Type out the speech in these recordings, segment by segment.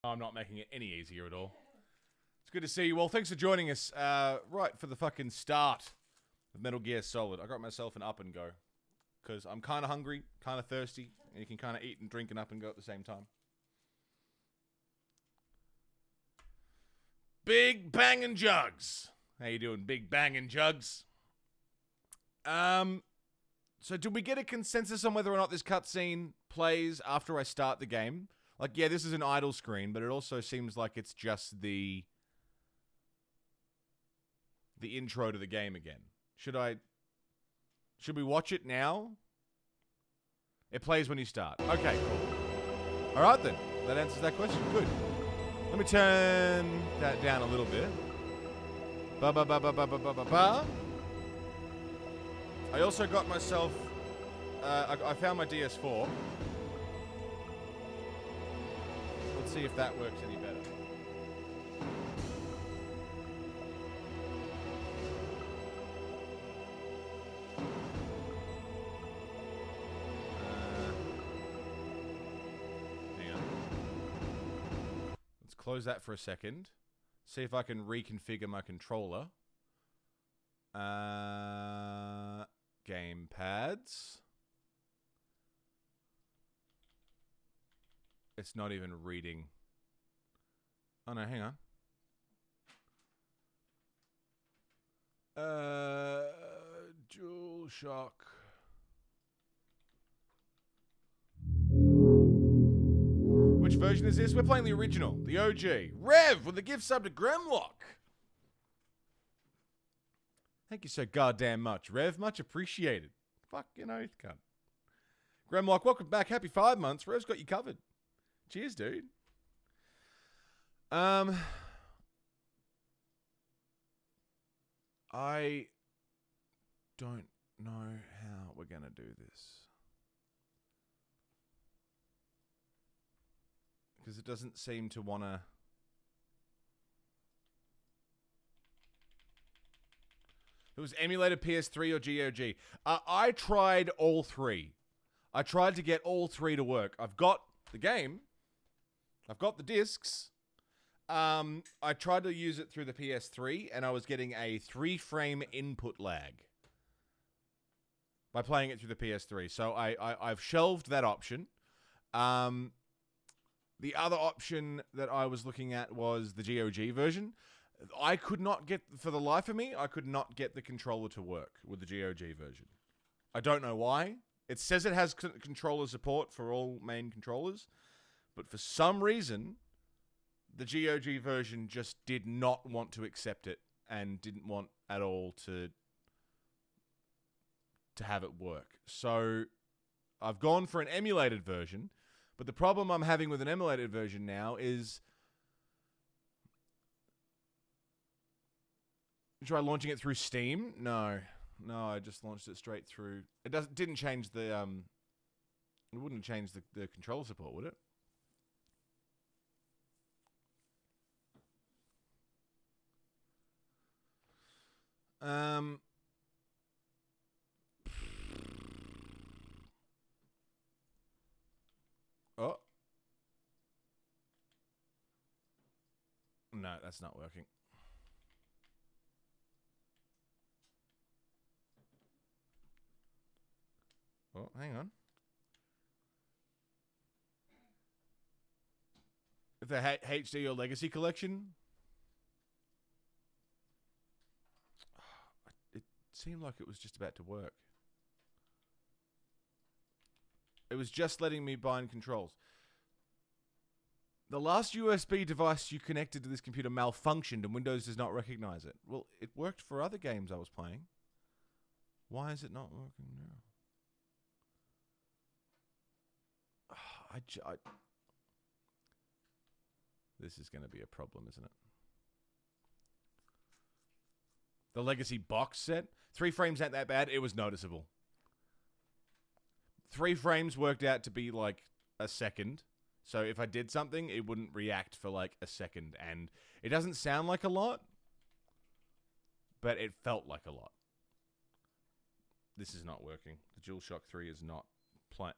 I'm not making it any easier at all. It's good to see you all. Thanks for joining us right for the fucking start of Metal Gear Solid. I got myself an up and go. Because I'm kind of hungry, kind of thirsty, and you can kind of eat and drink and up and go at the same time. Big Bangin' Jugs. How you doing, Big Bangin' Jugs? So did we get a consensus on whether or not this cutscene plays after I start the game? Like, yeah, this is an idle screen, but it also seems like it's just the intro to the game again. Should we watch it now? It plays when you start. Okay, cool. Alright then. That answers that question. Good. Let me turn that down a little bit. Ba-ba-ba-ba-ba-ba-ba-ba. I also got myself... I found my DS4. Let's see if that works any better. Close that for a second. See if I can reconfigure my controller. Game pads. It's not even reading. Oh no, hang on. DualShock. Which version is this? We're playing the original, the OG. Rev with a gift sub to Gremlock. Thank you so goddamn much, Rev. Much appreciated. Fucking oath, cunt. Gremlock, welcome back. Happy 5 months. Rev's got you covered. Cheers, dude. I don't know how we're gonna do this. Because it doesn't seem to want to... It was emulated PS3 or GOG. I tried all three. I tried to get all three to work. I've got the game. I've got the discs. I tried to use it through the PS3, and I was getting a 3-frame input lag by playing it through the PS3. So I've shelved that option. The other option that I was looking at was the GOG version. I could not get, for the life of me, I could not get the controller to work with the GOG version. I don't know why. It says it has controller support for all main controllers, but for some reason, the GOG version just did not want to accept it and didn't want at all to have it work. So I've gone for an emulated version. But the problem I'm having with an emulated version now is... Try launching it through Steam? No. No, I just launched it straight through... It didn't change the... It wouldn't change the controller support, would it? Oh. No, that's not working. Oh, hang on. The HD or Legacy Collection? It seemed like it was just about to work. It was just letting me bind controls. The last USB device you connected to this computer malfunctioned and Windows does not recognize it. Well, it worked for other games I was playing. Why is it not working now? This is going to be a problem, isn't it? The Legacy box set. 3 frames ain't that bad. It was noticeable. 3 frames worked out to be like a second. So if I did something, it wouldn't react for like a second. And it doesn't sound like a lot, but it felt like a lot. This is not working. The DualShock 3 is not playing.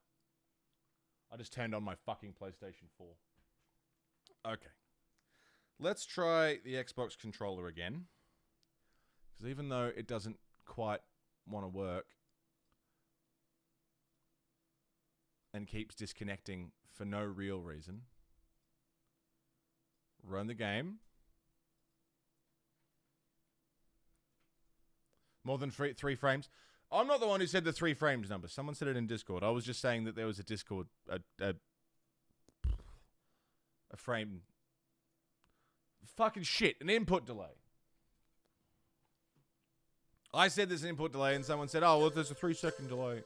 I just turned on my fucking PlayStation 4. Okay. Let's try the Xbox controller again. Because even though it doesn't quite want to work and keeps disconnecting for no real reason, run the game. More than three frames. I'm not the one who said the 3 frames number. Someone said it in Discord. I was just saying that there was a Discord, a frame. Fucking shit, an input delay. I said there's an input delay, and someone said, oh, well, there's a 3-second delay.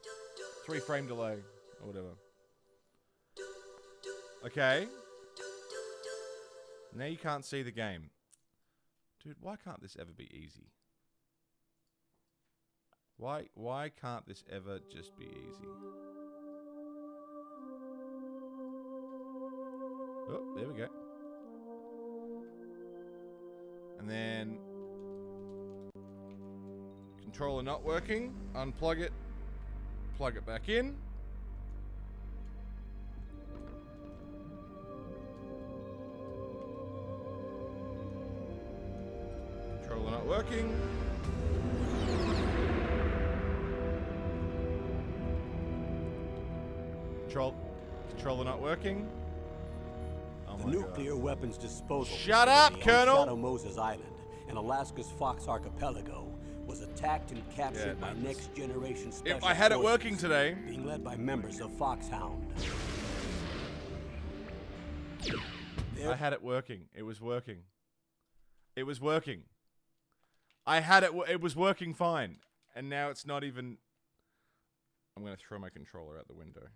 3 frame delay, or whatever. Okay. Now you can't see the game. Dude, why can't this ever be easy? Why can't this ever just be easy? Oh, there we go. And then controller not working. Unplug it. Plug it back in. Controller not working. Controller not working. Oh the nuclear weapons disposal. Shut up, Colonel! Shadow Moses Island in Alaska's Fox Archipelago was attacked and captured by next generation special If I had it forces working today. being led by members of Foxhound. I had it working. It was working. It was working. I had it. It was working fine. And now it's not even... I'm going to throw my controller out the window.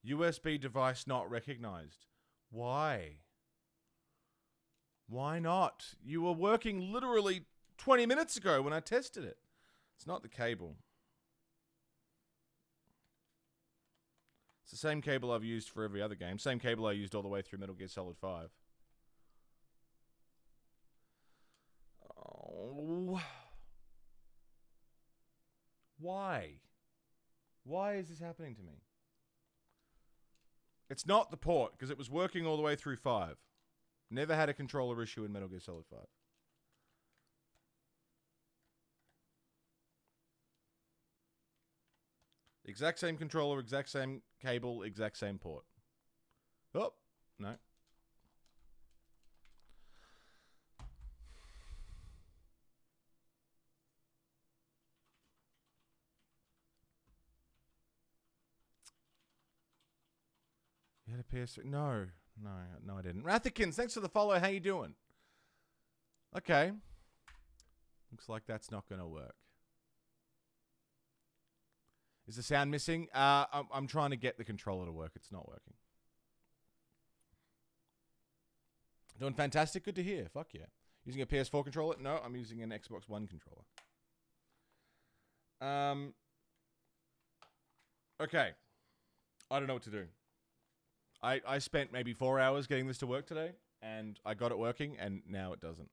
USB device not recognized. Why? Why not? You were working literally 20 minutes ago when I tested it. It's not the cable. It's the same cable I've used for every other game. Same cable I used all the way through Metal Gear Solid 5. Oh. Why? Why is this happening to me? It's not the port, because it was working all the way through 5. Never had a controller issue in Metal Gear Solid 5. Exact same controller, exact same cable, exact same port. Oh, no. You had a PS3? No, I didn't. Rathikins, thanks for the follow. How you doing? Okay. Looks like that's not going to work. Is the sound missing? I'm trying to get the controller to work. It's not working. Doing fantastic. Good to hear. Fuck yeah. Using a PS4 controller? No, I'm using an Xbox One controller. Okay. I don't know what to do. I spent maybe 4 hours getting this to work today, and I got it working, and now it doesn't.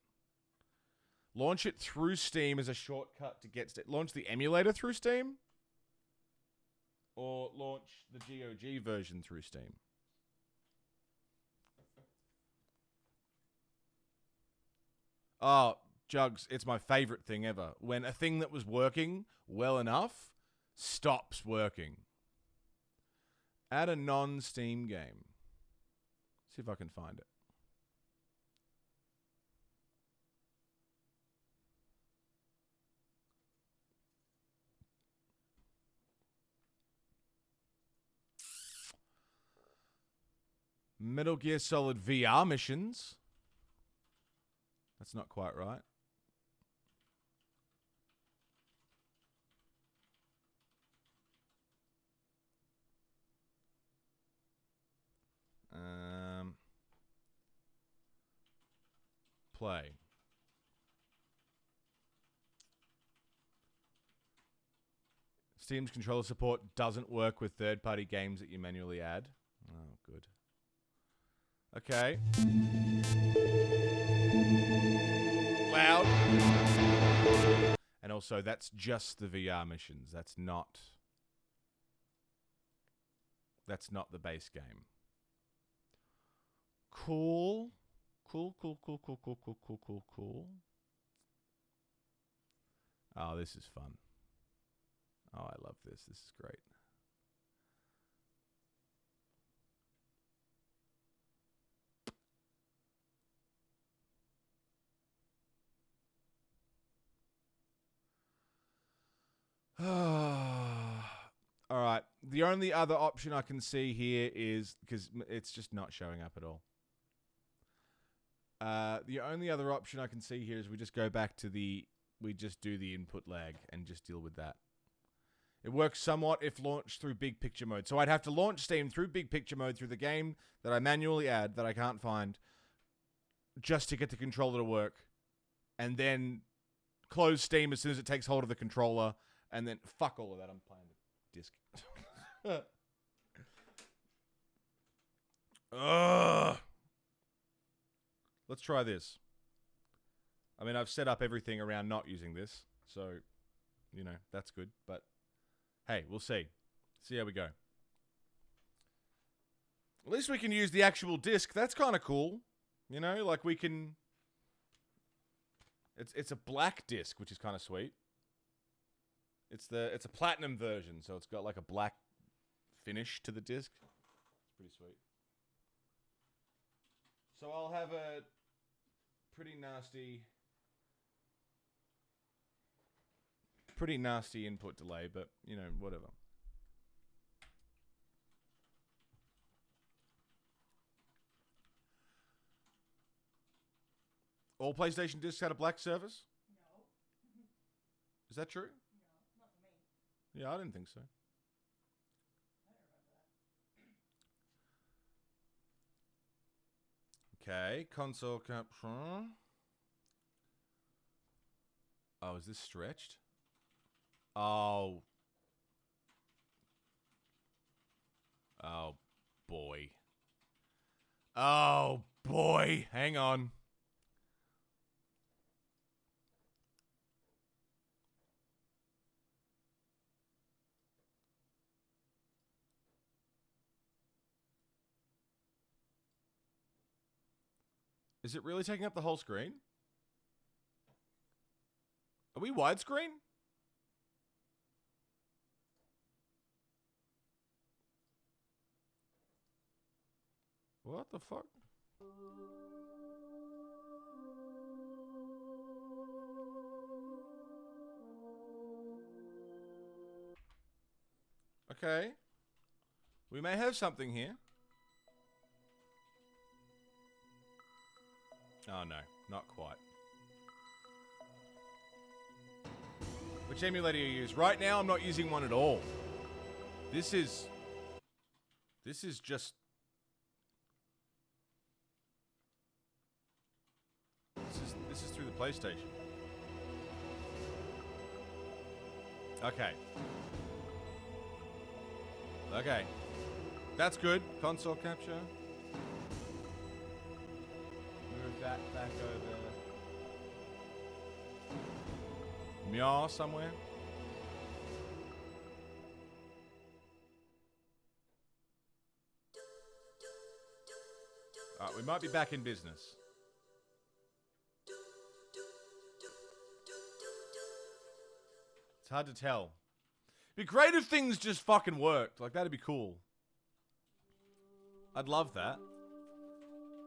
Launch it through Steam as a shortcut to get... Launch the emulator through Steam? Or launch the GOG version through Steam? Oh, Jugs, it's my favorite thing ever. When a thing that was working well enough stops working. Add a non-Steam game. See if I can find it. Metal Gear Solid VR missions. That's not quite right. Play. Steam's controller support doesn't work with third-party games that you manually add. Oh, good. Okay. Loud. And also, that's just the VR missions. That's not That's not the base game. Cool. Cool. Oh, this is fun. Oh, I love this. This is great. All right. The only other option I can see here is because it's just not showing up at all. The only other option I can see here is we just go back to we just do the input lag and just deal with that. It works somewhat if launched through big picture mode. So I'd have to launch Steam through big picture mode through the game that I manually add that I can't find just to get the controller to work. And then close Steam as soon as it takes hold of the controller. And then fuck all of that. I'm playing the disc. Let's try this. I mean, I've set up everything around not using this. So, you know, that's good. But hey, we'll see. See how we go. At least we can use the actual disc. That's kind of cool. You know, like we can... It's a black disc, which is kind of sweet. It's a platinum version, so it's got like a black finish to the disc. It's pretty sweet. So I'll have a pretty nasty input delay, but you know, whatever. All PlayStation discs had a black surface? No. Is that true? No, not for me. Yeah, I didn't think so. I don't remember that. Okay, console capture. Oh, is this stretched? Oh. Oh, boy. Oh, boy. Hang on. Is it really taking up the whole screen? Are we widescreen? What the fuck? Okay. We may have something here. Oh no, not quite. Which emulator you use? Right now I'm not using one at all. This is just... This is through the PlayStation. Okay. Okay. That's good. Console capture. Move that back over. Meow somewhere. Alright, we might be back in business. It's hard to tell. It'd be great if things just fucking worked. Like, that'd be cool. I'd love that.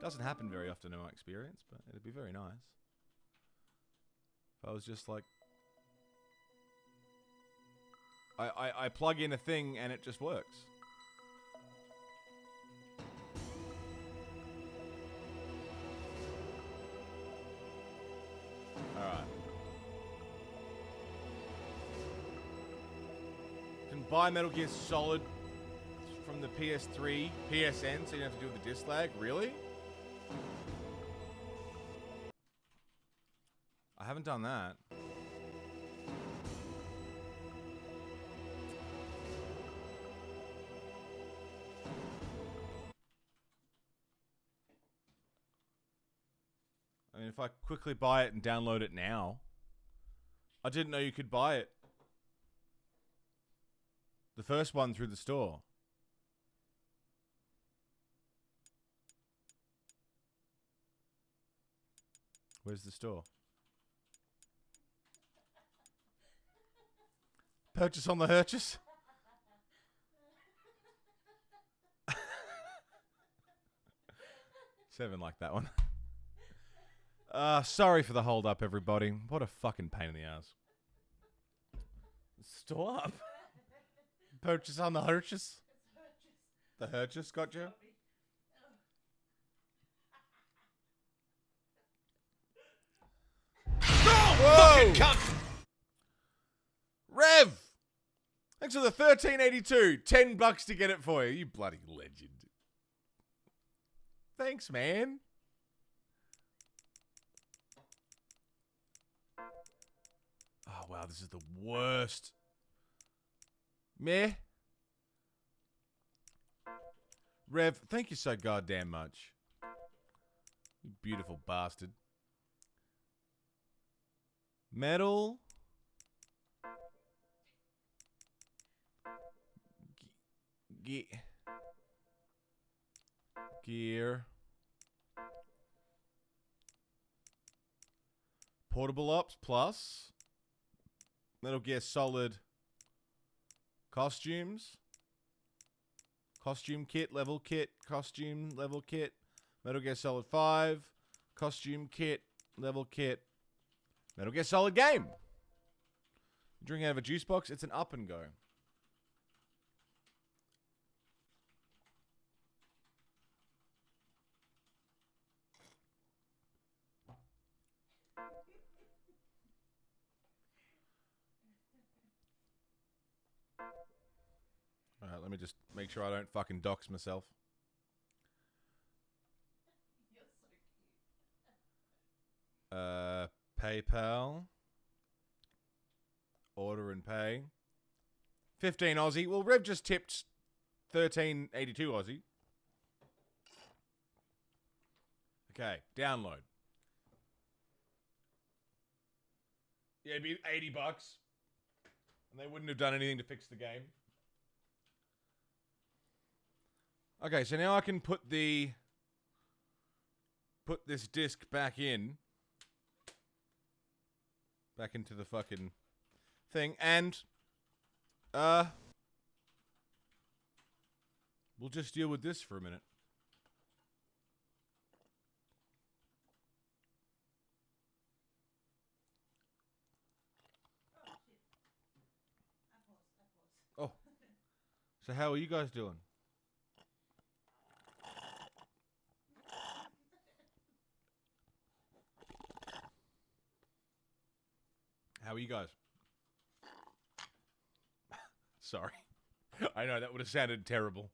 Doesn't happen very often in my experience, but it'd be very nice. If I was just like... I plug in a thing and it just works. Alright. Can buy Metal Gear Solid from the PS3, PSN, so you don't have to deal with the disc lag? Really? I haven't done that. I mean, if I quickly buy it and download it now. I didn't know you could buy it. The first one through the store. Where's the store? Purchase on the Herchus? Seven like that one. Sorry for the hold up, everybody. What a fucking pain in the ass. Stop. Purchase on the Herchus? The Herchus got you? Whoa! Rev! Thanks for the 1382. $10 to get it for you. You bloody legend. Thanks, man. Oh, wow. This is the worst. Meh. Rev, thank you so goddamn much. You beautiful bastard. Metal. Gear. Portable Ops Plus. Metal Gear Solid. Costumes. Costume kit, level kit, costume, level kit. Metal Gear Solid 5. Costume kit, level kit. Metal Gear Solid game. Drinking out of a juice box, it's an up and go. Alright, let me just make sure I don't fucking dox myself. You're so cute. PayPal. Order and pay. 15 Aussie. Well, Rev just tipped 1382 Aussie. Okay, download. Yeah, it'd be $80. And they wouldn't have done anything to fix the game. Okay, so now I can put this disc back into the fucking thing, and we'll just deal with this for a minute. Oh, so how are you guys doing? How are you guys? Sorry. I know, that would have sounded terrible.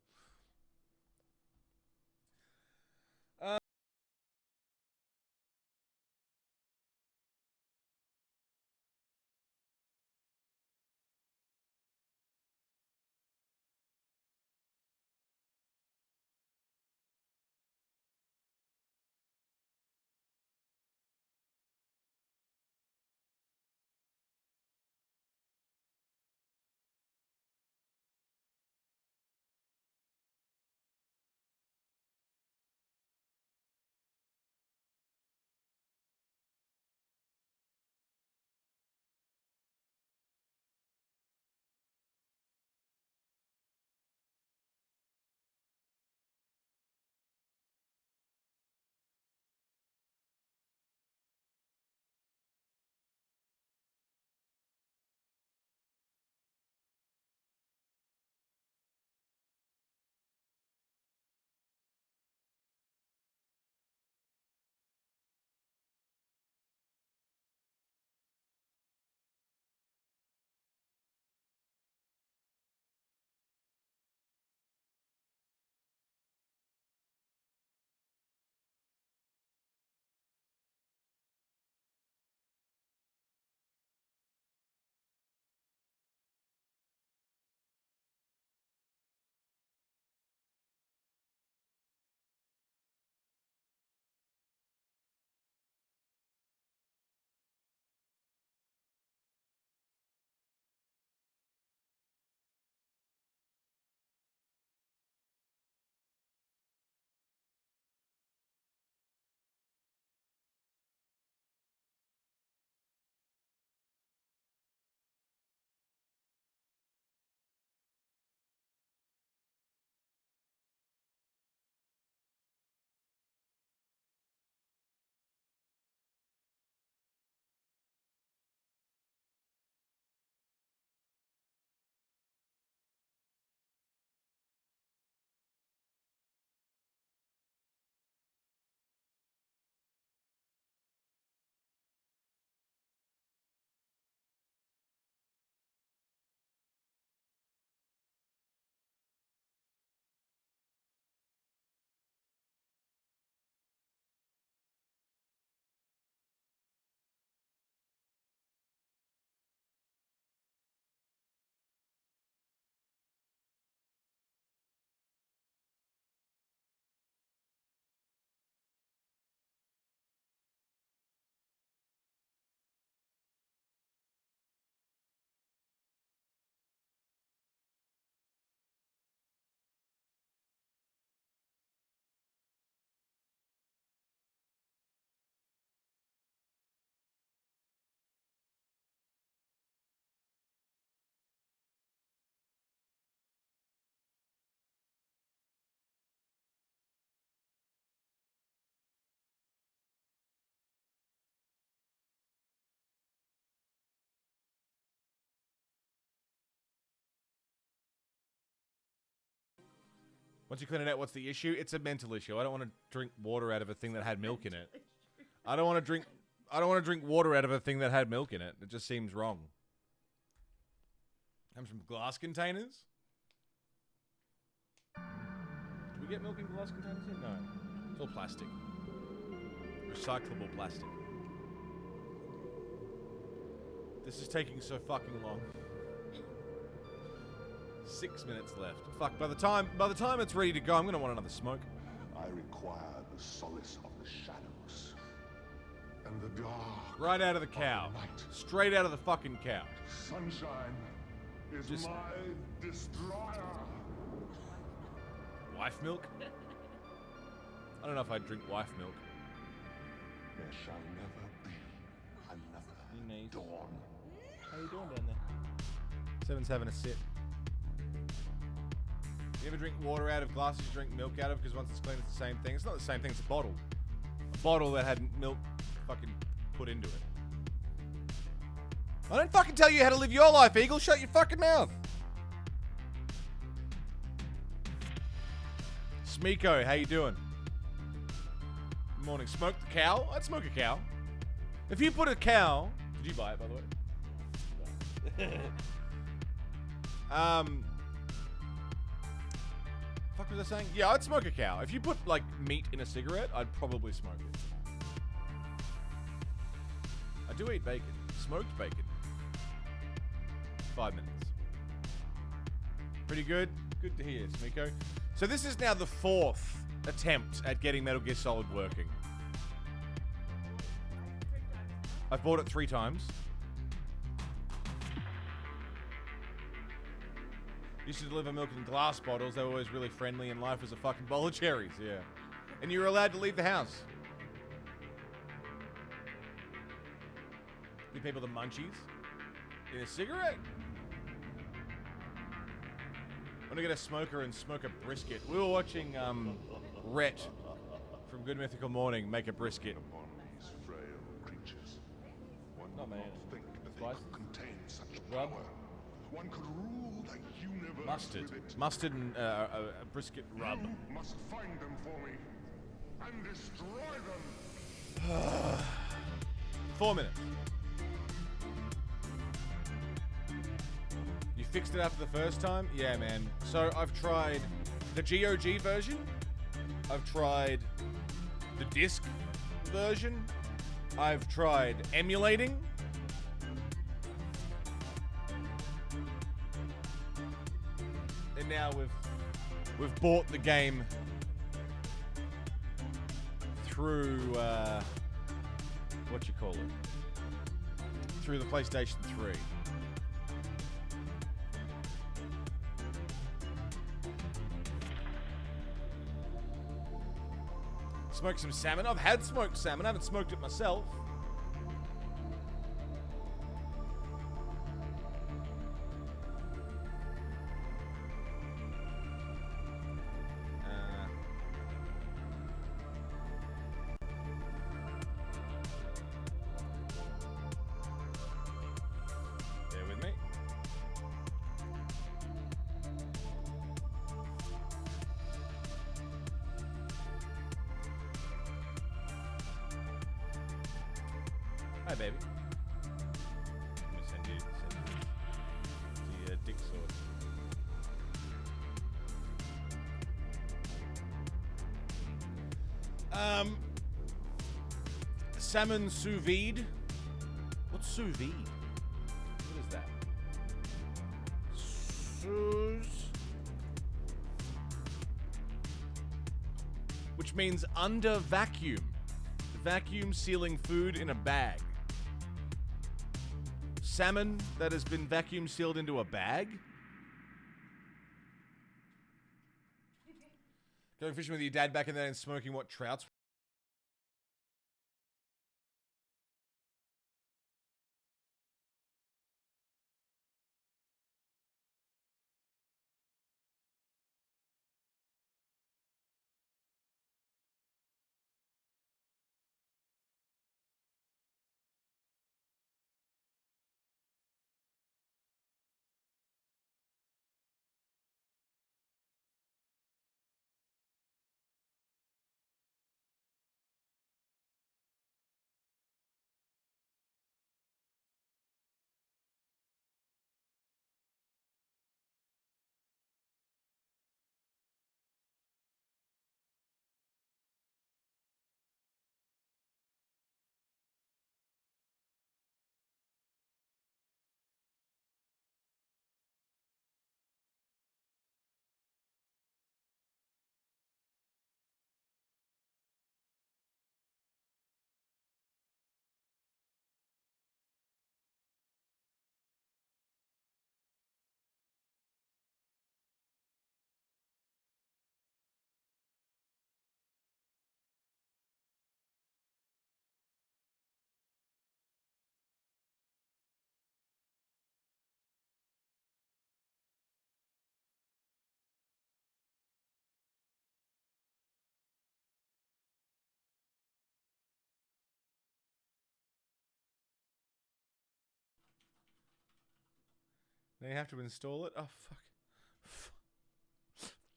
Once you clean it out, what's the issue? It's a mental issue. I don't want to drink water out of a thing that had milk in it. I don't want to drink water out of a thing that had milk in it. It just seems wrong. Comes from glass containers? Do we get milk in glass containers here? No. It's all plastic. Recyclable plastic. This is taking so fucking long. 6 minutes left. Fuck, by the time it's ready to go, I'm gonna want another smoke. I require the solace of the shadows and the dark. Right out of the cow. Night. Straight out of the fucking cow. Sunshine is my destroyer. Wife milk? I don't know if I'd drink wife milk. There shall never be another dawn. How you doing down there? Seven's having a sip. You ever drink water out of glasses you drink milk out of? Because once it's clean, it's the same thing. It's not the same thing, it's a bottle. A bottle that had milk fucking put into it. I don't fucking tell you how to live your life, Eagle. Shut your fucking mouth. Smeeko, how you doing? Good morning. Smoke the cow? I'd smoke a cow. If you put a cow... Did you buy it, by the way? Fuck was I saying? Yeah, I'd smoke a cow. If you put, like, meat in a cigarette, I'd probably smoke it. I do eat bacon. Smoked bacon. 5 minutes. Pretty good. Good to hear, Smeeko. So this is now the 4th attempt at getting Metal Gear Solid working. I've bought it 3 times. Used to deliver milk in glass bottles. They were always really friendly and life was a fucking bowl of cherries, yeah. And you were allowed to leave the house. Give people the munchies. In a cigarette? I'm gonna get a smoker and smoke a brisket. We were watching, Rhett from Good Mythical Morning make a brisket. Upon these frail creatures, one Not would man. not think that they Spice? could contain such Rub? power. One could rule the universe Mustard. with it. Mustard and a brisket rub. You must find them for me and destroy them. 4 minutes. You fixed it after the first time? Yeah, man. So I've tried the GOG version. I've tried the disc version. I've tried emulating. And now we've bought the game through what you call it? Through the PlayStation 3. Smoke some salmon. I've had smoked salmon. I haven't smoked it myself. Bear with me. Hi, baby. I'm gonna send you the dick sword. Salmon sous vide. What's sous vide? What is that? Which means under vacuum. Vacuum sealing food in a bag. Salmon that has been vacuum sealed into a bag? Going fishing with your dad back in there and smoking what trouts Now you have to install it? Oh, fuck.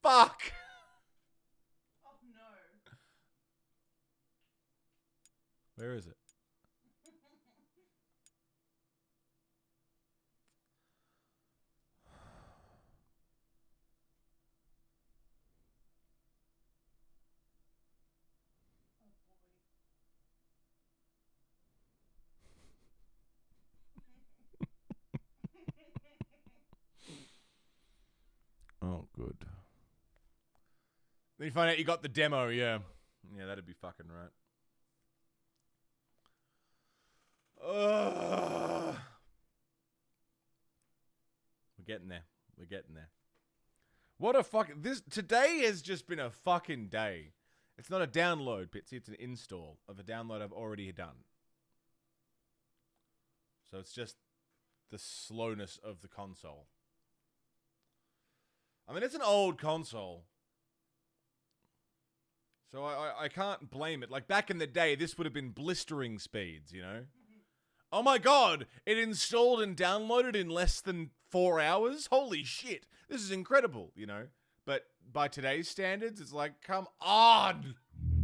Fuck! Oh no. Where is it? Oh, good. Then you find out you got the demo, yeah. Yeah, that'd be fucking right. We're getting there. We're getting there. What a fuck. Today has just been a fucking day. It's not a download, Pitsy. It's an install of a download I've already done. So it's just the slowness of the console. I mean, it's an old console. So I can't blame it. Like, back in the day, this would have been blistering speeds, you know? Oh my god! It installed and downloaded in less than 4 hours? Holy shit! This is incredible, you know? But by today's standards, it's like, come on!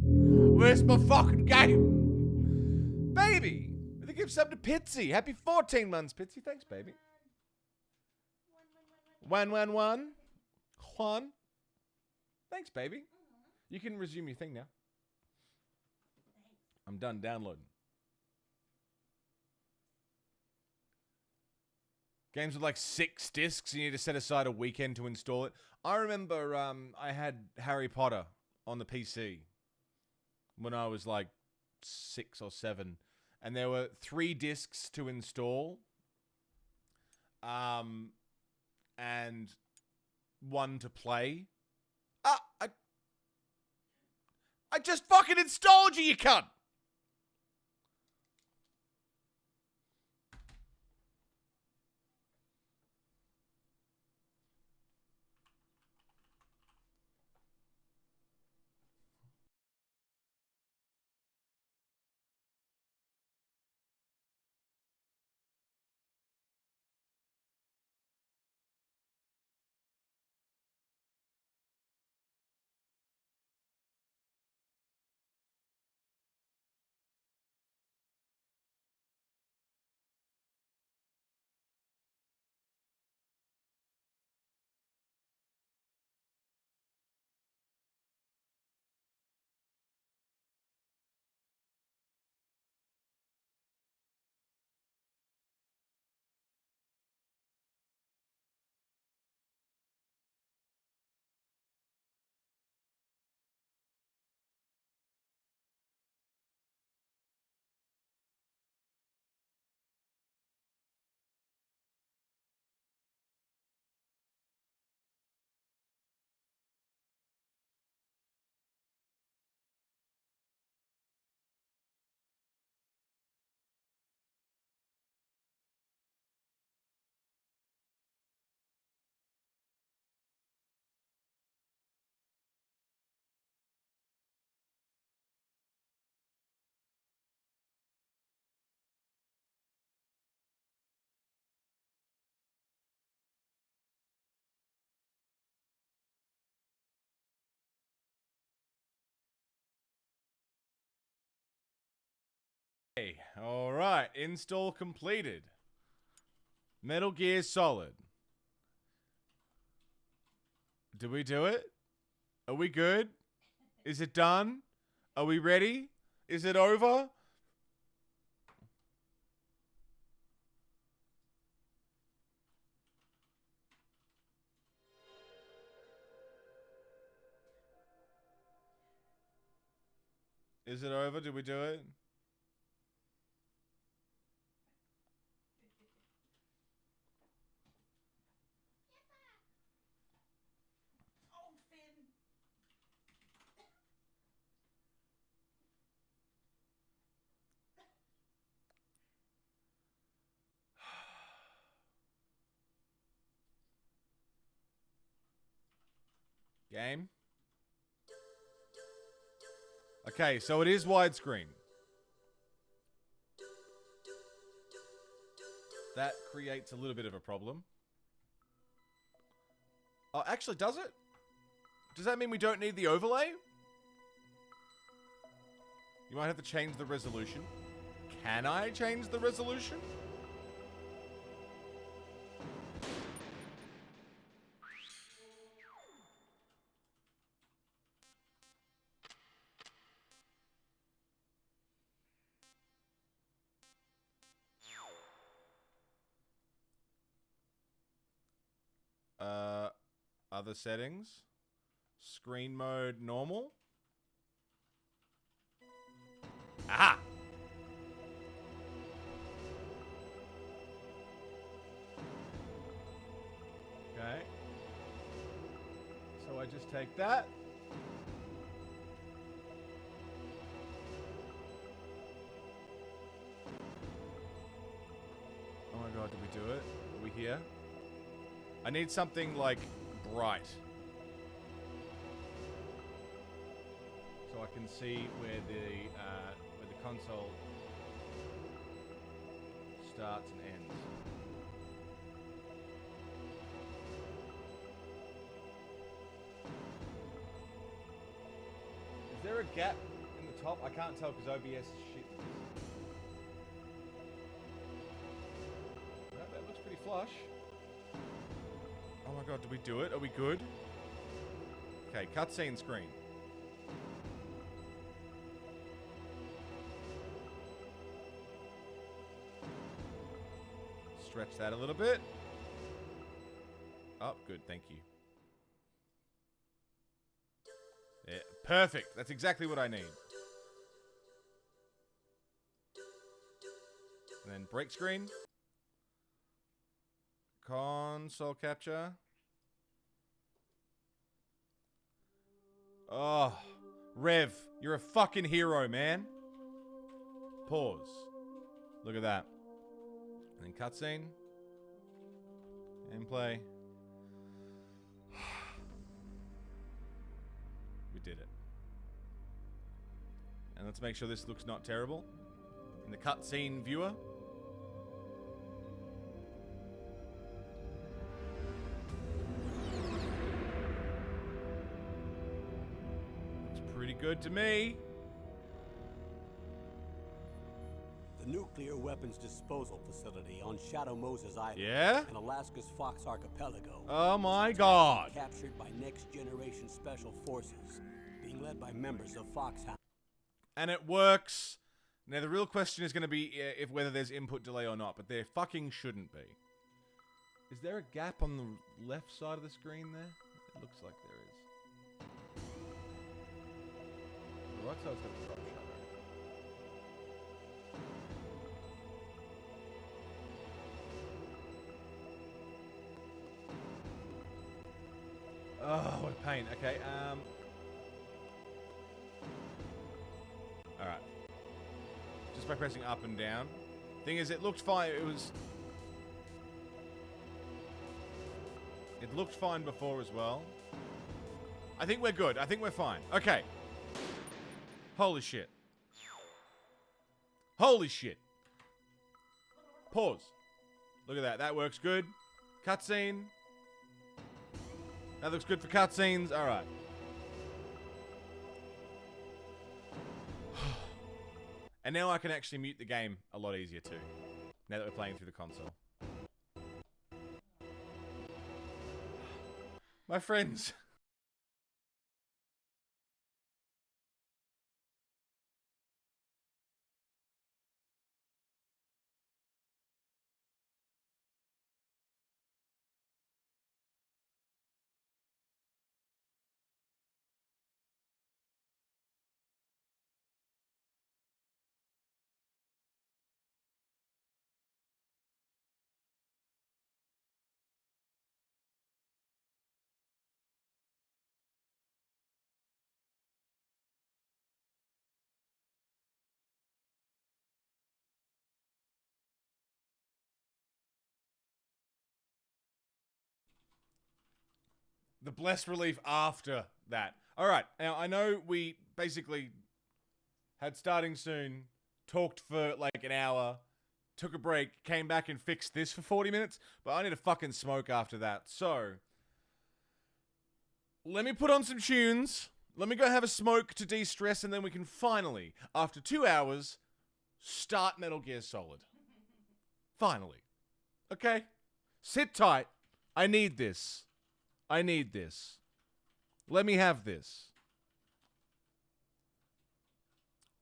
Where's my fucking game? Baby! The gift sub to Pitsy. Happy 14 months, Pitsy. Thanks, baby. 111. Juan. Thanks, baby. You can resume your thing now. I'm done downloading. Games with like 6 discs. You need to set aside a weekend to install it. I remember I had Harry Potter on the PC when I was like 6 or 7. And there were 3 discs to install. And 1 to play. I just fucking installed you cunt! Hey, alright. Install completed. Metal Gear Solid. Did we do it? Are we good? Is it done? Are we ready? Is it over? Is it over? Did we do it? Oh, Finn. Game? Okay, so it is widescreen. That creates a little bit of a problem. Oh, actually, does it? Does that mean we don't need the overlay? You might have to change the resolution. Can I change the resolution? Other settings. Screen mode normal. Aha! Okay. So I just take that. Oh my god, did we do it? Are we here? I need something like bright. So I can see where the console starts and ends. Is there a gap in the top? I can't tell because OBS is shit. No, that looks pretty flush. Oh my god, did we do it? Are we good? Okay, cutscene screen. Stretch that a little bit. Oh, good, thank you. Yeah, perfect. That's exactly what I need. And then break screen. Console capture. Oh, Rev, you're a fucking hero, man. Pause. Look at that. And then cutscene. And play. We did it. And let's make sure this looks not terrible. In the cutscene viewer. Looks pretty good to me. The nuclear weapons disposal facility on Shadow Moses Island Yeah? in Alaska's Fox Archipelago. Oh my god. Captured by next generation special forces, being led by members of Foxhound. And it works. Now the real question is going to be if whether there's input delay or not, but there fucking shouldn't be. Is there a gap on the left side of the screen there? It looks like there is. The right side's got a drop shadow. Oh, what a pain. Okay, alright. Just by pressing up and down. Thing is, it looked fine. It looked fine before as well. I think we're good. I think we're fine. Okay. Holy shit. Holy shit. Pause. Look at that. That works good. Cutscene. That looks good for cutscenes. Alright. And now I can actually mute the game a lot easier too. Now that we're playing through the console. My friends. The blessed relief after that. Alright, now I know we basically had starting soon, talked for like an hour, took a break, came back and fixed this for 40 minutes, but I need a fucking smoke after that. So, Let me put on some tunes. Let me go have a smoke to de-stress, and then we can finally, after 2 hours, start Metal Gear Solid. Finally. Okay? Sit tight. I need this. I need this. Let me have this.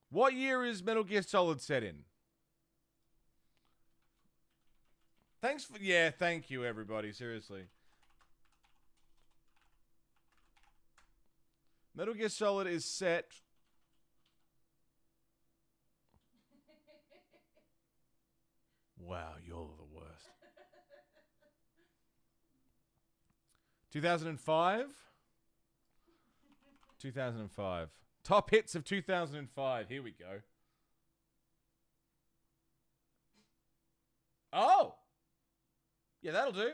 What year is Metal Gear Solid set in? Thank you, everybody. Seriously. Metal Gear Solid is set... Wow, you're the worst. 2005? 2005. Top hits of 2005. Here we go. Oh! Yeah, that'll do.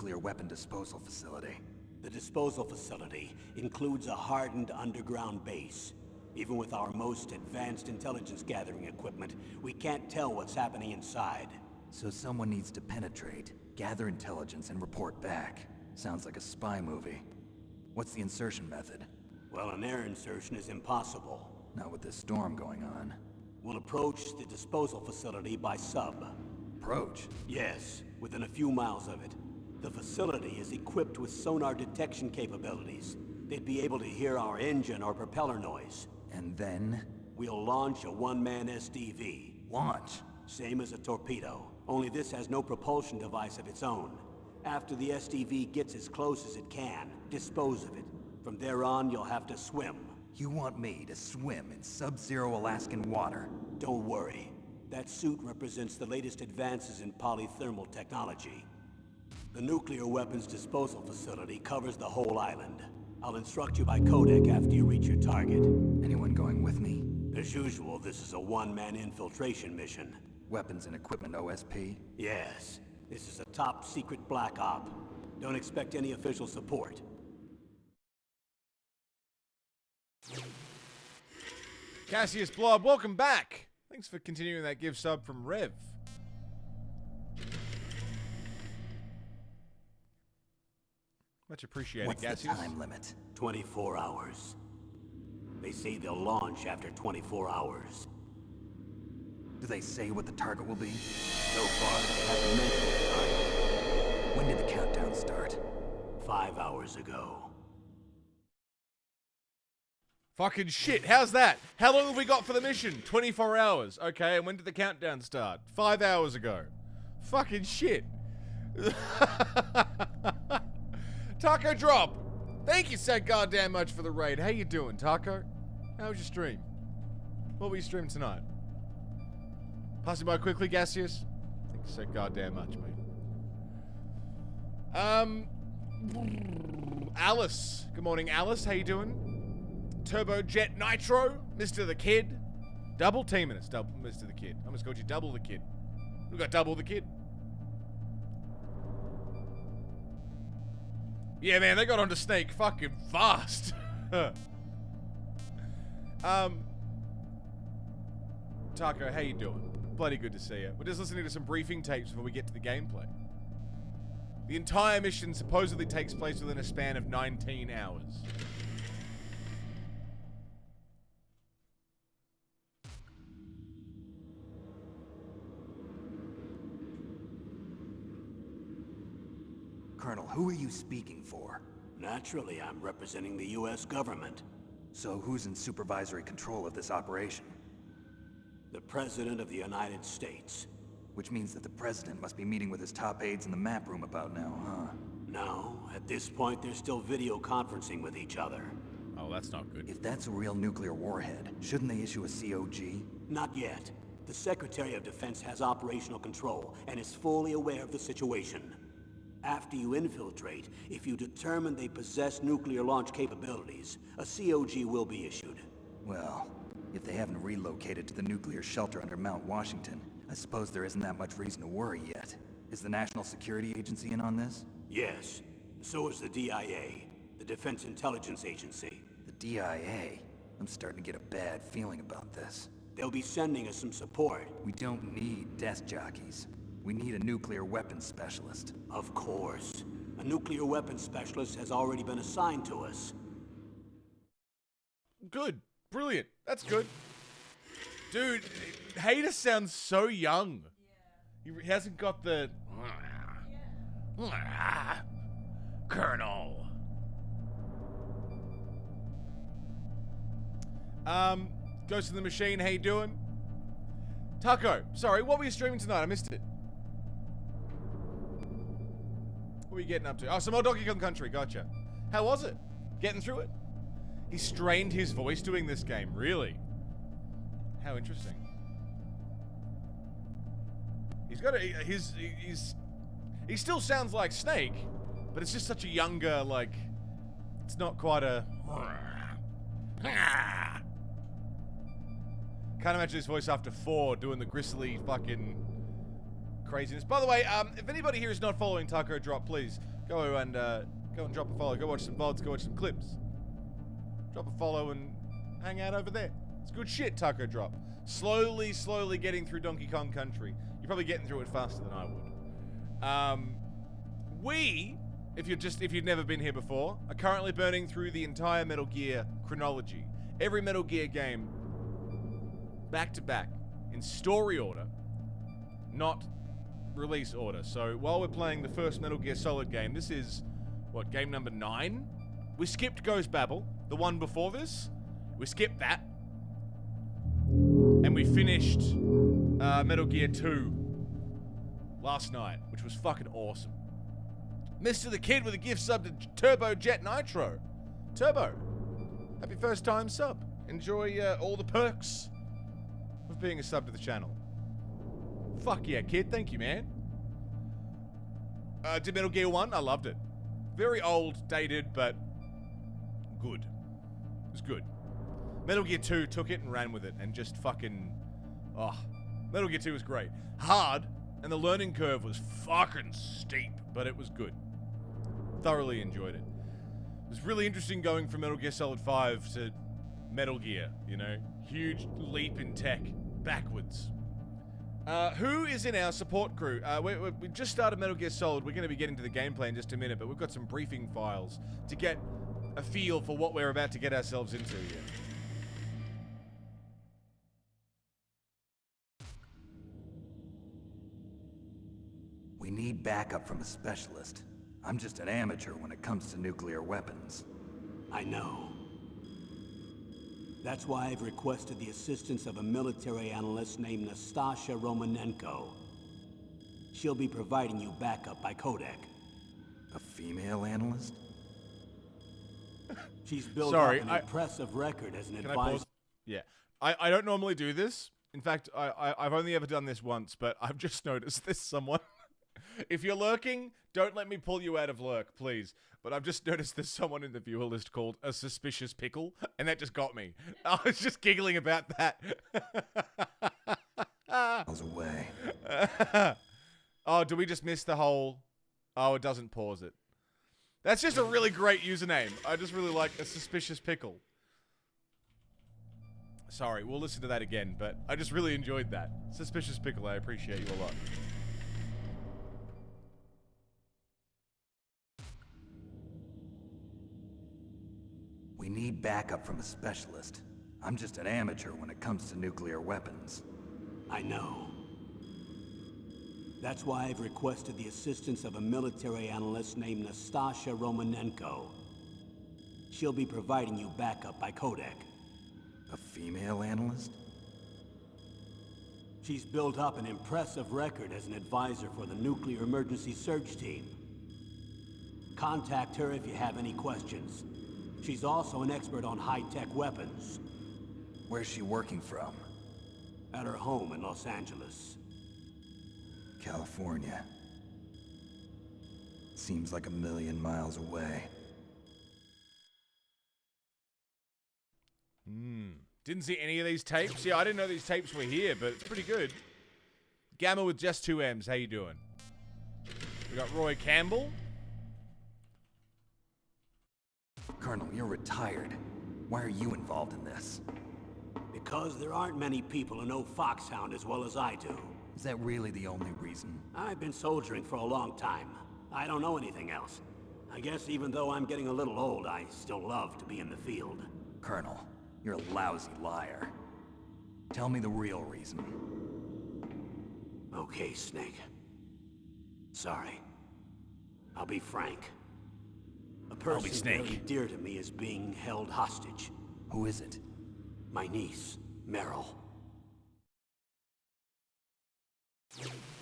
nuclear weapon disposal facility? The disposal facility includes a hardened underground base. Even with our most advanced intelligence gathering equipment, we can't tell what's happening inside. So someone needs to penetrate, gather intelligence, and report back. Sounds like a spy movie. What's the insertion method? Well, an air insertion is impossible. Not with this storm going on. We'll approach the disposal facility by sub. Approach? Yes, within a few miles of it. The facility is equipped with sonar detection capabilities. They'd be able to hear our engine or propeller noise. And then? We'll launch a one-man SDV. Launch? Same as a torpedo, only this has no propulsion device of its own. After the SDV gets as close as it can, dispose of it. From there on, you'll have to swim. You want me to swim in sub-zero Alaskan water? Don't worry. That suit represents the latest advances in polythermal technology. The nuclear weapons disposal facility covers the whole island. I'll instruct you by codec after you reach your target. Anyone going with me? As usual, this is a one-man infiltration mission. Weapons and equipment OSP? Yes. This is a top-secret black op. Don't expect any official support. Cassius Blob, welcome back. Thanks for continuing that give sub from Rev. Much appreciated, What's Cassius. the time limit? 24 hours. They say they'll launch after 24 hours. Do they say what the target will be? So far, they haven't mentioned the target. When did the countdown start? 5 hours ago. Fucking shit, how's that? How long have we got for the mission? 24 hours. Okay, and when did the countdown start? 5 hours ago. Fucking shit. Taco Drop. Thank you so goddamn much for the raid. How you doing, Taco? How was your stream? What were you streaming tonight? Passing by quickly, Gaseous. Thank you so goddamn much, mate. Alice. Good morning, Alice. How you doing? Turbo Jet Nitro, Mr. the Kid. Double teaming us, Mr. the Kid. I almost called you Double the Kid. We got Double the Kid. Yeah, man, they got onto Snake fucking fast. Taco, how you doing? Bloody good to see you. We're just listening to some briefing tapes before we get to the gameplay. The entire mission supposedly takes place within a span of 19 hours. Colonel, who are you speaking for? Naturally, I'm representing the U.S. government. So who's in supervisory control of this operation? The President of the United States. Which means that the President must be meeting with his top aides in the map room about now, huh? No, at this point they're still video conferencing with each other. Oh, that's not good. If that's a real nuclear warhead, shouldn't they issue a COG? Not yet. The Secretary of Defense has operational control and is fully aware of the situation. After you infiltrate, if you determine they possess nuclear launch capabilities, a COG will be issued. Well, if they haven't relocated to the nuclear shelter under Mount Washington, I suppose there isn't that much reason to worry yet. Is the National Security Agency in on this? Yes. So is the DIA, the Defense Intelligence Agency. The DIA? I'm starting to get a bad feeling about this. They'll be sending us some support. We don't need desk jockeys. We need a nuclear weapons specialist. Of course. A nuclear weapons specialist has already been assigned to us. Good. Brilliant. That's good. Dude, Hader sounds so young. Yeah. He hasn't got the... Yeah. Colonel. Ghost in the Machine, how you doing? Taco, sorry, what were you streaming tonight? I missed it. What were you getting up to? Oh, some more Donkey Kong Country, gotcha. How was it? Getting through it? He strained his voice doing this game, really? How interesting. He's got a, he still sounds like Snake, but it's just such a younger, like, it's not quite a... Can't imagine his voice after 4 doing the gristly fucking craziness. By the way, if anybody here is not following Taco Drop, please Go and drop a follow. Go watch some VODs. Go watch some clips. Drop a follow and hang out over there. It's good shit, Taco Drop. Slowly getting through Donkey Kong Country. You're probably getting through it faster than I would. If you've never been here before, are currently burning through the entire Metal Gear chronology. Every Metal Gear game, back to back, in story order, not release order. So while we're playing the first Metal Gear Solid game, this is, what, game number 9? We skipped Ghost Babel, the one before this. We skipped that. And we finished Metal Gear 2 last night, which was fucking awesome. Mr. the Kid with a gift sub to Turbo Jet Nitro. Turbo, happy first time sub. Enjoy all the perks of being a sub to the channel. Fuck yeah, kid. Thank you, man. Did Metal Gear 1? I loved it. Very old, dated, but good. It was good. Metal Gear 2 took it and ran with it and just fucking... Oh, Metal Gear 2 was great. Hard, and the learning curve was fucking steep, but it was good. Thoroughly enjoyed it. It was really interesting going from Metal Gear Solid 5 to Metal Gear, you know? Huge leap in tech, backwards. Who is in our support crew? We just started Metal Gear Solid. We're going to be getting to the gameplay in just a minute, but we've got some briefing files to get a feel for what we're about to get ourselves into here. We need backup from a specialist. I'm just an amateur when it comes to nuclear weapons. I know. That's why I've requested the assistance of a military analyst named Nastasha Romanenko. She'll be providing you backup by Codec. A female analyst? She's built Sorry, up an impressive record as an Can I advisor. pause? Yeah. I don't normally do this. In fact, I've only ever done this once, but I've just noticed there's someone... If you're lurking, don't let me pull you out of lurk, please. But I've just noticed there's someone in the viewer list called a suspicious pickle, and that just got me. I was just giggling about that. Miles away. Oh, do we just miss the whole... Oh, it doesn't pause it. That's just a really great username. I just really like a suspicious pickle. Sorry, we'll listen to that again, but I just really enjoyed that. Suspicious pickle, I appreciate you a lot. We need backup from a specialist. I'm just an amateur when it comes to nuclear weapons. I know. That's why I've requested the assistance of a military analyst named Nastasha Romanenko. She'll be providing you backup by Codec. A female analyst? She's built up an impressive record as an advisor for the Nuclear Emergency Search Team. Contact her if you have any questions. She's also an expert on high-tech weapons. Where's she working from? At her home in Los Angeles. California. Seems like 1,000,000 miles away. Didn't see any of these tapes. Yeah, I didn't know these tapes were here, but it's pretty good. Gamma with just 2 M's. How you doing? We got Roy Campbell. Colonel, you're retired. Why are you involved in this? Because there aren't many people who know Foxhound as well as I do. Is that really the only reason? I've been soldiering for a long time. I don't know anything else. I guess even though I'm getting a little old, I still love to be in the field. Colonel, you're a lousy liar. Tell me the real reason. Okay, Snake. Sorry. I'll be frank. A person very dear to me is being held hostage. Who is it? My niece, Meryl.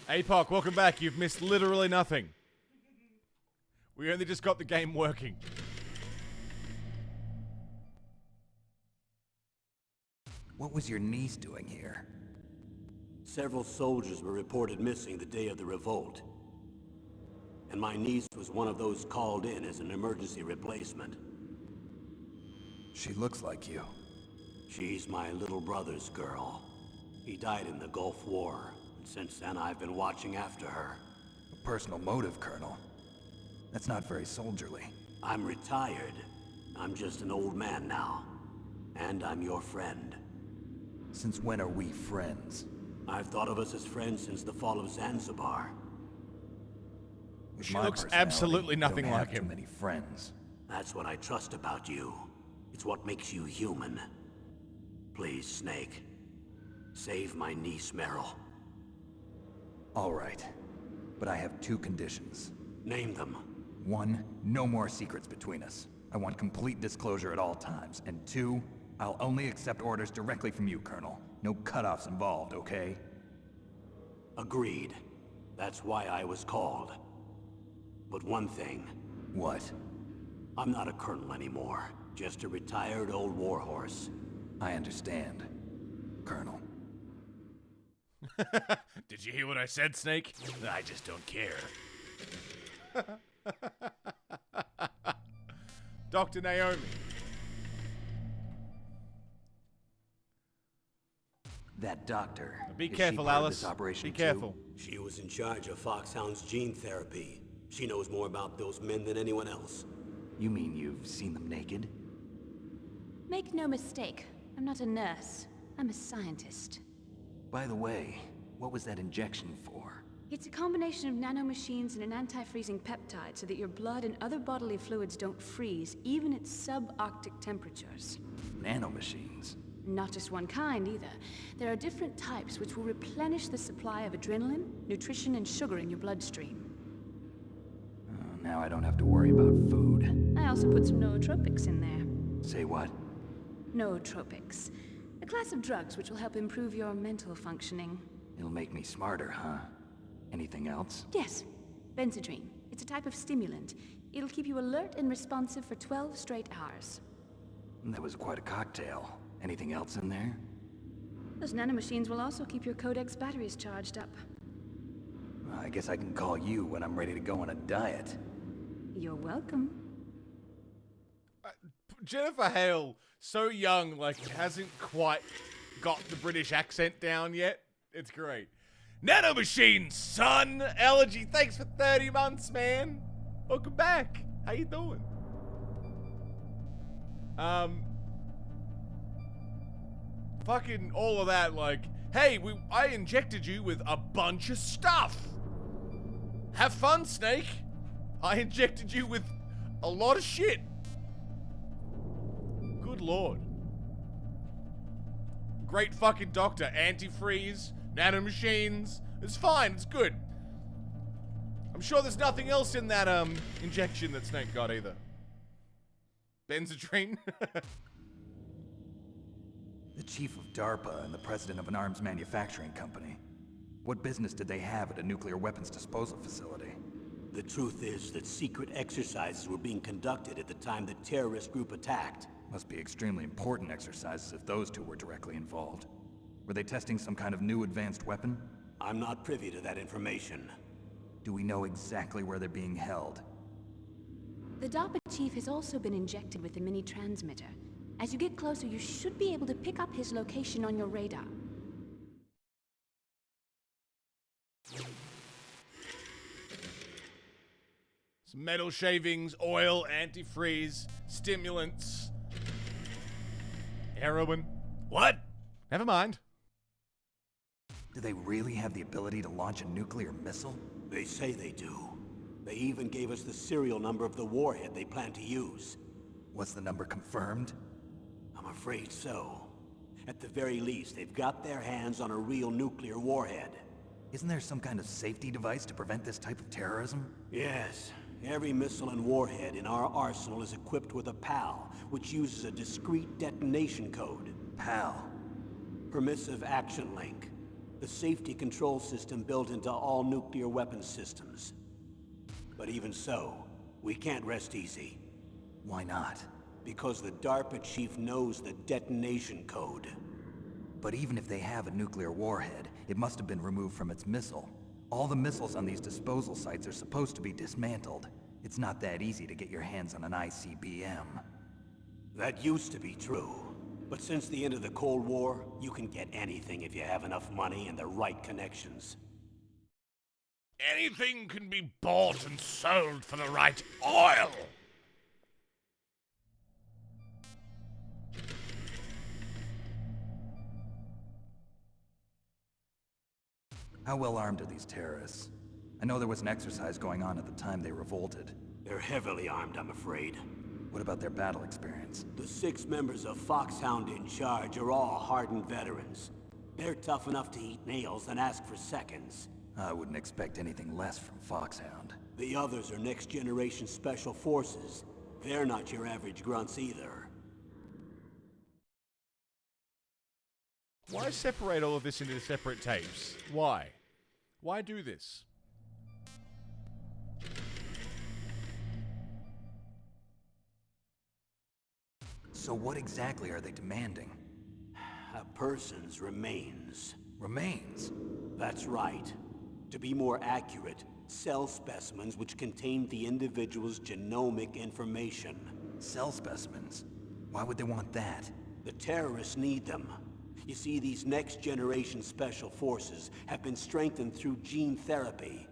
APOC, welcome back. You've missed literally nothing. We only just got the game working. What was your niece doing here? Several soldiers were reported missing the day of the revolt. And my niece was one of those called in as an emergency replacement. She looks like you. She's my little brother's girl. He died in the Gulf War, and since then I've been watching after her. A personal motive, Colonel. That's not very soldierly. I'm retired. I'm just an old man now. And I'm your friend. Since when are we friends? I've thought of us as friends since the fall of Zanzibar. With She my looks personality, absolutely I nothing don't like have him. too many friends. That's what I trust about you. It's what makes you human. Please, Snake. Save my niece, Meryl. All right. But I have two conditions. Name them. 1, no more secrets between us. I want complete disclosure at all times. And 2, I'll only accept orders directly from you, Colonel. No cutoffs involved, okay? Agreed. That's why I was called. But one thing, What? I'm not a colonel anymore. Just a retired old warhorse. I understand, Colonel. Did you hear what I said, Snake? I just don't care. Dr. Naomi. That doctor. Be is she careful, part of Alice. this operation Be too? careful. She was in charge of Foxhound's gene therapy. She knows more about those men than anyone else. You mean you've seen them naked? Make no mistake, I'm not a nurse. I'm a scientist. By the way, what was that injection for? It's a combination of nanomachines and an anti-freezing peptide so that your blood and other bodily fluids don't freeze, even at subarctic temperatures. Nanomachines. Not just one kind, either. There are different types which will replenish the supply of adrenaline, nutrition, and sugar in your bloodstream. Now I don't have to worry about food. I also put some nootropics in there. Say what? Nootropics. A class of drugs which will help improve your mental functioning. It'll make me smarter, huh? Anything else? Yes. Benzedrine. It's a type of stimulant. It'll keep you alert and responsive for 12 straight hours. That was quite a cocktail. Anything else in there? Those nanomachines will also keep your Codec's batteries charged up. Well, I guess I can call you when I'm ready to go on a diet. You're welcome. Jennifer Hale, so young, like, hasn't quite got the British accent down yet. It's great. Nanomachines, son! Allergy, thanks for 30 months, man. Welcome back. How you doing? Fucking all of that, like, hey, I injected you with a bunch of stuff. Have fun, Snake. I injected you with a lot of shit. Good lord. Great fucking doctor. Antifreeze, nanomachines. It's fine, it's good. I'm sure there's nothing else in that injection that Snake got either. Benzedrine. The chief of DARPA and the president of an arms manufacturing company. What business did they have at a nuclear weapons disposal facility? The truth is that secret exercises were being conducted at the time the terrorist group attacked. Must be extremely important exercises if those two were directly involved. Were they testing some kind of new advanced weapon? I'm not privy to that information. Do we know exactly where they're being held? The DARPA chief has also been injected with a mini transmitter. As you get closer, you should be able to pick up his location on your radar. Some metal shavings, oil, antifreeze, stimulants, heroin. What? Never mind. Do they really have the ability to launch a nuclear missile? They say they do. They even gave us the serial number of the warhead they plan to use. Was the number confirmed? I'm afraid so. At the very least, they've got their hands on a real nuclear warhead. Isn't there some kind of safety device to prevent this type of terrorism? Yes. Every missile and warhead in our arsenal is equipped with a PAL, which uses a discrete detonation code. PAL. Permissive Action Link. The safety control system built into all nuclear weapons systems. But even so, we can't rest easy. Why not? Because the DARPA chief knows the detonation code. But even if they have a nuclear warhead, it must have been removed from its missile. All the missiles on these disposal sites are supposed to be dismantled. It's not that easy to get your hands on an ICBM. That used to be true. But since the end of the Cold War, you can get anything if you have enough money and the right connections. anything can be bought and sold for the right oil. How well armed are these terrorists? I know there was an exercise going on at the time they revolted. They're heavily armed, I'm afraid. What about their battle experience? The 6 members of Foxhound in charge are all hardened veterans. They're tough enough to eat nails and ask for seconds. I wouldn't expect anything less from Foxhound. The others are next-generation special forces. They're not your average grunts either. Why separate all of this into separate tapes? Why? Why do this? So what exactly are they demanding? A person's remains. Remains? That's right. To be more accurate, cell specimens which contain the individual's genomic information. Cell specimens? Why would they want that? The terrorists need them. You see, these next-generation special forces have been strengthened through gene therapy.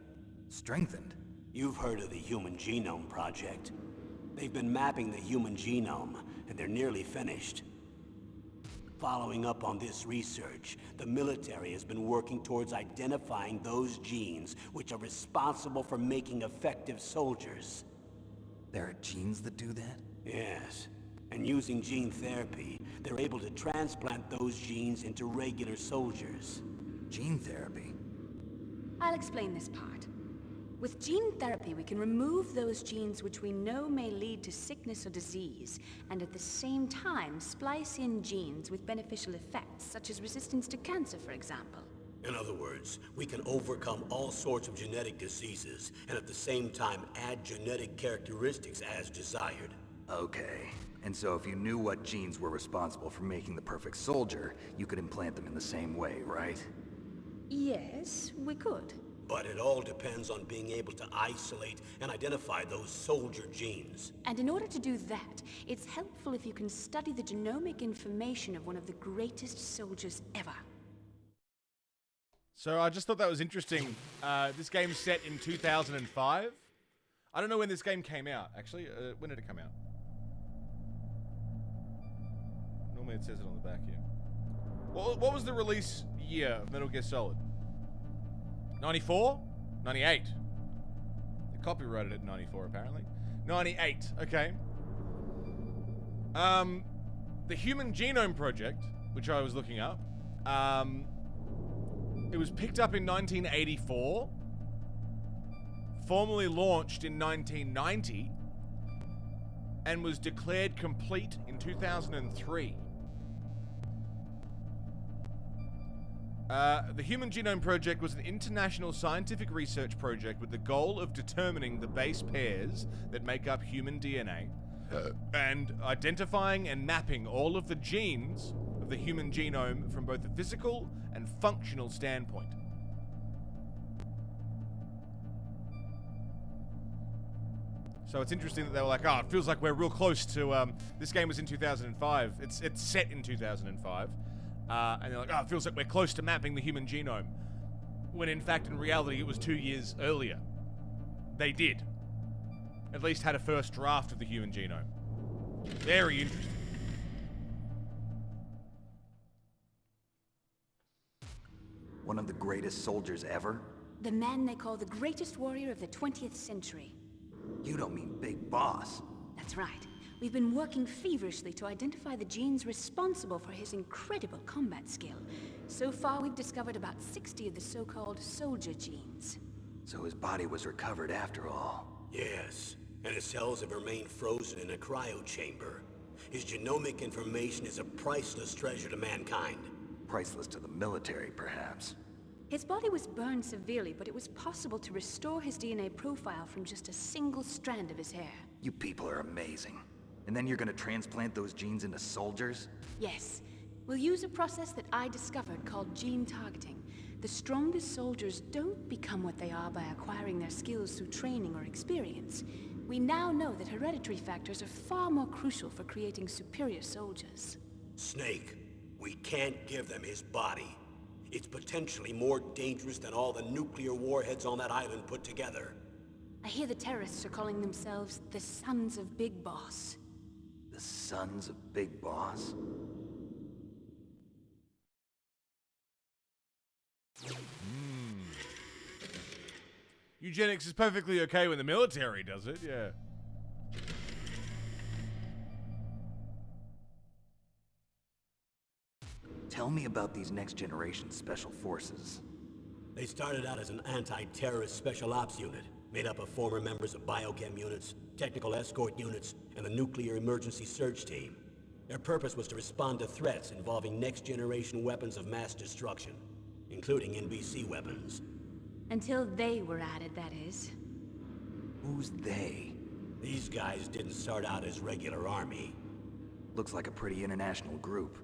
Strengthened? You've heard of the Human Genome Project. They've been mapping the human genome, and they're nearly finished. Following up on this research, the military has been working towards identifying those genes which are responsible for making effective soldiers. There are genes that do that? Yes. And using gene therapy, they're able to transplant those genes into regular soldiers. Gene therapy? I'll explain this part. With gene therapy, we can remove those genes which we know may lead to sickness or disease, and at the same time splice in genes with beneficial effects, such as resistance to cancer, for example. In other words, we can overcome all sorts of genetic diseases, and at the same time add genetic characteristics as desired. Okay. And so if you knew what genes were responsible for making the perfect soldier, you could implant them in the same way, right? Yes, we could. But it all depends on being able to isolate and identify those soldier genes. And in order to do that, it's helpful if you can study the genomic information of one of the greatest soldiers ever. So I just thought that was interesting. This game's set in 2005. I don't know when this game came out, actually. When did it come out? Normally it says it on the back here. What was the release year of Metal Gear Solid? 94? 98. They copyrighted it in 94, apparently. 98, okay. The Human Genome Project, which I was looking up, it was picked up in 1984, formally launched in 1990, and was declared complete in 2003. The Human Genome Project was an international scientific research project with the goal of determining the base pairs that make up human DNA, and identifying and mapping all of the genes of the human genome from both a physical and functional standpoint. So it's interesting that they were like, oh, it feels like we're real close to, this game was in 2005. It's set in 2005. And they're like, oh, it feels like we're close to mapping the human genome. When in fact, in reality, it was 2 years earlier. They did. At least had a first draft of the human genome. Very interesting. One of the greatest soldiers ever? The man they call the greatest warrior of the 20th century. You don't mean Big Boss. That's right. We've been working feverishly to identify the genes responsible for his incredible combat skill. So far, we've discovered about 60 of the so-called soldier genes. So his body was recovered after all. Yes, and his cells have remained frozen in a cryo chamber. His genomic information is a priceless treasure to mankind. Priceless to the military, perhaps. His body was burned severely, but it was possible to restore his DNA profile from just a single strand of his hair. You people are amazing. And then you're gonna transplant those genes into soldiers? Yes. We'll use a process that I discovered called gene targeting. The strongest soldiers don't become what they are by acquiring their skills through training or experience. We now know that hereditary factors are far more crucial for creating superior soldiers. Snake, we can't give them his body. It's potentially more dangerous than all the nuclear warheads on that island put together. I hear the terrorists are calling themselves the Sons of Big Boss. The Sons of Big Boss? Eugenics is perfectly okay when the military does it, yeah. Tell me about these next-generation special forces. They started out as an anti-terrorist special ops unit, made up of former members of biochem units, technical escort units, and the nuclear emergency search team. Their purpose was to respond to threats involving next-generation weapons of mass destruction, including NBC weapons. Until they were added, that is. Who's they? These guys didn't start out as regular army. Looks like a pretty international group.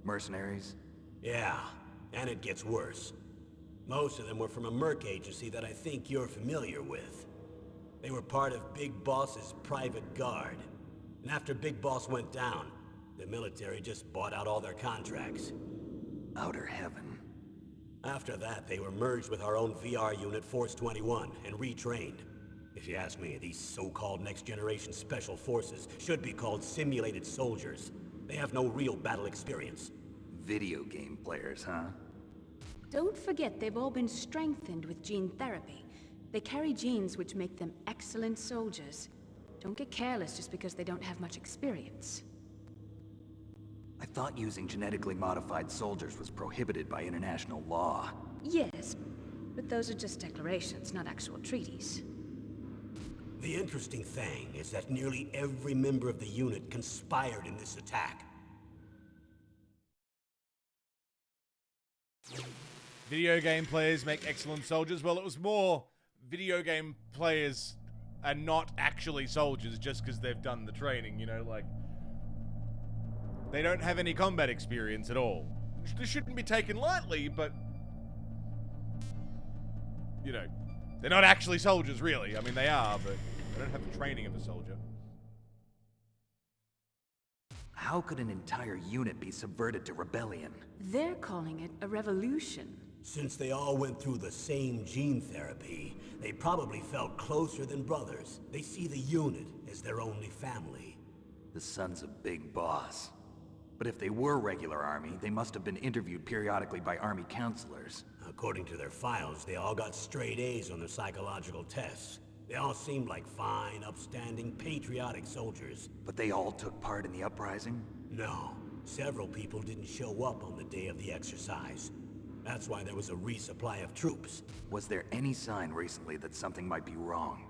Mercenaries? Yeah, and it gets worse. Most of them were from a merc agency that I think you're familiar with. They were part of Big Boss's private guard. And after Big Boss went down, the military just bought out all their contracts. Outer heaven. After that, they were merged with our own VR unit, Force 21, and retrained. If you ask me, these so-called next-generation special forces should be called simulated soldiers. They have no real battle experience. Video game players, huh? Don't forget they've all been strengthened with gene therapy. They carry genes which make them excellent soldiers. Don't get careless just because they don't have much experience. I thought using genetically modified soldiers was prohibited by international law. Yes, but those are just declarations, not actual treaties. The interesting thing is that nearly every member of the unit conspired in this attack. Video game players make excellent soldiers. Well, it was more video game players are not actually soldiers just because they've done the training, you know, like... They don't have any combat experience at all. This shouldn't be taken lightly, but... You know, they're not actually soldiers, really. I mean, they are, but they don't have the training of a soldier. How could an entire unit be subverted to rebellion? They're calling it a revolution. Since they all went through the same gene therapy, they probably felt closer than brothers. They see the unit as their only family. The Sons of Big Boss. But if they were regular army, they must have been interviewed periodically by army counselors. According to their files, they all got straight A's on their psychological tests. They all seemed like fine, upstanding, patriotic soldiers. But they all took part in the uprising? No, several people didn't show up on the day of the exercise. That's why there was a resupply of troops. Was there any sign recently that something might be wrong?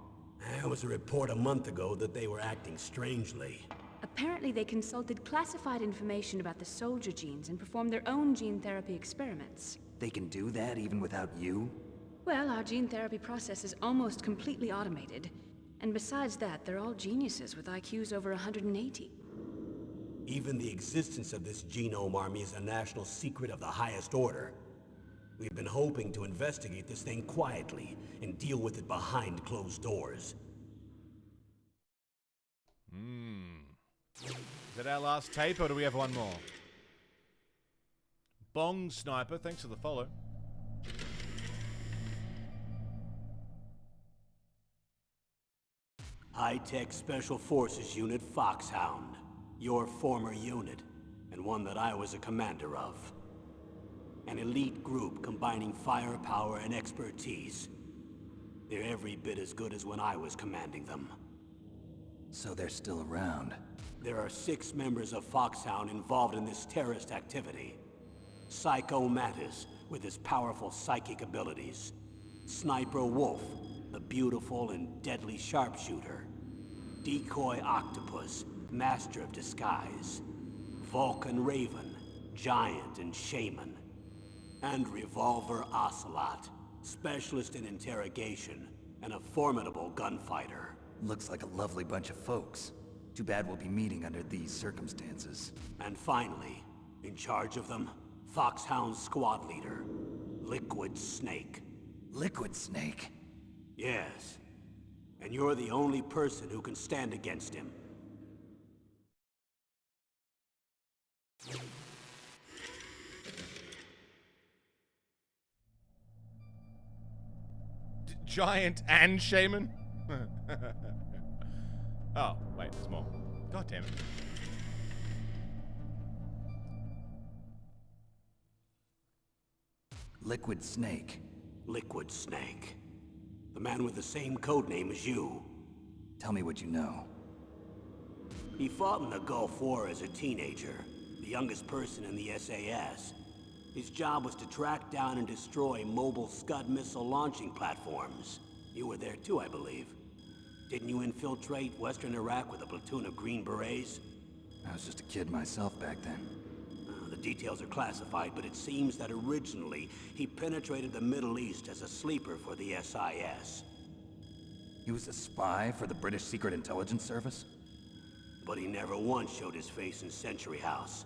There was a report a month ago that they were acting strangely. Apparently they consulted classified information about the soldier genes and performed their own gene therapy experiments. They can do that even without you? Well, our gene therapy process is almost completely automated. And besides that, they're all geniuses with IQs over 180. Even the existence of this genome army is a national secret of the highest order. We've been hoping to investigate this thing quietly and deal with it behind closed doors. Is that our last tape, or do we have one more? Bong Sniper, thanks for the follow. High-Tech Special Forces Unit Foxhound. Your former unit, and one that I was a commander of. An elite group combining firepower and expertise. They're every bit as good as when I was commanding them. So they're still around. There are 6 members of Foxhound involved in this terrorist activity. Psycho Mantis, with his powerful psychic abilities. Sniper Wolf, the beautiful and deadly sharpshooter. Decoy Octopus, master of disguise. Vulcan Raven, giant and shaman. And Revolver Ocelot, specialist in interrogation and a formidable gunfighter. Looks like a lovely bunch of folks. Too bad we'll be meeting under these circumstances. And finally, in charge of them, Foxhound's squad leader, Liquid Snake. Liquid Snake? Yes. And you're the only person who can stand against him. Giant and shaman? Oh, wait, there's more. God damn it. Liquid Snake. Liquid Snake. The man with the same code name as you. Tell me what you know. He fought in the Gulf War as a teenager, the youngest person in the SAS. His job was to track down and destroy mobile Scud missile launching platforms. You were there too, I believe. Didn't you infiltrate Western Iraq with a platoon of Green Berets? I was just a kid myself back then. The details are classified, but it seems that originally he penetrated the Middle East as a sleeper for the SIS. He was a spy for the British Secret Intelligence Service? But he never once showed his face in Century House.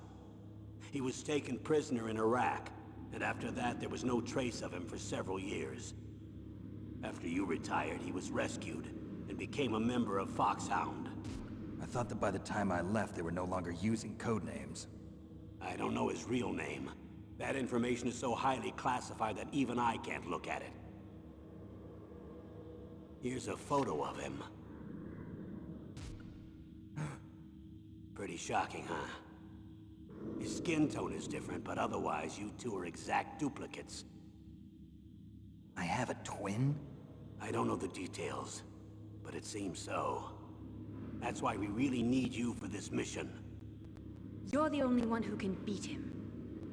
He was taken prisoner in Iraq, and after that there was no trace of him for several years. After you retired, he was rescued and became a member of Foxhound. I thought that by the time I left, they were no longer using code names. I don't know his real name. That information is so highly classified that even I can't look at it. Here's a photo of him. Pretty shocking, huh? His skin tone is different, but otherwise you two are exact duplicates. I have a twin? I don't know the details, but it seems so. That's why we really need you for this mission. You're the only one who can beat him.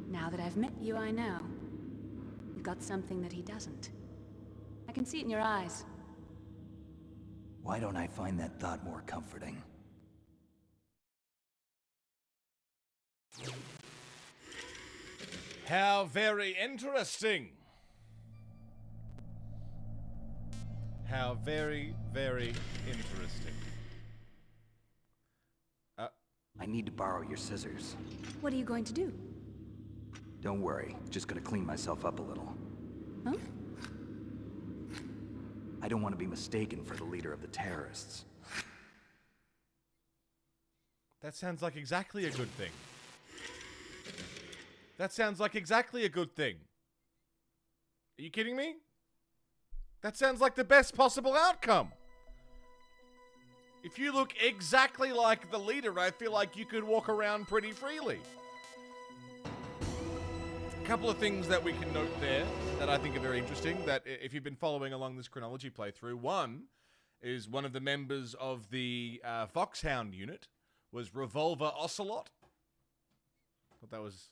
Now that I've met you, I know. You've got something that he doesn't. I can see it in your eyes. Why don't I find that thought more comforting? How very interesting. How very, very interesting. I need to borrow your scissors. What are you going to do? Don't worry, just gonna clean myself up a little. Huh? I don't want to be mistaken for the leader of the terrorists. That sounds like exactly a good thing. That sounds like exactly a good thing. Are you kidding me? That sounds like the best possible outcome. If you look exactly like the leader, I feel like you could walk around pretty freely. A couple of things that we can note there that I think are very interesting, that if you've been following along this chronology playthrough, one is one of the members of the Foxhound unit was Revolver Ocelot. Thought that was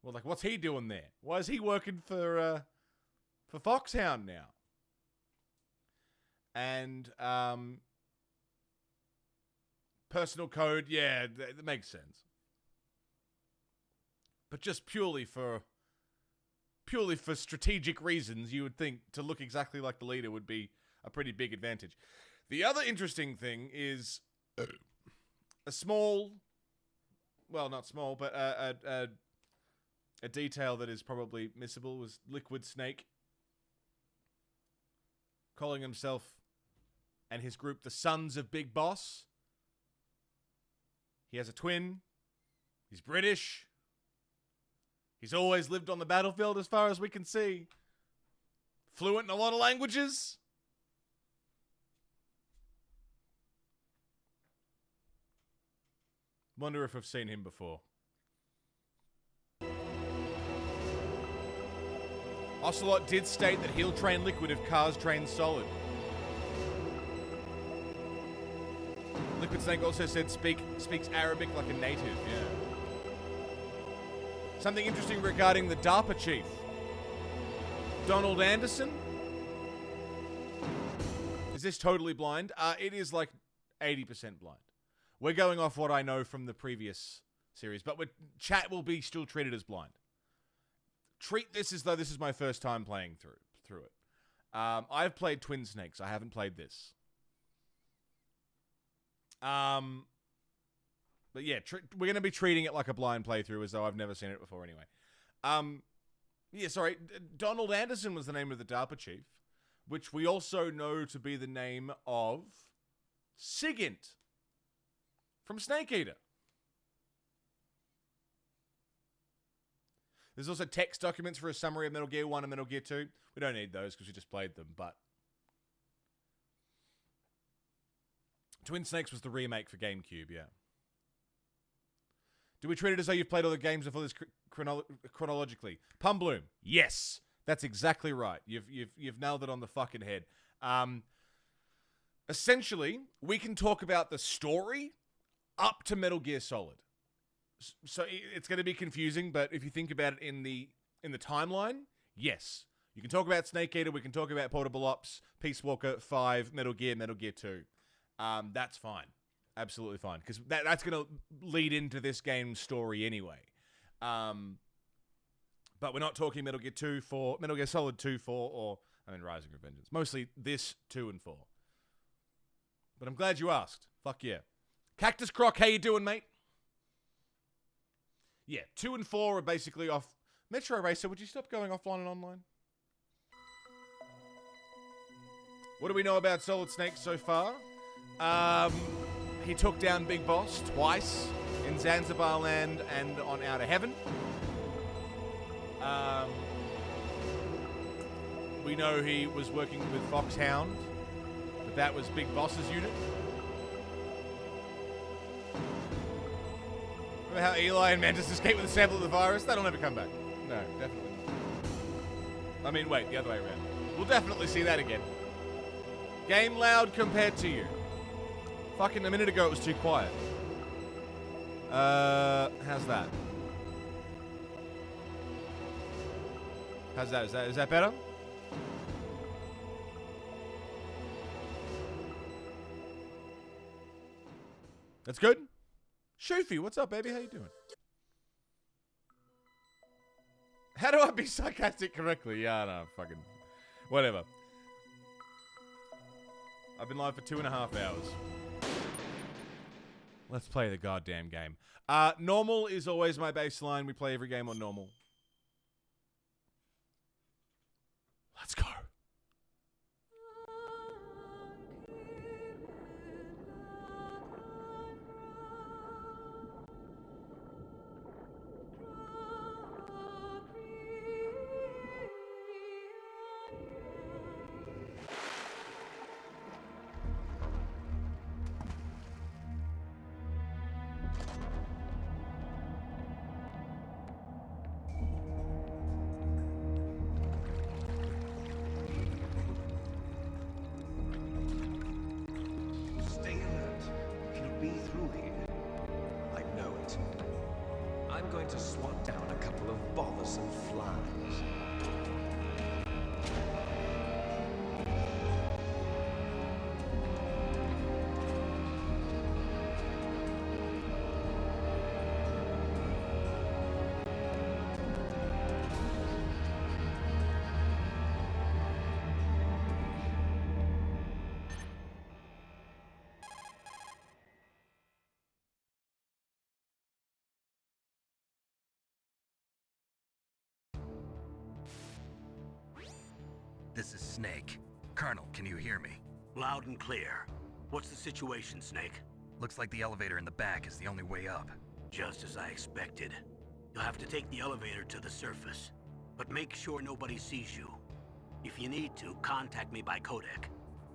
well, like, what's he doing there? Why is he working for Foxhound now? And personal code, yeah, that makes sense. But just purely for strategic reasons, you would think to look exactly like the leader would be a pretty big advantage. The other interesting thing is a small, well, not small, but a detail that is probably missable was Liquid Snake calling himself and his group the Sons of Big Boss. He has a twin. He's British. He's always lived on the battlefield as far as we can see. Fluent in a lot of languages. Wonder if I've seen him before. Ocelot did state that he'll train Liquid if cars train Solid. Liquid Snake also said speaks Arabic like a native, yeah. Something interesting regarding the DARPA chief. Donald Anderson? Is this totally blind? It is like 80% blind. We're going off what I know from the previous series, but chat will be still treated as blind. Treat this as though this is my first time playing through it. I've played Twin Snakes. I haven't played this. But yeah, we're going to be treating it like a blind playthrough as though I've never seen it before anyway. Yeah, sorry. Donald Anderson was the name of the DARPA chief, which we also know to be the name of Sigint from Snake Eater. There's also text documents for a summary of Metal Gear 1 and Metal Gear 2. We don't need those because we just played them, but... Twin Snakes was the remake for GameCube, yeah. Do we treat it as though you've played all the games before this chronologically? Pumbloom, yes. That's exactly right. You've nailed it on the fucking head. Essentially, we can talk about the story up to Metal Gear Solid. So it's going to be confusing, but if you think about it in the timeline, yes. You can talk about Snake Eater, we can talk about Portable Ops, Peace Walker 5, Metal Gear 2. That's fine. Absolutely fine. Because that's going to lead into this game's story anyway. But we're not talking Metal Gear 2, 4, Metal Gear Solid 2, 4, or, Rising Revengeance. Mostly this, 2, and 4. But I'm glad you asked. Fuck yeah. Cactus Croc, how you doing, mate? Yeah, 2 and 4 are basically off. Metro Racer, would you stop going offline and online? What do we know about Solid Snake so far? He took down Big Boss twice in Zanzibar Land and on Outer Heaven. We know he was working with Foxhound, but that was Big Boss's unit. Remember how Eli and Mantis escaped with a sample of the virus? That'll never come back. No, definitely not. Wait, the other way around. We'll definitely see that again. Game loud compared to you. Fucking a minute ago it was too quiet. How's that? How's that? Is that better? That's good? Shoofy, what's up, baby? How you doing? How do I be sarcastic correctly? Yeah, no, fucking... Whatever. I've been live for 2.5 hours. Let's play the goddamn game. Normal is always my baseline. We play every game on normal. Let's go. To swat down a couple of bothersome flies. This is Snake. Colonel, can you hear me? Loud and clear. What's the situation, Snake? Looks like the elevator in the back is the only way up. Just as I expected. You'll have to take the elevator to the surface. But make sure nobody sees you. If you need to, contact me by codec.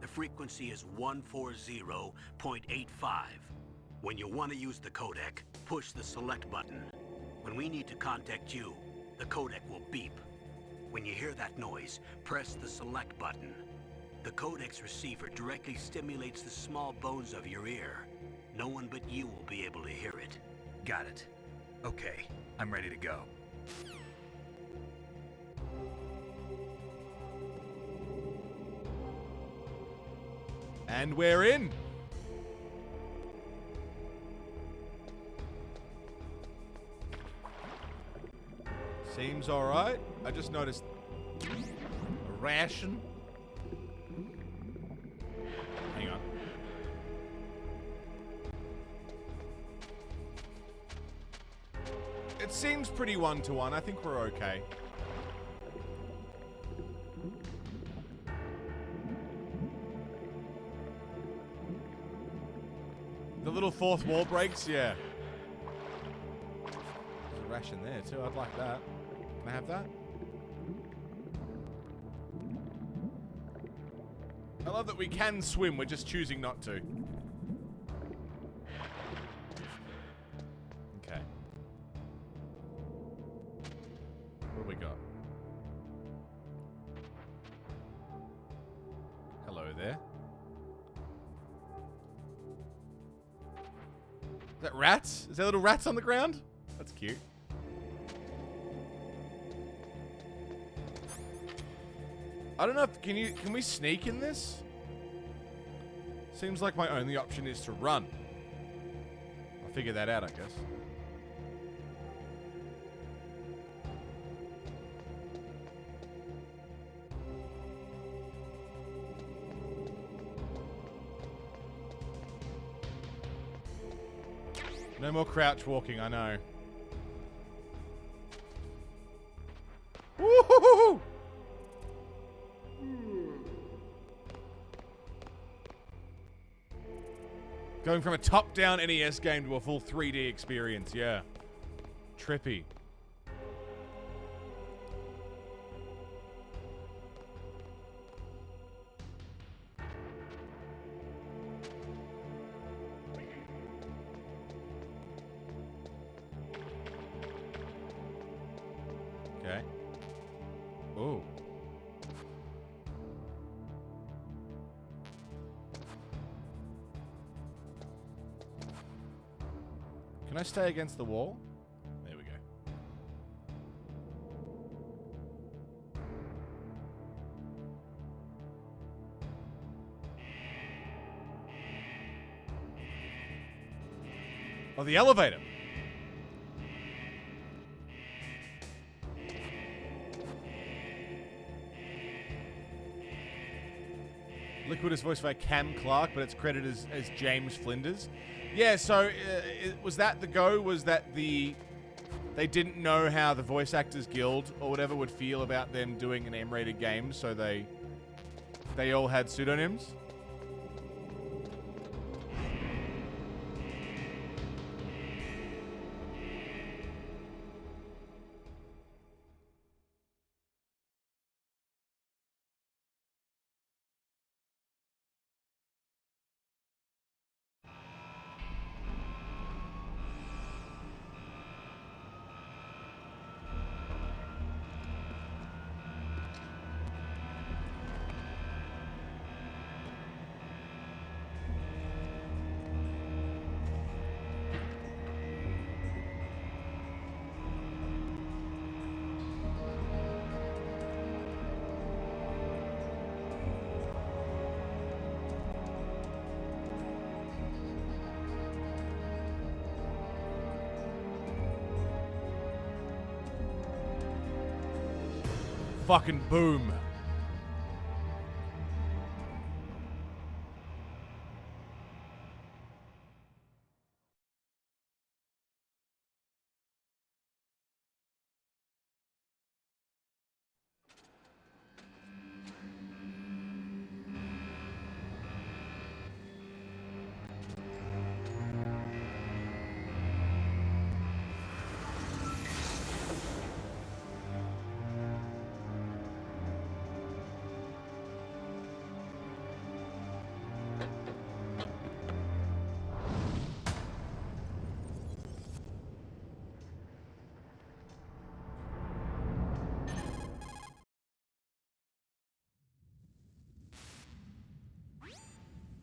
The frequency is 140.85. When you want to use the codec, push the select button. When we need to contact you, the codec will beep. When you hear that noise, press the select button. The codec's receiver directly stimulates the small bones of your ear. No one but you will be able to hear it. Got it. Okay, I'm ready to go. And we're in. Seems alright. I just noticed a ration. Hang on. It seems pretty one-to-one. I think we're okay. The little fourth wall breaks, yeah. There's a ration there too. I'd like that. Can I have that? I love that we can swim, we're just choosing not to. Okay. What do we got? Hello there. Is that rats? Is there little rats on the ground? That's cute. I don't know if can we sneak in this? Seems like my only option is to run. I'll figure that out, I guess. No more crouch walking, I know. Woo-hoo-hoo-hoo! Going from a top-down NES game to a full 3D experience, yeah. Trippy. Okay. Ooh. Can I stay against the wall? There we go. Oh, the elevator. Liquid is voiced by Cam Clark, but it's credited as James Flinders. Yeah, so was that the go? Was that they didn't know how the Voice Actors Guild or whatever would feel about them doing an M-rated game, so they all had pseudonyms? Fucking boom.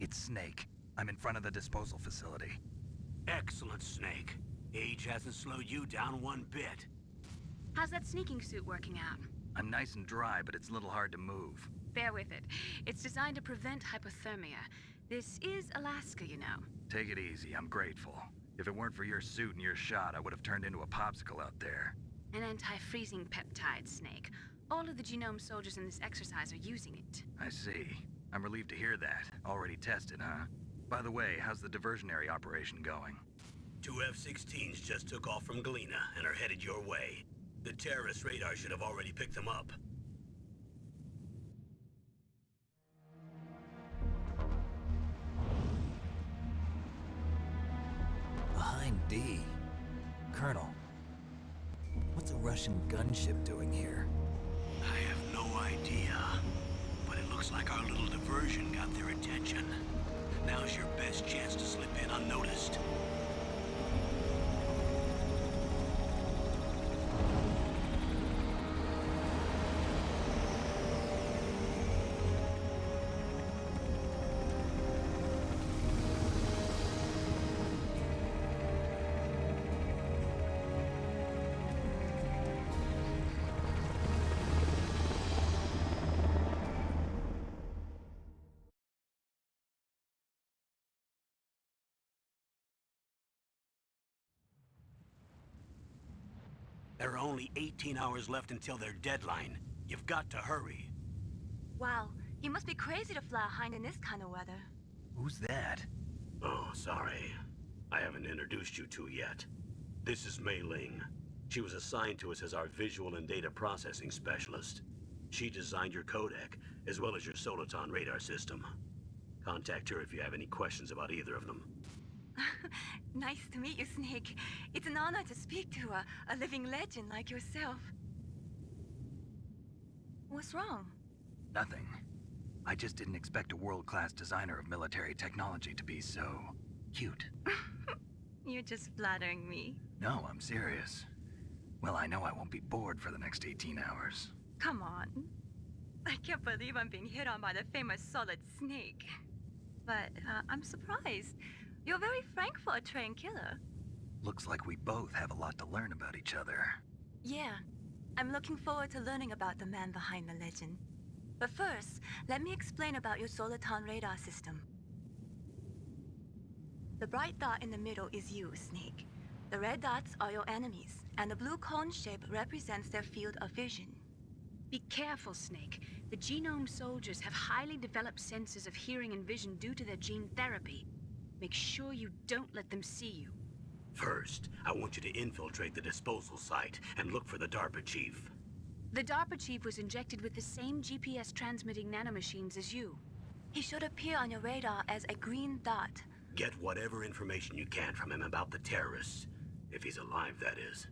It's Snake. I'm in front of the disposal facility. Excellent, Snake. Age hasn't slowed you down one bit. How's that sneaking suit working out? I'm nice and dry, but it's a little hard to move. Bear with it. It's designed to prevent hypothermia. This is Alaska, you know. Take it easy, I'm grateful. If it weren't for your suit and your shot, I would have turned into a popsicle out there. An anti-freezing peptide, Snake. All of the Genome soldiers in this exercise are using it. I see. I'm relieved to hear that. Already tested, huh? By the way, how's the diversionary operation going? 2 F-16s just took off from Galena and are headed your way. The terrorist radar should have already picked them up. Behind D. Colonel, what's a Russian gunship doing here? I have no idea. But it looks like our little diversion got their attention. Now's your best chance to slip in unnoticed. There are only 18 hours left until their deadline. You've got to hurry. Wow, you must be crazy to fly a hind in this kind of weather. Who's that? Oh, sorry. I haven't introduced you to yet. This is Mei Ling. She was assigned to us as our visual and data processing specialist. She designed your codec, as well as your Soliton radar system. Contact her if you have any questions about either of them. Nice to meet you, Snake. It's an honor to speak to a living legend like yourself. What's wrong? Nothing. I just didn't expect a world-class designer of military technology to be so cute. You're just flattering me. No, I'm serious. Well, I know I won't be bored for the next 18 hours. Come on. I can't believe I'm being hit on by the famous Solid Snake. But I'm surprised. You're very frank for a trained killer. Looks like we both have a lot to learn about each other. Yeah, I'm looking forward to learning about the man behind the legend. But first, let me explain about your Soliton radar system. The bright dot in the middle is you, Snake. The red dots are your enemies, and the blue cone shape represents their field of vision. Be careful, Snake. The Genome soldiers have highly developed senses of hearing and vision due to their gene therapy. Make sure you don't let them see you. First, I want you to infiltrate the disposal site and look for the DARPA chief. The DARPA chief was injected with the same GPS transmitting nanomachines as you. He should appear on your radar as a green dot. Get whatever information you can from him about the terrorists. If he's alive, that is.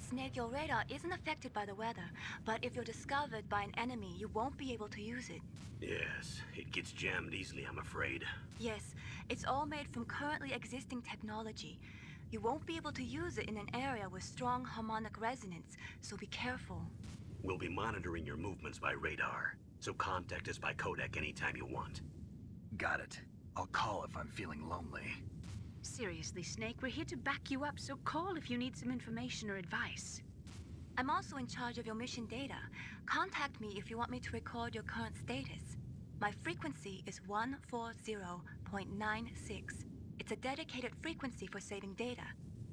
Snake, your radar isn't affected by the weather, but if you're discovered by an enemy, you won't be able to use it. Yes, it gets jammed easily, I'm afraid. Yes, it's all made from currently existing technology. You won't be able to use it in an area with strong harmonic resonance, so be careful. We'll be monitoring your movements by radar, so contact us by codec anytime you want. Got it. I'll call if I'm feeling lonely. Seriously, Snake, we're here to back you up, so call if you need some information or advice. I'm also in charge of your mission data. Contact me if you want me to record your current status. My frequency is 140.96. It's a dedicated frequency for saving data.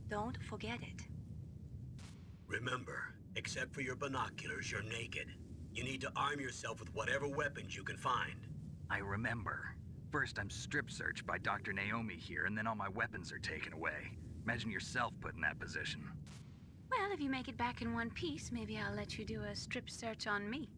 Don't forget it. Remember, except for your binoculars, you're naked. You need to arm yourself with whatever weapons you can find. I remember. First, I'm strip searched by Dr. Naomi here, and then all my weapons are taken away. Imagine yourself put in that position. Well, if you make it back in one piece, maybe I'll let you do a strip search on me.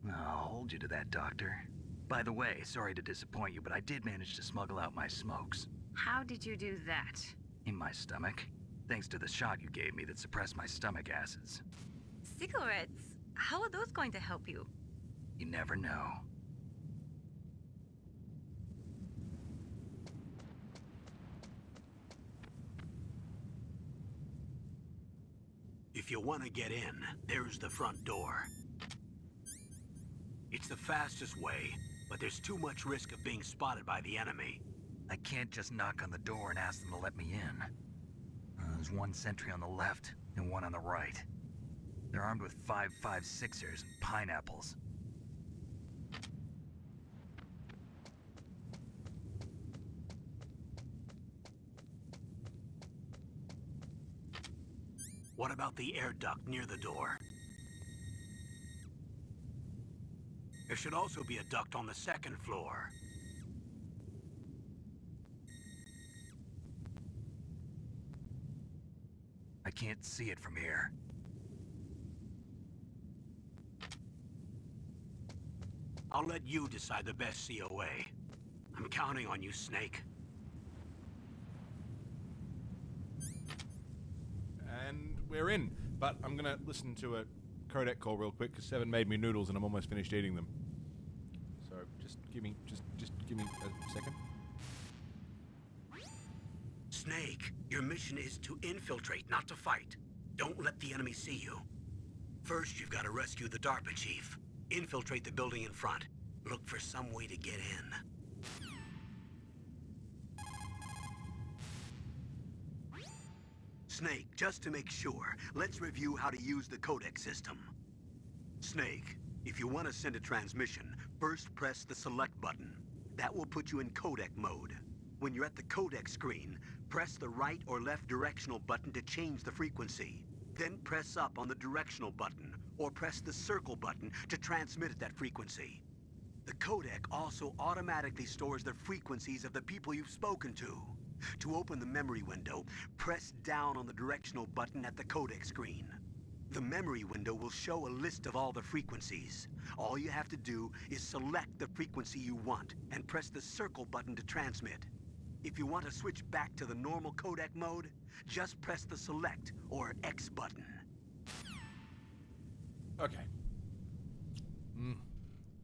I'll hold you to that, Doctor. By the way, sorry to disappoint you, but I did manage to smuggle out my smokes. How did you do that? In my stomach. Thanks to the shot you gave me that suppressed my stomach acids. Cigarettes? How are those going to help you? You never know. If you want to get in, there's the front door. It's the fastest way, but there's too much risk of being spotted by the enemy. I can't just knock on the door and ask them to let me in. There's one sentry on the left and one on the right. They're armed with 5.56ers and pineapples. What about the air duct near the door? There should also be a duct on the second floor. I can't see it from here. I'll let you decide the best COA. I'm counting on you, Snake. we're in. But I'm gonna listen to a codec call real quick because Seven made me noodles and I'm almost finished eating them. So just give me a second. Snake, your mission is to infiltrate, not to fight. Don't let the enemy see you. First, you've got to rescue the DARPA chief. Infiltrate the building in front. Look for some way to get in. Snake, just to make sure, let's review how to use the Codec system. Snake, if you want to send a transmission, first press the select button. That will put you in codec mode. When you're at the codec screen, press the right or left directional button to change the frequency. Then press up on the directional button, or press the circle button to transmit at that frequency. The codec also automatically stores the frequencies of the people you've spoken to. To open the memory window, press down on the directional button at the codec screen. The memory window will show a list of all the frequencies. All you have to do is select the frequency you want and press the circle button to transmit. If you want to switch back to the normal codec mode, just press the select or X button. Okay.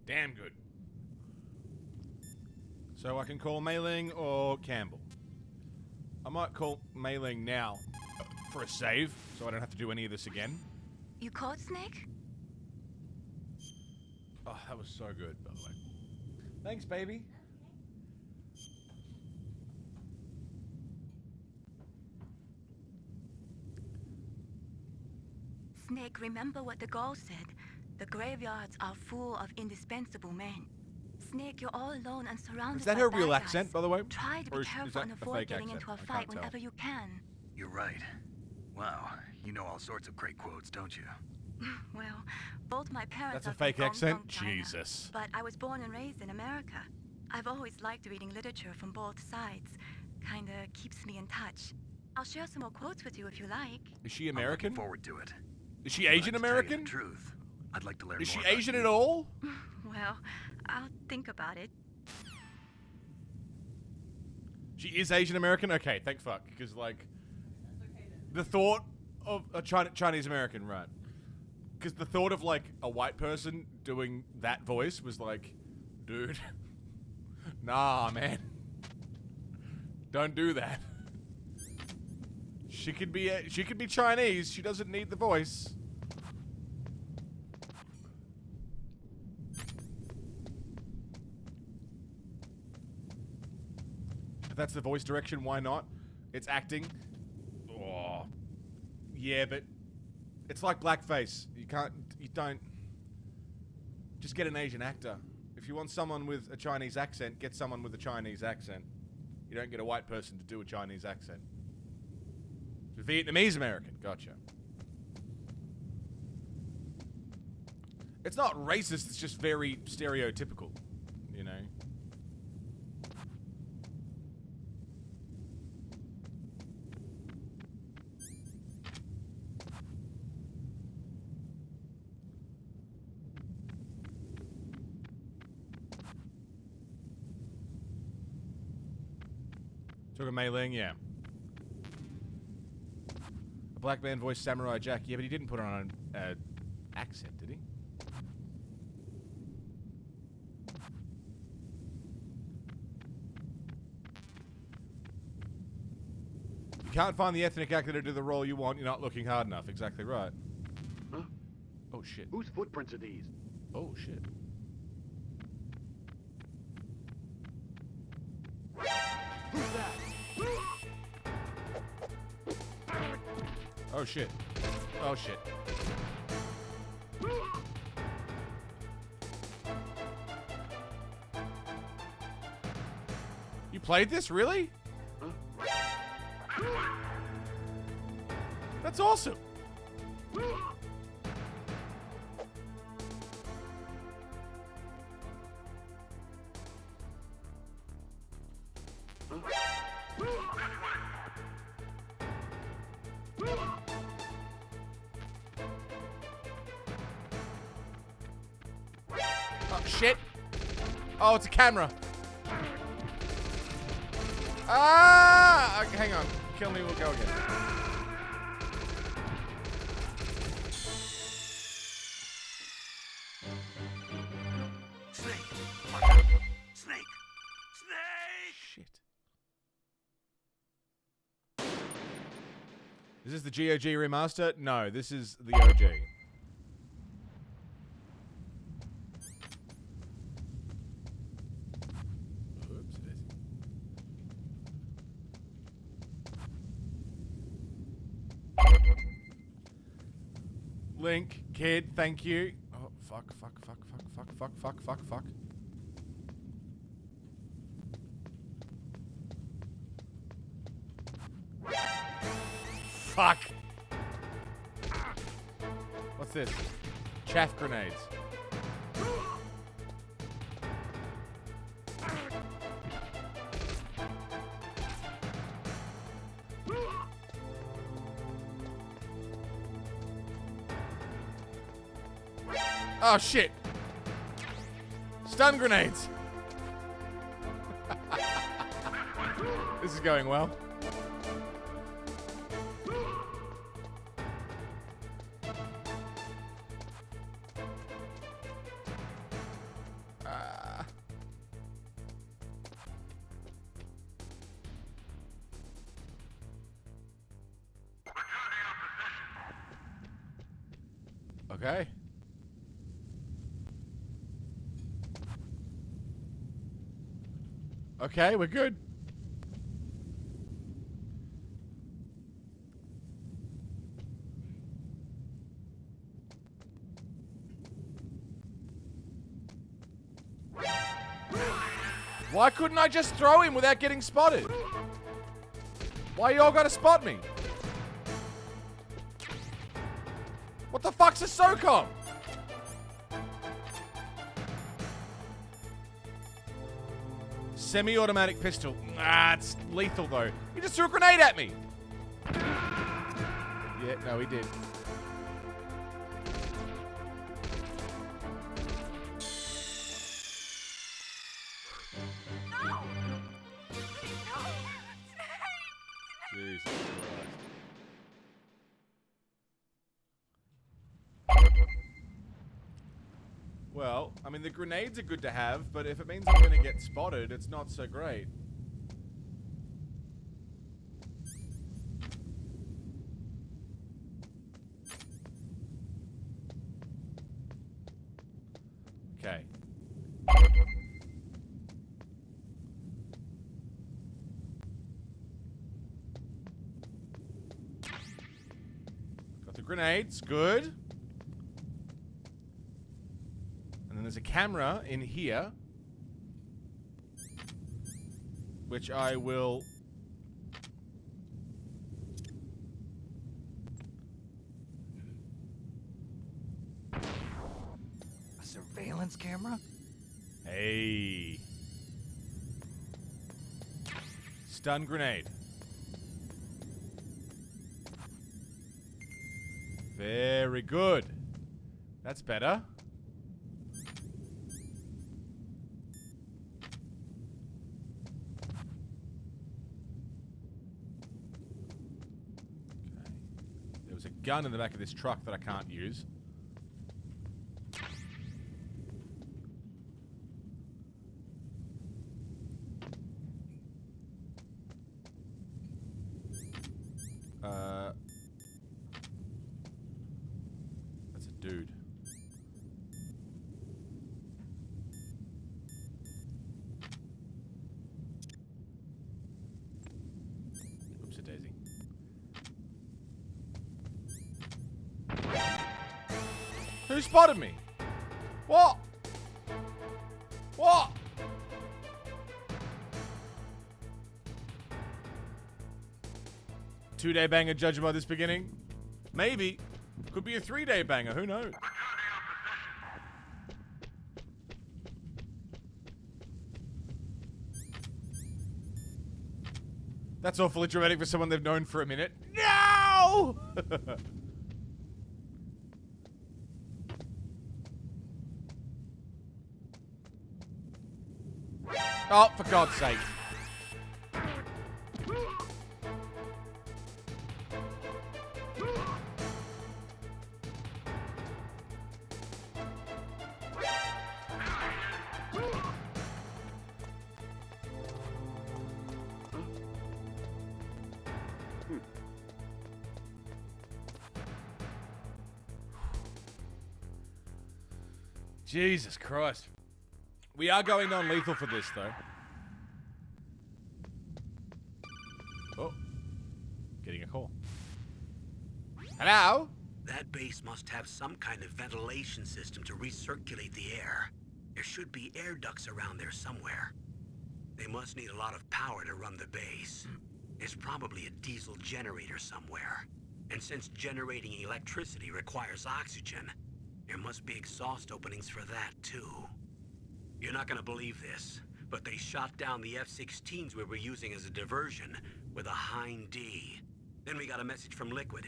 Damn good. So I can call Mei-Ling or Campbell. I might call Mei-Ling now for a save, so I don't have to do any of this again. You called Snake? Oh, that was so good, by the way. Thanks, baby. Snake, remember what the Gaul said. The graveyards are full of indispensable men. Snake, you're all alone and surrounded Is that by her bad real guys. accent, by the way? Try to Or be is careful that and a avoid fake getting accent? into a I can't fight tell. whenever you can. You're right. Wow, you know all sorts of great quotes, don't you? Well, both my parents That's a are fake from accent? Hong Kong, China, Jesus. But I was born and raised in America. I've always liked reading literature from both sides. Kinda keeps me in touch. I'll share some more quotes with you if you like. Is she I'm American? looking forward to it. Is she But Asian to tell you American? the truth, I'd like to learn Is she more about Asian you. at all? Well, I'll think about it. She is Asian American? Okay, thank fuck. Because, like, the thought of a Chinese American, right? Because the thought of, like, a white person doing that voice was like, dude, nah, man. Don't do that. She could be Chinese. She doesn't need the voice. If that's the voice direction, why not? It's acting. Oh. Yeah, but it's like blackface. You don't just get an Asian actor. If you want someone with a Chinese accent, get someone with a Chinese accent. You don't get a white person to do a Chinese accent. Vietnamese American, gotcha. It's not racist, it's just very stereotypical, you know? Took a Mei-Ling, yeah. A black man voiced Samurai Jack. Yeah, but he didn't put on an accent, did he? You can't find the ethnic actor to do the role you want. You're not looking hard enough. Exactly right. Huh? Oh, shit. Whose footprints are these? Oh, shit. Who's that? Oh, shit. Oh, shit. You played this? Really? That's awesome. Oh, shit. Oh, it's a camera. Ah! Okay, hang on. Kill me, we'll go again. Is this the GOG remaster? No, this is the OG. Oops, it is. Link, kid, thank you. Oh, fuck. Fuck. What's this? Chaff grenades. Oh shit. Stun grenades. This is going well. Okay. Okay, we're good. Why couldn't I just throw him without getting spotted? Why y'all gotta spot me? What the fuck's a SOCOM? Semi-automatic pistol. Ah, it's lethal though. He just threw a grenade at me. Yeah, no, he did. Jesus Christ. Well, I mean, the grenades are good to have, but if it means I'm gonna get spotted, it's not so great. Okay. Got the grenades, good. And then there's a camera in here, which I will... A surveillance camera? Hey. Stun grenade. Very good. That's better. There's a gun in the back of this truck that I can't use. That's a dude. Oops, a daisy. Who spotted me? What? What? Two-day banger judging by this beginning? Maybe. Could be a 3-day banger, who knows? That's awfully dramatic for someone they've known for a minute. No! Oh, for God's sake. Jesus Christ. We are going non-lethal for this, though. Oh. Getting a call. Hello? That base must have some kind of ventilation system to recirculate the air. There should be air ducts around there somewhere. They must need a lot of power to run the base. There's probably a diesel generator somewhere. And since generating electricity requires oxygen, there must be exhaust openings for that, too. You're not gonna believe this, but they shot down the F-16s we were using as a diversion with a Hind D. Then we got a message from Liquid.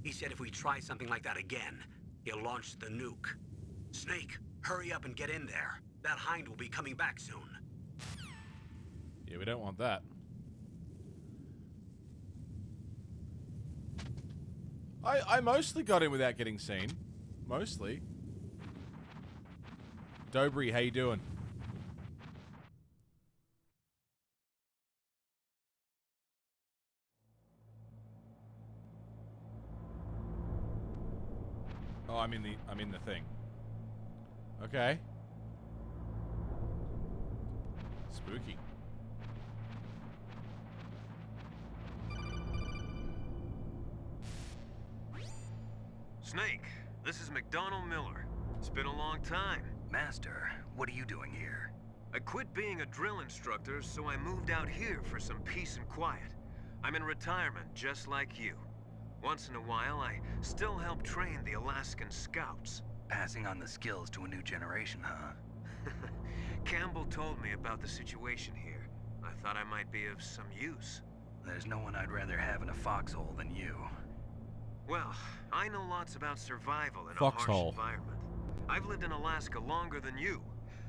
He said if we try something like that again, he'll launch the nuke. Snake, hurry up and get in there. That Hind will be coming back soon. Yeah, we don't want that. I mostly got in without getting seen. Mostly. Dobry, how you doing? Oh, I'm in the thing. Okay. Spooky. Snake, this is McDonald Miller. It's been a long time. Master, what are you doing here? I quit being a drill instructor, so I moved out here for some peace and quiet. I'm in retirement, just like you. Once in a while, I still help train the Alaskan Scouts. Passing on the skills to a new generation, huh? Campbell told me about the situation here. I thought I might be of some use. There's no one I'd rather have in a foxhole than you. Well, I know lots about survival in a Foxhole. harsh environment. I've lived in Alaska longer than you,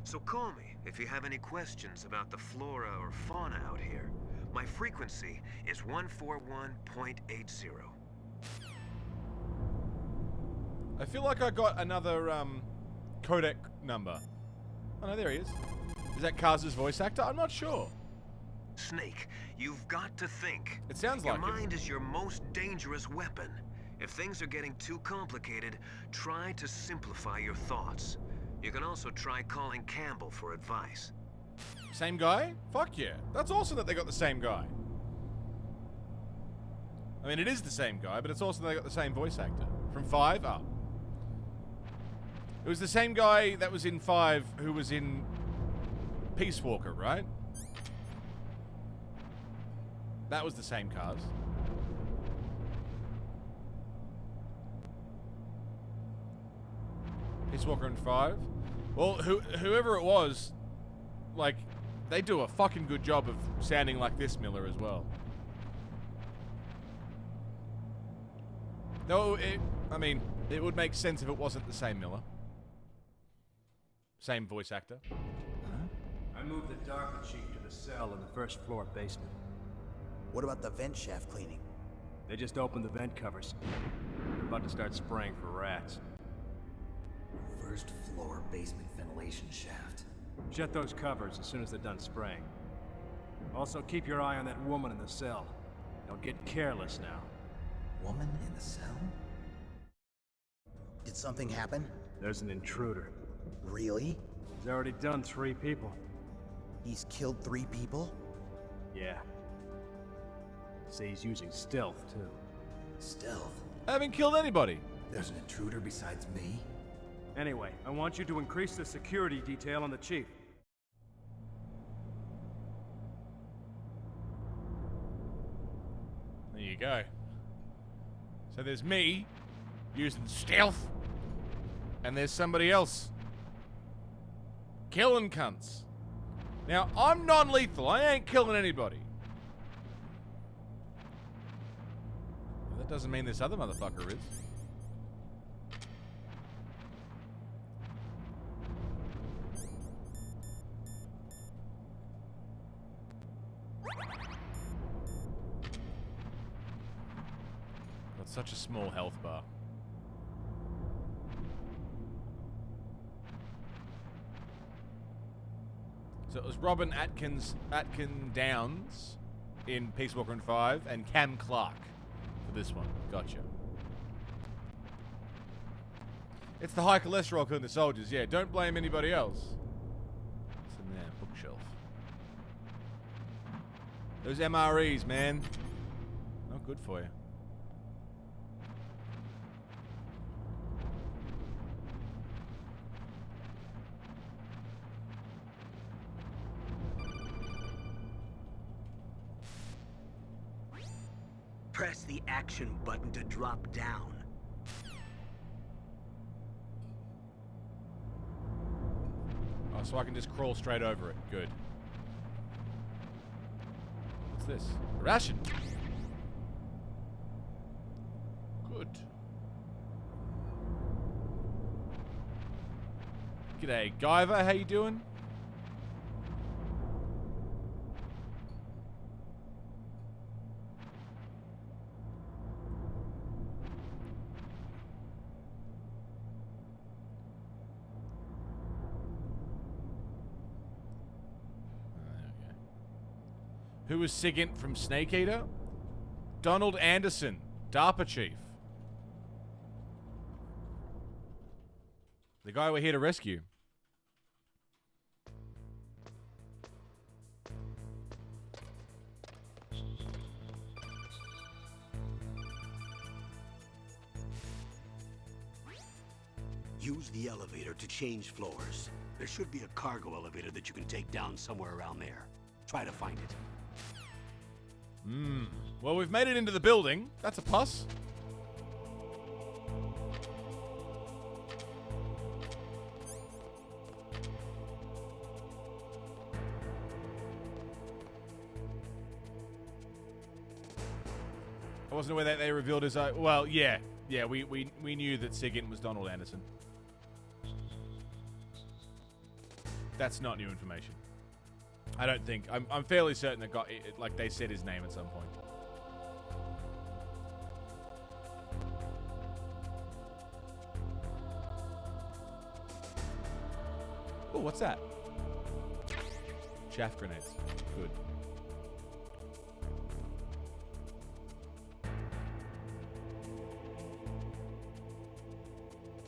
so call me if you have any questions about the flora or fauna out here. My frequency is 141.80. I feel like I got another codec number. Oh no, there he is. Is that Kaz's voice actor? I'm not sure. Snake, you've got to think. It sounds Your like him. mind is your most dangerous weapon. If things are getting too complicated, try to simplify your thoughts. You can also try calling Campbell for advice. Same guy? Fuck yeah. That's awesome that they got the same guy. I mean, it is the same guy, but it's awesome they got the same voice actor. From 5 up. It was the same guy that was in 5 who was in Peace Walker, right? That was the same cast. Peace Walker in 5. Well, whoever it was, like, they do a fucking good job of sounding like this Miller as well. No, I mean, it would make sense if it wasn't the same Miller. Same voice actor. I moved the Darker Chief to the cell in the first floor basement. What about the vent shaft cleaning? They just opened the vent covers. They're about to start spraying for rats. First floor basement ventilation shaft. Shut those covers as soon as they're done spraying. Also, keep your eye on that woman in the cell. Don't get careless now. Woman in the cell? Did something happen? There's an intruder. Really? He's already done 3 people. He's killed 3 people? Yeah. Say he's using stealth, too. Stealth? I haven't killed anybody. There's an intruder besides me? Anyway, I want you to increase the security detail on the Chief. There you go. So there's me using stealth, and there's somebody else killing cunts. Now, I'm non-lethal. I ain't killing anybody. Well, that doesn't mean this other motherfucker is. Got such a small health bar. So it was Robin Atkin Downs in Peace Walker in 5 and Cam Clark for this one. Gotcha. It's the high cholesterol killing the soldiers. Yeah, don't blame anybody else. What's in there? Bookshelf. Those MREs, man. Not good for you. Press the action button to drop down. Oh, so I can just crawl straight over it. Good. What's this? A ration. Good. G'day, Guyver. How you doing? Who was SIGINT from Snake Eater? Donald Anderson, DARPA chief. The guy we're here to rescue. Use the elevator to change floors. There should be a cargo elevator that you can take down somewhere around there. Try to find it. Well, we've made it into the building. That's a plus. I wasn't aware that they revealed his... well, yeah. Yeah, we knew that SIGINT was Donald Anderson. That's not new information. I don't think. I'm fairly certain that like they said his name at some point. Oh, what's that? Chaff grenades. Good.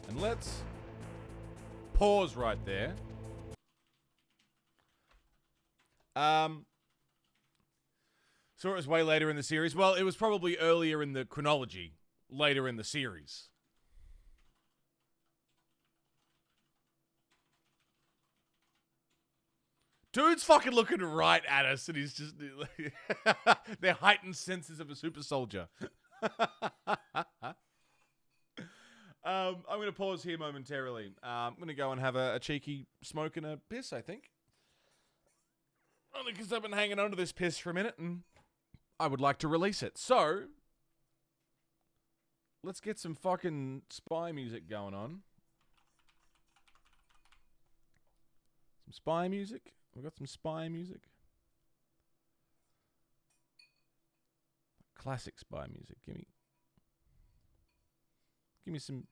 And let's pause right there. So it was way later in the series. Well, it was probably earlier in the chronology, later in the series. Dude's fucking looking right at us, and he's just... Their heightened senses of a super soldier. I'm going to pause here momentarily. I'm going to go and have a cheeky smoke and a piss, I think. Only because I've been hanging on to this piss for a minute, and I would like to release it. So, let's get some fucking spy music going on. Some spy music? We got some spy music. Classic spy music. Give me something.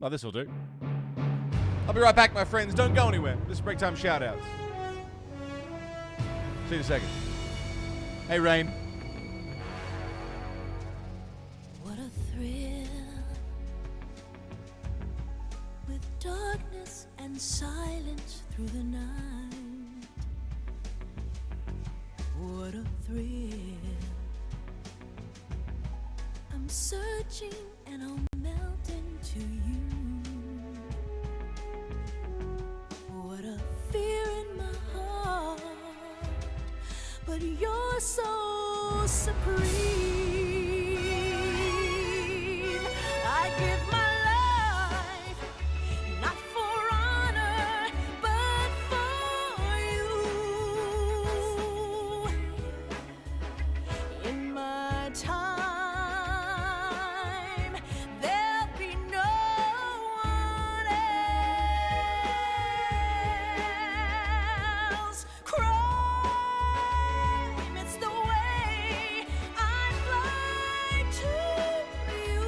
Oh, this'll do. I'll be right back, my friends. Don't go anywhere. This is Break Time Shoutouts. See you in a second. Hey, Rain. What a thrill, with darkness and silence through the night. What a thrill, I'm searching and I'll melt into you. What a fear in my heart, but you're so supreme. I give my life, not for honor, but for you. In my time, there'll be no one else. Crime, it's the way I fly to you.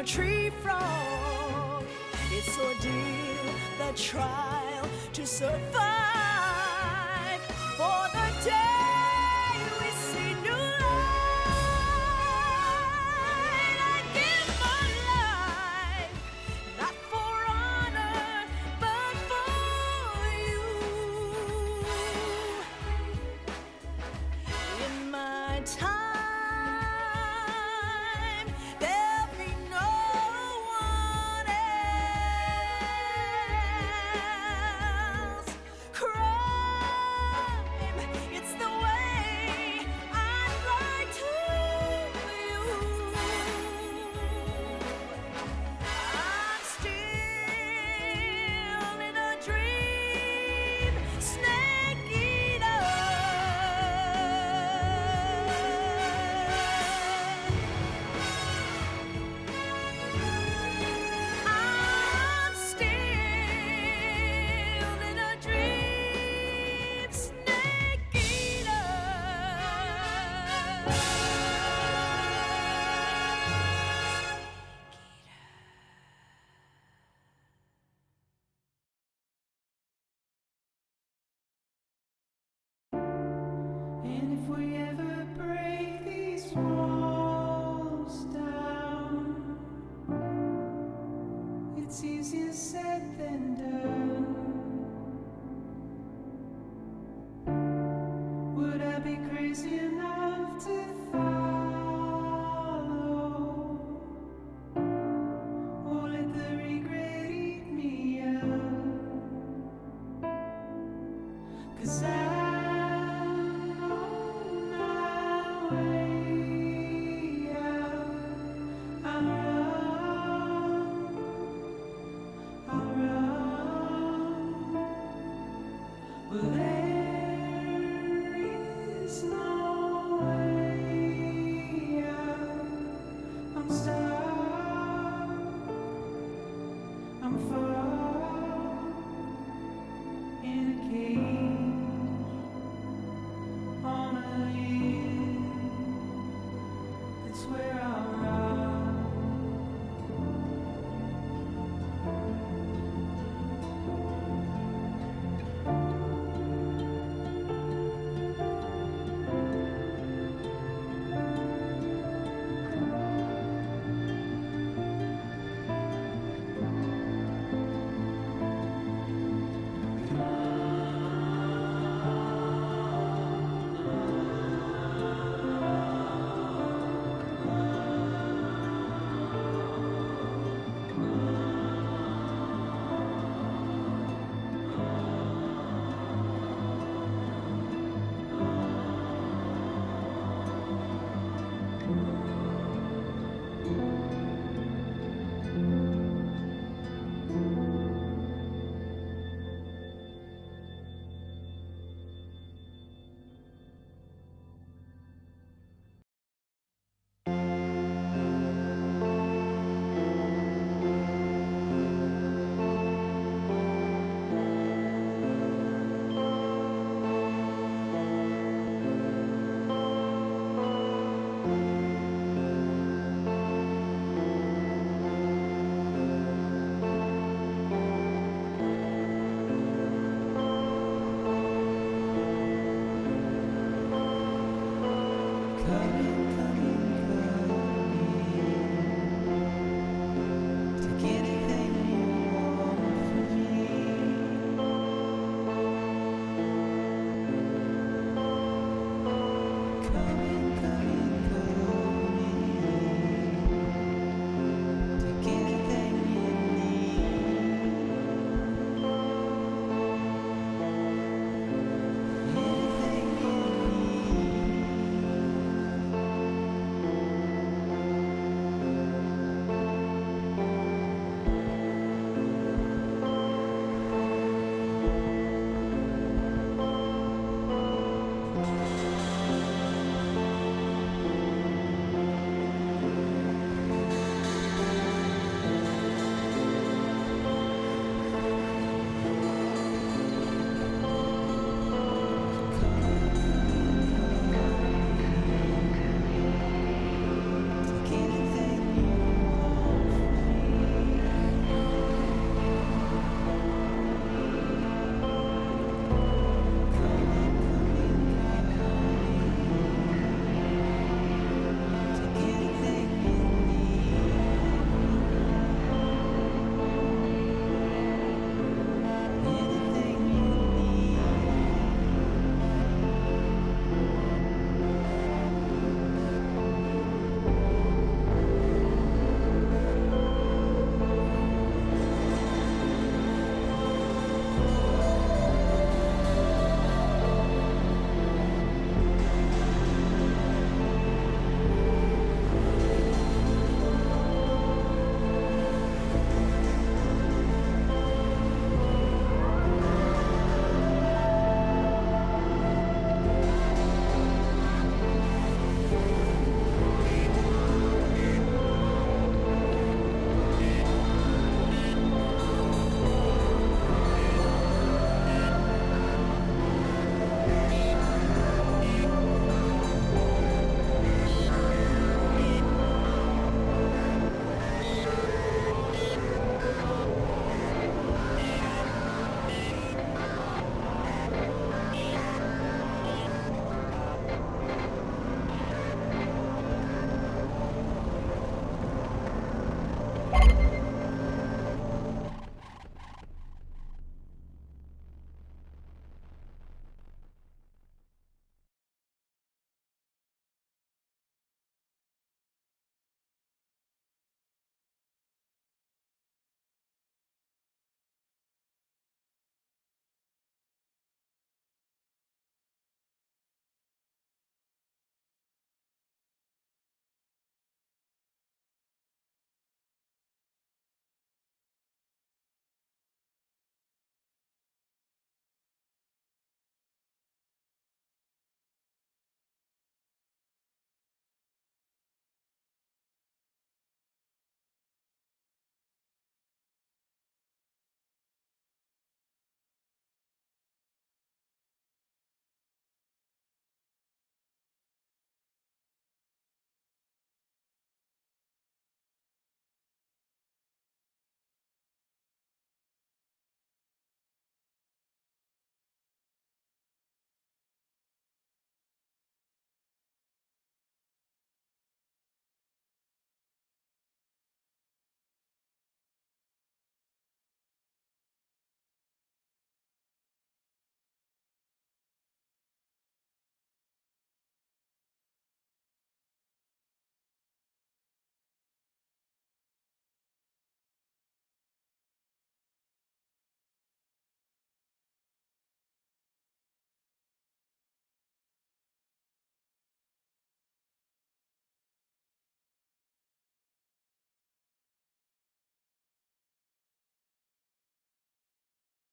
tree frog. It's ordeal, the trial to survive. For the day we see new light, I give my life, not for honor, but for you. In my time, there'll be no one else. Crime, it's the way I'd lie to you. I'm still in a dream, snake eater. I'm still in a dream, snake eater. And if we ever break these walls down, it's easier said than done. Would I be crazy enough to follow? Or let the regret eat me up? 'Cause I'm on my way out. I'll run. Well, there is no way out. I'm stuck. I'm far in a cage on a hill. That's where I'll run.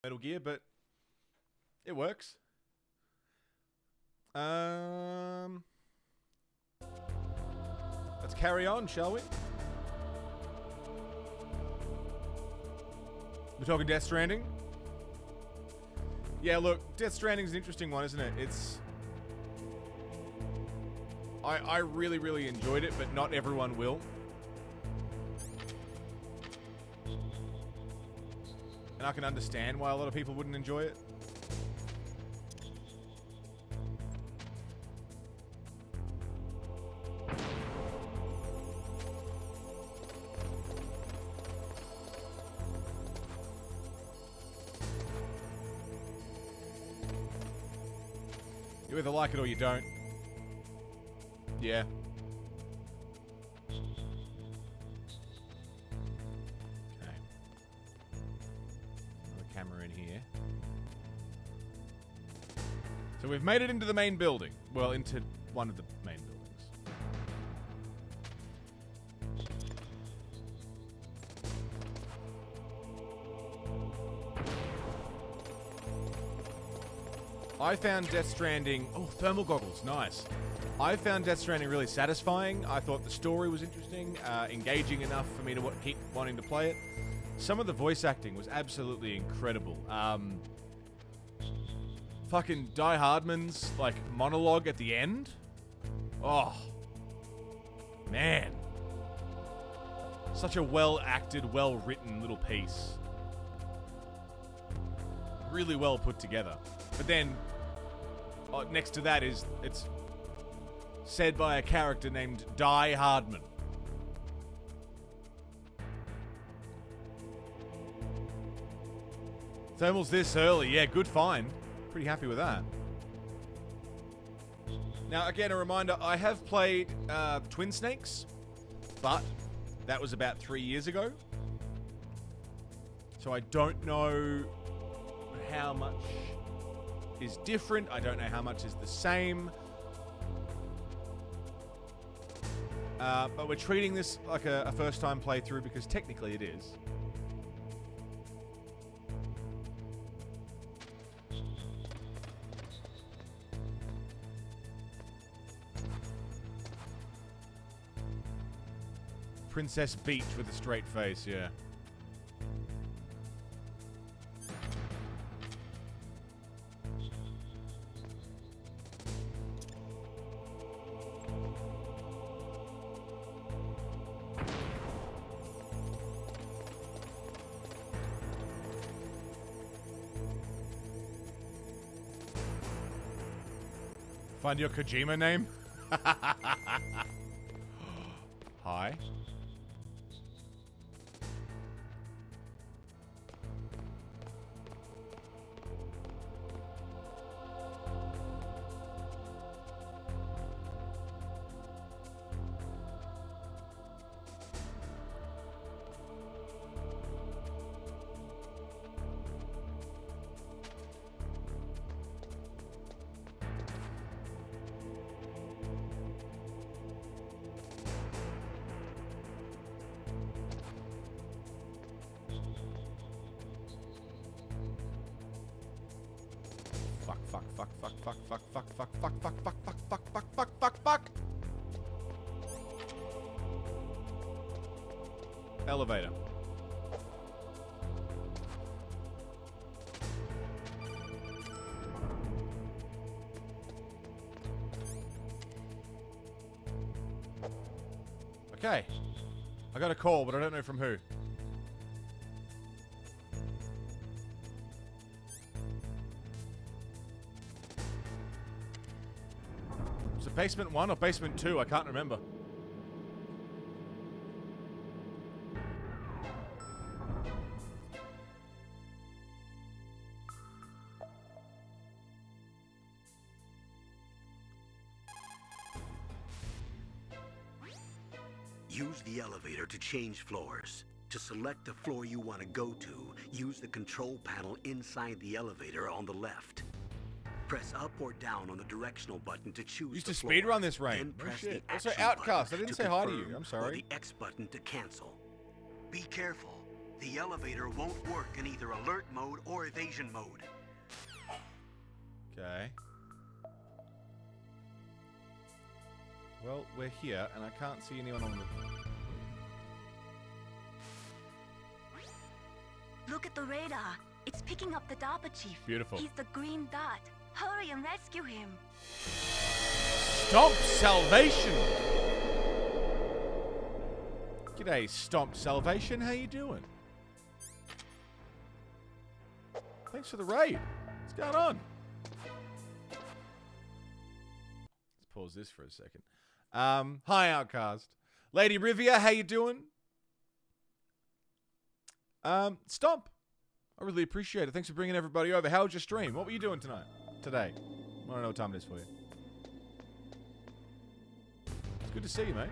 Metal Gear, but it works. Let's carry on, shall we? We're talking Death Stranding? Yeah, look, Death Stranding's an interesting one, isn't it? It's... I really, really enjoyed it, but not everyone will. And I can understand why a lot of people wouldn't enjoy it. You either like it or you don't. Yeah. Okay. Another camera in here. So we've made it into the main building. Well, into one of the main buildings. I found Death Stranding... Oh, thermal goggles. Nice. I found Death Stranding really satisfying. I thought the story was interesting, engaging enough for me to keep wanting to play it. Some of the voice acting was absolutely incredible. Fucking Die Hardman's, like, monologue at the end. Oh. Man. Such a well-acted, well-written little piece. Really well put together. But then... next to that is, it's said by a character named Die Hardman. Thermal's this early. Yeah, good find. Pretty happy with that. Now, again, a reminder, I have played Twin Snakes, but that was about 3 years ago. So I don't know how much is different. I don't know how much is the same. But we're treating this like a first-time playthrough because technically it is. Princess Beach with a straight face, yeah. Find your Kojima name? Hi. Fuck. Elevator. Okay. I got a call, but I don't know from who. Was it basement 1 or basement 2? I can't remember. Use the elevator to change floors. To select the floor you want to go to, use the control panel inside the elevator on the left. Press up or down on the directional button to choose Used the to floor. speedrun this rain. Then press the Also, action Outcast. I button didn't to say hi to confirm you. I'm or sorry. the X button to cancel. Be careful. The elevator won't work in either alert mode or evasion mode. Okay. Well, we're here, and I can't see anyone on the... Look at the radar. It's picking up the DARPA chief. Beautiful. He's the green dot. Hurry and rescue him. Stomp Salvation! G'day, Stomp Salvation. How you doing? Thanks for the raid. What's going on? Let's pause this for a second. Hi, Outcast. Lady Rivia, how you doing? Stomp. I really appreciate it. Thanks for bringing everybody over. How was your stream? What were you doing tonight? Today? I don't know what time it is for you. It's good to see you, mate.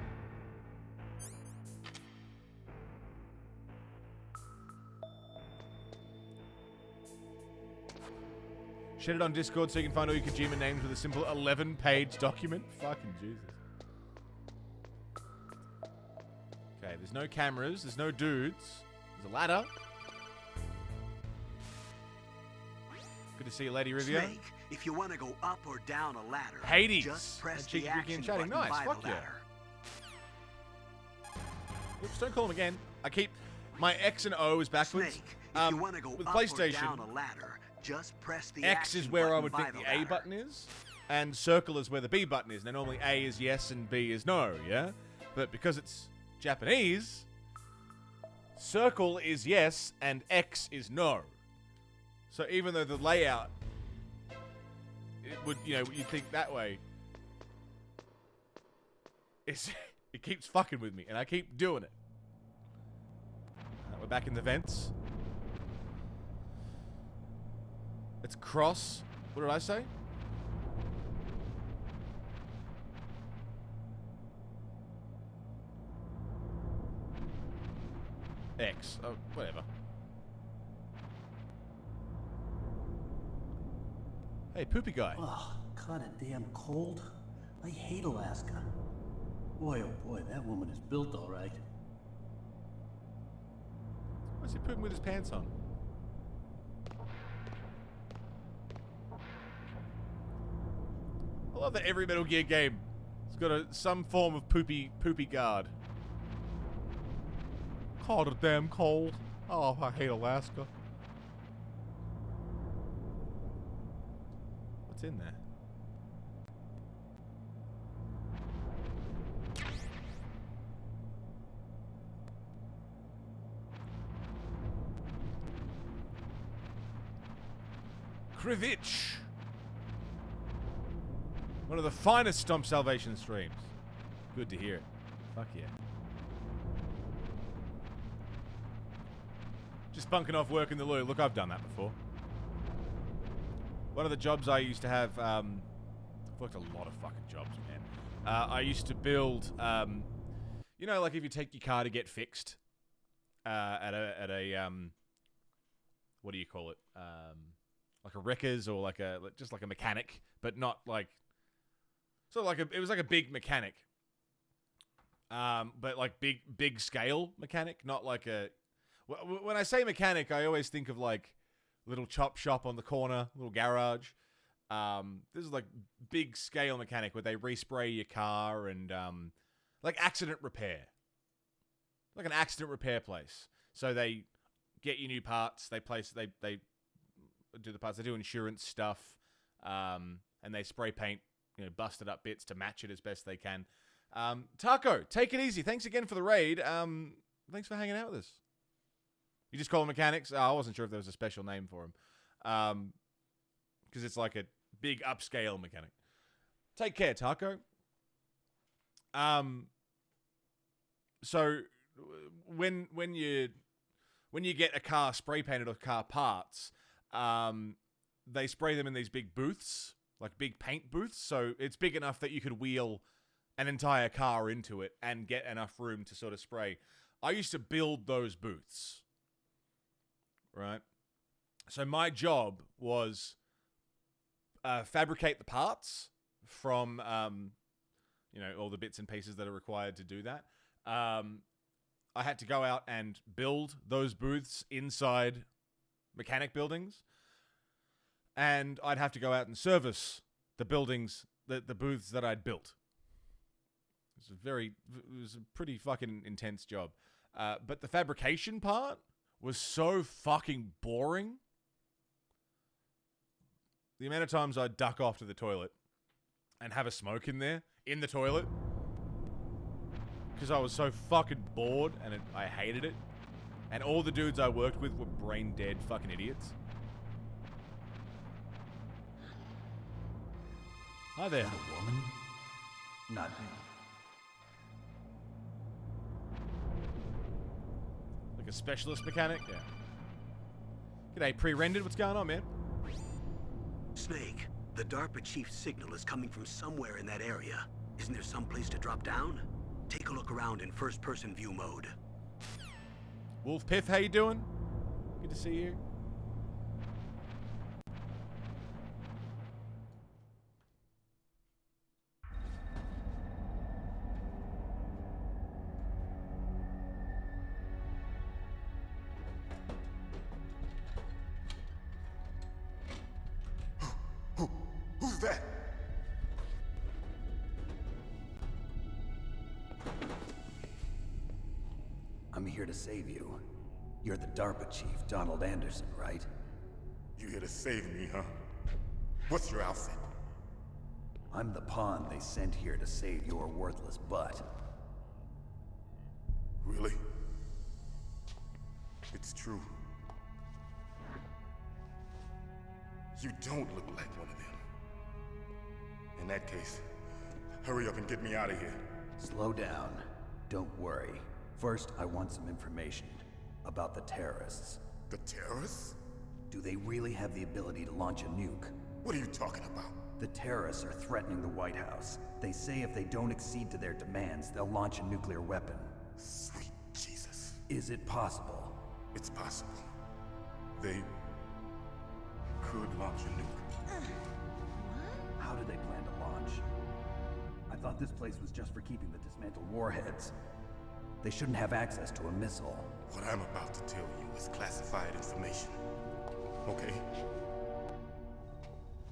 Share it on Discord so you can find all your Kojima names with a simple 11-page document. Fucking Jesus. Okay, there's no cameras. There's no dudes. There's a ladder. Good to see you, Lady Rivia. Snake, if you want to go up or down a ladder, Hades. just press And Cheeky the Ricky action and chatting. button Nice. by Fuck the yeah. ladder. Oops, don't call him again. I keep... My X and O is backwards. Snake, if you want to go with up PlayStation, or down a ladder, just press the X action is where I button would by think the ladder. A button is, and circle is where the B button is. Now, normally A is yes and B is no, yeah? But because it's Japanese, circle is yes and X is no. So even though the layout, it would, you know, you'd think that way, it keeps fucking with me, and I keep doing it. We're back in the vents. It's cross. What did I say? X. Oh, whatever. Hey, poopy guy. Oh, kinda damn cold. I hate Alaska. Boy, oh boy, that woman is built all right. Why is he pooping with his pants on? I love that every Metal Gear game has got some form of poopy guard. Called it damn cold. Oh, I hate Alaska. What's in there? Krivich. One of the finest Stomp Salvation streams. Good to hear it. Fuck yeah. Just bunking off work in the loo. Look, I've done that before. One of the jobs I used to have, I've worked a lot of fucking jobs, man. I used to build, you know, like if you take your car to get fixed, at a what do you call it? Like a wreckers or just like a mechanic, but not like, sort of like it was like a big mechanic. But like big scale mechanic, not like a, when I say mechanic, I always think of like little chop shop on the corner, little garage. This is like big scale mechanic where they respray your car and like accident repair, like an accident repair place. So they get you new parts. They do the parts. They do insurance stuff, and they spray paint, you know, busted up bits to match it as best they can. Taco, take it easy. Thanks again for the raid. Thanks for hanging out with us. You just call them mechanics? Oh, I wasn't sure if there was a special name for them. Because it's like a big upscale mechanic. Take care, Taco. So when you get a car spray painted or car parts, they spray them in these big booths, like big paint booths. So it's big enough that you could wheel an entire car into it and get enough room to sort of spray. I used to build those booths. Right? So my job was fabricate the parts from, you know, all the bits and pieces that are required to do that. I had to go out and build those booths inside mechanic buildings. And I'd have to go out and service the buildings, the booths that I'd built. It was a pretty fucking intense job. But the fabrication part was so fucking boring. The amount of times I'd duck off to the toilet and have a smoke in there, in the toilet, because I was so fucking bored and I hated it. And all the dudes I worked with were brain dead fucking idiots. Hi there. Is that a woman? Not me. Like a specialist mechanic? Yeah. G'day, pre-rendered. What's going on, man? Snake, the DARPA chief's signal is coming from somewhere in that area. Isn't there some place to drop down? Take a look around in first-person view mode. Wolf Piff, how you doing? Good to see you. Who's that? I'm here to save you. You're the DARPA chief, Donald Anderson, right? You here to save me, huh? What's your outfit? I'm the pawn they sent here to save your worthless butt. Really? It's true. You don't look like one of them. In that case, hurry up and get me out of here. Slow down. Don't worry. First, I want some information about the terrorists. The terrorists? Do they really have the ability to launch a nuke? What are you talking about? The terrorists are threatening the White House. They say if they don't accede to their demands, they'll launch a nuclear weapon. Sweet Jesus. Is it possible? It's possible. They could launch a nuke. How do they plan to launch? I thought this place was just for keeping the dismantled warheads. They shouldn't have access to a missile. What I'm about to tell you is classified information. Okay?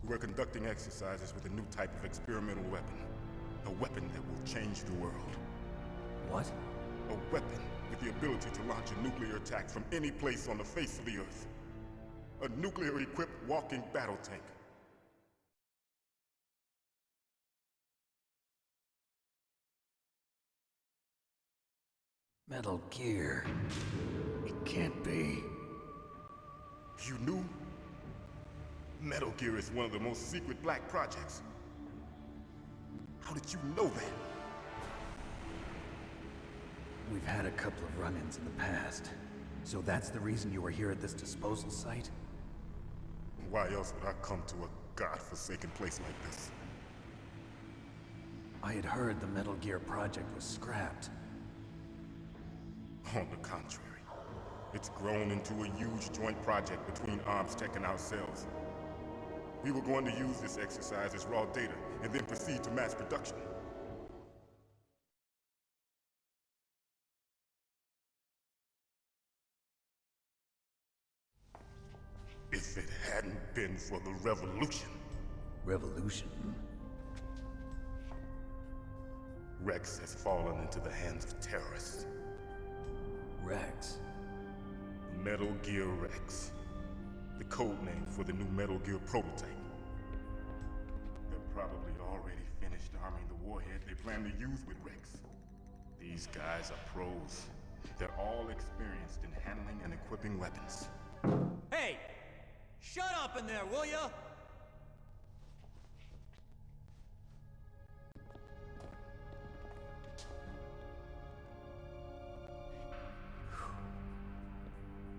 We're conducting exercises with a new type of experimental weapon. A weapon that will change the world. What? A weapon with the ability to launch a nuclear attack from any place on the face of the Earth. A nuclear-equipped walking battle tank. Metal Gear. It can't be. You knew? Metal Gear is one of the most secret black projects. How did you know that? We've had a couple of run-ins in the past. So that's the reason you were here at this disposal site? Why else would I come to a godforsaken place like this? I had heard the Metal Gear project was scrapped. On the contrary, it's grown into a huge joint project between Arms Tech and ourselves. We were going to use this exercise as raw data and then proceed to mass production. If it hadn't been for the revolution. Revolution? Rex has fallen into the hands of terrorists. Rex? Metal Gear Rex. The code name for the new Metal Gear prototype. They're probably already finished arming the warhead they plan to use with Rex. These guys are pros. They're all experienced in handling and equipping weapons. Hey! Shut up in there, will ya?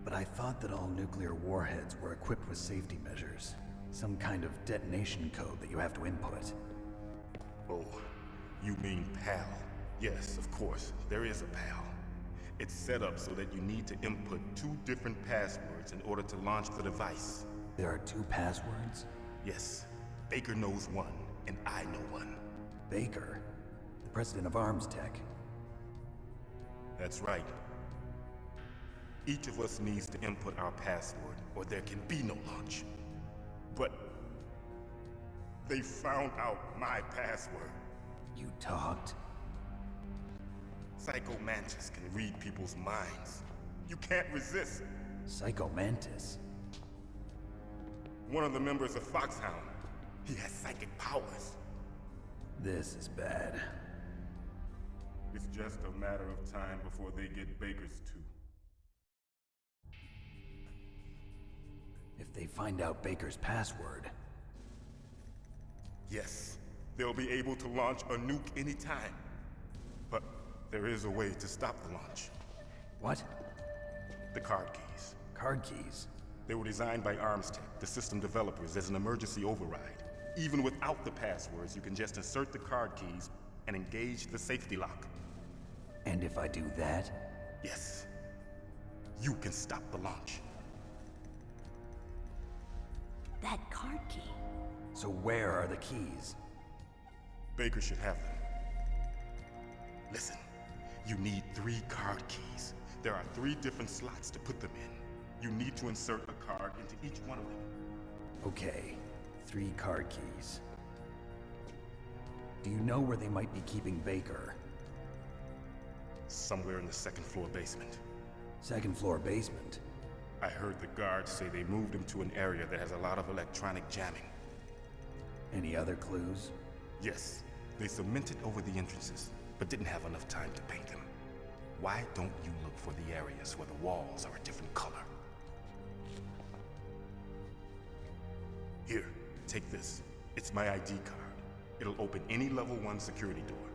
But I thought that all nuclear warheads were equipped with safety measures. Some kind of detonation code that you have to input. Oh, you mean PAL? Yes, of course, there is a PAL. It's set up so that you need to input 2 different passwords in order to launch the device. There are 2 passwords? Yes. Baker knows one, and I know one. Baker? The president of Arms Tech? That's right. Each of us needs to input our password, or there can be no launch. But they found out my password. You talked? Psycho Mantis can read people's minds. You can't resist. Psycho Mantis? One of the members of Foxhound. He has psychic powers. This is bad. It's just a matter of time before they get Baker's too. If they find out Baker's password... Yes, they'll be able to launch a nuke anytime. But there is a way to stop the launch. What? The card keys. Card keys? They were designed by ArmsTech, the system developers, as an emergency override. Even without the passwords, you can just insert the card keys and engage the safety lock. And if I do that? Yes. You can stop the launch. That card key. So where are the keys? Baker should have them. Listen, you need 3 card keys. There are 3 different slots to put them in. You need to insert a card into each one of them. Okay, 3 card keys. Do you know where they might be keeping Baker? Somewhere in the 2nd floor basement. 2nd floor basement? I heard the guards say they moved him to an area that has a lot of electronic jamming. Any other clues? Yes. They cemented over the entrances, but didn't have enough time to paint them. Why don't you look for the areas where the walls are a different color? Here, take this. It's my ID card. It'll open any level 1 security door.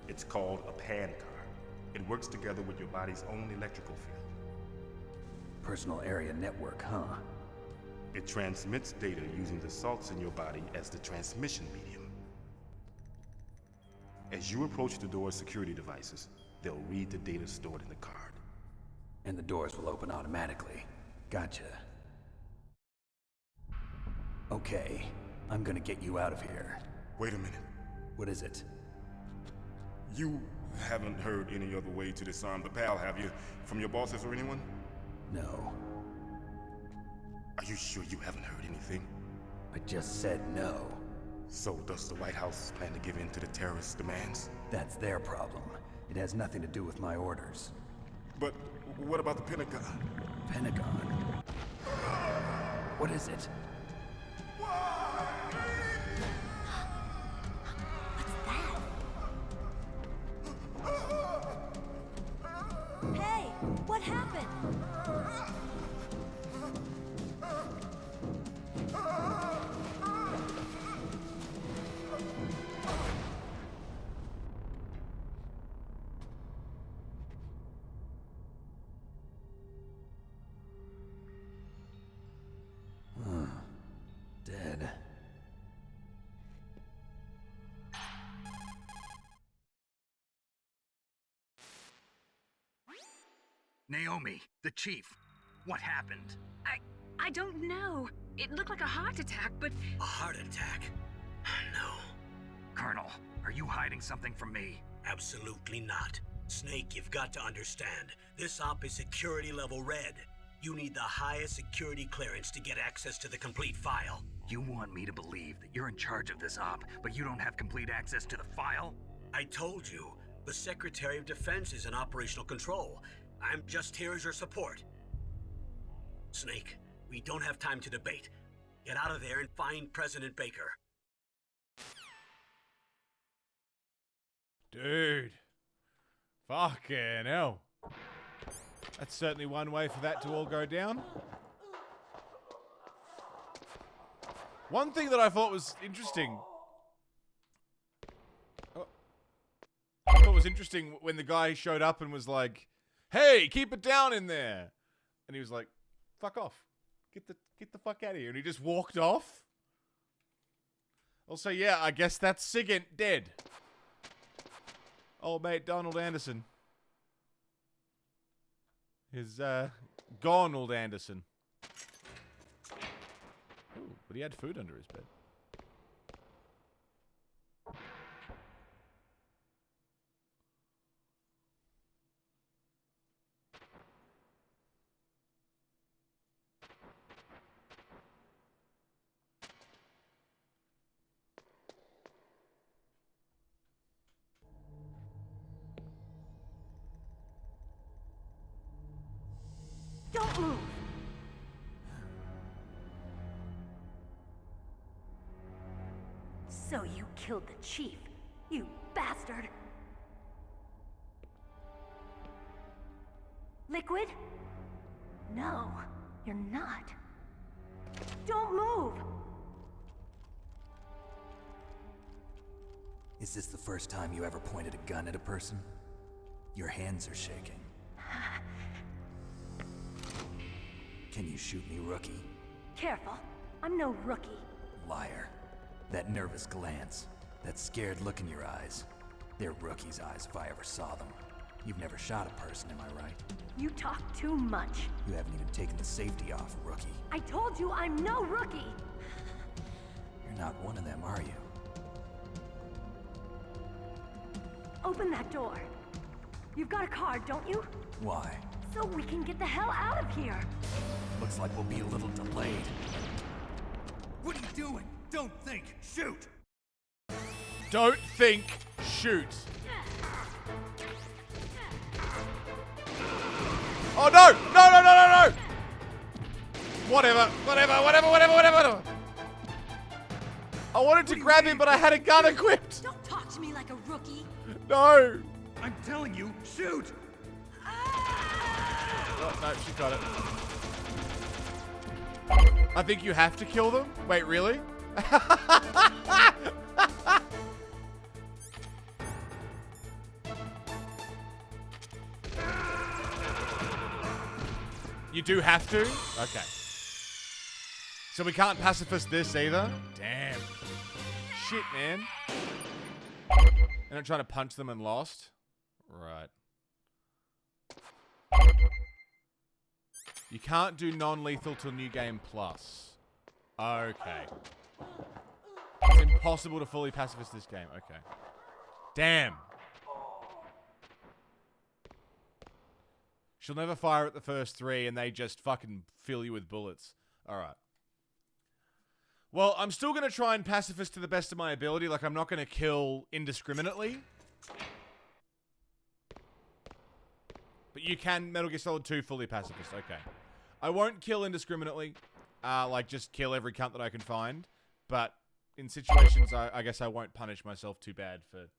It's called a PAN card. It works together with your body's own electrical field. Personal area network, huh? It transmits data using the salts in your body as the transmission medium. As you approach the door's security devices, they'll read the data stored in the card. And the doors will open automatically. Gotcha. Okay, I'm gonna get you out of here. Wait a minute. What is it? You haven't heard any other way to disarm the PAL, have you? From your bosses or anyone? No. Are you sure you haven't heard anything? I just said no. So does the White House plan to give in to the terrorists' demands? That's their problem. It has nothing to do with my orders. But what about the Pentagon? Pentagon? What is it? Hey, what happened? Dead. Naomi, the chief. What happened? I don't know. It looked like a heart attack, but... A heart attack? No. Colonel, are you hiding something from me? Absolutely not. Snake, you've got to understand. This op is security level red. You need the highest security clearance to get access to the complete file. You want me to believe that you're in charge of this op, but you don't have complete access to the file? I told you, the Secretary of Defense is in operational control. I'm just here as your support. Snake, we don't have time to debate. Get out of there and find President Baker. Dude. Fucking hell. That's certainly one way for that to all go down. One thing that I thought was interesting. I thought was interesting when the guy showed up and was like, "Hey, keep it down in there," and he was like, "Fuck off, get the fuck out of here," and he just walked off. Also, yeah, I guess that's Sigint dead. Old mate Donald Anderson is Gonald Anderson. Ooh, but he had food under his bed. Don't move! So you killed the chief, you bastard! Liquid? No, you're not. Don't move! Is this the first time you ever pointed a gun at a person? Your hands are shaking. Can you shoot me, rookie? Careful, I'm no rookie. Liar. That nervous glance, that scared look in your eyes. They're rookie's eyes if I ever saw them. You've never shot a person, am I right? You talk too much. You haven't even taken the safety off, rookie. I told you I'm no rookie! You're not one of them, are you? Open that door. You've got a card, don't you? Why? So we can get the hell out of here! Looks like we'll be a little delayed. What are you doing? Don't think, shoot! Don't think, shoot. Oh no! No, no, no, no, no! Whatever. I wanted to grab him, but I had a gun equipped. Don't talk to me like a rookie. No! I'm telling you, shoot! Oh, no, she got it. I think you have to kill them? Wait, really? You do have to? Okay. So we can't pacifist this either? Damn. Shit, man. And I'm trying to punch them and lost? Right. You can't do non-lethal till New Game Plus. Okay. It's impossible to fully pacifist this game. Okay. Damn. She'll never fire at the first three and they just fucking fill you with bullets. Alright. Well, I'm still going to try and pacifist to the best of my ability. Like, I'm not going to kill indiscriminately. But you can Metal Gear Solid 2 fully pacifist. Okay. I won't kill indiscriminately. Like, just kill every cunt that I can find. But in situations, I guess I won't punish myself too bad for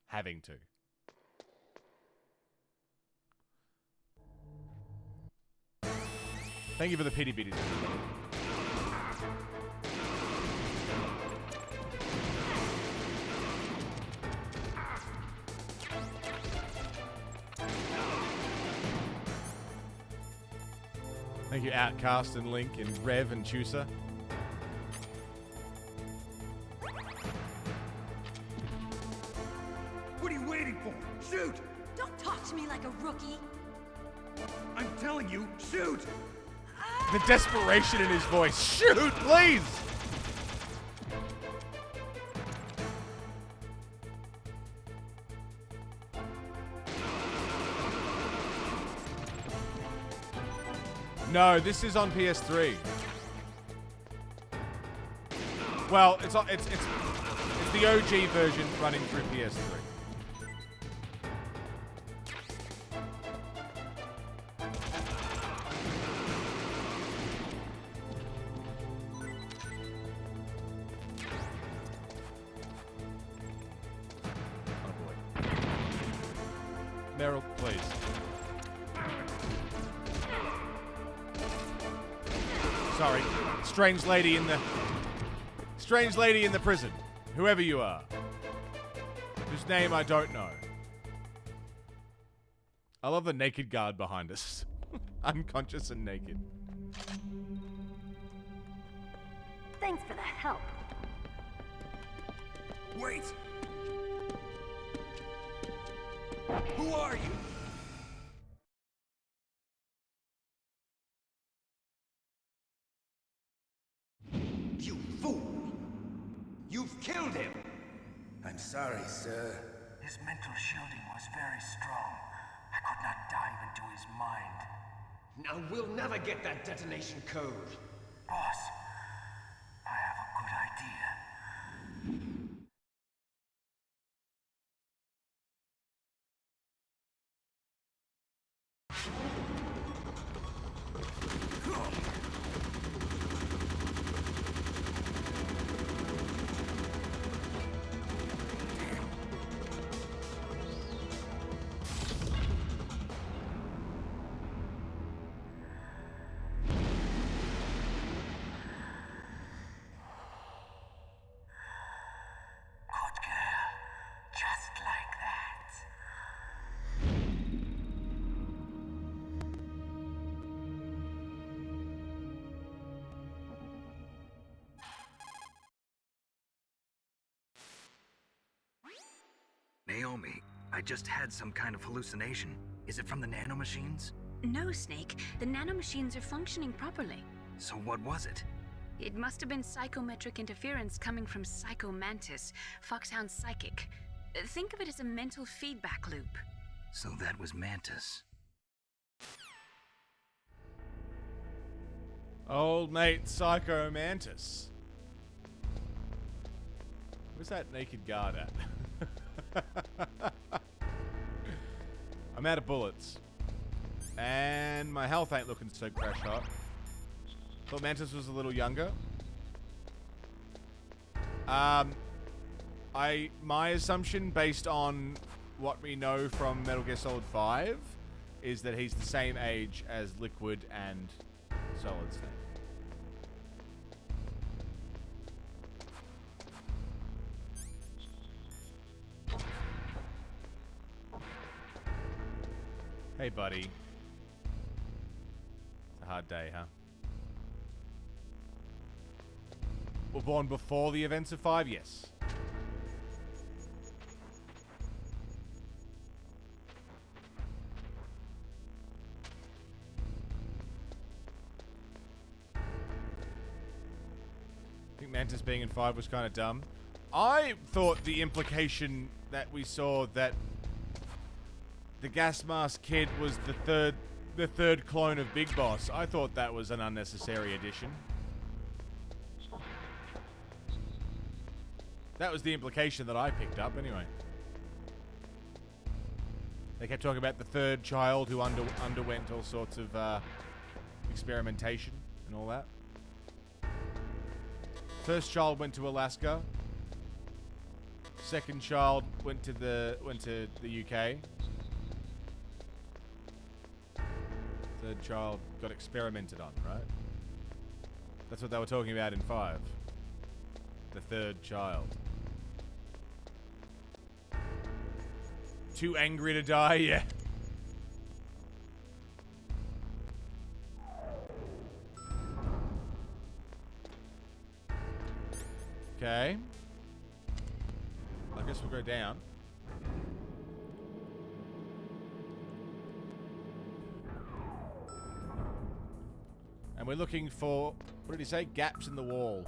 having to. Thank you for the pity bitties. Thank you, Outcast and Link and Rev and Chusa. What are you waiting for? Shoot! Don't talk to me like a rookie. I'm telling you, shoot! The desperation in his voice. Shoot, please! No, this is on PS3. Well, it's the OG version running through PS3. Meryl, please. Sorry. Strange lady in the prison. Whoever you are. Whose name I don't know. I love the naked guard behind us. Unconscious and naked. Thanks for the help. Wait! Who are you? You fool! You've killed him! I'm sorry, sir. His mental shielding was very strong. I could not dive into his mind. Now we'll never get that detonation code. Boss, I have a good idea. kill me. I just had some kind of hallucination. Is it from the nanomachines? No, Snake. The nanomachines are functioning properly. So what was it? It must have been psychometric interference coming from Psycho Mantis, Foxhound's psychic. Think of it as a mental feedback loop. So that was Mantis. Old mate Psycho Mantis. Where's that naked guard at? I'm out of bullets. And my health ain't looking so crash hot. Thought Mantis was a little younger. My assumption, based on what we know from Metal Gear Solid 5, is that he's the same age as Liquid and Solid Snake. Hey, buddy. It's a hard day, huh? We're born before the events of 5? Yes. I think Mantis being in 5 was kind of dumb. I thought the implication that we saw that the gas mask kid was the third clone of Big Boss. I thought that was an unnecessary addition. That was the implication that I picked up, anyway. They kept talking about the third child who underwent all sorts of experimentation and all that. First child went to Alaska. Second child went to the UK. Third child got experimented on, right? That's what they were talking about in 5. The third child. Too angry to die? Yeah. Okay. I guess we'll go down. And we're looking for, what did he say? Gaps in the wall.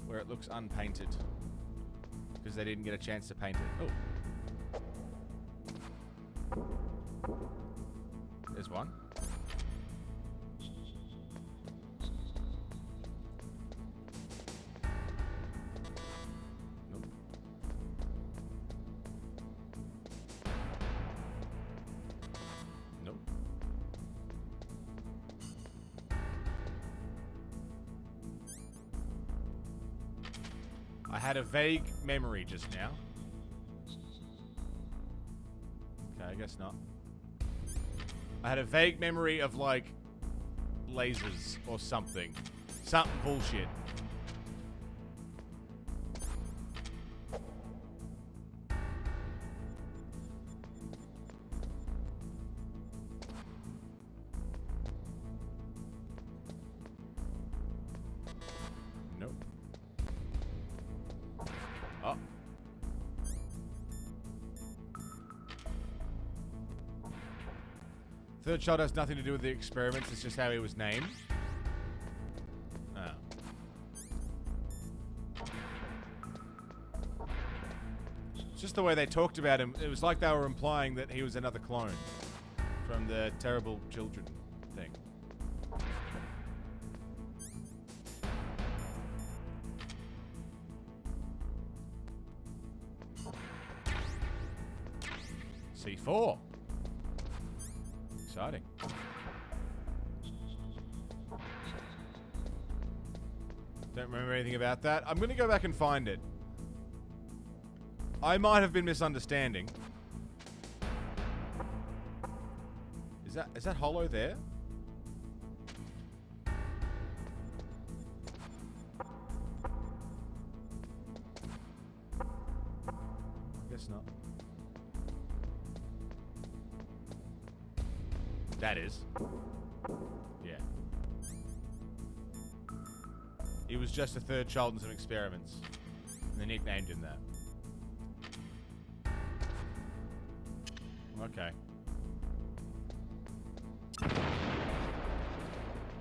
Where it looks unpainted. Because they didn't get a chance to paint it. Oh. There's one. Nope. Nope. I had a vague memory just now. Okay, I guess not. I had a vague memory of, like, lasers or something. Something bullshit. Nope. Oh. Third child has nothing to do with the experiments, it's just how he was named. Oh. It's just the way they talked about him. It was like they were implying that he was another clone from the Terrible Children thing. C4. Exciting. Don't remember anything about that. I'm going to go back and find it. I might have been misunderstanding. Is that Hollow there? I guess not. That is. Yeah. He was just a third child in some experiments. And they nicknamed him that. Okay.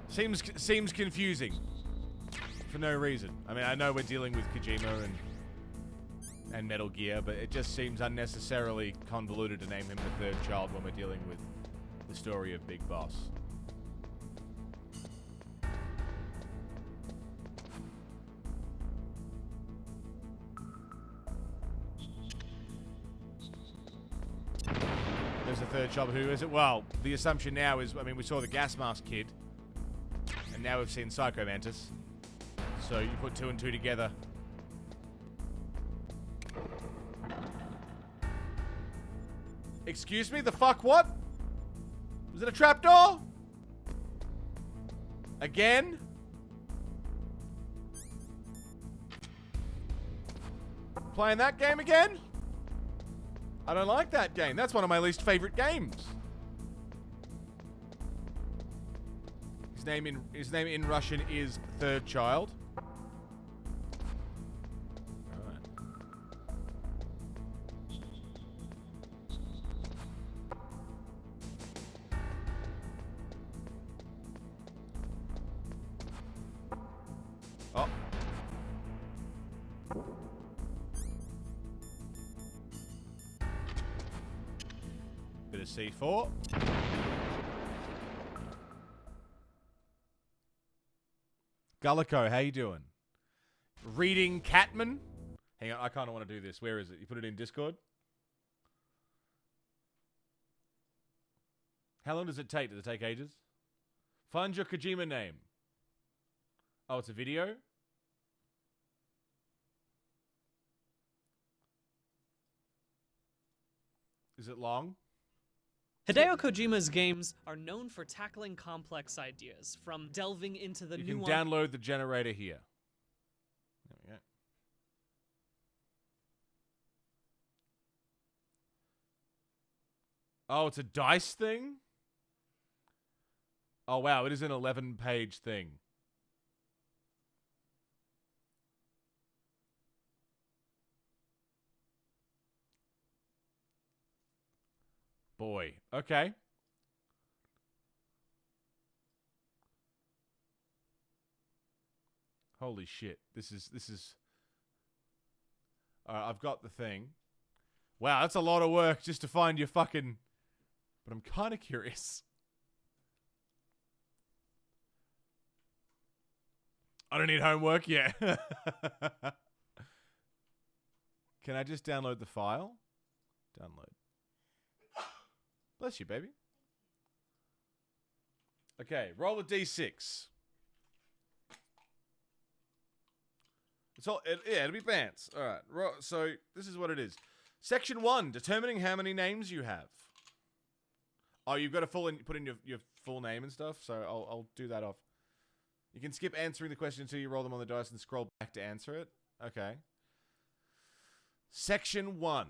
Seems confusing. For no reason. I mean, I know we're dealing with Kojima and Metal Gear, but it just seems unnecessarily convoluted to name him the third child when we're dealing with the story of Big Boss. There's a third child. Who is it? Well, the assumption now is, I mean, we saw the gas mask kid, and now we've seen Psycho Mantis. So you put 2 and 2 together. Excuse me? The fuck what? Was it a trapdoor? Again? Playing that game again? I don't like that game. That's one of my least favorite games. His name in Russian is Third Child. Oh. Bit of C4. Gullico, how you doing? Reading Catman? Hang on, I kind of want to do this. Where is it? You put it in Discord? How long does it take? Does it take ages? Find your Kojima name. Oh, it's a video? Is it long? Hideo Kojima's games are known for tackling complex ideas, from delving into the You can download the generator here. There we go. Oh, it's a dice thing? Oh, wow, it is an 11-page thing. Boy, okay. Holy shit. This is I've got the thing. Wow, that's a lot of work just to find your fucking... But I'm kind of curious. I don't need homework yet. Can I just download the file? Download. Bless you, baby. Okay, roll a d6. It's all, it'll be pants. All right, so this is what it is. Section 1, determining how many names you have. Oh, you've got to put in your full name and stuff, so I'll do that off. You can skip answering the question until you roll them on the dice and scroll back to answer it. Okay. Section 1.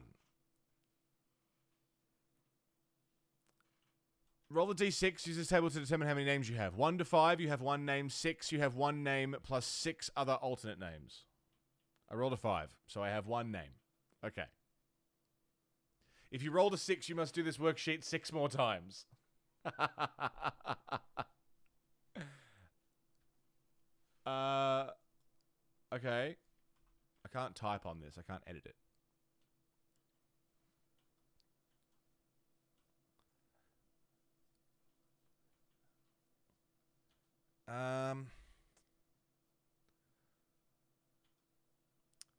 Roll the d6. Use this table to determine how many names you have. 1 to 5, you have 1 name. 6, you have 1 name plus 6 other alternate names. I rolled a 5, so I have 1 name. Okay. If you rolled a 6, you must do this worksheet 6 more times. Okay. I can't type on this. I can't edit it.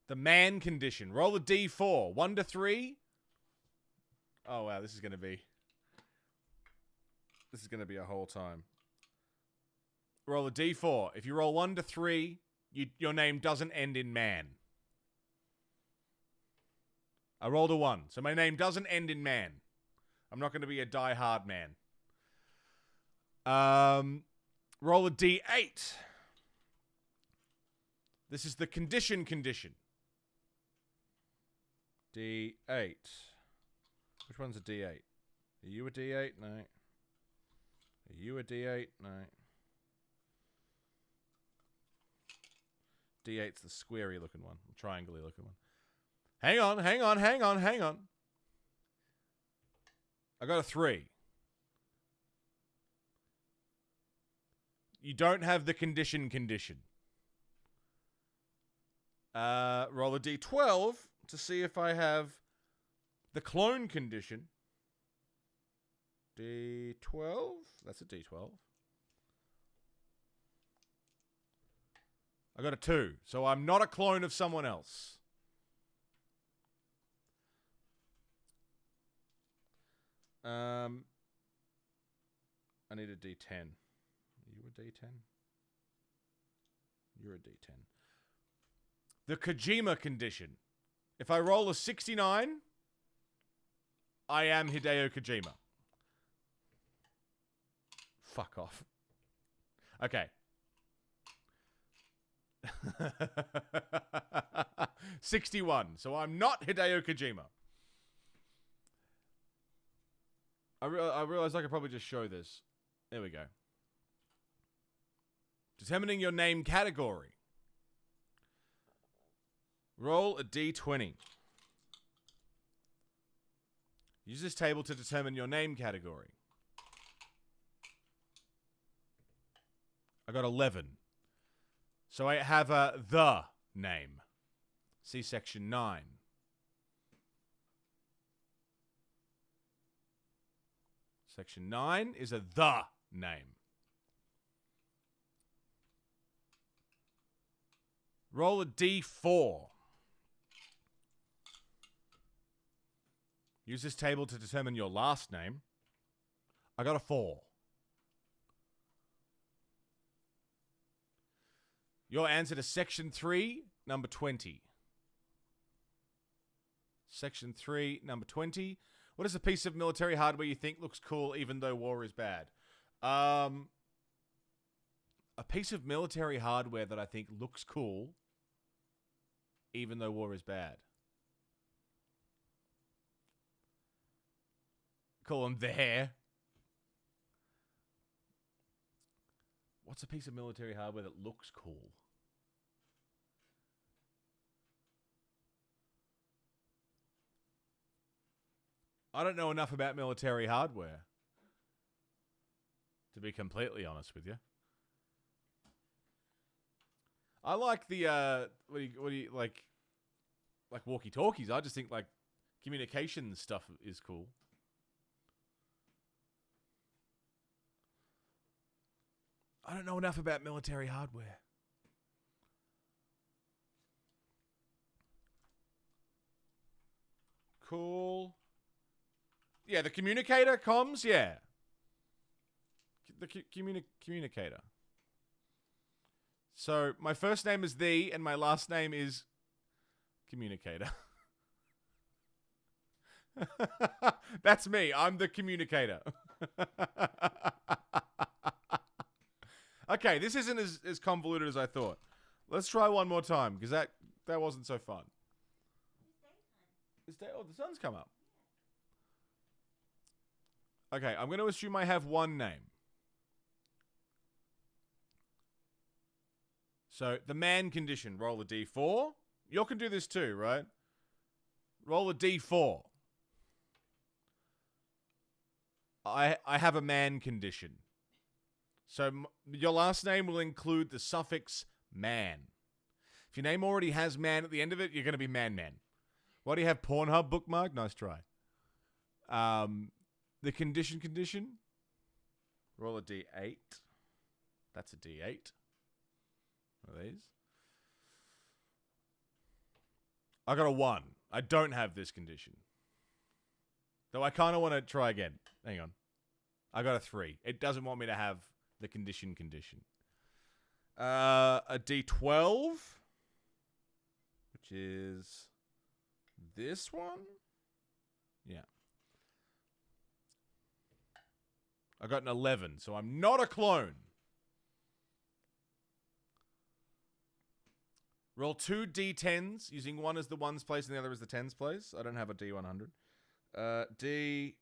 The man condition. Roll a d4. 1 to 3. Oh, wow. This is going to be a whole time. Roll a d4. If you roll 1 to 3, your name doesn't end in man. I rolled a 1. So my name doesn't end in man. I'm not going to be a die-hard man. Roll a d8. This is the condition. D8. Which one's a D8? Are you a D8? No. Are you a D8? No. D8's the squarey looking one. Triangle-y looking one. Hang on. I got a 3. You don't have the condition. Roll a d12 to see if I have the clone condition. D12? That's a d12. I got a 2, so I'm not a clone of someone else. I need a d10. Are you a d10? You're a d10. The Kojima condition. If I roll a 69, I am Hideo Kojima. Fuck off. Okay. 61. So I'm not Hideo Kojima. I realized I could probably just show this. There we go. Determining your name category. Roll a d20. Use this table to determine your name category. I got 11. So I have the name. See section 9. Section 9 is a the name. Roll a d4. Use this table to determine your last name. I got a 4. Your answer to section 3, number 20. Section 3, number 20. What is a piece of military hardware you think looks cool even though war is bad? A piece of military hardware that I think looks cool even though war is bad. Call them there. What's a piece of military hardware that looks cool? I don't know enough about military hardware, to be completely honest with you. I like the what do you like walkie-talkies. I just think like communication stuff is cool. I don't know enough about military hardware. Cool. Yeah, the communicator, comms, yeah. The communicator. So, my first name is the, and my last name is communicator. That's me. I'm the communicator. Okay, this isn't as convoluted as I thought. Let's try one more time, because that wasn't so fun. Oh, the sun's come up. Okay, I'm going to assume I have one name. So, the man condition. Roll a d4. You can do this too, right? Roll a d4. I have a man condition. So, your last name will include the suffix man. If your name already has man at the end of it, you're going to be man. Why do you have Pornhub bookmarked? Nice try. The condition. Roll a d8. That's a d8. What are these? I got a 1. I don't have this condition. Though I kind of want to try again. Hang on. I got a 3. It doesn't want me to have the condition. A d12. Which is this one? Yeah. I got an 11, so I'm not a clone. Roll 2 d10s, using one as the ones place and the other as the tens place. I don't have a d100. D10.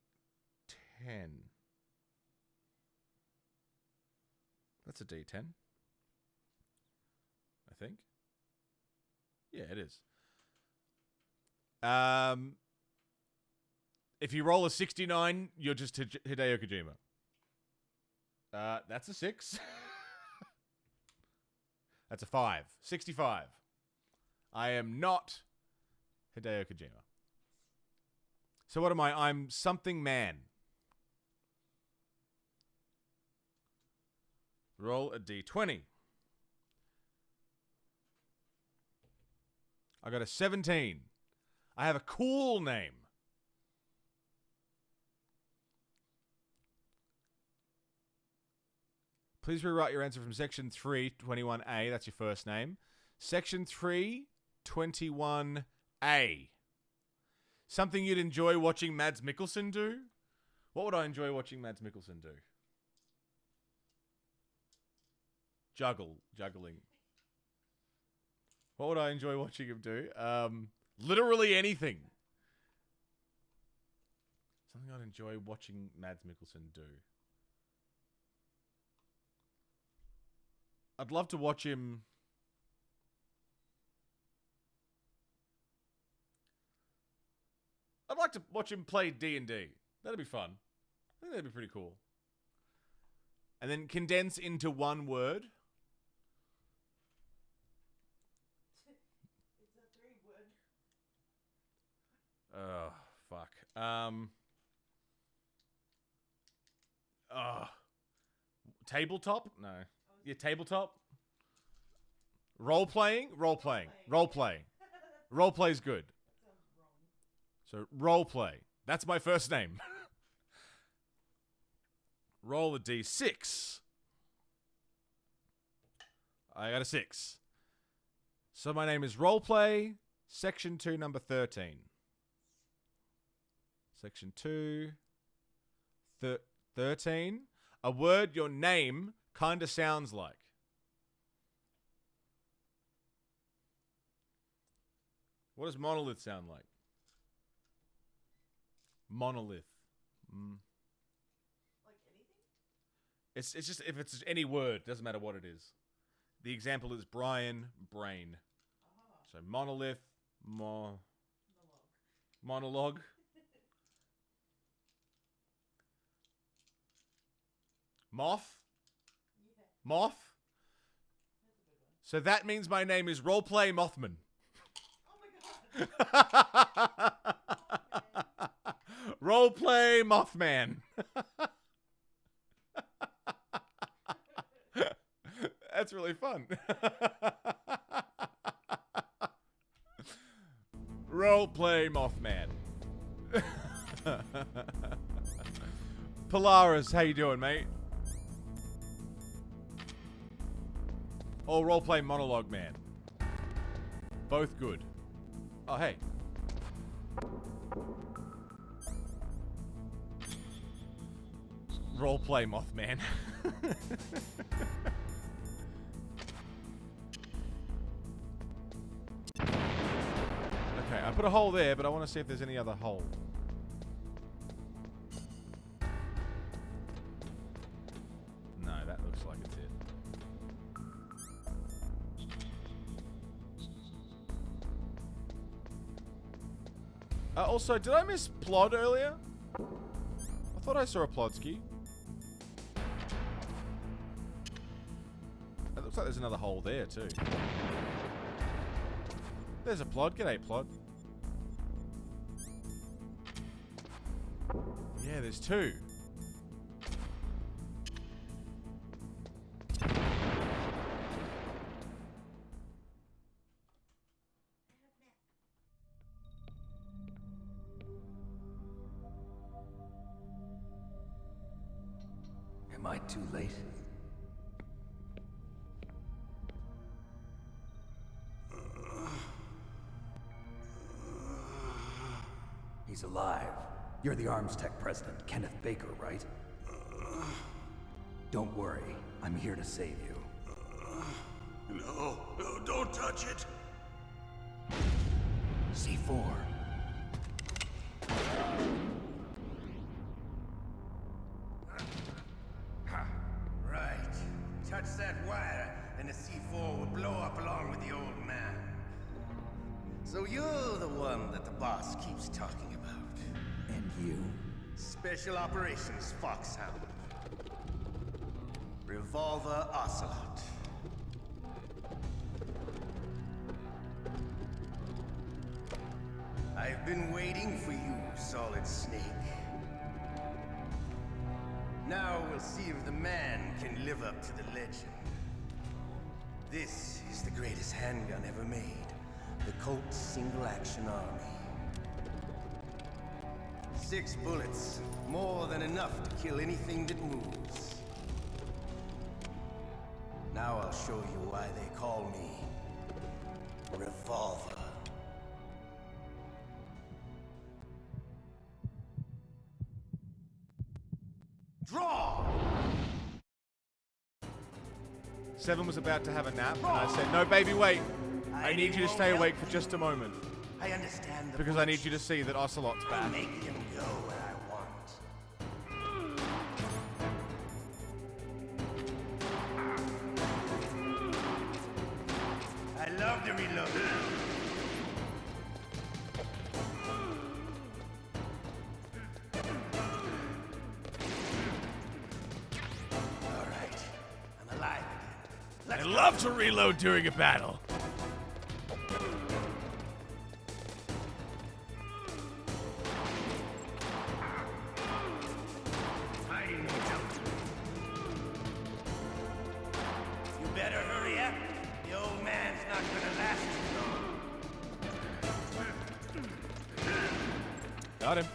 That's a d10. I think. Yeah, it is. If you roll a 69, you're just Hideo Kojima. That's a 6. That's a 5. 65. I am not Hideo Kojima. So what am I? I'm something man. Roll a d20. I got a 17. I have a cool name. Please rewrite your answer from section 3, 21A. That's your first name. Section 3, 21A. Something you'd enjoy watching Mads Mikkelsen do? What would I enjoy watching Mads Mikkelsen do? Juggling. What would I enjoy watching him do? Literally anything. Something I'd enjoy watching Mads Mikkelsen do. I'd love to watch him. I'd like to watch him play D&D. That'd be fun. I think that'd be pretty cool. And then condense into one word. It's a 3-word. Oh, fuck. Tabletop? No. Yeah, tabletop. Role-playing? Role-playing. Role-play. Role-play's good. So, role-play. That's my first name. Roll a d6. I got a 6. So my name is Roleplay, Section 2, number 13. Section 2, 13. A word your name kind of sounds like. What does monolith sound like? Monolith. Like anything? It's just, if it's any word, doesn't matter what it is. The example is Brian, brain. So monolith, monologue. Moth? Yeah. Moth? That's a good one. So that means my name is Roleplay Mothman. Oh my god. Roleplay Mothman. That's really fun. Roleplay Mothman. Polaris, how you doing, mate? Oh, roleplay monologue man. Both good. Oh, hey. Roleplay Mothman. Okay, I put a hole there, but I want to see if there's any other hole. No, that looks like it's it. Also, did I miss Plod earlier? I thought I saw a Plodsky. It looks like there's another hole there, too. There's a Plod. G'day, Plod. Yeah, there's 2. Am I too late? He's alive. You're the Arms Tech president, Kenneth Baker, right? Don't worry. I'm here to save you. No, don't touch it. C4. Right. Touch that wire, and the C4 will blow up along with the old man. So you're the one that the boss keeps talking about. And you? Special Operations Foxhound. Revolver Ocelot. I've been waiting for you, Solid Snake. Now we'll see if the man can live up to the legend. This is the greatest handgun ever made. The Colt Single Action Army. 6 bullets, more than enough to kill anything that moves. Now I'll show you why they call me Revolver. Draw! 7 was about to have a nap, and I said, "No, baby, wait. I need you to stay awake for just a moment." I understand the Because I need you to see that Ocelot's I back. make him go where I want. I love to reload. All right, I'm alive again. I love to reload during a battle. You better hurry up. The old man's not gonna last too long. Got him.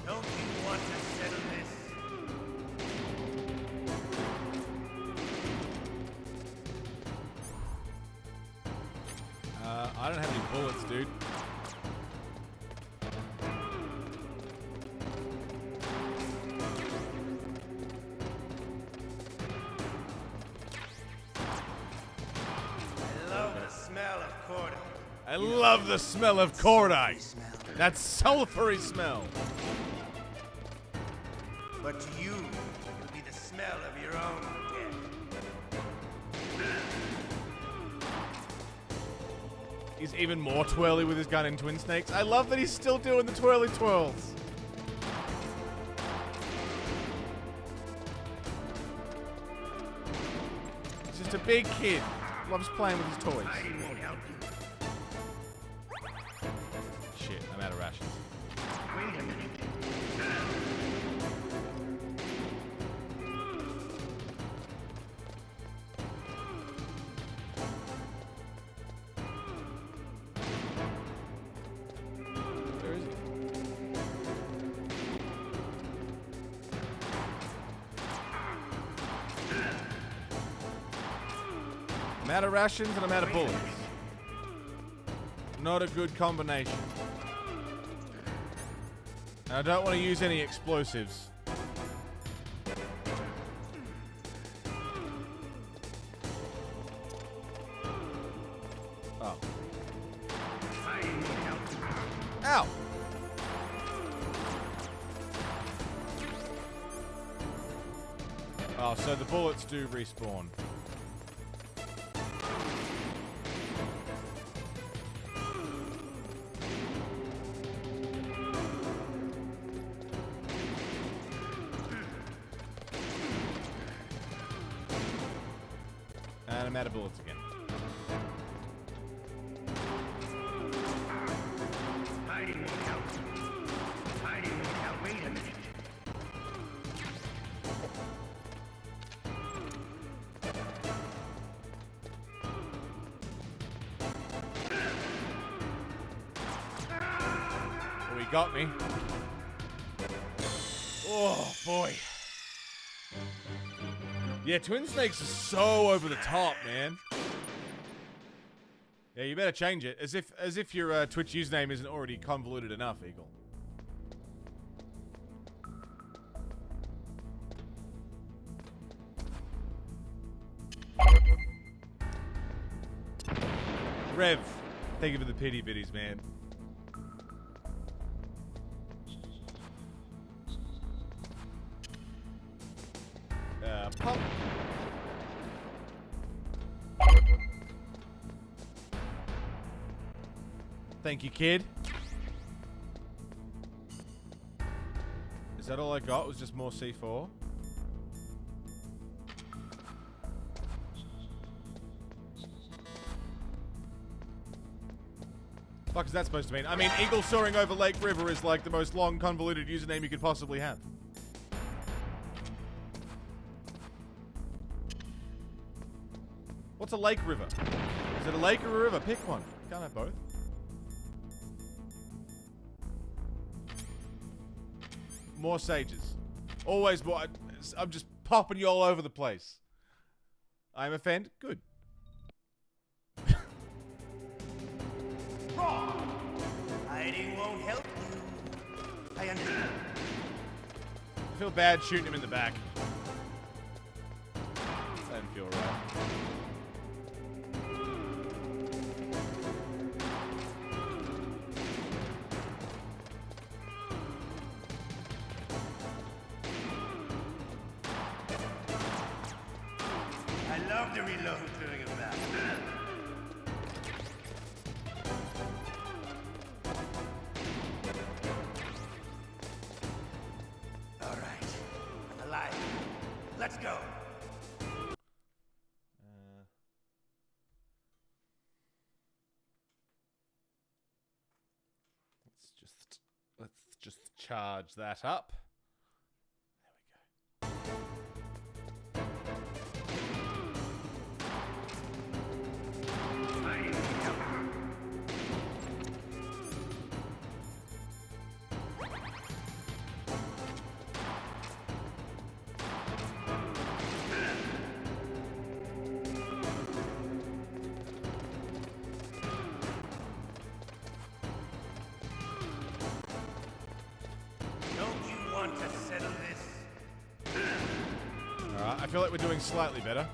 Don't you want to settle this? I don't have any bullets, dude. I love the smell of cordite. I love the smell of cordite. That sulfury smell. But to you, it'll be the smell of your own death. He's even more twirly with his gun in Twin Snakes. I love that he's still doing the twirly twirls. He's just a big kid. Loves playing with his toys. Hiding won't help you. Shit, I'm out of rations. Wait a minute. Where is he? I'm out of rations and I'm out of bullets. Not a good combination. And I don't want to use any explosives. Oh. Ow! Oh, so the bullets do respawn. And I'm out of bullets again. Hiding won't help. Hiding won't help. Wait a minute. Oh, he got me. Oh, boy. Yeah, Twin Snakes is so over the top, man. Yeah, you better change it. As if your Twitch username isn't already convoluted enough, Eagle. Rev, thank you for the pity bitties, man. Pop. Thank you, kid. that all I got? Was just more C4? Fuck is that supposed to mean? I mean, eagle soaring over Lake River is like the most long, convoluted username you could possibly have. What's a lake river? Is it a lake or a river? Pick one. Can't have both. More sages. Always more. I'm just popping you all over the place. I'm offended? Good. Wrong! Hiding won't help you. I understand. I feel bad shooting him in the back. That didn't feel right. I love to reload during a battle. All right, I'm alive. Let's go. Let's just charge that up. Alright, I feel like we're doing slightly better.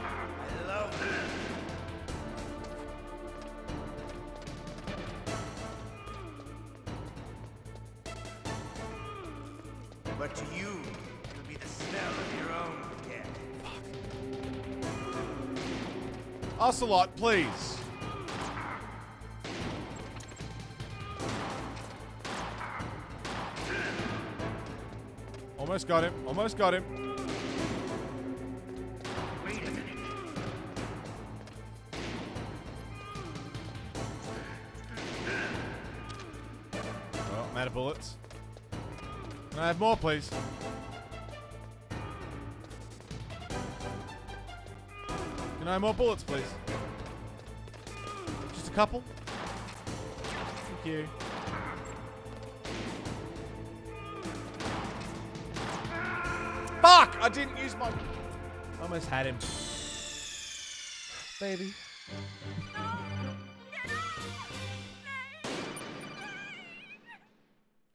I love this. But to you, it'll be the smell of your own death. Ocelot, please. Almost got him. Almost got him. Wait a minute. Oh, I'm out of bullets. Can I have more, please? Can I have more bullets, please? Just a couple? Thank you. Fuck! I didn't use my... Almost had him. Baby.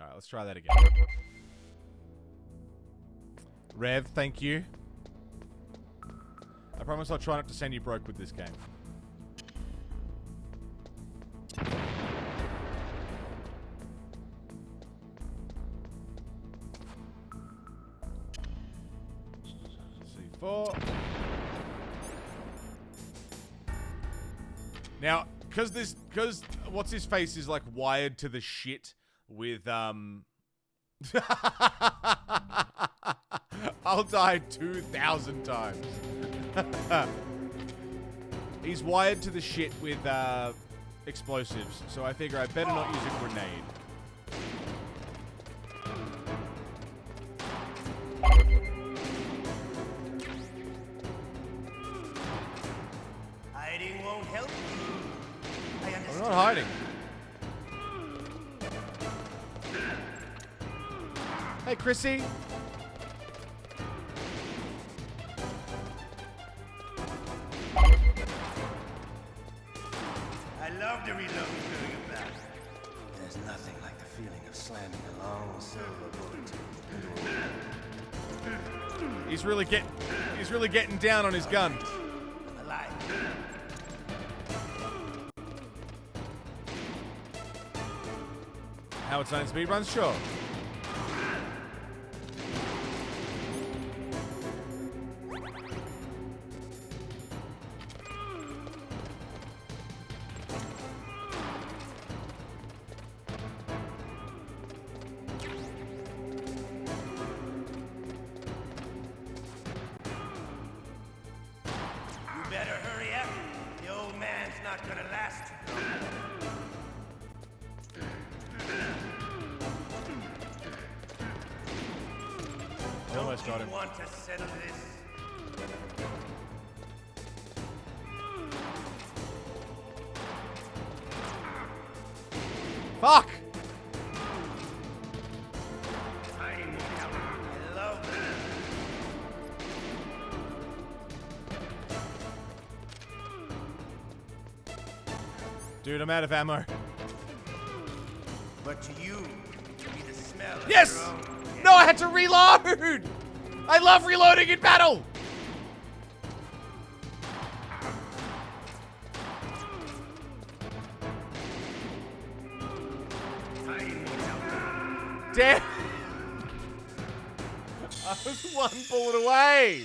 Alright, let's try that again. Rev, thank you. I promise I'll try not to send you broke with this game. C4. Now, because what's his face is like wired to the shit with I'll die 2,000 times. He's wired to the shit with explosives, so I figure I better not use a grenade. Hiding won't help you. I understand. I'm not hiding. Hey, Chrissy. I love to reload during a battle. There's nothing like the feeling of slamming a long silver bullet. He's really getting down on his gun. I'm alive. How it's own speed runs? Sure. gonna last. Almost got him. You want to settle this? Fuck! I love that. Dude, I'm out of ammo. But to you, it'll be the smell of Yes! your own. No, I had to reload! I love reloading in battle! Damn! I was one bullet away!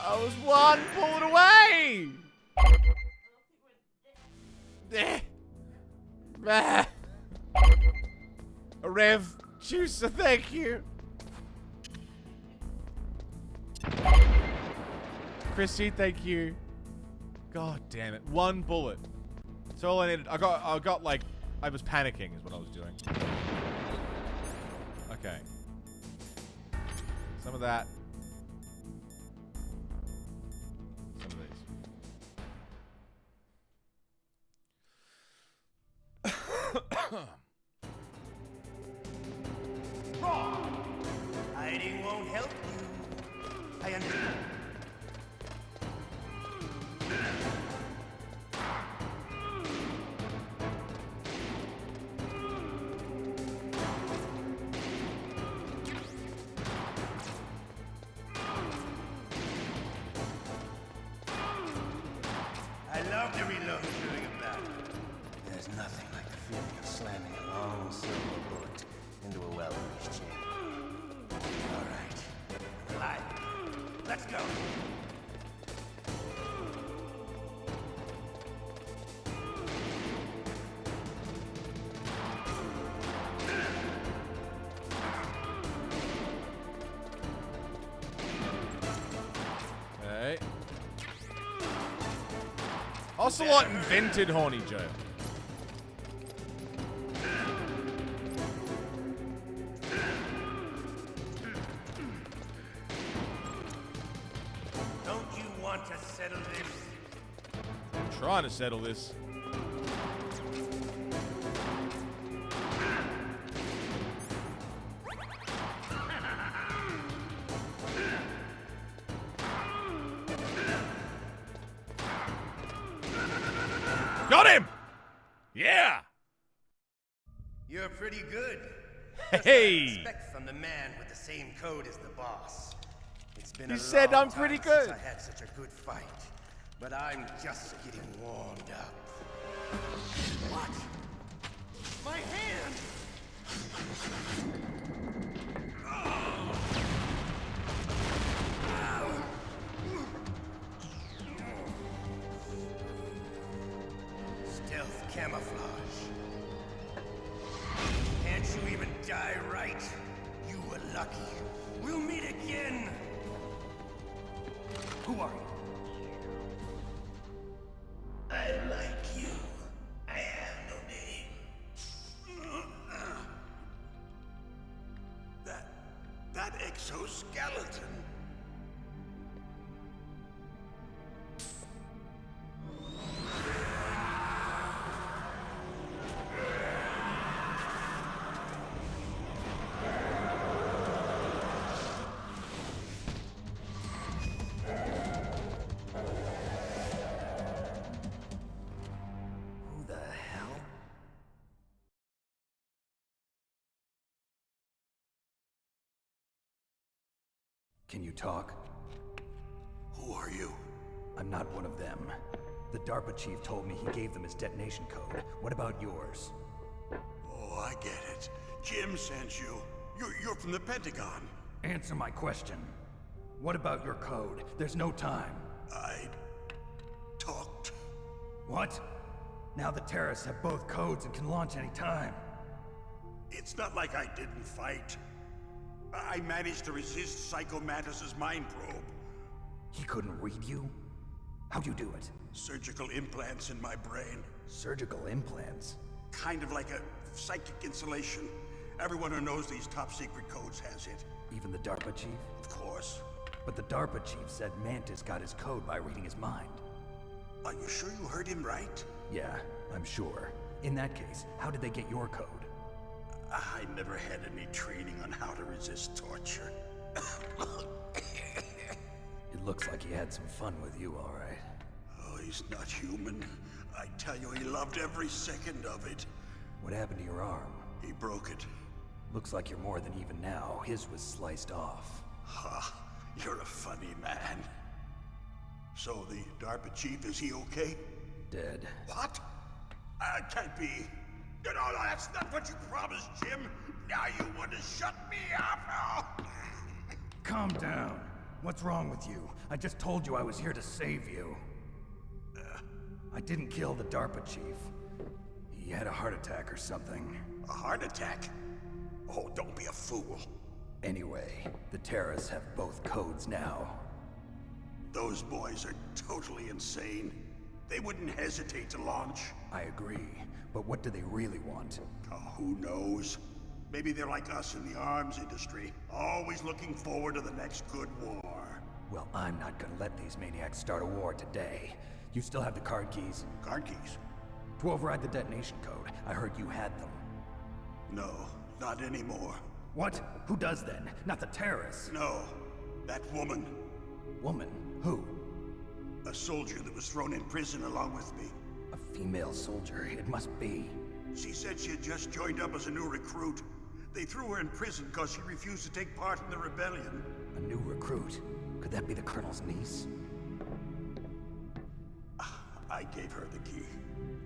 I was one bullet away! A Rev Juicer, thank you. Chrissy, thank you. God damn it. One bullet. That's all I needed. I got like, I was panicking is what I was doing. Okay. Some of that. Some of these. Hiding won't help you. I understand. I love to reload during a battle. There's nothing like the feeling of slamming a long silver bullet into a well-finished chamber. All right. Alive. Let's go. Okay. Ocelot invented Horny Joe. Don't you want to settle this? I'm trying to settle this. Got him! Yeah! You're pretty good. Hey! Expect from the man with the same code as the boss. It's been You a said long I'm pretty time since good. I had such a good fight, but I'm just getting warmed up. What? My hand! Stealth camouflage. Can't you even die right? You were lucky. We'll meet again. Who are you? I like you. I have no name. That exoskeleton. Who the hell? Can you talk? Who are you? I'm not one of them. The DARPA chief told me he gave them his detonation code. What about yours? Oh, I get it. Jim sent you. You're from the Pentagon. Answer my question. What about your code? There's no time. I talked. What? Now the terrorists have both codes and can launch any time. It's not like I didn't fight. I managed to resist Psycho Mantis's mind probe. He couldn't read you? How'd you do it? Surgical implants in my brain. Surgical implants? Kind of like a psychic insulation. Everyone who knows these top secret codes has it. Even the DARPA chief? Of course. But the DARPA chief said Mantis got his code by reading his mind. Are you sure you heard him right? Yeah, I'm sure. In that case, how did they get your code? I never had any training on how to resist torture. It looks like he had some fun with you, all right. Oh, he's not human. I tell you, he loved every second of it. What happened to your arm? He broke it. Looks like you're more than even now. His was sliced off. Ha, you're a funny man. So the DARPA chief, is he okay? Dead. What? Can't be. No, that's not what you promised, Jim. Now you want to shut me up? Oh. Calm down. What's wrong with you? I just told you I was here to save you. I didn't kill the DARPA chief. He had a heart attack or something. A heart attack? Oh, don't be a fool. Anyway, the terrorists have both codes now. Those boys are totally insane. They wouldn't hesitate to launch. I agree, but what do they really want? Oh, who knows? Maybe they're like us in the arms industry, always looking forward to the next good war. Well, I'm not gonna let these maniacs start a war today. You still have the card keys? Card keys? To override the detonation code. I heard you had them. No, not anymore. What? Who does then? Not the terrorists? No, that woman. Woman? Who? A soldier that was thrown in prison along with me. A female soldier, it must be. She said she had just joined up as a new recruit. They threw her in prison because she refused to take part in the rebellion. A new recruit? Could that be the Colonel's niece? I gave her the key.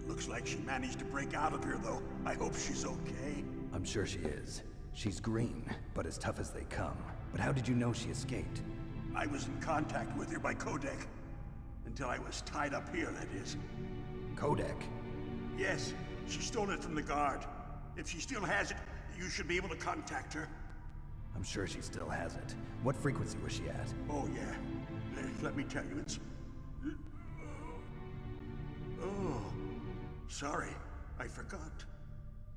Looks like she managed to break out of here, though. I hope she's okay. I'm sure she is. She's green, but as tough as they come. But how did you know she escaped? I was in contact with her by Codec. Until I was tied up here, that is. Codec? Yes, she stole it from the guard. If she still has it, you should be able to contact her. I'm sure she still has it. What frequency was she at? Oh, yeah. Let me tell you, it's... Oh, sorry. I forgot.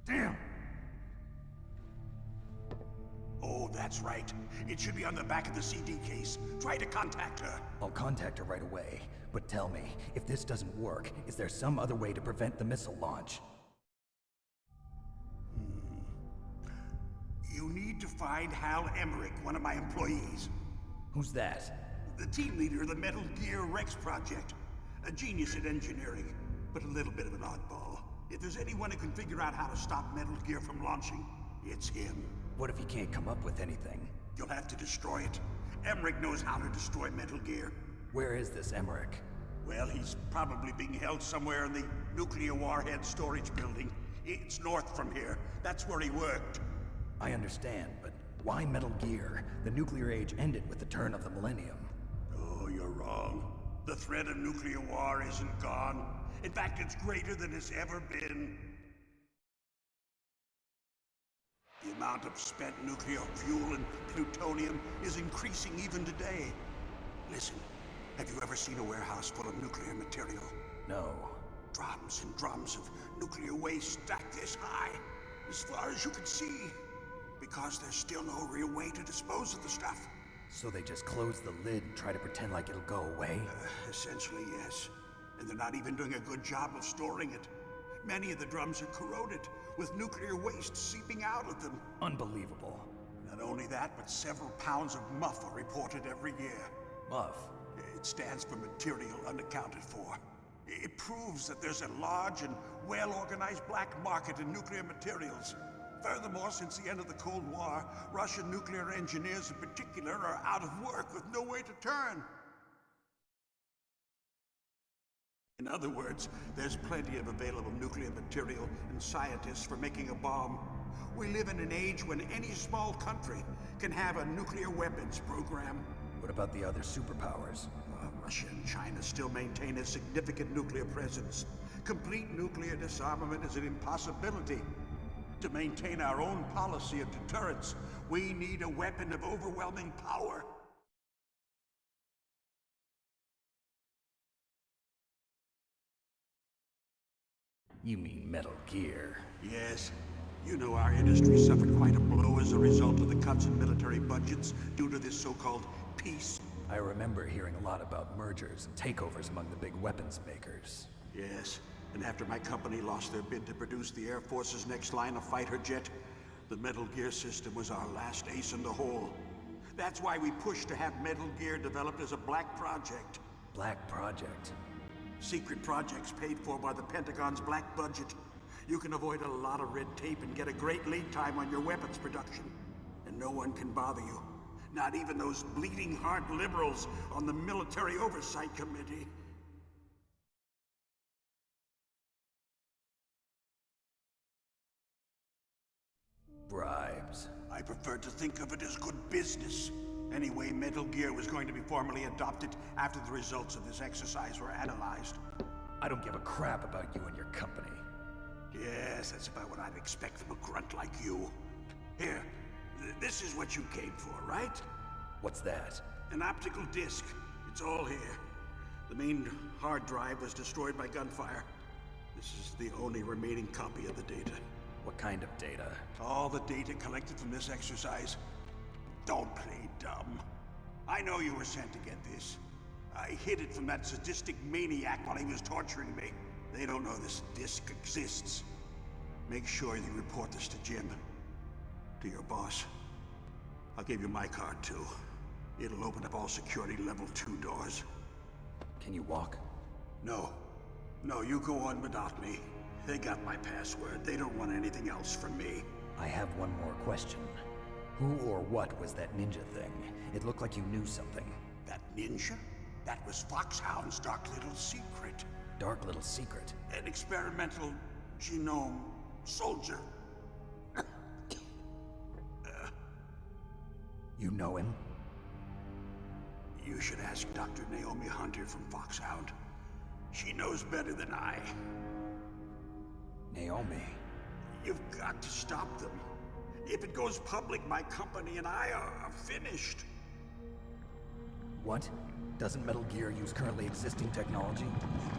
Damn! Oh, that's right. It should be on the back of the CD case. Try to contact her. I'll contact her right away. But tell me, if this doesn't work, is there some other way to prevent the missile launch? You need to find Hal Emmerich, one of my employees. Who's that? The team leader of the Metal Gear Rex project. A genius at engineering, but a little bit of an oddball. If there's anyone who can figure out how to stop Metal Gear from launching, it's him. What if he can't come up with anything? You'll have to destroy it. Emmerich knows how to destroy Metal Gear. Where is this Emmerich? Well, he's probably being held somewhere in the nuclear warhead storage building. It's north from here. That's where he worked. I understand, but why Metal Gear? The nuclear age ended with the turn of the millennium. Oh, you're wrong. The threat of nuclear war isn't gone. In fact, it's greater than it's ever been. The amount of spent nuclear fuel and plutonium is increasing even today. Listen, have you ever seen a warehouse full of nuclear material? No. Drums and drums of nuclear waste stacked this high, as far as you can see. Because there's still no real way to dispose of the stuff. So they just close the lid and try to pretend like it'll go away? Essentially, yes. And they're not even doing a good job of storing it. Many of the drums are corroded, with nuclear waste seeping out of them. Unbelievable. Not only that, but several pounds of muff are reported every year. Muff? It stands for material unaccounted for. It proves that there's a large and well-organized black market in nuclear materials. Furthermore, since the end of the Cold War, Russian nuclear engineers in particular are out of work with no way to turn. In other words, there's plenty of available nuclear material and scientists for making a bomb. We live in an age when any small country can have a nuclear weapons program. What about the other superpowers? Russia and China still maintain a significant nuclear presence. Complete nuclear disarmament is an impossibility. To maintain our own policy of deterrence, we need a weapon of overwhelming power. You mean Metal Gear. Yes. You know our industry suffered quite a blow as a result of the cuts in military budgets due to this so-called peace. I remember hearing a lot about mergers and takeovers among the big weapons makers. Yes. And after my company lost their bid to produce the Air Force's next line of fighter jet, the Metal Gear system was our last ace in the hole. That's why we pushed to have Metal Gear developed as a black project. Black project? Secret projects paid for by the Pentagon's black budget. You can avoid a lot of red tape and get a great lead time on your weapons production. And no one can bother you. Not even those bleeding heart liberals on the Military Oversight Committee. Bribes. I prefer to think of it as good business. Anyway, Metal Gear was going to be formally adopted after the results of this exercise were analyzed. I don't give a crap about you and your company. Yes, that's about what I'd expect from a grunt like you. Here, this is what you came for, right? What's that? An optical disc. It's all here. The main hard drive was destroyed by gunfire. This is the only remaining copy of the data. What kind of data? All the data collected from this exercise. Don't play dumb. I know you were sent to get this. I hid it from that sadistic maniac while he was torturing me. They don't know this disc exists. Make sure you report this to Jim. To your boss. I'll give you my card too. It'll open up all security level 2 doors. Can you walk? No. No, you go on without me. They got my password. They don't want anything else from me. I have one more question. Who or what was that ninja thing? It looked like you knew something. That ninja? That was Foxhound's dark little secret. Dark little secret? An experimental genome soldier. You know him? You should ask Dr. Naomi Hunter from Foxhound. She knows better than I. Naomi? You've got to stop them. If it goes public, my company and I are finished. What? Doesn't Metal Gear use currently existing technology?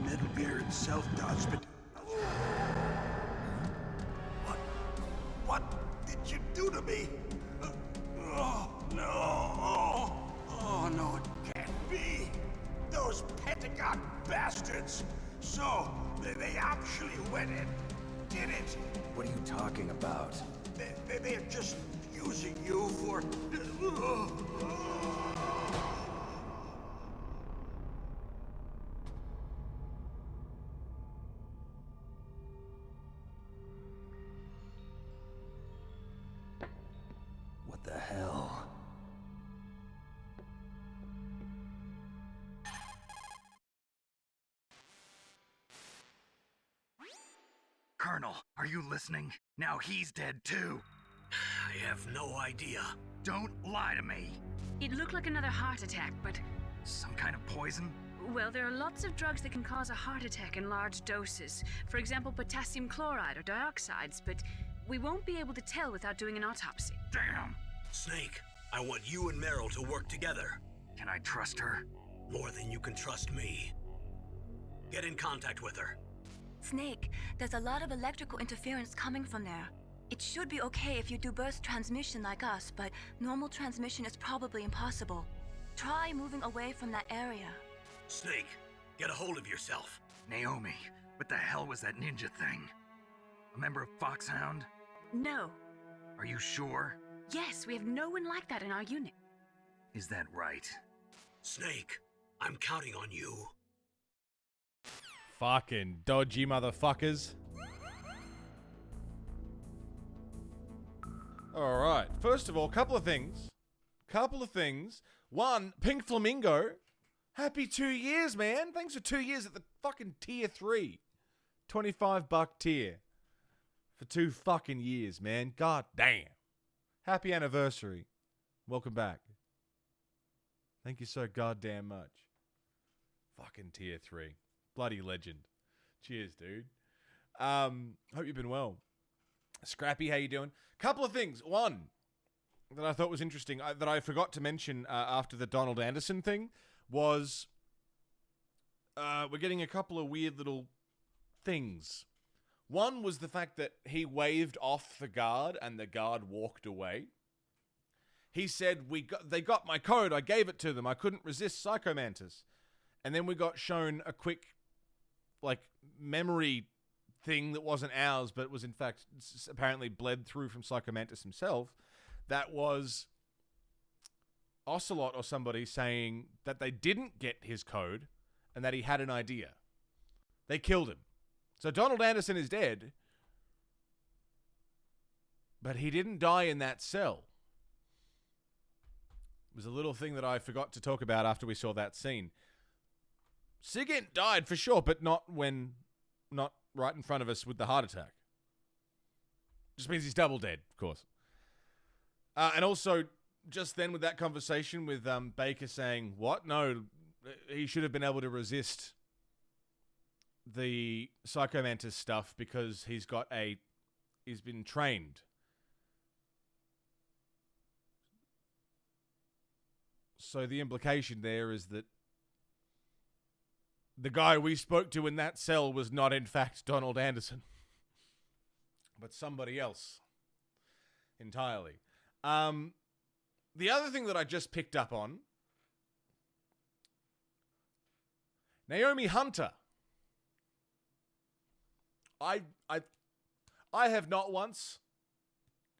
Metal Gear itself does, but... What did you do to me? Oh, no. Oh, no, it can't be. Those Pentagon bastards. So, they actually went and did it. What are you talking about? They're just using you for... What the hell? Colonel, are you listening? Now he's dead too. I have no idea. Don't lie to me. It looked like another heart attack, but... Some kind of poison? Well, there are lots of drugs that can cause a heart attack in large doses. For example, potassium chloride or dioxides, but we won't be able to tell without doing an autopsy. Damn! Snake, I want you and Meryl to work together. Can I trust her? More than you can trust me. Get in contact with her. Snake, there's a lot of electrical interference coming from there. It should be okay if you do burst transmission like us, but normal transmission is probably impossible. Try moving away from that area. Snake, get a hold of yourself. Naomi, what the hell was that ninja thing? A member of Foxhound? No. Are you sure? Yes, we have no one like that in our unit. Is that right? Snake, I'm counting on you. Fucking dodgy motherfuckers. Alright, first of all, couple of things. One, Pink Flamingo. Happy 2 years, man. Thanks for 2 years at the fucking tier 3. $25 tier. For 2 fucking years, man. God damn. Happy anniversary. Welcome back. Thank you so goddamn much. Fucking tier 3. Bloody legend. Cheers, dude. Hope you've been well. Scrappy, how you doing? Couple of things. One that I thought was interesting, that I forgot to mention after the Donald Anderson thing, was we're getting a couple of weird little things. One was the fact that he waved off the guard and the guard walked away. He said, they got my code, I gave it to them, I couldn't resist Psychomantis. And then we got shown a quick, like, memory thing that wasn't ours, but was in fact apparently bled through from Psychomantis himself. That was Ocelot or somebody saying that they didn't get his code and that he had an idea. They killed him. So Donald Anderson is dead, but he didn't die in that cell. It was a little thing that I forgot to talk about after we saw that scene. Sigint died for sure, but not right in front of us with the heart attack. Just means he's double dead, of course. And also, just then with that conversation with Baker saying, what? No, he should have been able to resist the Psychomantis stuff because he's been trained. So the implication there is that the guy we spoke to in that cell was not in fact Donald Anderson, but somebody else entirely. The other thing that I just picked up on, Naomi Hunter. I have not once,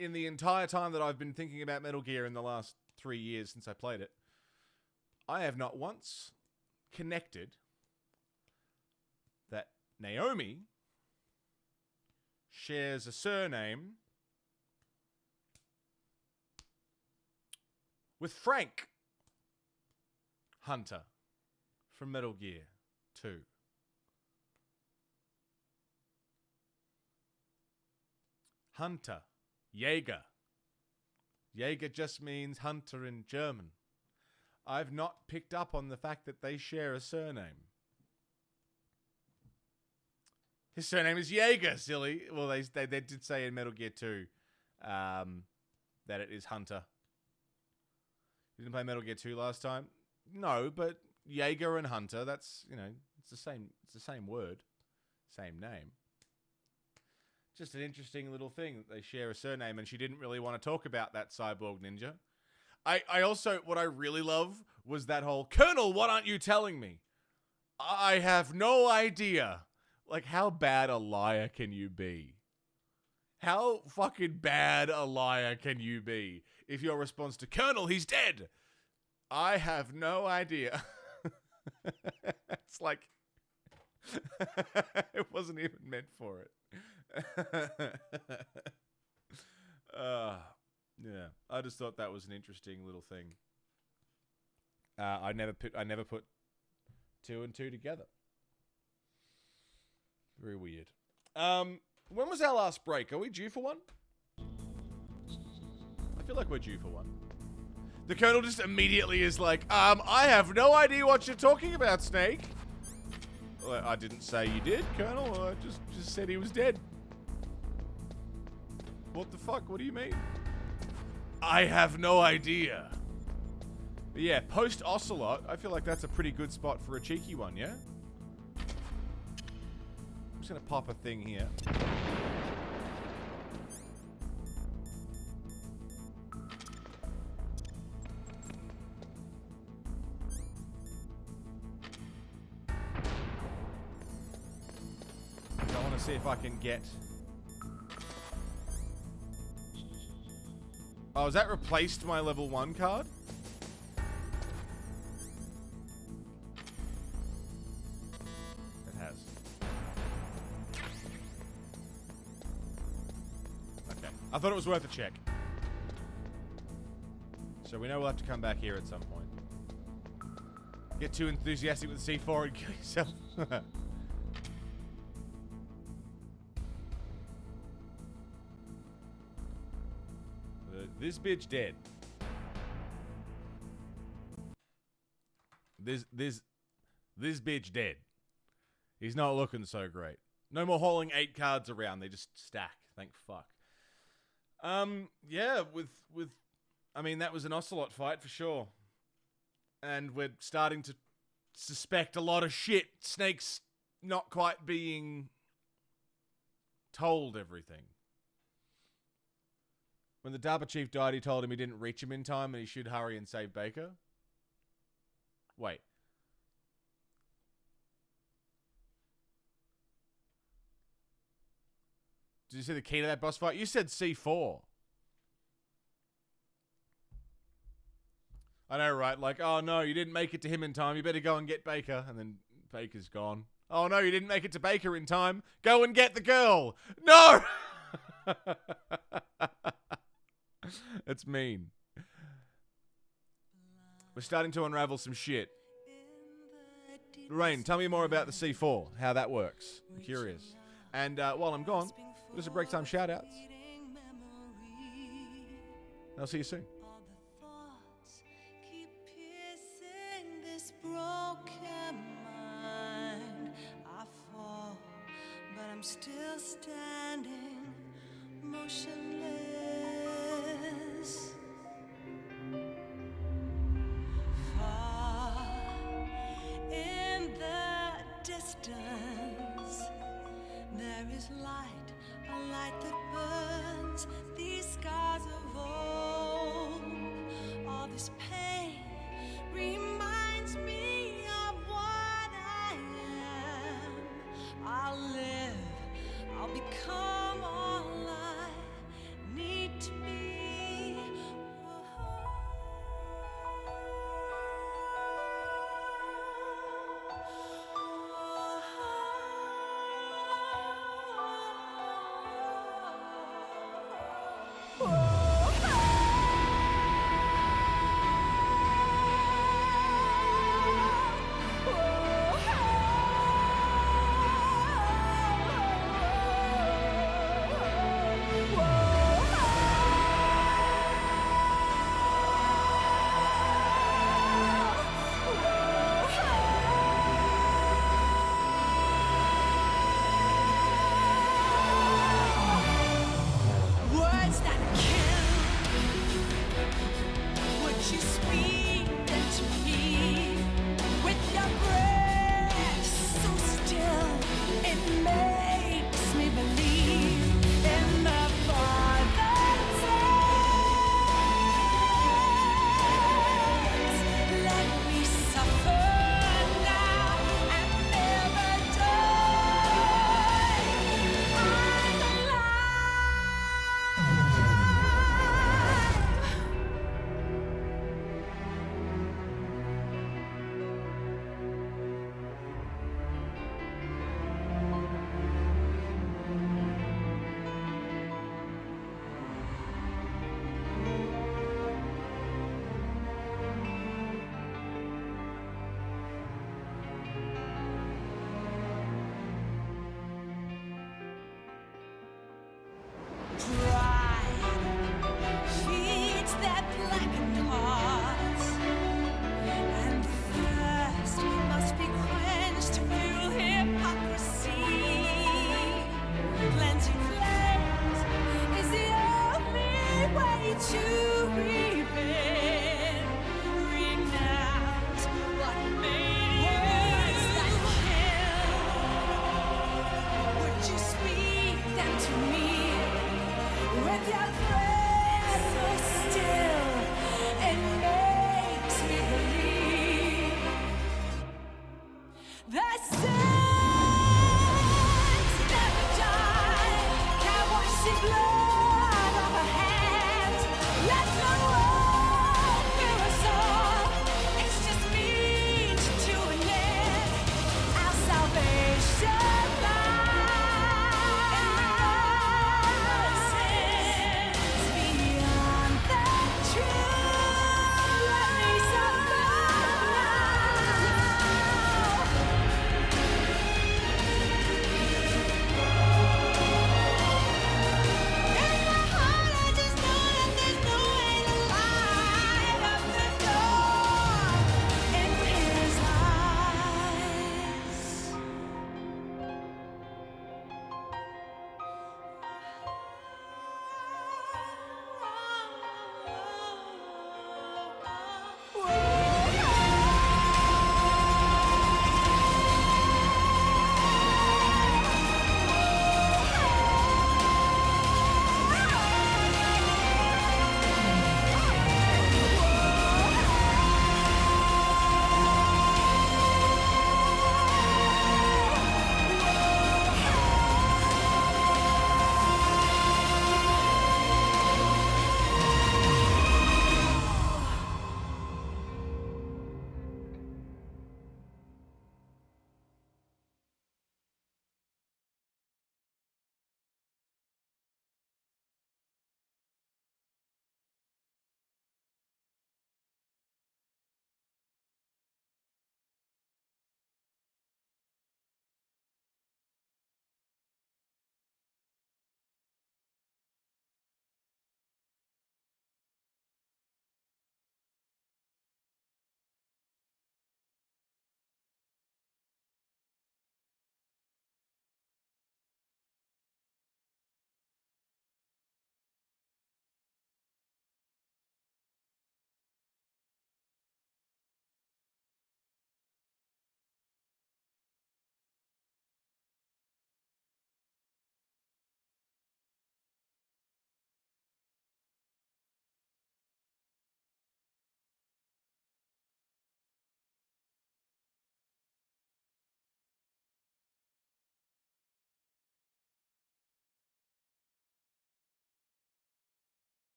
in the entire time that I've been thinking about Metal Gear in the last 3 years since I played it, I have not once connected that Naomi shares a surname with Frank Hunter from Metal Gear 2. Hunter. Jäger. Jäger just means hunter in German. I've not picked up on the fact that they share a surname. His surname is Jäger, silly. Well, they did say in Metal Gear 2 that it is Hunter. You didn't play Metal Gear 2 last time? No, but Jäger and Hunter, that's, it's the same word. Same name. Just an interesting little thing that they share a surname, and she didn't really want to talk about that cyborg ninja. I also, what I really love was that whole, Colonel, what aren't you telling me? I have no idea. Like, how bad a liar can you be? How fucking bad a liar can you be if your response to, Colonel, he's dead? I have no idea. It's like, it wasn't even meant for it. Yeah, I just thought that was an interesting little thing. I never put two and two together. Very weird. When was our last break? Are we due for one? I feel like we're due for one. The Colonel just immediately is like, I have no idea what you're talking about, Snake. Well, I didn't say you did, Colonel. I just said he was dead. What the fuck? What do you mean? I have no idea. But yeah, post Ocelot, I feel like that's a pretty good spot for a cheeky one, yeah? I'm just gonna pop a thing here. I want to see if I can get... Oh, has that replaced my level 1 card? It has. Okay. I thought it was worth a check. So we know we'll have to come back here at some point. Get too enthusiastic with the C4 and kill yourself. This bitch dead. This bitch dead. He's not looking so great. No more hauling 8 cards around. They just stack. Thank fuck. Yeah, I mean, that was an Ocelot fight for sure. And we're starting to suspect a lot of shit. Snake's not quite being Told everything. When the Dapper Chief died, he told him he didn't reach him in time and he should hurry and save Baker. Wait. Did you see the key to that boss fight? You said C4. I know, right? Like, oh no, you didn't make it to him in time. You better go and get Baker. And then Baker's gone. Oh no, you didn't make it to Baker in time. Go and get the girl. No! That's mean. We're starting to unravel some shit. Lorraine, tell me more about the C4, how that works. I'm curious. And while I'm gone, we'll do some break time shout-outs. I'll see you soon. Broken mind, I fall, but I'm still standing, motionless. Far in the distance, there is light, a light that burns these scars of old. All this pain reminds me of what I am. I'll live, I'll become all I need to be. Words that kill. Would you speak them to me? With your breath so still, it makes me believe in the Father's hands. Let me suffer now and never die. I'm feeds their blackened hearts, and thirst must be quenched to fuel hypocrisy. Cleansing flames is the only way to repent. Renounce what made you. Would you speak them to me?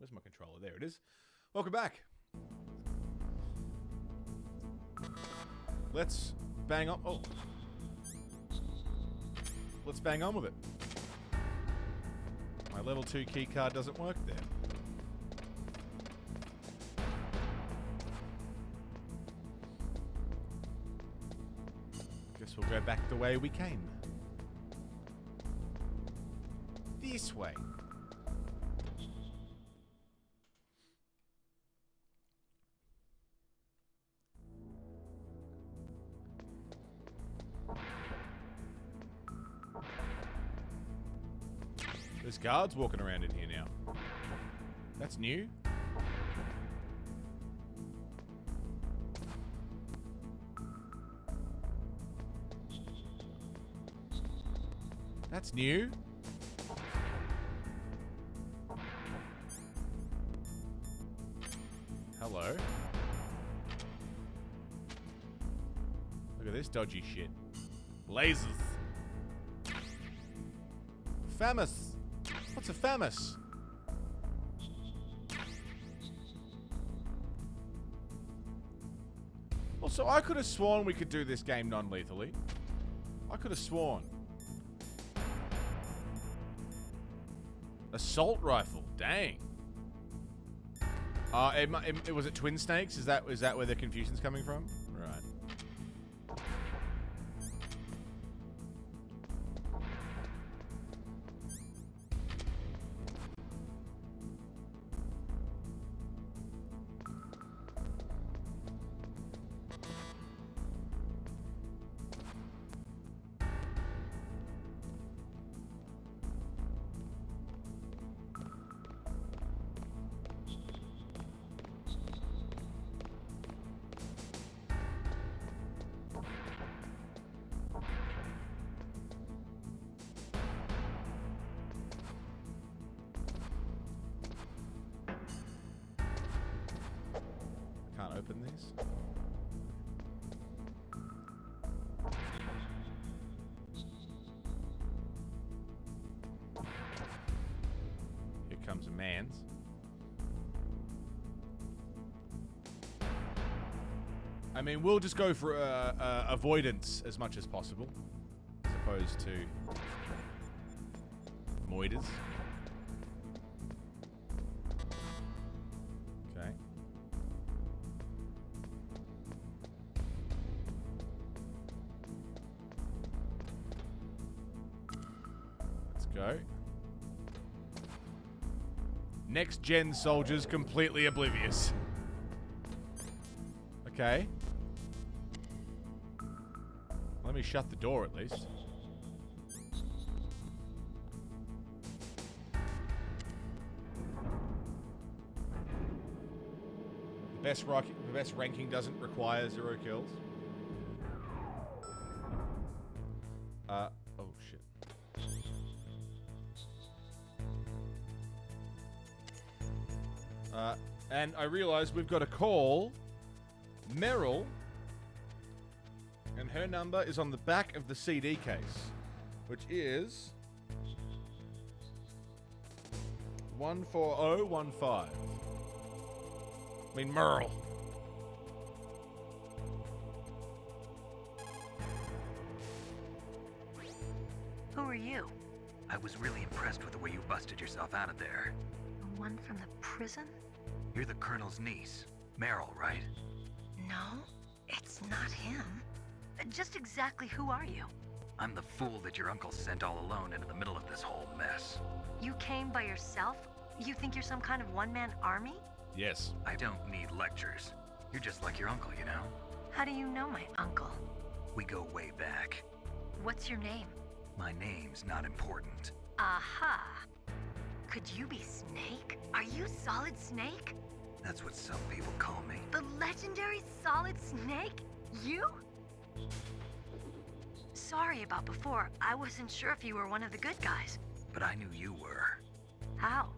Where's my controller? There it is. Welcome back. Let's bang on. Oh. Let's bang on with it. My level 2 key card doesn't work there. Guess we'll go back the way we came. This way. There's guards walking around in here now. That's new. That's new. Hello. Look at this dodgy shit. Lasers. Famous. What's a famous? Also, I could have sworn we could do this game non-lethally. I could have sworn. Assault rifle. Dang. Was it twin snakes? Is that where the confusion's coming from? Right. Open these. Here comes a man's. I mean, we'll just go for avoidance as much as possible, as opposed to moiders. Go. Next gen soldiers completely oblivious. Okay. Let me shut the door at least. The best ranking doesn't require 0 kills. Oh shit. And I realized we've got to call Meryl, and her number is on the back of the CD case, which is 14015. I mean, Meryl. Who are you? I was really impressed with the way you busted yourself out of there. The one from the prison? You're the Colonel's niece, Meryl, right? No, it's not him. Just exactly who are you? I'm the fool that your uncle sent all alone into the middle of this whole mess. You came by yourself? You think you're some kind of one-man army? Yes. I don't need lectures. You're just like your uncle, you know? How do you know my uncle? We go way back. What's your name? My name's not important. Aha. Could you be Snake? Are you Solid Snake? That's what some people call me. The legendary Solid Snake? You? Sorry about before. I wasn't sure if you were one of the good guys. But I knew you were. How?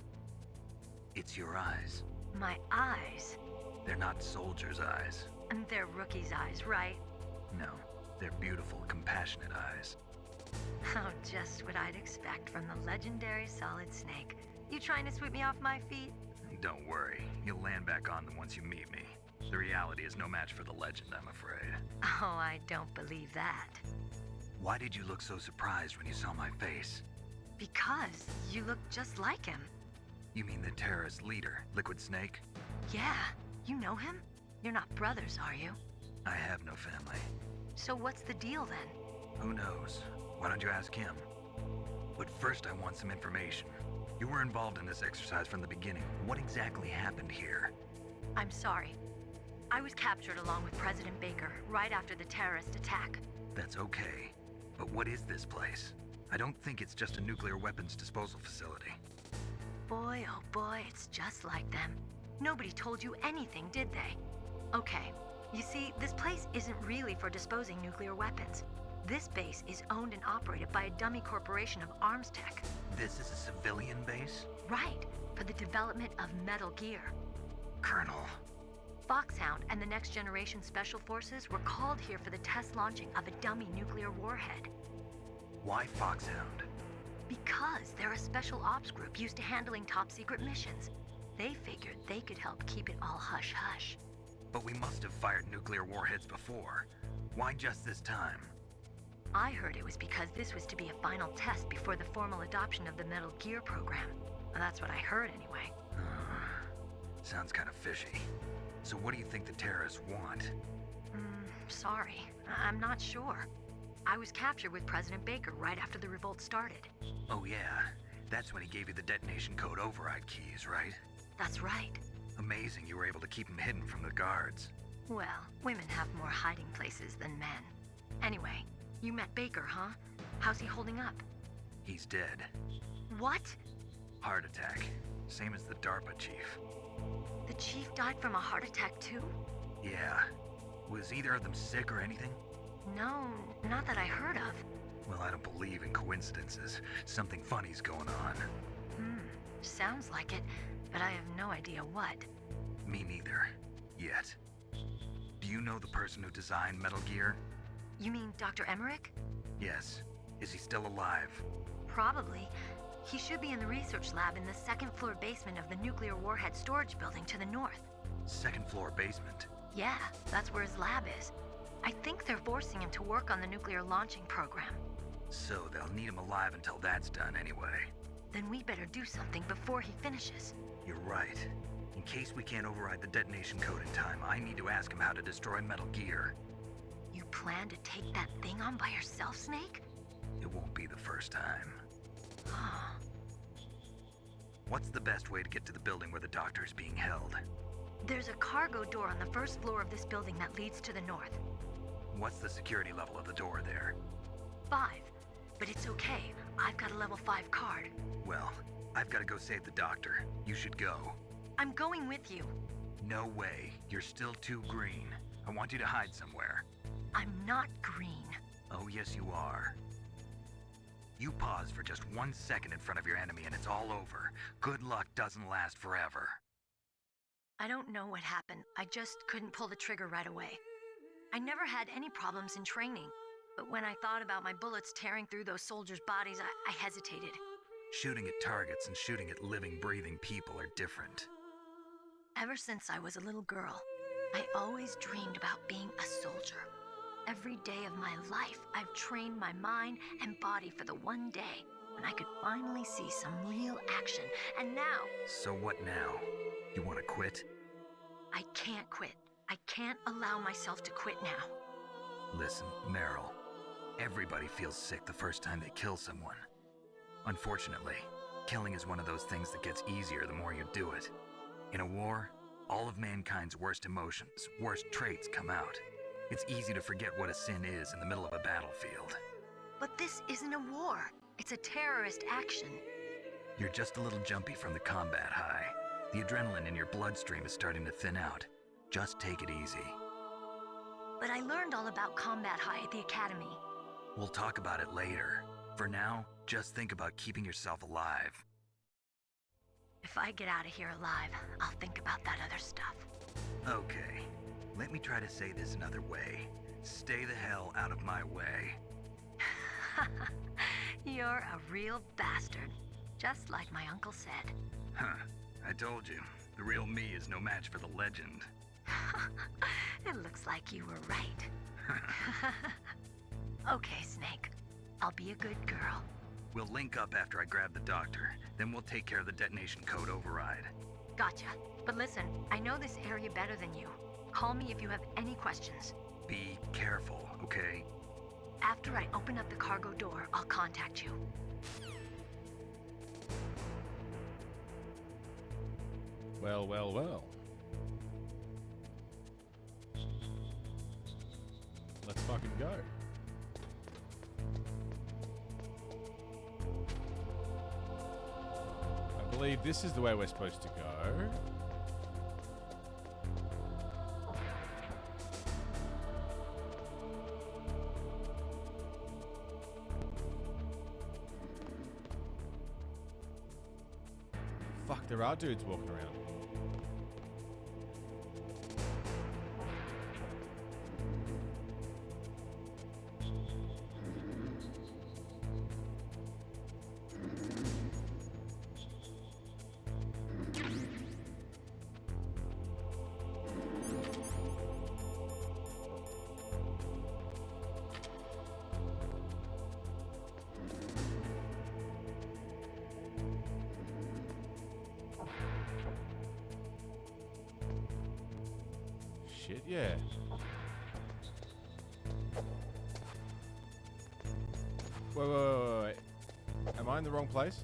It's your eyes. My eyes? They're not soldiers' eyes. And they're rookies' eyes, right? No, they're beautiful, compassionate eyes. Oh, just what I'd expect from the legendary Solid Snake. You trying to sweep me off my feet? Don't worry, you'll land back on them once you meet me. The reality is no match for the legend, I'm afraid. Oh, I don't believe that. Why did you look so surprised when you saw my face? Because you look just like him. You mean the terrorist leader, Liquid Snake? Yeah, you know him? You're not brothers, are you? I have no family. So what's the deal then? Who knows? Why don't you ask him? But first I want some information. You were involved in this exercise from the beginning. What exactly happened here? I'm sorry. I was captured along with President Baker right after the terrorist attack. That's okay. But what is this place? I don't think it's just a nuclear weapons disposal facility. Boy, oh boy, it's just like them. Nobody told you anything, did they? Okay, you see, this place isn't really for disposing nuclear weapons. This base is owned and operated by a dummy corporation of arms tech. This is a civilian base? Right, for the development of Metal Gear. Colonel. Foxhound and the Next Generation Special Forces were called here for the test launching of a dummy nuclear warhead. Why Foxhound? Because they're a special ops group used to handling top-secret missions. They figured they could help keep it all hush-hush. But we must have fired nuclear warheads before. Why just this time? I heard it was because this was to be a final test before the formal adoption of the Metal Gear program. That's what I heard anyway. Sounds kind of fishy. So what do you think the terrorists want? Sorry. I'm not sure. I was captured with President Baker right after the revolt started. Oh yeah, that's when he gave you the detonation code override keys, right? That's right. Amazing you were able to keep him hidden from the guards. Well, women have more hiding places than men. Anyway, you met Baker, huh? How's he holding up? He's dead. What? Heart attack. Same as the DARPA chief. The chief died from a heart attack too? Yeah. Was either of them sick or anything? No, not that I heard of. Well, I don't believe in coincidences. Something funny's going on. Sounds like it, but I have no idea what. Me neither. Yet. Do you know the person who designed Metal Gear? You mean Dr. Emmerich? Yes. Is he still alive? Probably. He should be in the research lab in the second-floor basement of the nuclear warhead storage building to the north. Second floor basement? Yeah, that's where his lab is. I think they're forcing him to work on the nuclear launching program. So they'll need him alive until that's done anyway. Then we better do something before he finishes. You're right. In case we can't override the detonation code in time, I need to ask him how to destroy Metal Gear. You plan to take that thing on by yourself, Snake? It won't be the first time. What's the best way to get to the building where the doctor is being held? There's a cargo door on the first floor of this building that leads to the north. What's the security level of the door there? 5. But it's okay. I've got a level 5 card. Well, I've got to go save the doctor. You should go. I'm going with you. No way. You're still too green. I want you to hide somewhere. I'm not green. Oh, yes, you are. You pause for just 1 second in front of your enemy and it's all over. Good luck doesn't last forever. I don't know what happened. I just couldn't pull the trigger right away. I never had any problems in training, but when I thought about my bullets tearing through those soldiers' bodies, I hesitated. Shooting at targets and shooting at living, breathing people are different. Ever since I was a little girl, I always dreamed about being a soldier. Every day of my life, I've trained my mind and body for the one day when I could finally see some real action, and now... So what now? You want to quit? I can't quit. I can't allow myself to quit now. Listen, Meryl. Everybody feels sick the first time they kill someone. Unfortunately, killing is one of those things that gets easier the more you do it. In a war, all of mankind's worst emotions, worst traits come out. It's easy to forget what a sin is in the middle of a battlefield. But this isn't a war. It's a terrorist action. You're just a little jumpy from the combat high. The adrenaline in your bloodstream is starting to thin out. Just take it easy. But I learned all about combat high at the academy. We'll talk about it later. For now, just think about keeping yourself alive. If I get out of here alive, I'll think about that other stuff. Okay. Let me try to say this another way. Stay the hell out of my way. You're a real bastard. Just like my uncle said. Huh. I told you. The real me is no match for the legend. It looks like you were right. Okay, Snake. I'll be a good girl. We'll link up after I grab the doctor. Then we'll take care of the detonation code override. Gotcha. But listen, I know this area better than you. Call me if you have any questions. Be careful, okay? After I open up the cargo door, I'll contact you. Well, well, well. Let's fucking go. I believe this is the way we're supposed to go. Fuck, there are dudes walking around. Shit, yeah. Wait. Am I in the wrong place?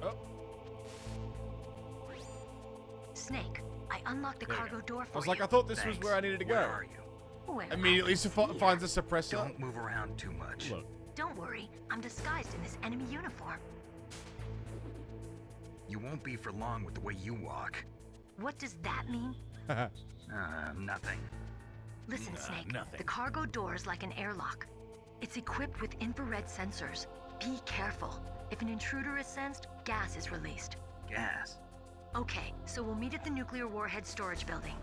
Oh. Snake, I unlocked the cargo door for you. I was like, I thought this was where I needed to go. Where are you? Where Immediately finds a suppressor. Don't move around too much. Look. Don't worry, I'm disguised in this enemy uniform. You won't be for long with the way you walk. What does that mean? Nothing. Listen, Snake, nothing. the cargo door is like an airlock. It's equipped with infrared sensors. Be careful. If an intruder is sensed, gas is released. Gas? Okay, so we'll meet at the nuclear warhead storage building.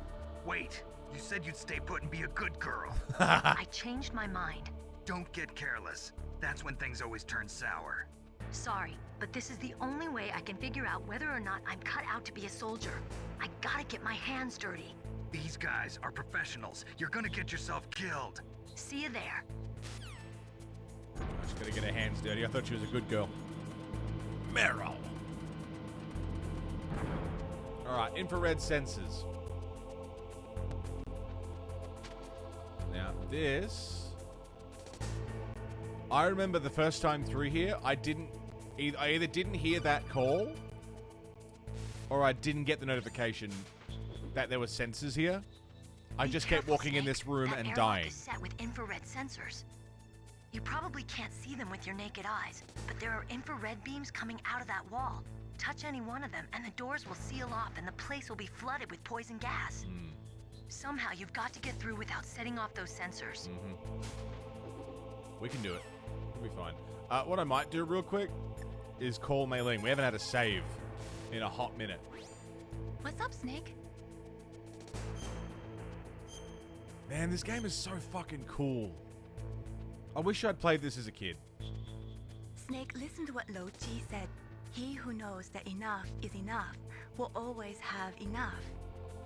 Wait, you said you'd stay put and be a good girl. I changed my mind. Don't get careless. That's when things always turn sour. Sorry, but this is the only way I can figure out whether or not I'm cut out to be a soldier. I gotta get my hands dirty. These guys are professionals. You're gonna get yourself killed. See you there. She's gonna get her hands dirty. I thought she was a good girl. Meryl. Alright, infrared sensors. Now, this... I remember the first time through here, I either didn't hear that call, or I didn't get the notification that there were sensors here. I just kept walking in this room and dying. Is set with infrared sensors. You probably can't see them with your naked eyes, but there are infrared beams coming out of that wall. Touch any one of them, and the doors will seal off, and the place will be flooded with poison gas. Somehow, you've got to get through without setting off those sensors. We can do it. We'll be fine. What I might do real quick is call Mei Ling. We haven't had a save in a hot minute. What's up, Snake? Man, this game is so fucking cool. I wish I'd played this as a kid. Snake, listen to what Lo Ji said. He who knows that enough is enough will always have enough.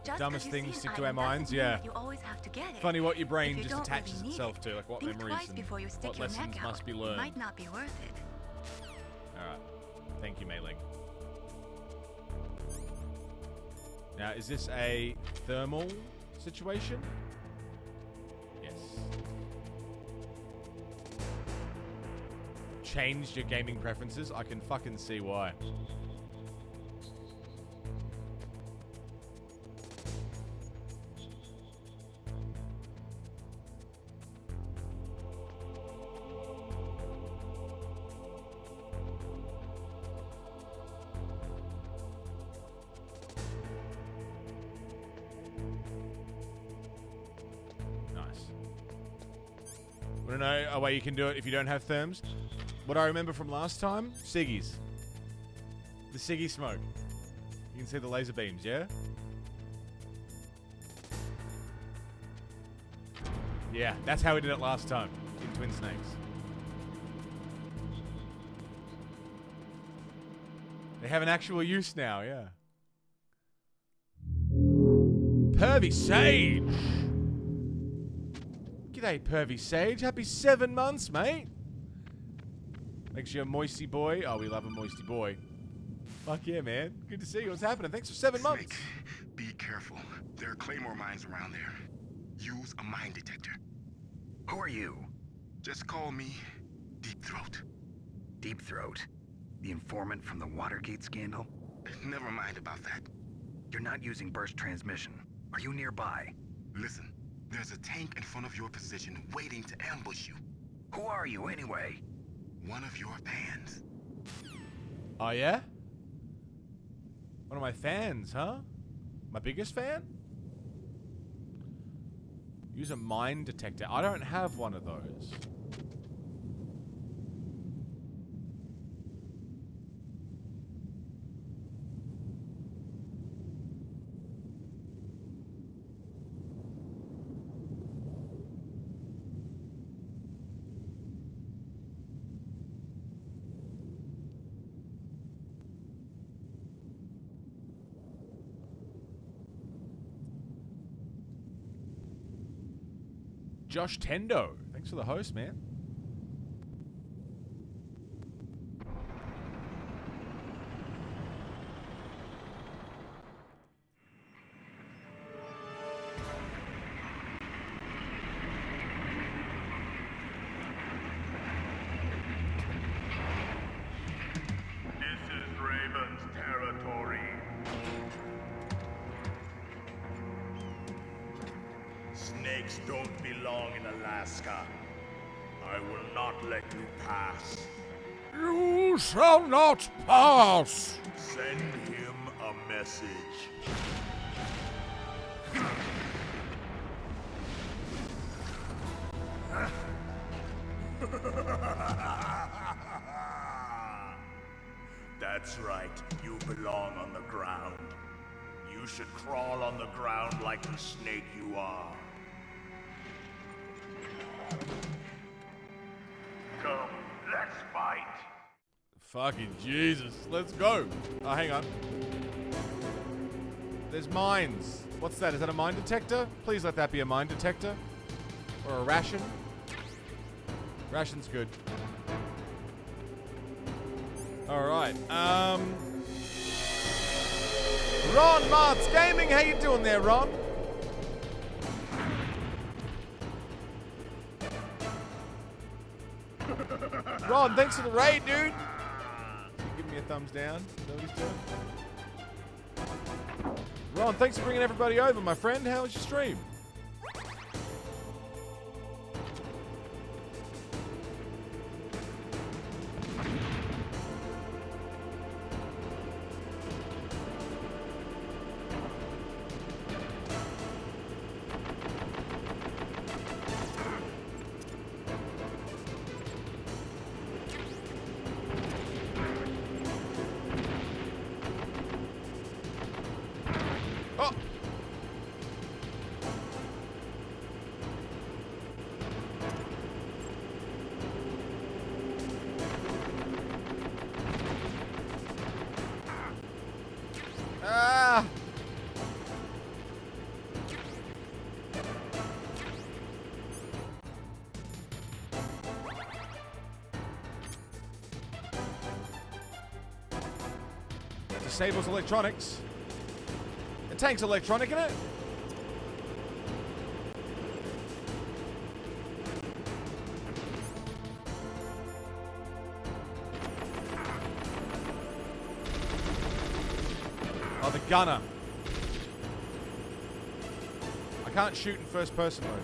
Just Dumbest 'cause you things see stick an to our item doesn't minds, mean yeah. that you always have to get it. Funny what your brain If you just don't attaches really need itself it, to, like what think memories twice and before you stick what your lessons neck out. must be It learned. might not be worth it. Alright. Thank you, Mei Ling. Now, is this a thermal situation? Yes. Changed your gaming preferences? I can fucking see why. Want to know a way you can do it if you don't have therms? What I remember from last time? Ciggies. The ciggy smoke. You can see the laser beams, yeah? Yeah, that's how we did it last time in Twin Snakes. They have an actual use now, yeah. Pervy Sage! G'day, Pervy Sage. Happy 7 months, mate. Makes you a moisty boy. Oh, we love a moisty boy. Fuck yeah, man. Good to see you. What's happening? Thanks for 7 months. Snake, be careful. There are Claymore mines around there. Use a mine detector. Who are you? Just call me Deep Throat. Deep Throat? The informant from the Watergate scandal? Never mind about that. You're not using burst transmission. Are you nearby? Listen, there's a tank in front of your position waiting to ambush you. Who are you, anyway? One of your fans. Oh, yeah? One of my fans, huh? My biggest fan? Use a mine detector. I don't have one of those. Josh Tendo. Thanks for the host, man. This is Raven's territory. Snakes don't belong in Alaska. I will not let you pass. You shall not pass! Send him a message. That's right, you belong on the ground. You should crawl on the ground like the snake you are. Come, let's fight. Fucking Jesus. Let's go. Oh, hang on. There's mines. What's that? Is that a mine detector? Please let that be a mine detector. Or a ration. Ration's good. Alright. Ron Mart's Gaming, how you doing there, Ron? Ron, thanks for the raid, dude. Give me a thumbs down. Is that what he's doing? Ron, thanks for bringing everybody over, my friend. How was your stream? Disables electronics. The tank's electronic, isn't it? Oh, the gunner. I can't shoot in first person mode.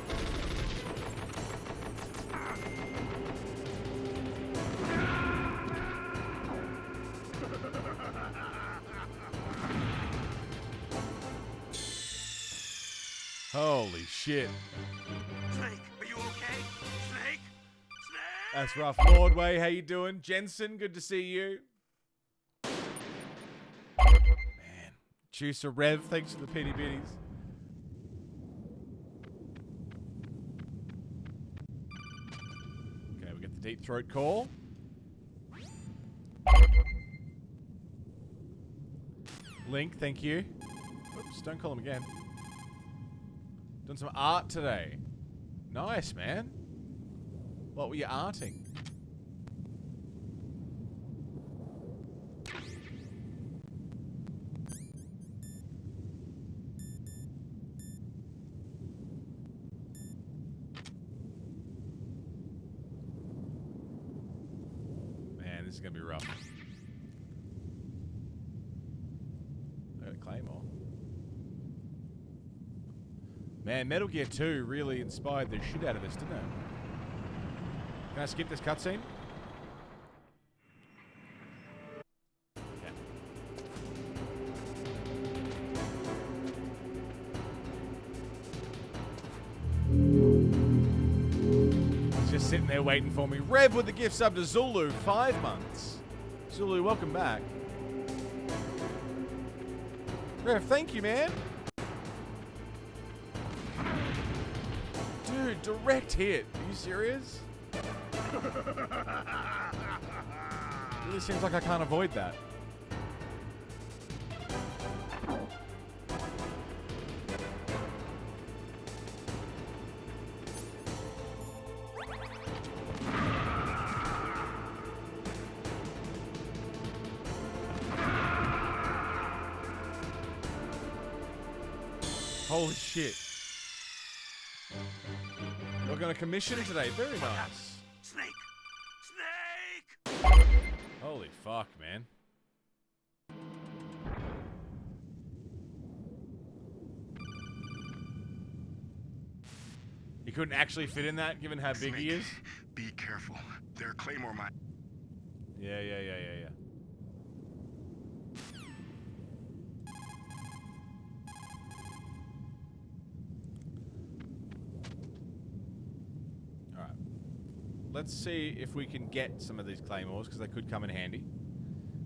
Holy shit. Snake, are you okay? Snake? That's rough. Nordway, how you doing? Jensen, good to see you. Man. Juicer Rev, thanks for the pitty bitties. Deep throat call. Link, thank you. Oops, don't call him again. Doing some art today. Nice, man. What were you arting? Man, this is gonna be rough. I got a Claymore. Man, Metal Gear 2 really inspired the shit out of this, didn't it? Can I skip this cutscene? Yeah. He's just sitting there waiting for me. Rev with the gift sub to Zulu, 5 months. Zulu, welcome back. Rev, thank you, man. Dude, direct hit. Are you serious? Really seems like I can't avoid that. Holy shit. We're going to commission today. Very nice. Snake! Snake! Holy fuck, man. He couldn't actually fit in that, given how big he is? Be careful. There are Claymore mine. Yeah. Alright. Let's see if we can get some of these Claymores, because they could come in handy.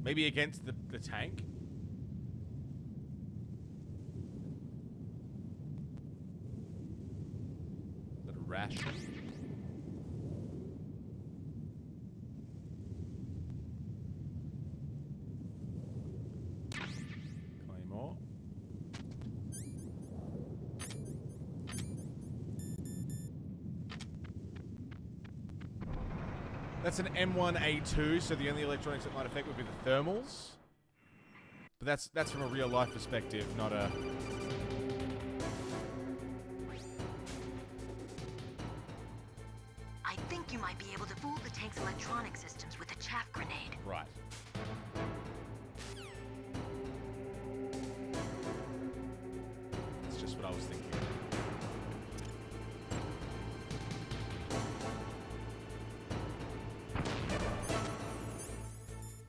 Maybe against the tank. Little ration. Claymore. That's an M1A2, so the only electronics that might affect would be the thermals. But that's from a real life perspective, not a... I think you might be able to fool the tank's electronic systems with a chaff grenade. Right. That's just what I was thinking.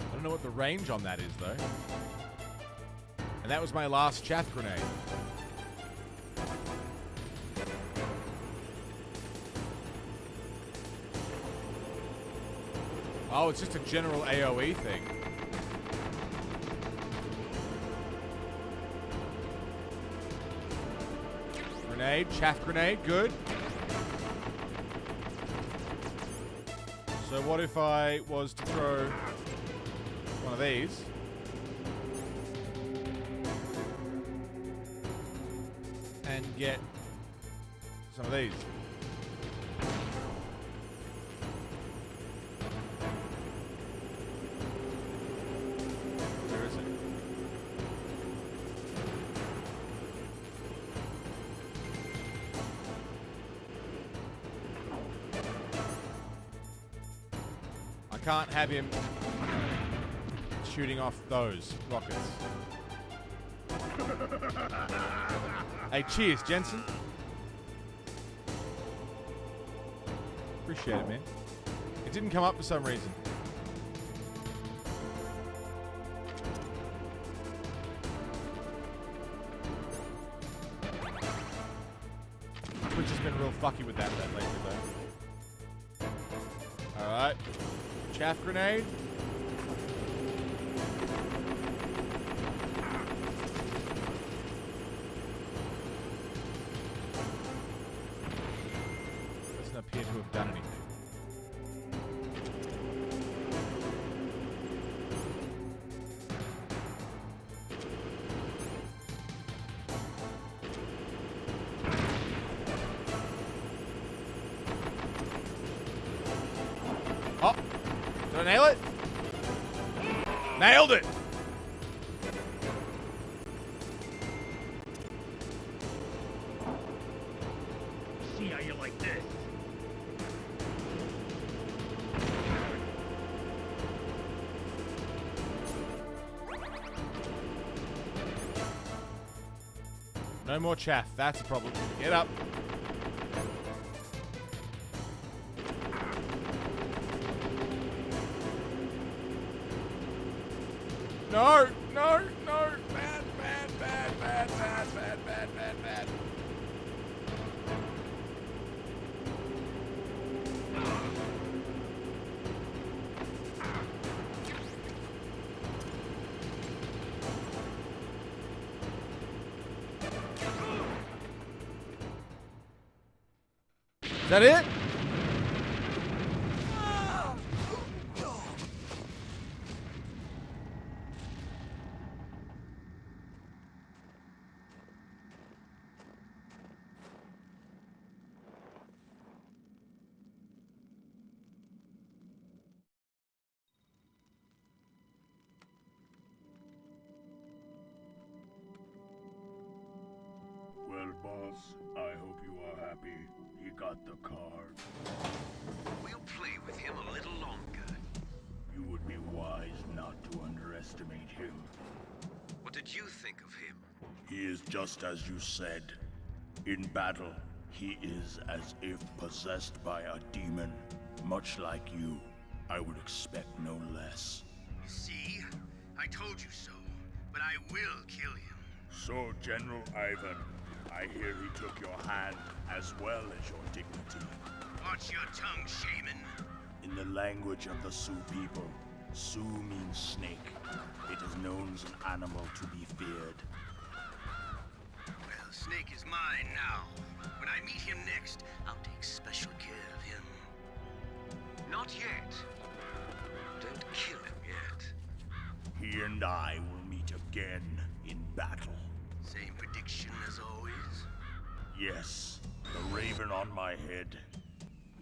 I don't know what the range on that is, though. And that was my last chaff grenade. Oh, it's just a general AoE thing. Grenade, chaff grenade, good. So what if I was to throw one of these? And get some of these. Where is it? I can't have him shooting off those rockets. Hey, cheers, Jensen. Appreciate it, man. It didn't come up for some reason. Twitch has been real fucky with that lately, though. Alright. Chaff grenade. Doesn't appear to have done anything. Nailed it! See how you like this. No more chaff. That's a problem. Get up. No, no, no. Bad, bad, bad, bad, bad, bad, bad, bad, bad. Is that it? Well, boss, I hope you are happy. He got the card. We'll play with him a little longer. You would be wise not to underestimate him. What did you think of him? He is just as you said. In battle, he is as if possessed by a demon. Much like you, I would expect no less. See? I told you so. But I will kill him. So, General Ivan, I hear he took your hand as well as your dignity. Watch your tongue, shaman. In the language of the Sioux people, Sioux means snake. It is known as an animal to be feared. Well, Snake is mine now. When I meet him next, I'll take special care of him. Not yet. Don't kill him yet. He and I will meet again in battle. Same prediction as always? Yes, the raven on my head.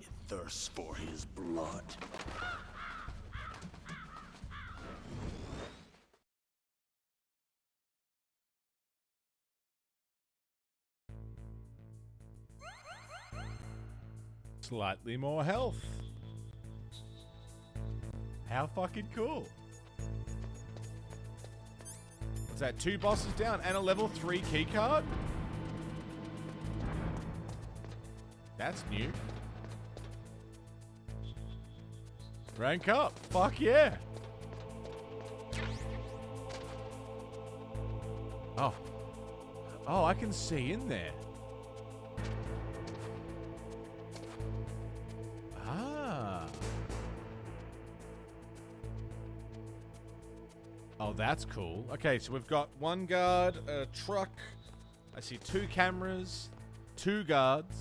It thirsts for his blood. Slightly more health. How fucking cool. What's that? 2 bosses down and a level 3 keycard? That's new. Rank up. Fuck yeah. Oh. Oh, I can see in there. Ah. Oh, that's cool. Okay, so we've got 1 guard, a truck. I see 2 cameras, 2 guards.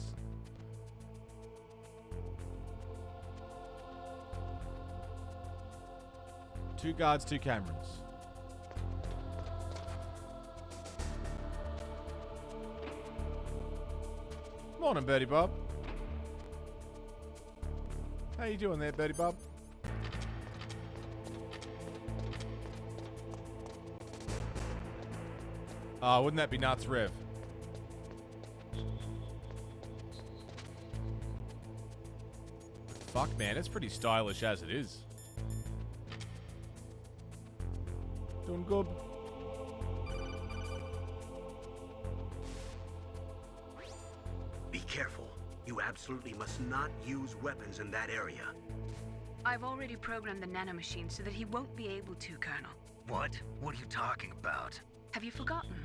Two guards, 2 cameras. Morning, Birdie Bob. How you doing there, Birdie Bob? Oh, wouldn't that be nuts, Rev? Fuck, man, it's pretty stylish as it is. Doing good. Be careful. You absolutely must not use weapons in that area. I've already programmed the nanomachine so that he won't be able to, Colonel. What? What are you talking about? Have you forgotten?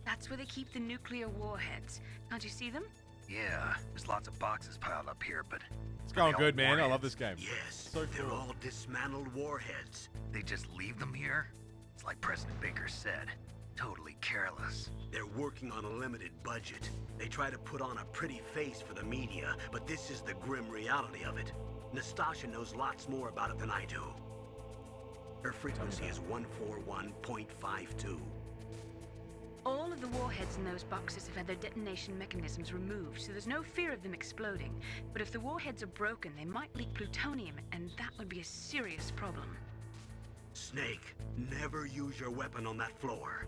That's where they keep the nuclear warheads. Can't you see them? Yeah, there's lots of boxes piled up here, but... It's going good, man. I love this game. Yes, So they're cool. all dismantled warheads. They just leave them here? It's like President Baker said. Totally careless. They're working on a limited budget. They try to put on a pretty face for the media, but this is the grim reality of it. Nastasha knows lots more about it than I do. Her frequency is 141.52. All of the warheads in those boxes have had their detonation mechanisms removed, so there's no fear of them exploding. But if the warheads are broken, they might leak plutonium, and that would be a serious problem. Snake, never use your weapon on that floor.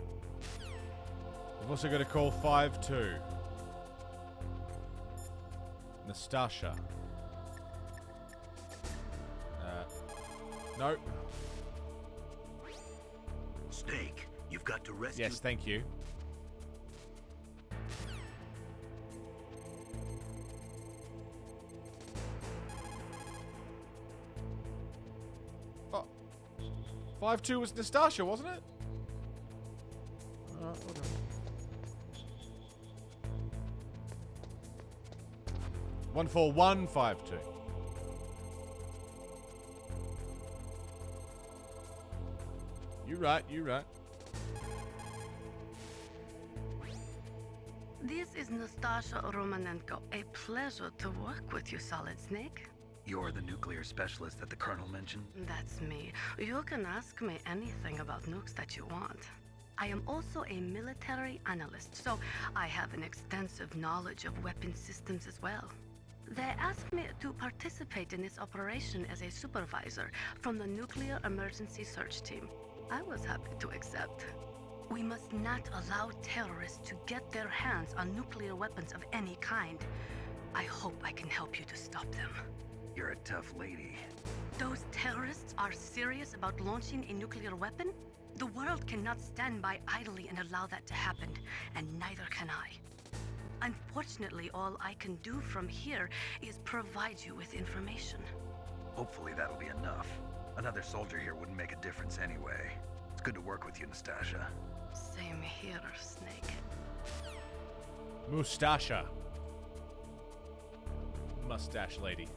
We've also got to call 5-2. Nastasha. Nope. Snake, you've got to rescue... Yes, thank you. Oh. 5-2 was Nastasha, wasn't it? Whatever. 1-4-1-5-2. You right, you right. This is Nastasha Romanenko. A pleasure to work with you, Solid Snake. You're the nuclear specialist that the Colonel mentioned? That's me. You can ask me anything about nukes that you want. I am also a military analyst, so I have an extensive knowledge of weapon systems as well. They asked me to participate in this operation as a supervisor from the Nuclear Emergency Search Team. I was happy to accept. We must not allow terrorists to get their hands on nuclear weapons of any kind. I hope I can help you to stop them. You're a tough lady. Those terrorists are serious about launching a nuclear weapon? The world cannot stand by idly and allow that to happen, and neither can I. Unfortunately, all I can do from here is provide you with information. Hopefully that'll be enough. Another soldier here wouldn't make a difference anyway. It's good to work with you, Nastasha. Same here, Snake. Mustasha. Mustache lady.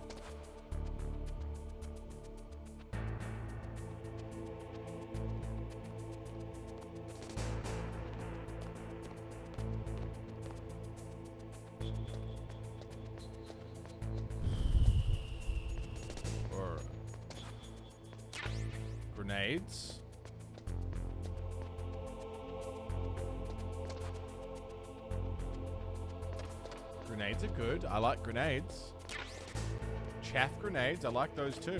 Or grenades. Grenades are good. I like grenades. Chaff grenades. I like those too.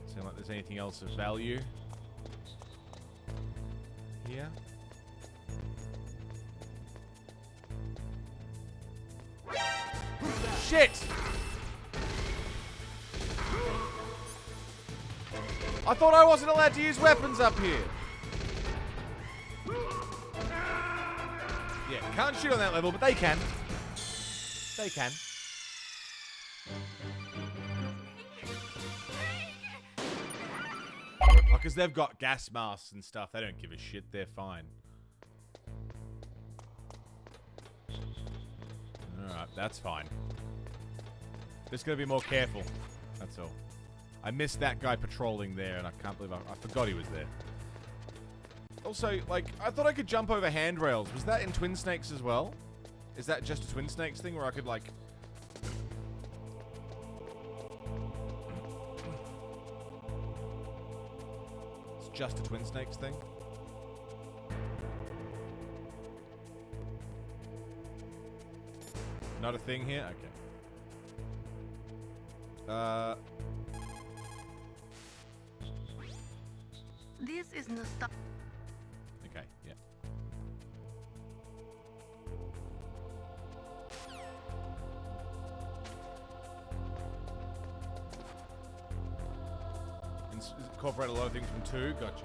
Seem like there's anything else of value here. Shit! I thought I wasn't allowed to use weapons up here. Yeah, can't shoot on that level, but they can. They can. Oh, because they've got gas masks and stuff. They don't give a shit. They're fine. Alright, that's fine. Just gotta be more careful. That's all. I missed that guy patrolling there, and I can't believe I forgot he was there. Also, like, I thought I could jump over handrails. Was that in Twin Snakes as well? Is that just a Twin Snakes thing where I could, like... It's just a Twin Snakes thing? Not a thing here? Okay. This is Nastasha. Okay, yeah. Incorporate a lot of things from 2. Gotcha.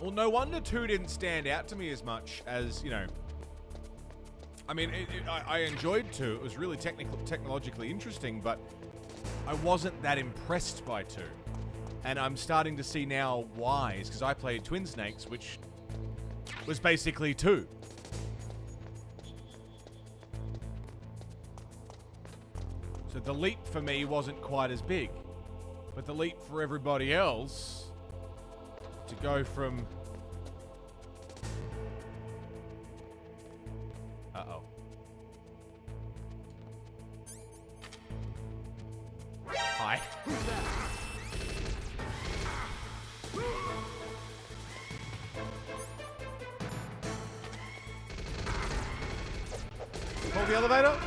Well, no wonder 2 didn't stand out to me as much as, you know... I mean, I enjoyed 2. It was really technologically interesting, but I wasn't that impressed by 2. And I'm starting to see now why. It's because I played Twin Snakes, which was basically 2. So the leap for me wasn't quite as big. But the leap for everybody else to go from... Uh-oh. Hi. Hold the elevator.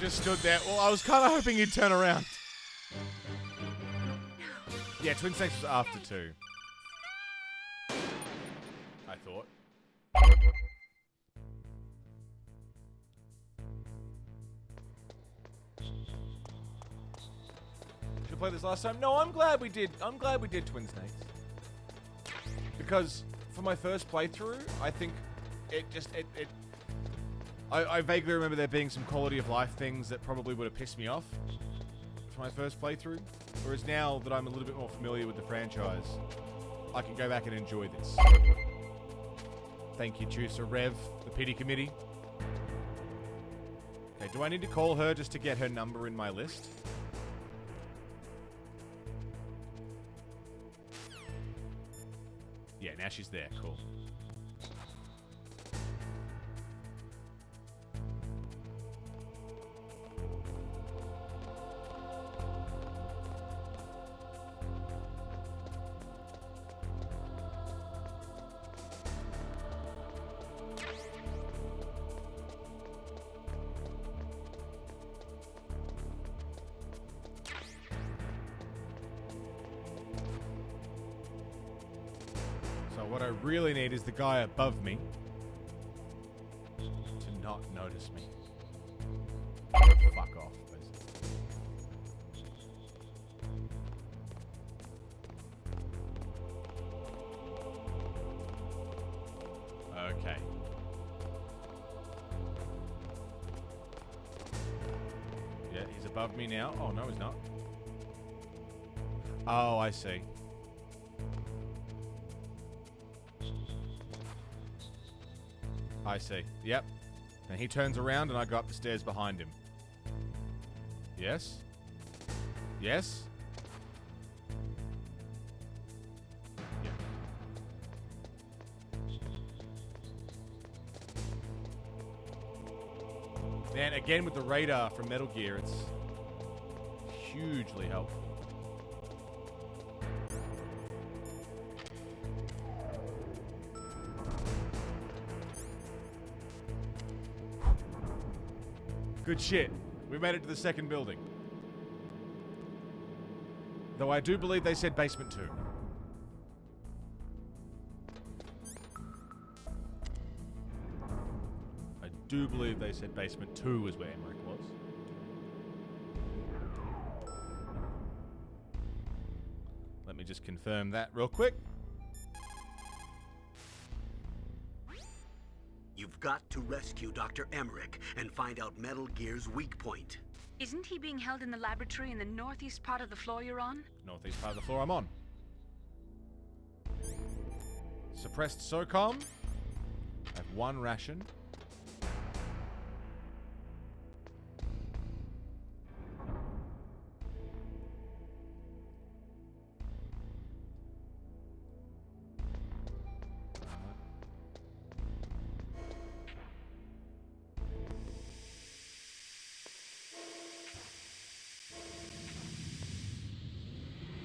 just stood there. Well, I was kind of hoping he'd turn around. Yeah, Twin Snakes was after 2. I thought. Should play this last time? No, I'm glad we did. I'm glad we did Twin Snakes. Because for my first playthrough, I think I vaguely remember there being some quality of life things that probably would have pissed me off for my first playthrough. Whereas now that I'm a little bit more familiar with the franchise, I can go back and enjoy this. Thank you, Juicer Rev, the pity committee. Okay, do I need to call her just to get her number in my list? Yeah, now she's there. Cool. What I really need is the guy above me to not notice me. Fuck off, basically. Okay. Yeah, he's above me now. Oh, no, he's not. Oh, I see. I see. Yep. And he turns around and I go up the stairs behind him. Yes? Yes? Yeah. Man, again with the radar from Metal Gear, it's hugely helpful. Good shit. We made it to the second building. Though I do believe they said basement 2. I do believe they said basement 2 is where Emmerich was. Let me just confirm that real quick. You've got to rescue Dr. Emmerich and find out Metal Gear's weak point. Isn't he being held in the laboratory in the northeast part of the floor you're on? Northeast part of the floor I'm on. Suppressed SOCOM. I have 1 ration.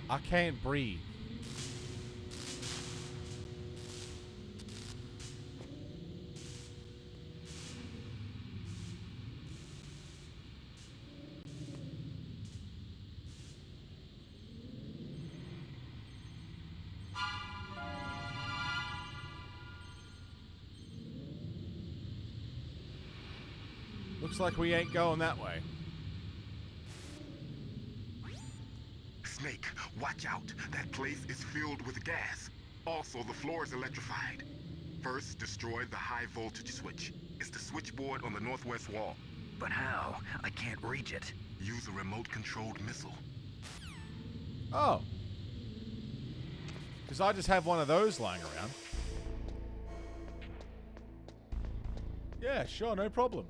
I can't breathe. Looks like we ain't going that way. Snake, watch out. That place is filled with gas. Also, the floor is electrified. First, destroy the high voltage switch. It's the switchboard on the northwest wall. But how? I can't reach it. Use a remote-controlled missile. Oh. Because I just have one of those lying around. Yeah, sure, no problem.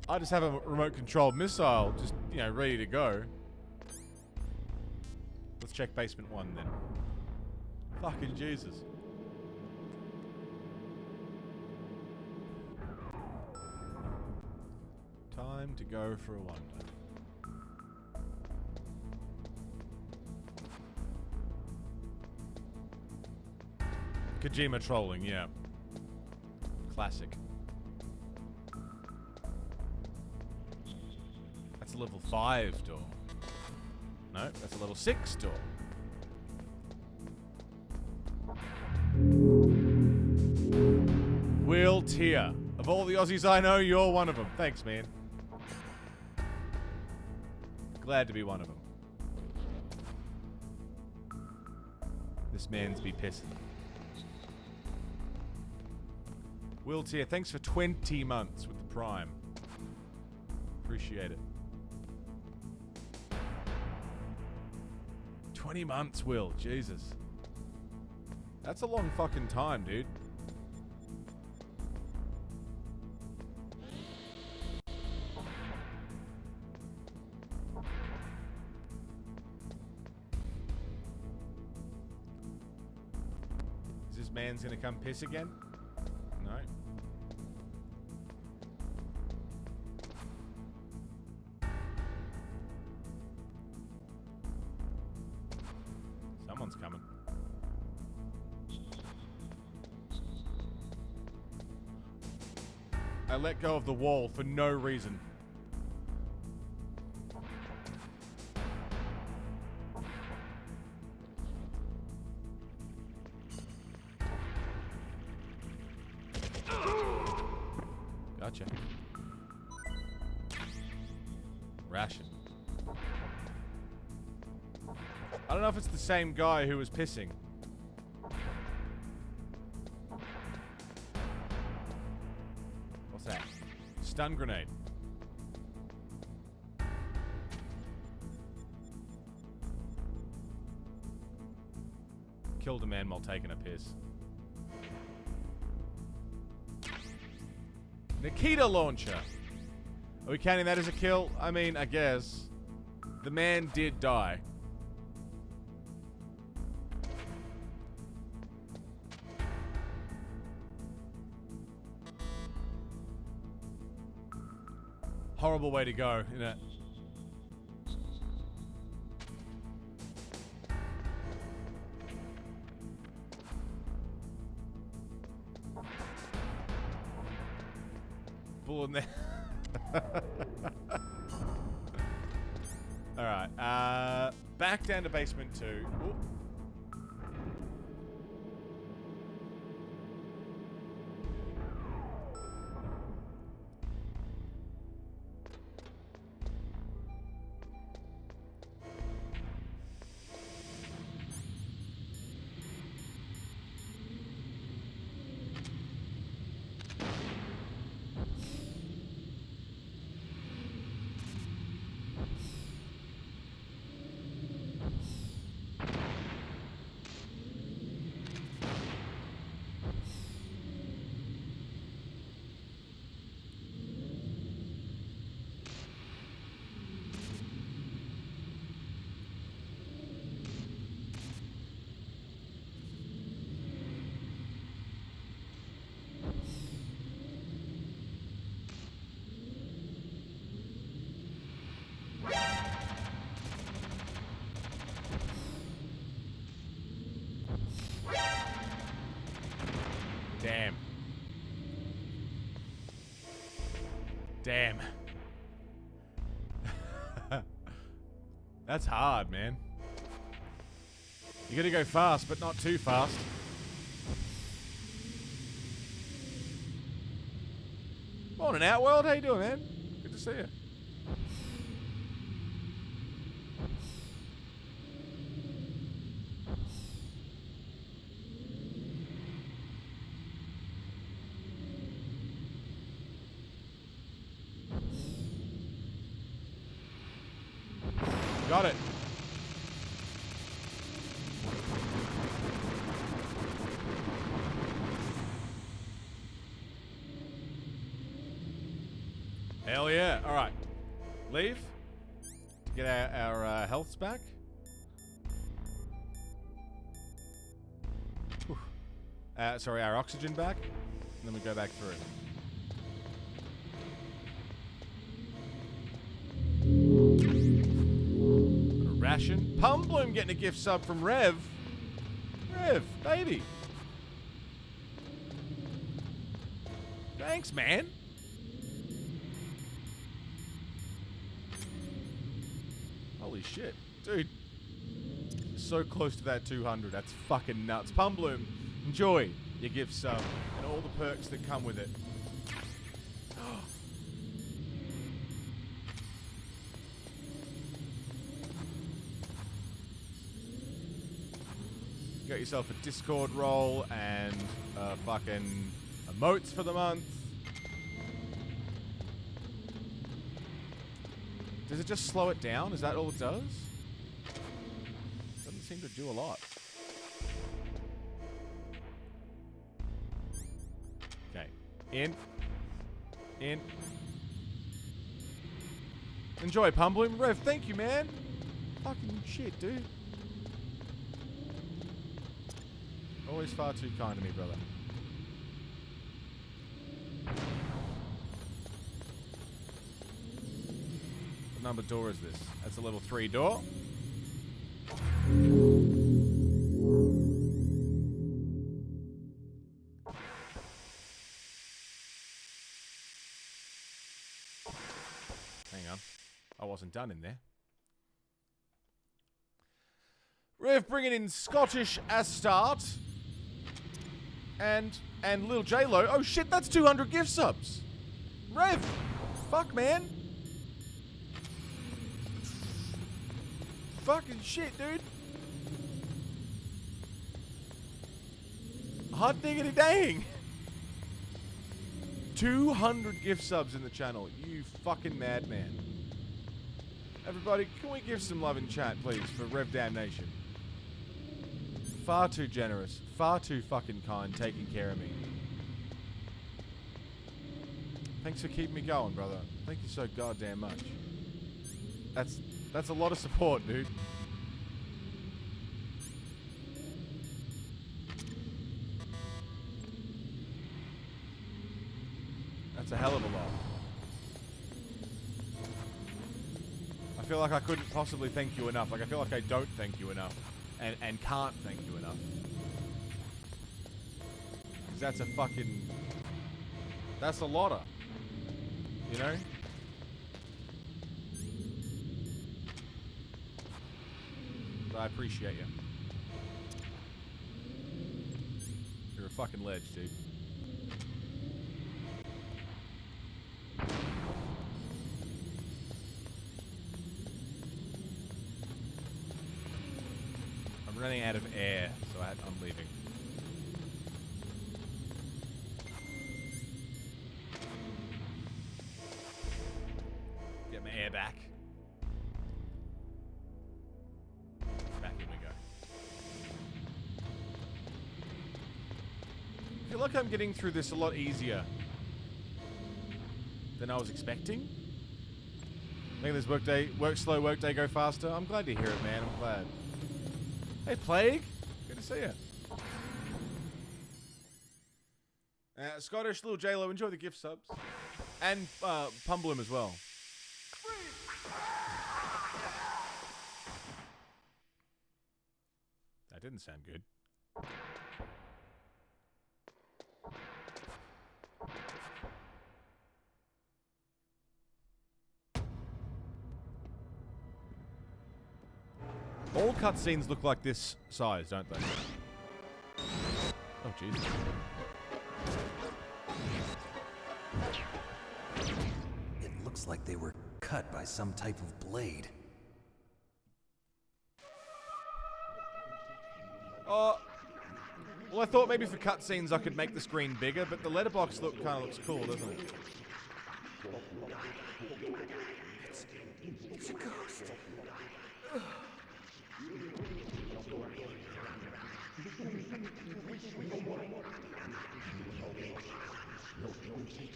I just have a remote-controlled missile, just, you know, ready to go. Let's check basement 1 then. Fucking Jesus. Time to go for a wonder. Kojima trolling, yeah. Classic. That's a level 5 door. No, that's a level 6 door. Will Tier. Of all the Aussies I know, you're one of them. Thanks, man. Glad to be one of them. This man's be pissing. Will Tier, thanks for 20 months with the Prime. Appreciate it. 20 months, Will. Jesus. That's a long fucking time, dude. Is this man's gonna come piss again? No. Someone's coming. I let go of the wall for no reason. Gotcha. Ration. I don't know if it's the same guy who was pissing. What's that? Stun grenade. Killed a man while taking a piss. Nikita launcher. Are we counting that as a kill? I mean, I guess. The man did die. Horrible way to go, isn't it? Bull in there. Alright, back down to basement 2. Ooh. Damn. Damn. That's hard, man. You gotta go fast, but not too fast. Morning, Outworld. How you doing, man? Good to see you. Got it. Hell yeah. All right. Leave. To get our healths back. Sorry, our oxygen back. And then we go back through. Ration. Pumbloom getting a gift sub from Rev. Rev, baby. Thanks, man. Holy shit. Dude. So close to that 200. That's fucking nuts. Pumbloom, enjoy your gift sub and all the perks that come with it. Got yourself a Discord role and fucking emotes for the month. Does it just slow it down? Is that all it does? Doesn't seem to do a lot. Okay. In. Enjoy, Pumbloom. Rev, thank you, man. Fucking shit, dude. Always far too kind to me, brother. What number door is this? That's a level 3 door. Hang on. I wasn't done in there. Rev bringing in Scottish Astart. And Lil J-Lo. Oh shit, that's 200 gift subs. Rev. Fuck, man. Fucking shit, dude. Hot diggity dang. 200 gift subs in the channel. You fucking madman. Everybody, can we give some love in chat, please, for Rev Damnation? Far too generous. Far too fucking kind, taking care of me. Thanks for keeping me going, brother. Thank you so goddamn much. That's a lot of support, dude. That's a hell of a lot. I feel like I couldn't possibly thank you enough. Like, I feel like I don't thank you enough. And can't thank you enough. Because that's a fucking... That's a lotta. You know? But I appreciate you. You're a fucking ledge, dude. I'm running out of air, so I'm leaving. Get my air back. Back in we go. I feel like I'm getting through this a lot easier than I was expecting. Making this work slow, work day go faster. I'm glad to hear it, man. I'm glad. Hey, Plague. Good to see you. Scottish, Little J-Lo, enjoy the gift subs. And Pumbloom as well. That didn't sound good. All cutscenes look like this size, don't they? Oh, Jesus. It looks like they were cut by some type of blade. Oh, well, I thought maybe for cutscenes I could make the screen bigger, but the letterbox kind of looks cool, doesn't it? It's a ghost.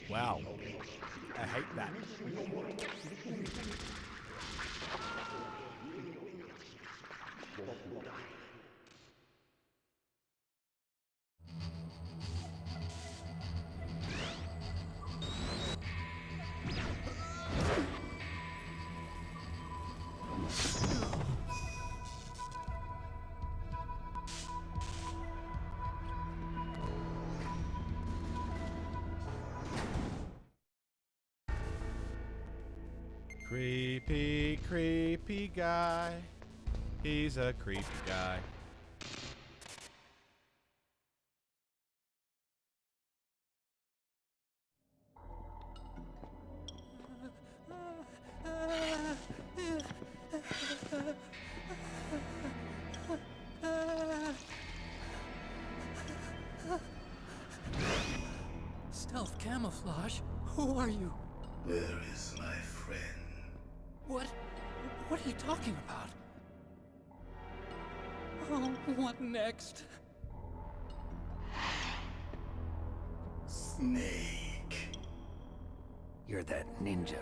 Wow. I hate that. Creepy, creepy guy. He's a creepy guy. Stealth camouflage? Who are you? Where is my friend? What are you talking about? Oh, what next? Snake. You're that ninja.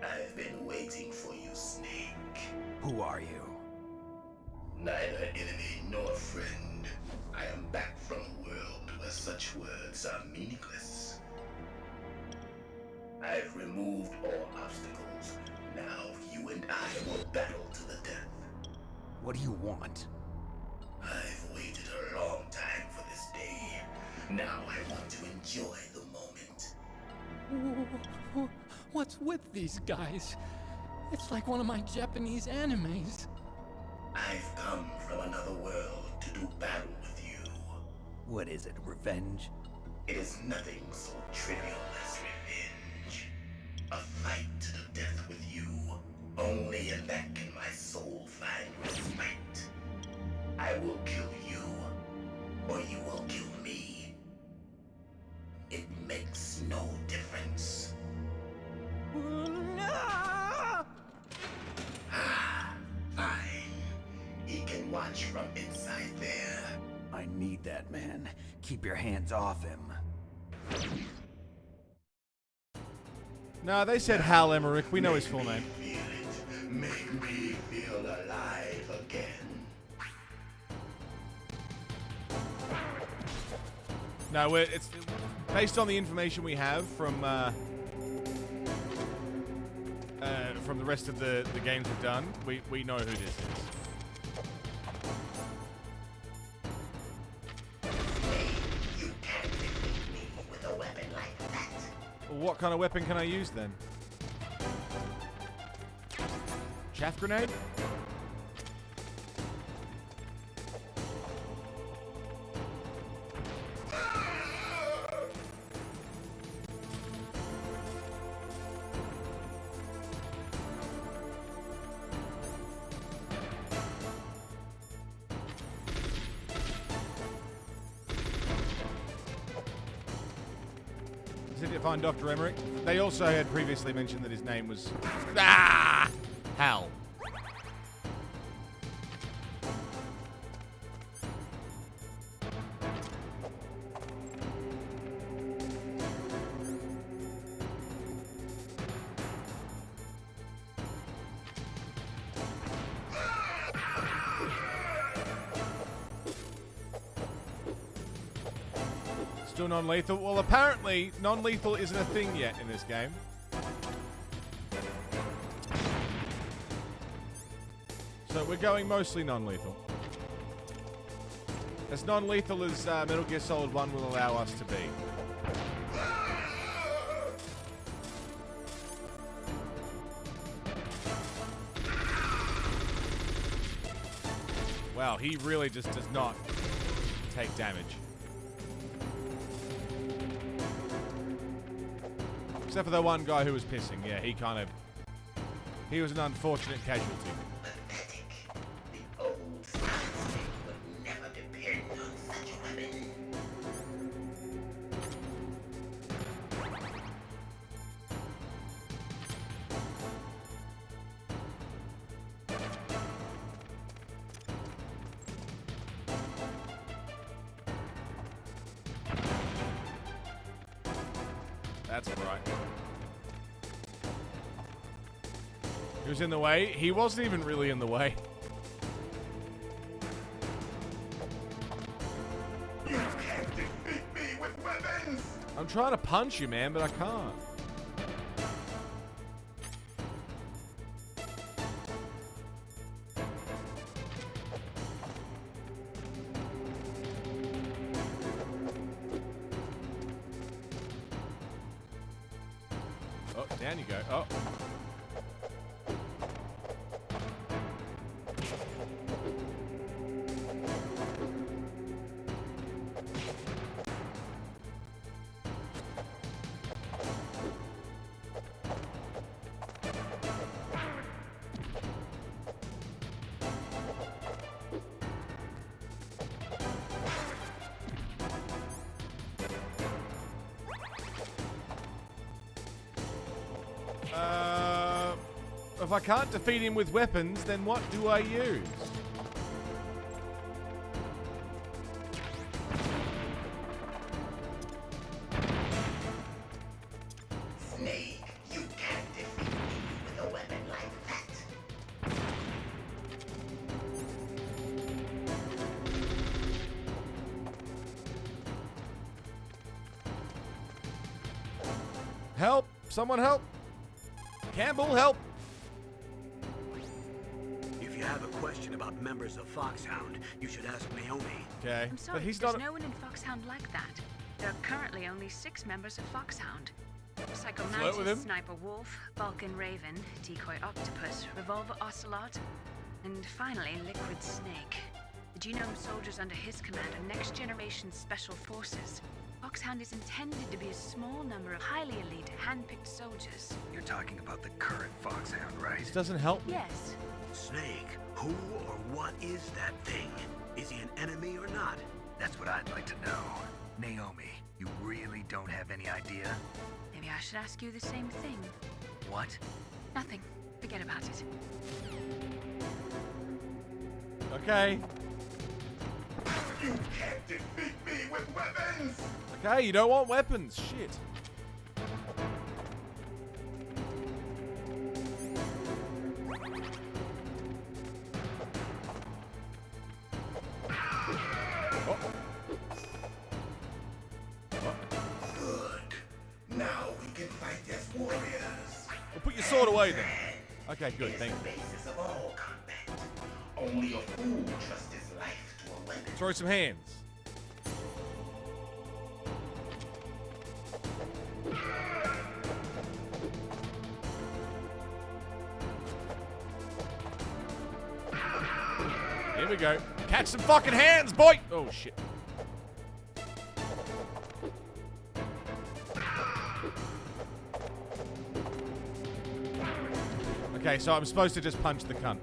I've been waiting for you, Snake. Who are you? Neither enemy nor friend. I am back from a world where such words are meaningless. I've removed all obstacles. Now you and I will battle to the death. What do you want? I've waited a long time for this day. Now I want to enjoy the moment. What's with these guys? It's like one of my Japanese animes. I've come from another world to do battle with you. What is it, revenge? It is nothing so trivial as revenge. A fight to the death with you. Only in that can my soul find respite. I will kill you, or you will kill me. It makes no difference. Fine. He can watch from inside there. I need that man. Keep your hands off him. No, they said Hal Emmerich. We know his full name. Feel it. Make me feel alive again. No, it's based on the information we have from the rest of the games we've done. We know who this is. You can't defeat me with a weapon like that. Well, what kind of weapon can I use then? Chaff grenade? Find Dr. Emmerich. They also had previously mentioned that his name was Hal. Still non-lethal? Well, apparently non-lethal isn't a thing yet in this game. So we're going mostly non-lethal. As non-lethal as Metal Gear Solid 1 will allow us to be. Wow, he really just does not take damage. Except for the one guy who was pissing. Yeah, he was an unfortunate casualty. Pathetic. The old Snake would never depend on such a weapon. That's right. He was in the way. He wasn't even really in the way. You can't defeat me with weapons! I'm trying to punch you, man, but I can't. Oh, down you go. Oh. if I can't defeat him with weapons, then what do I use? Snake, you can't defeat me with a weapon like that. Help! Someone help! Campbell, help! If you have a question about members of Foxhound, you should ask Naomi. Okay, I'm sorry, but he's there's not. no one in Foxhound like that. There are currently only 6 members of Foxhound. Psycho Flirt with him? Mantis, Sniper Wolf, Vulcan Raven, Decoy Octopus, Revolver Ocelot, and finally Liquid Snake. The Genome soldiers under his command are next-generation special forces. Foxhound is intended to be a small number of highly elite, hand-picked soldiers. You're talking about the current Foxhound, right? This doesn't help me. Yes. Snake, who or what is that thing? Is he an enemy or not? That's what I'd like to know. Naomi, you really don't have any idea? Maybe I should ask you the same thing. What? Nothing. Forget about it. Okay. You can't defeat me with weapons! Okay, you don't want weapons. Shit. Good. Now we can fight as warriors. Well, put your sword away then. Okay, good. Thank you. Basis of all combat. Only a fool trusts his life to a weapon. Throw some hands. Here we go. Catch some fucking hands, boy! Oh, shit. Okay, so I'm supposed to just punch the cunt.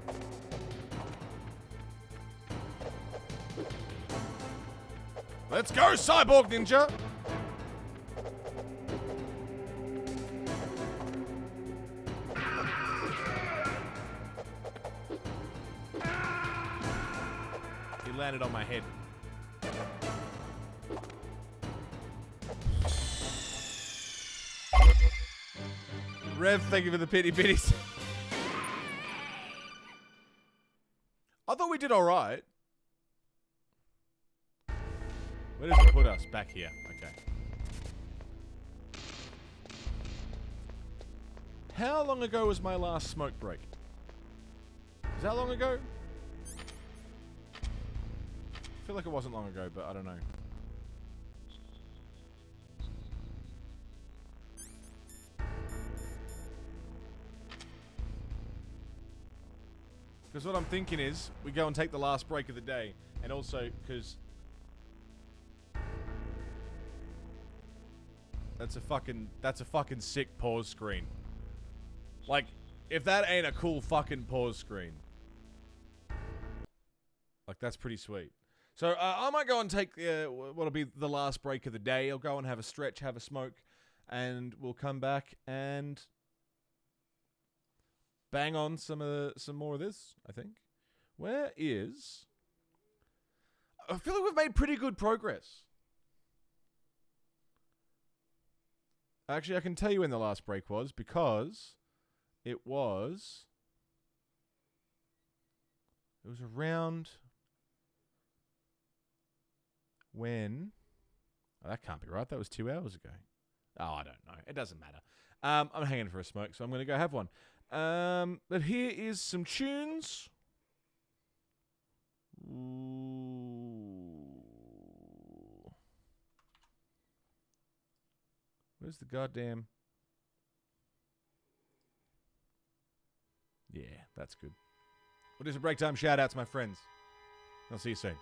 Let's go, Cyborg Ninja! He landed on my head. Rev, thank you for the pity bitties. I thought we did alright. Where does it put us? Back here. Okay. How long ago was my last smoke break? Is that long ago? I feel like it wasn't long ago, but I don't know. Because what I'm thinking is, we go and take the last break of the day, and also because that's a fucking sick pause screen. Like, if that ain't a cool fucking pause screen, like that's pretty sweet. So I might go and take what'll be the last break of the day. I'll go and have a stretch, have a smoke, and we'll come back and bang on some more of this, I think. Where is... I feel like we've made pretty good progress. Actually, I can tell you when the last break was, because it was around when... Oh, that can't be right. That was 2 hours ago. Oh, I don't know. It doesn't matter. I'm hanging for a smoke, so I'm going to go have one. But here is some tunes. Ooh. Where's the goddamn... Yeah, that's good. We'll do some break time shout outs, my friends. I'll see you soon.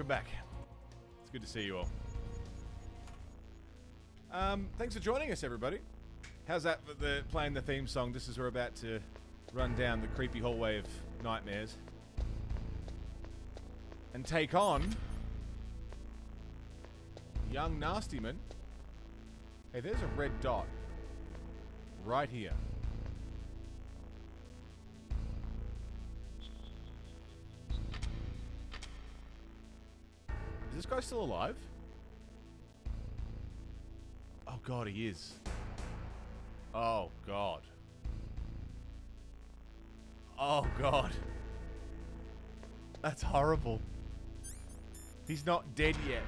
welcome back. It's good to see you all. Thanks for joining us, everybody. How's that for playing the theme song just as we're about to run down the creepy hallway of nightmares and take on young Nastyman. Hey, there's a red dot right here. Is this guy still alive? Oh god, he is. Oh god. Oh god. That's horrible. He's not dead yet.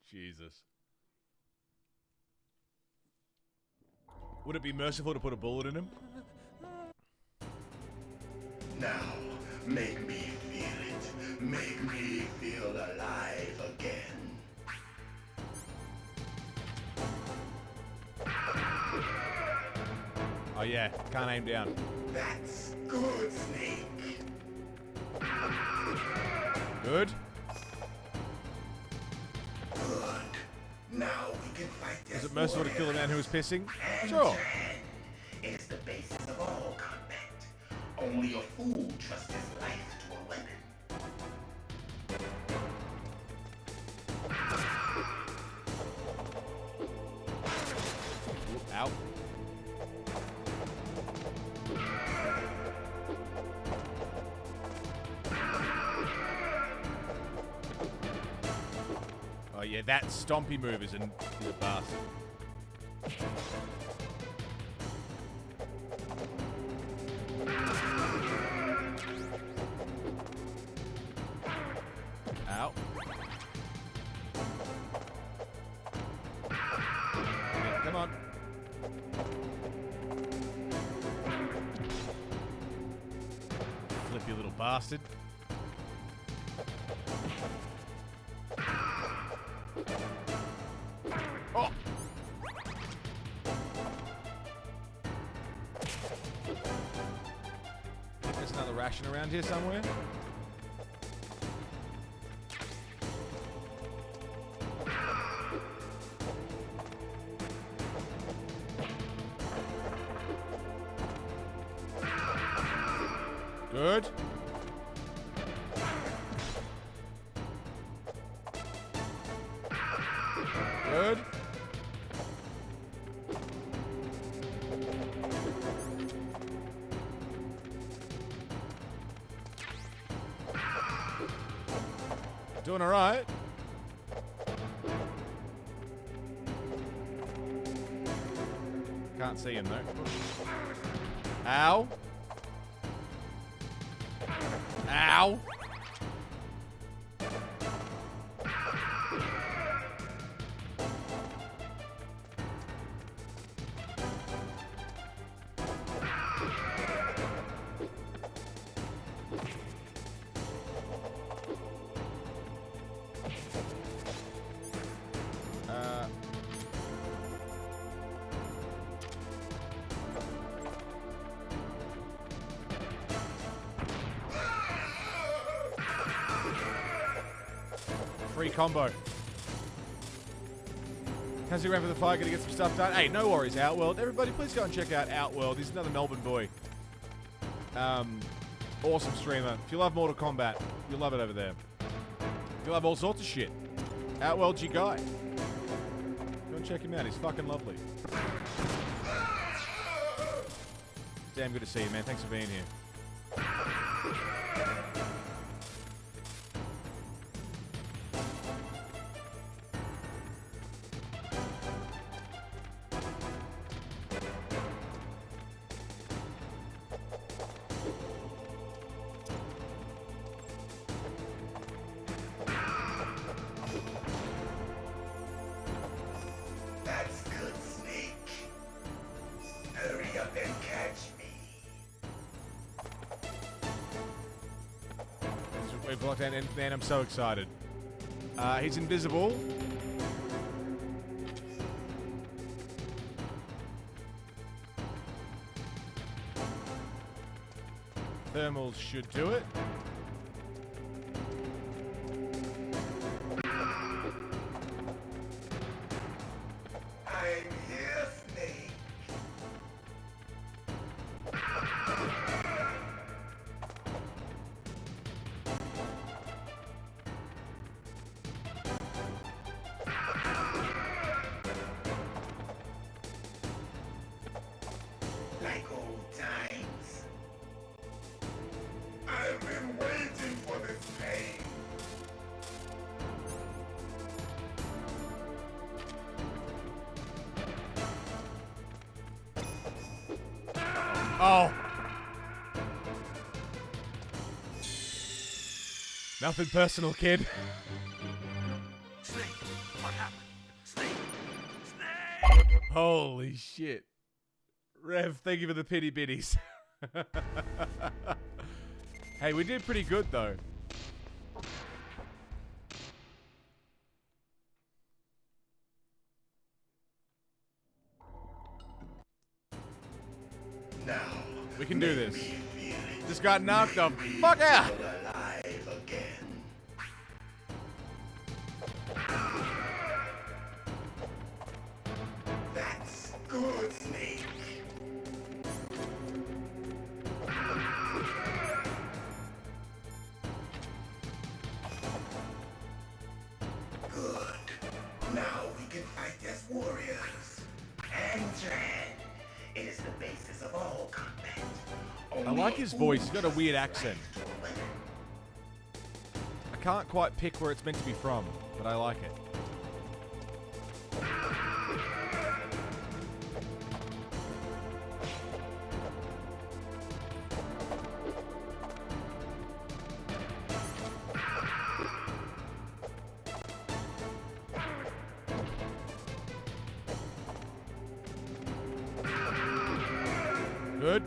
Jesus. Would it be merciful to put a bullet in him? Now, make me feel it. Make me feel alive again. Oh yeah, can't aim down. That's good, Snake. Good. Good. Now we can fight this. Is it merciful to kill a man who is pissing? Hand Sure. to hand. It is the basis of all combat. Only a fool trusts his life to a weapon. Ow. Oh yeah, that stompy move is a bastard. Ow. Yeah, come on. Flip, you little bastard. Oh! There's another ration around here somewhere. Good. Good. Doing all right. Can't see him though. Ow. Ow. Free combo. How's he around for the fight? Gonna get some stuff done? Hey, no worries, Outworld. Everybody, please go and check out Outworld. He's another Melbourne boy. Awesome streamer. If you love Mortal Kombat, you'll love it over there. If you love all sorts of shit, Outworld's your guy. Go and check him out. He's fucking lovely. Damn good to see you, man. Thanks for being here. That's good, Snake. Hurry up and catch me. We've locked in, and man, I'm so excited. He's invisible. Thermals should do it. Oh. Nothing personal, kid. Snake, what happened? Snake. Holy shit. Rev, thank you for the pity bitties. Hey, we did pretty good though. Now, we can do this. Just got knocked the fuck out. Alive again. That's good, Snake. Good. Now we can fight as warriors. Hand to hand. It is the basis of all combat. I like his voice. He's got a weird accent. I can't quite pick where it's meant to be from, but I like it. Good.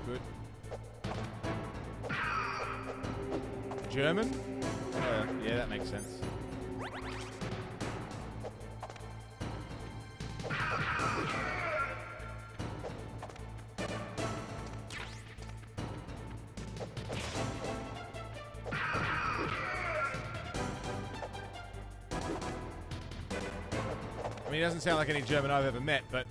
Good. German? Yeah, that makes sense. I mean, he doesn't sound like any German I've ever met, but...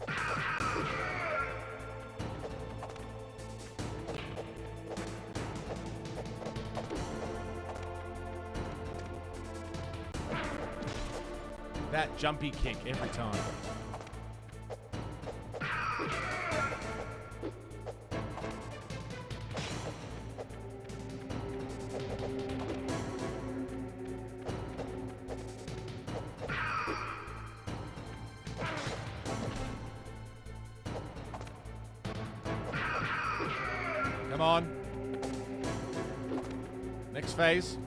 That jumpy kick every time. Come on. Next phase.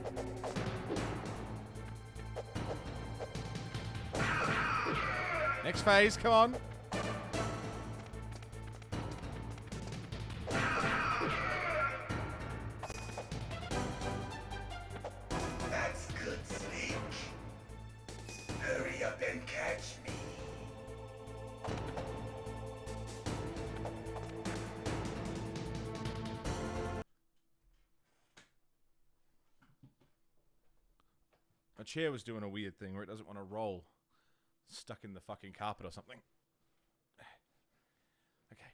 Next phase, come on. That's good, Snake. Hurry up and catch me. My chair was doing a weird thing where it doesn't want to roll. Stuck in the fucking carpet or something. Okay.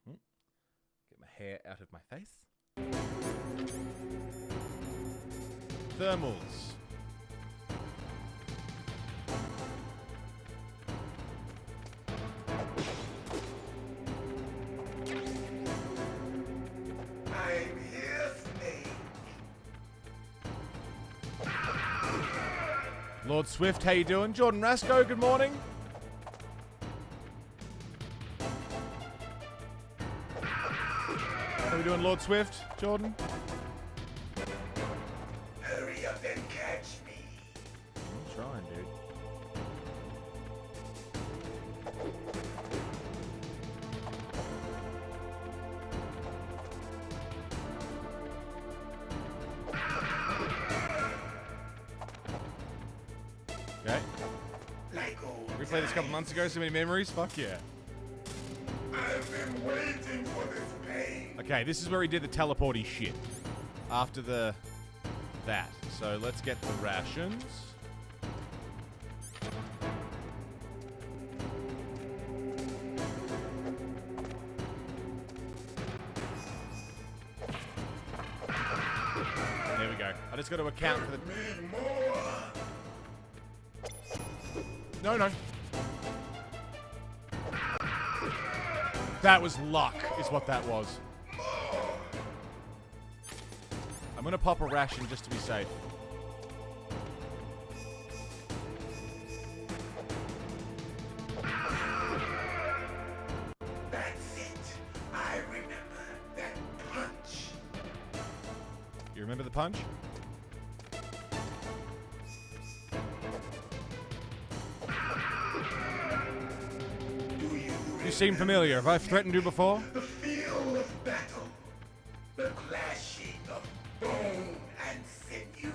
Get my hair out of my face. Thermals. I'm here, Snake. Lord Swift, how you doing? Jordan Rasco, good morning. How we doing, Lord Swift? Jordan? Hurry up and catch me. I'm trying, dude. Okay. Replayed this a couple months ago, so many memories. Fuck yeah. I've been waiting for this pain. Okay, this is where he did the teleporty shit. After that. So let's get the rations. There we go. I just got to account for the... No. That was luck, is what that was. I'm gonna pop a ration just to be safe. punch. You seem familiar. Have I threatened you before? The feel of battle, the clashing of bone and sinew.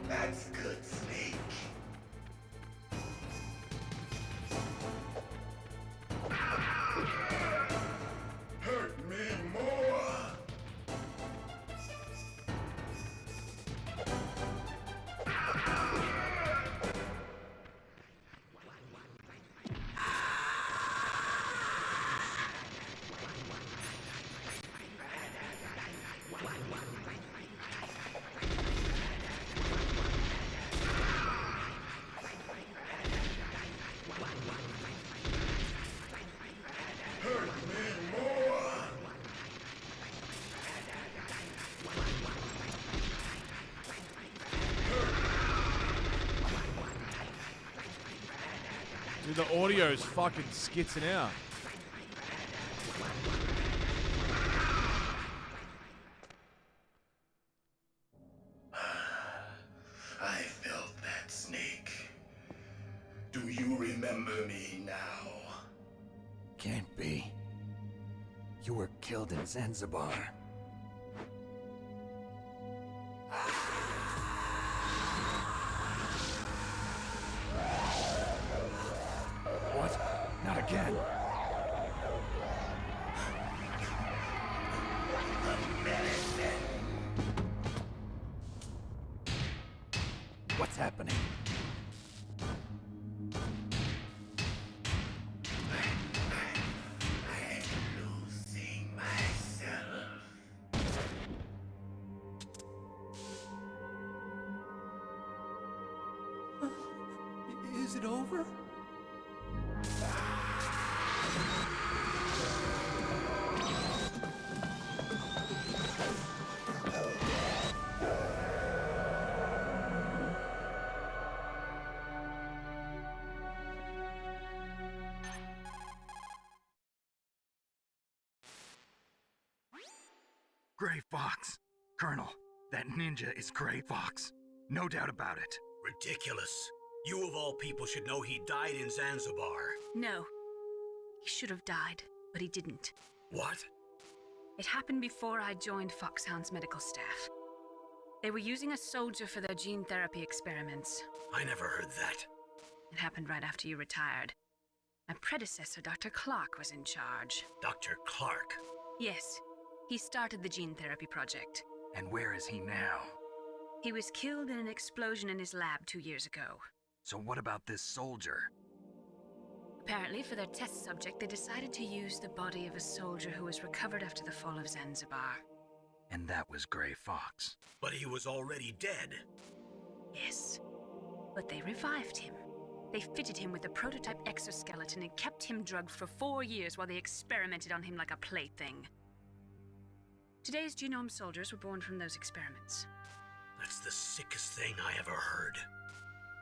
That's good, Snake. Hurt me more. Dude, the audio's fucking skitzing out. I felt that, Snake. Do you remember me now? Can't be. You were killed in Zanzibar. What? Not again. What's happening? Losing myself. Is it over? Gray Fox. Colonel, that ninja is Gray Fox. No doubt about it. Ridiculous. You of all people should know he died in Zanzibar. No. He should have died, but he didn't. What? It happened before I joined Foxhound's medical staff. They were using a soldier for their gene therapy experiments. I never heard that. It happened right after you retired. My predecessor, Dr. Clark, was in charge. Dr. Clark? Yes. He started the gene therapy project. And where is he now? He was killed in an explosion in his lab 2 years ago. So what about this soldier? Apparently, for their test subject, they decided to use the body of a soldier who was recovered after the fall of Zanzibar. And that was Gray Fox. But he was already dead. Yes. But they revived him. They fitted him with a prototype exoskeleton and kept him drugged for 4 years while they experimented on him like a plaything. Today's Genome soldiers were born from those experiments. That's the sickest thing I ever heard.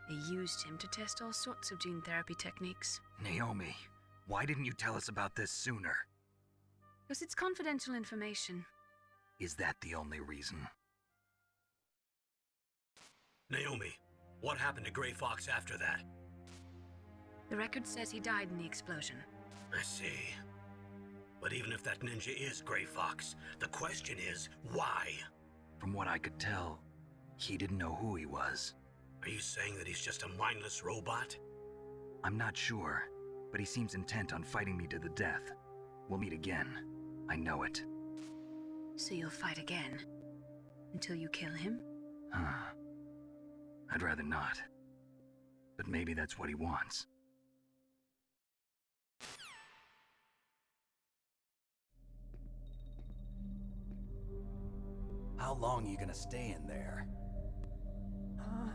They used him to test all sorts of gene therapy techniques. Naomi, why didn't you tell us about this sooner? Because it's confidential information. Is that the only reason? Naomi, what happened to Gray Fox after that? The record says he died in the explosion. I see. But even if that ninja is Gray Fox, the question is, why? From what I could tell, he didn't know who he was. Are you saying that he's just a mindless robot? I'm not sure, but he seems intent on fighting me to the death. We'll meet again. I know it. So you'll fight again? Until you kill him? I'd rather not. But maybe that's what he wants. How long are you gonna stay in there? Huh?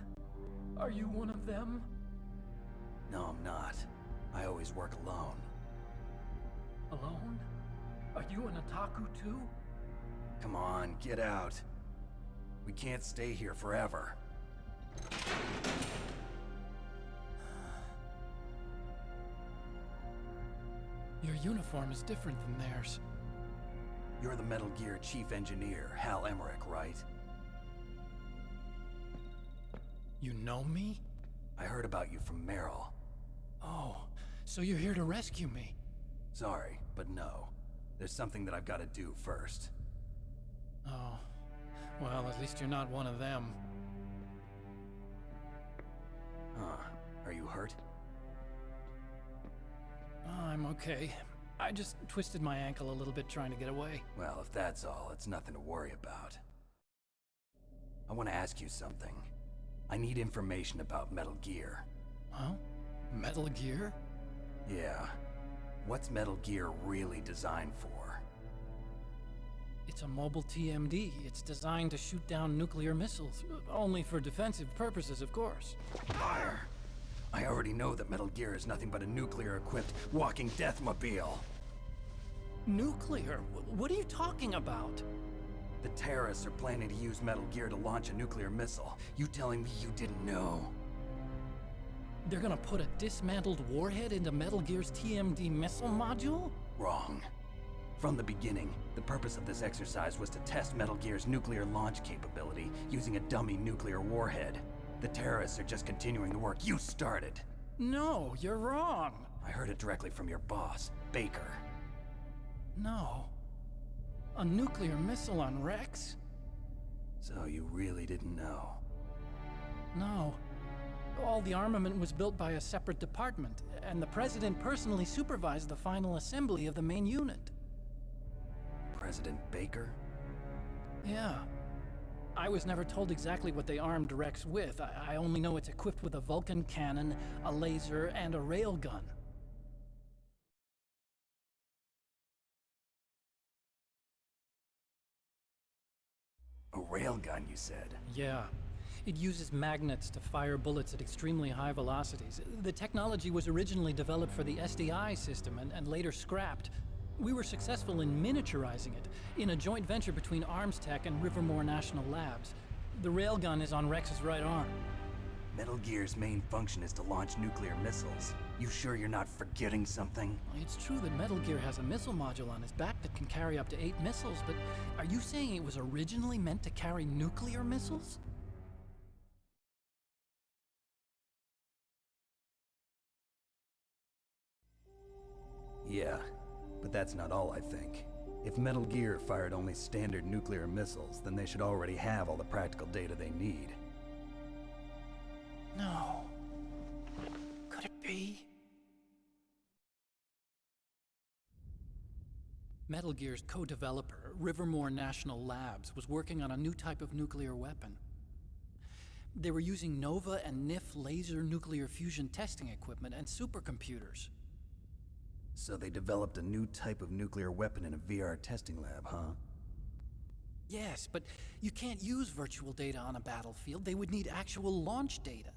Are you one of them? No, I'm not. I always work alone. Alone? Are you an otaku too? Come on, get out. We can't stay here forever. Your uniform is different than theirs. You're the Metal Gear chief engineer, Hal Emmerich, right? You know me? I heard about you from Meryl. Oh, so you're here to rescue me? Sorry, but no. There's something that I've got to do first. Oh, well, at least you're not one of them. Huh. Are you hurt? Oh, I'm okay. I just twisted my ankle a little bit trying to get away. Well, if that's all, it's nothing to worry about. I want to ask you something. I need information about Metal Gear. Huh? Metal Gear? Yeah. What's Metal Gear really designed for? It's a mobile TMD. It's designed to shoot down nuclear missiles. Only for defensive purposes, of course. Fire! I already know that Metal Gear is nothing but a nuclear-equipped walking deathmobile. Nuclear? What are you talking about? The terrorists are planning to use Metal Gear to launch a nuclear missile. You telling me you didn't know? They're gonna put a dismantled warhead into Metal Gear's TMD missile module? Wrong. From the beginning, the purpose of this exercise was to test Metal Gear's nuclear launch capability using a dummy nuclear warhead. The terrorists are just continuing the work you started. No, you're wrong. I heard it directly from your boss, Baker. No. A nuclear missile on Rex? So you really didn't know? No. All the armament was built by a separate department, and the President personally supervised the final assembly of the main unit. President Baker? Yeah. I was never told exactly what they armed Rex with. I only know it's equipped with a Vulcan cannon, a laser, and a railgun. A railgun, you said? Yeah. It uses magnets to fire bullets at extremely high velocities. The technology was originally developed for the SDI system and later scrapped. We were successful in miniaturizing it in a joint venture between Arms Tech and Rivermore National Labs. The railgun is on Rex's right arm. Metal Gear's main function is to launch nuclear missiles. You sure you're not forgetting something? It's true that Metal Gear has a missile module on its back that can carry up to 8 missiles, but are you saying it was originally meant to carry nuclear missiles? Yeah, but that's not all I think. If Metal Gear fired only standard nuclear missiles, then they should already have all the practical data they need. No. Could it be? Metal Gear's co-developer, Rivermore National Labs, was working on a new type of nuclear weapon. They were using Nova and NIF laser nuclear fusion testing equipment and supercomputers. So they developed a new type of nuclear weapon in a VR testing lab, huh? Yes, but you can't use virtual data on a battlefield. They would need actual launch data.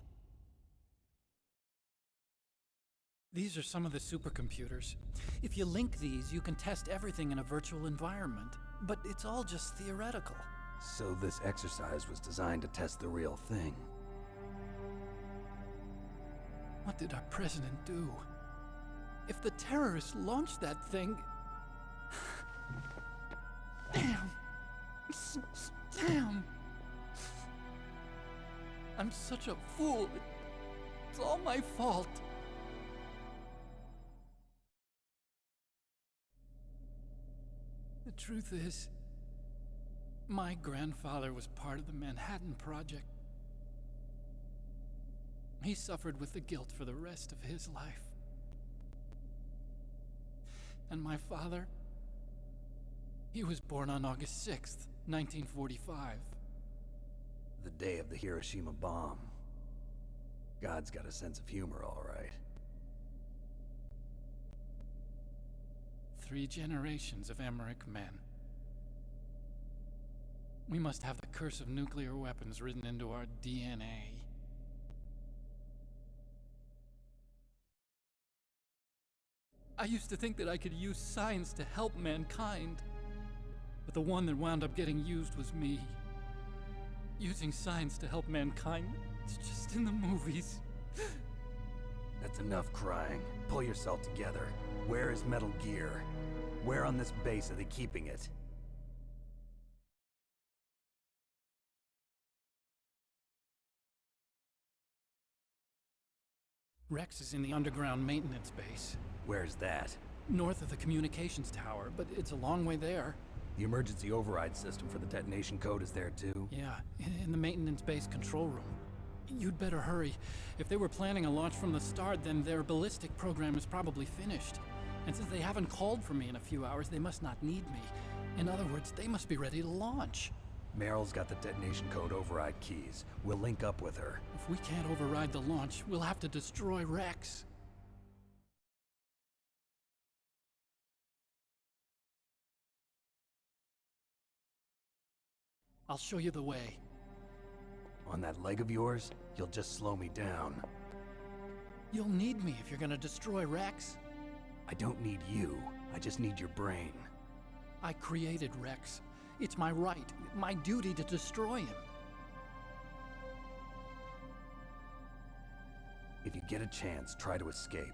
These are some of the supercomputers. If you link these, you can test everything in a virtual environment. But it's all just theoretical. So this exercise was designed to test the real thing. What did our president do? If the terrorists launched that thing... Damn. Damn. I'm such a fool. It's all my fault. The truth is, my grandfather was part of the Manhattan Project. He suffered with the guilt for the rest of his life. And my father, he was born on August 6th, 1945. The day of the Hiroshima bomb. God's got a sense of humor, all right. 3 generations of Emmerich men. We must have the curse of nuclear weapons written into our DNA. I used to think that I could use science to help mankind, but the one that wound up getting used was me. Using science to help mankind, it's just in the movies. That's enough crying. Pull yourself together. Where is Metal Gear? Where on this base are they keeping it? Rex is in the underground maintenance base. Where's that? North of the communications tower, but it's a long way there. The emergency override system for the detonation code is there too? Yeah, in the maintenance base control room. You'd better hurry. If they were planning a launch from the start, then their ballistic program is probably finished. And since they haven't called for me in a few hours, they must not need me. In other words, they must be ready to launch. Meryl's got the detonation code override keys. We'll link up with her. If we can't override the launch, we'll have to destroy Rex. I'll show you the way. On that leg of yours, you'll just slow me down. You'll need me if you're gonna destroy Rex. I don't need you. I just need your brain. I created Rex. It's my right, my duty to destroy him. If you get a chance, try to escape.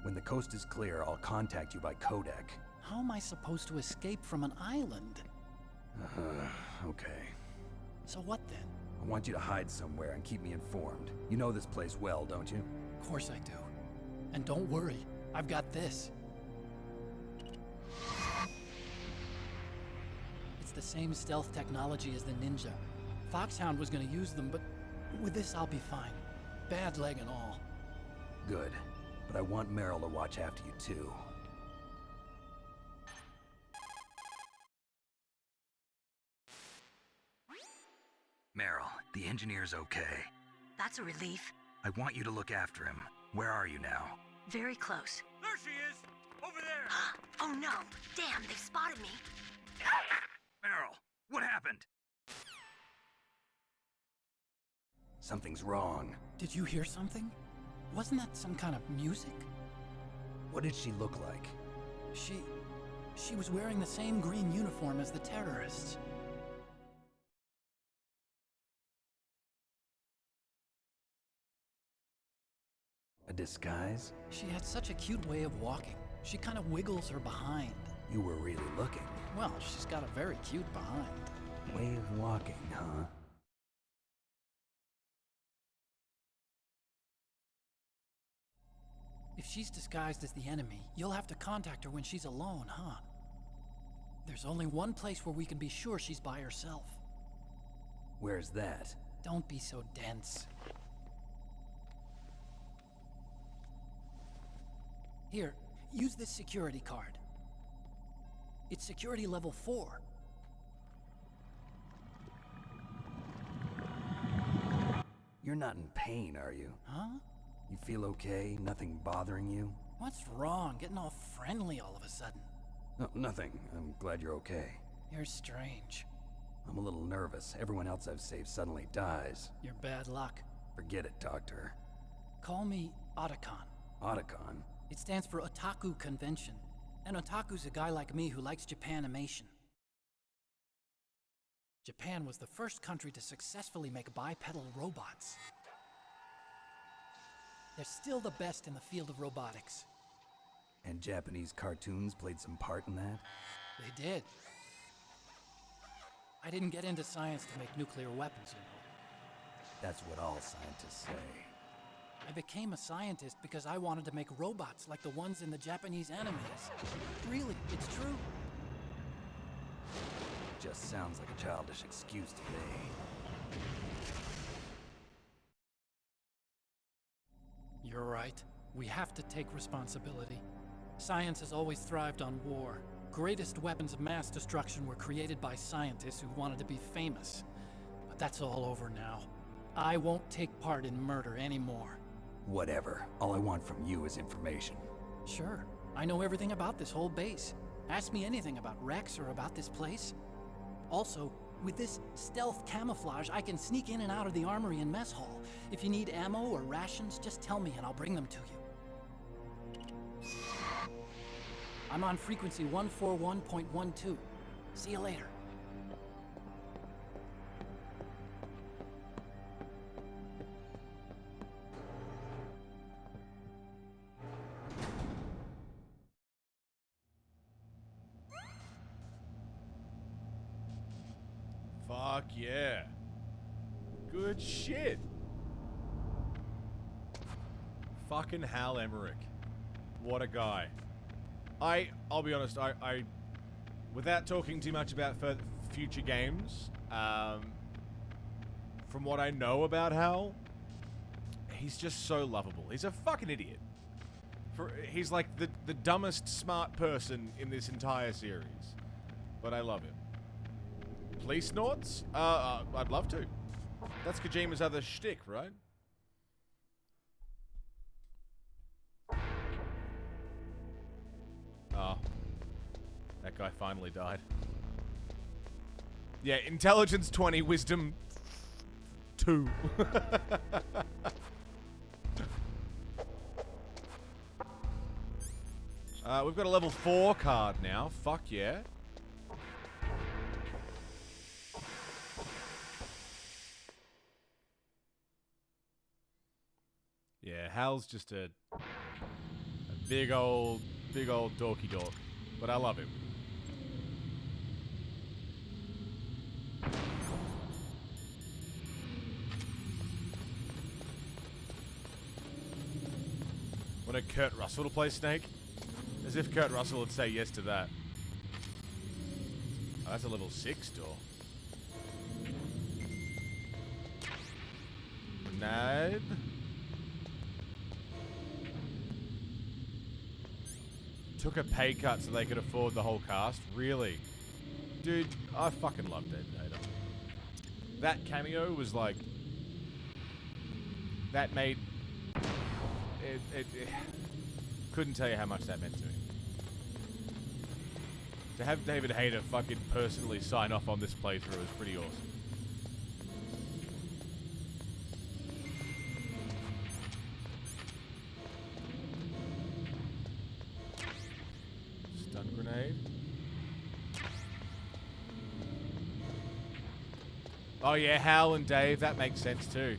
When the coast is clear, I'll contact you by Codec. How am I supposed to escape from an island? Okay. So what then? I want you to hide somewhere and keep me informed. You know this place well, don't you? Of course I do. And don't worry, I've got this. It's the same stealth technology as the Ninja. Foxhound was gonna use them, but with this I'll be fine. Bad leg and all. Good. But I want Meryl to watch after you too. Meryl, the engineer's okay. That's a relief. I want you to look after him. Where are you now? Very close. There she is! Over there! Oh no! Damn, they've spotted me! Meryl, what happened? Something's wrong. Did you hear something? Wasn't that some kind of music? What did she look like? She was wearing the same green uniform as the terrorists. A disguise? She had such a cute way of walking. She kind of wiggles her behind. You were really looking. Well, she's got a very cute behind. Way of walking, huh? If she's disguised as the enemy, you'll have to contact her when she's alone, huh? There's only one place where we can be sure she's by herself. Where's that? Don't be so dense. Here, use this security card. It's security level 4. You're not in pain, are you? Huh? You feel okay? Nothing bothering you? What's wrong? Getting all friendly all of a sudden. No, nothing. I'm glad you're okay. You're strange. I'm a little nervous. Everyone else I've saved suddenly dies. You're bad luck. Forget it, Doctor. Call me Otacon. Otacon? It stands for Otaku Convention. An otaku's a guy like me who likes Japanimation. Japan was the first country to successfully make bipedal robots. They're still the best in the field of robotics. And Japanese cartoons played some part in that? They did. I didn't get into science to make nuclear weapons, you know. That's what all scientists say. I became a scientist because I wanted to make robots like the ones in the Japanese animes. Really, it's true. Just sounds like a childish excuse to me. You're right. We have to take responsibility. Science has always thrived on war. Greatest weapons of mass destruction were created by scientists who wanted to be famous. But that's all over now. I won't take part in murder anymore. Whatever. All I want from you is information. Sure. I know everything about this whole base. Ask me anything about Rex or about this place. Also, with this stealth camouflage, I can sneak in and out of the armory and mess hall. If you need ammo or rations, just tell me and I'll bring them to you. I'm on frequency 141.12. See you later. Fuck yeah. Good shit. Fucking Hal Emmerich. What a guy. I'll be honest, I without talking too much about future games, from what I know about Hal, he's just so lovable. He's a fucking idiot. He's like the dumbest smart person in this entire series. But I love him. Police Noughts? I'd love to. That's Kojima's other shtick, right? Oh. That guy finally died. Yeah, intelligence 20, wisdom 2. We've got a level 4 card now. Fuck yeah. Yeah, Hal's just a big old dorky dork. But I love him. Want a Kurt Russell to play Snake? As if Kurt Russell would say yes to that. Oh, that's a level 6 door. Grenade. Took a pay cut so they could afford the whole cast? Really? Dude, I fucking love David Hayter. That cameo was like... That made... It couldn't tell you how much that meant to me. To have David Hayter fucking personally sign off on this playthrough is pretty awesome. Stun grenade. Oh yeah, Hal and Dave, that makes sense too.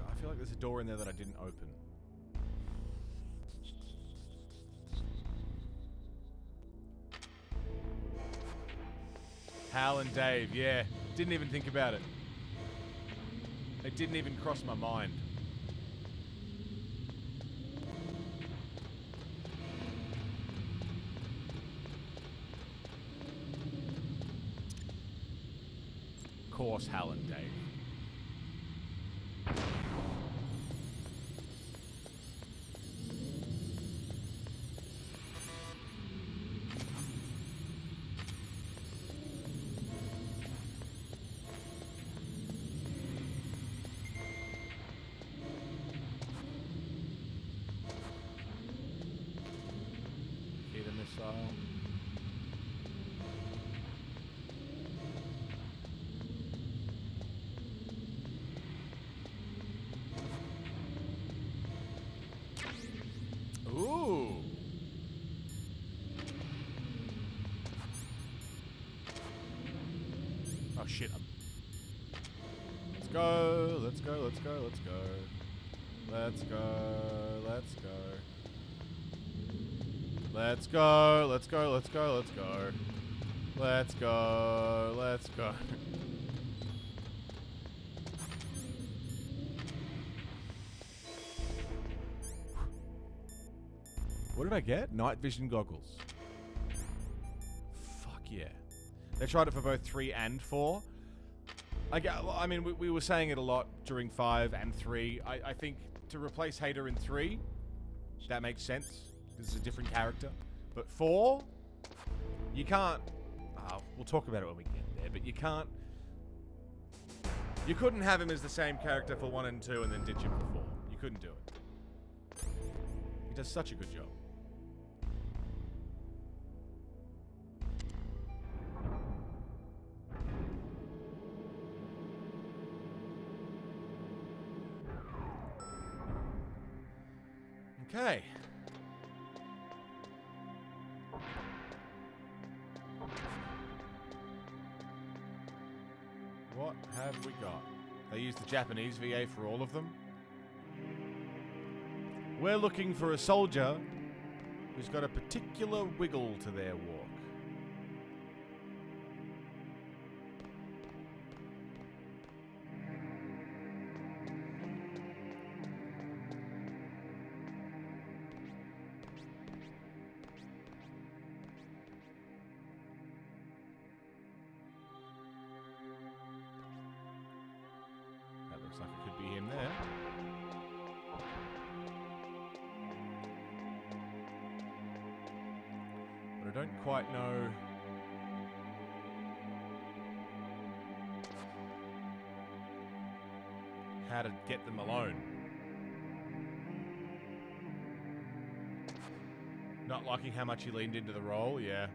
I feel like there's a door in there that I didn't open. Hal and Dave, yeah. Didn't even think about it. It didn't even cross my mind. Of course, Hal and Dave. Ooh. Oh shit. Let's go. Let's go. Let's go. Let's go. Let's go. Let's go. Let's go. Let's go. Let's go. Let's go. Let's go. Let's go. What did I get? Night vision goggles. Fuck yeah. They tried it for both 3 and 4. I mean, we were saying it a lot during 5 and 3. I think to replace Hayter in 3, that makes sense. This is a different character. But 4, you can't... we'll talk about it when we get there, but you can't... You couldn't have him as the same character for 1 and 2 and then ditch him for 4. You couldn't do it. He does such a good job. Okay. What have we got? They use the Japanese VA for all of them. We're looking for a soldier who's got a particular wiggle to their walk. That looks like it could be him there. But I don't quite know how to get them alone. Not liking how much he leaned into the role, yeah.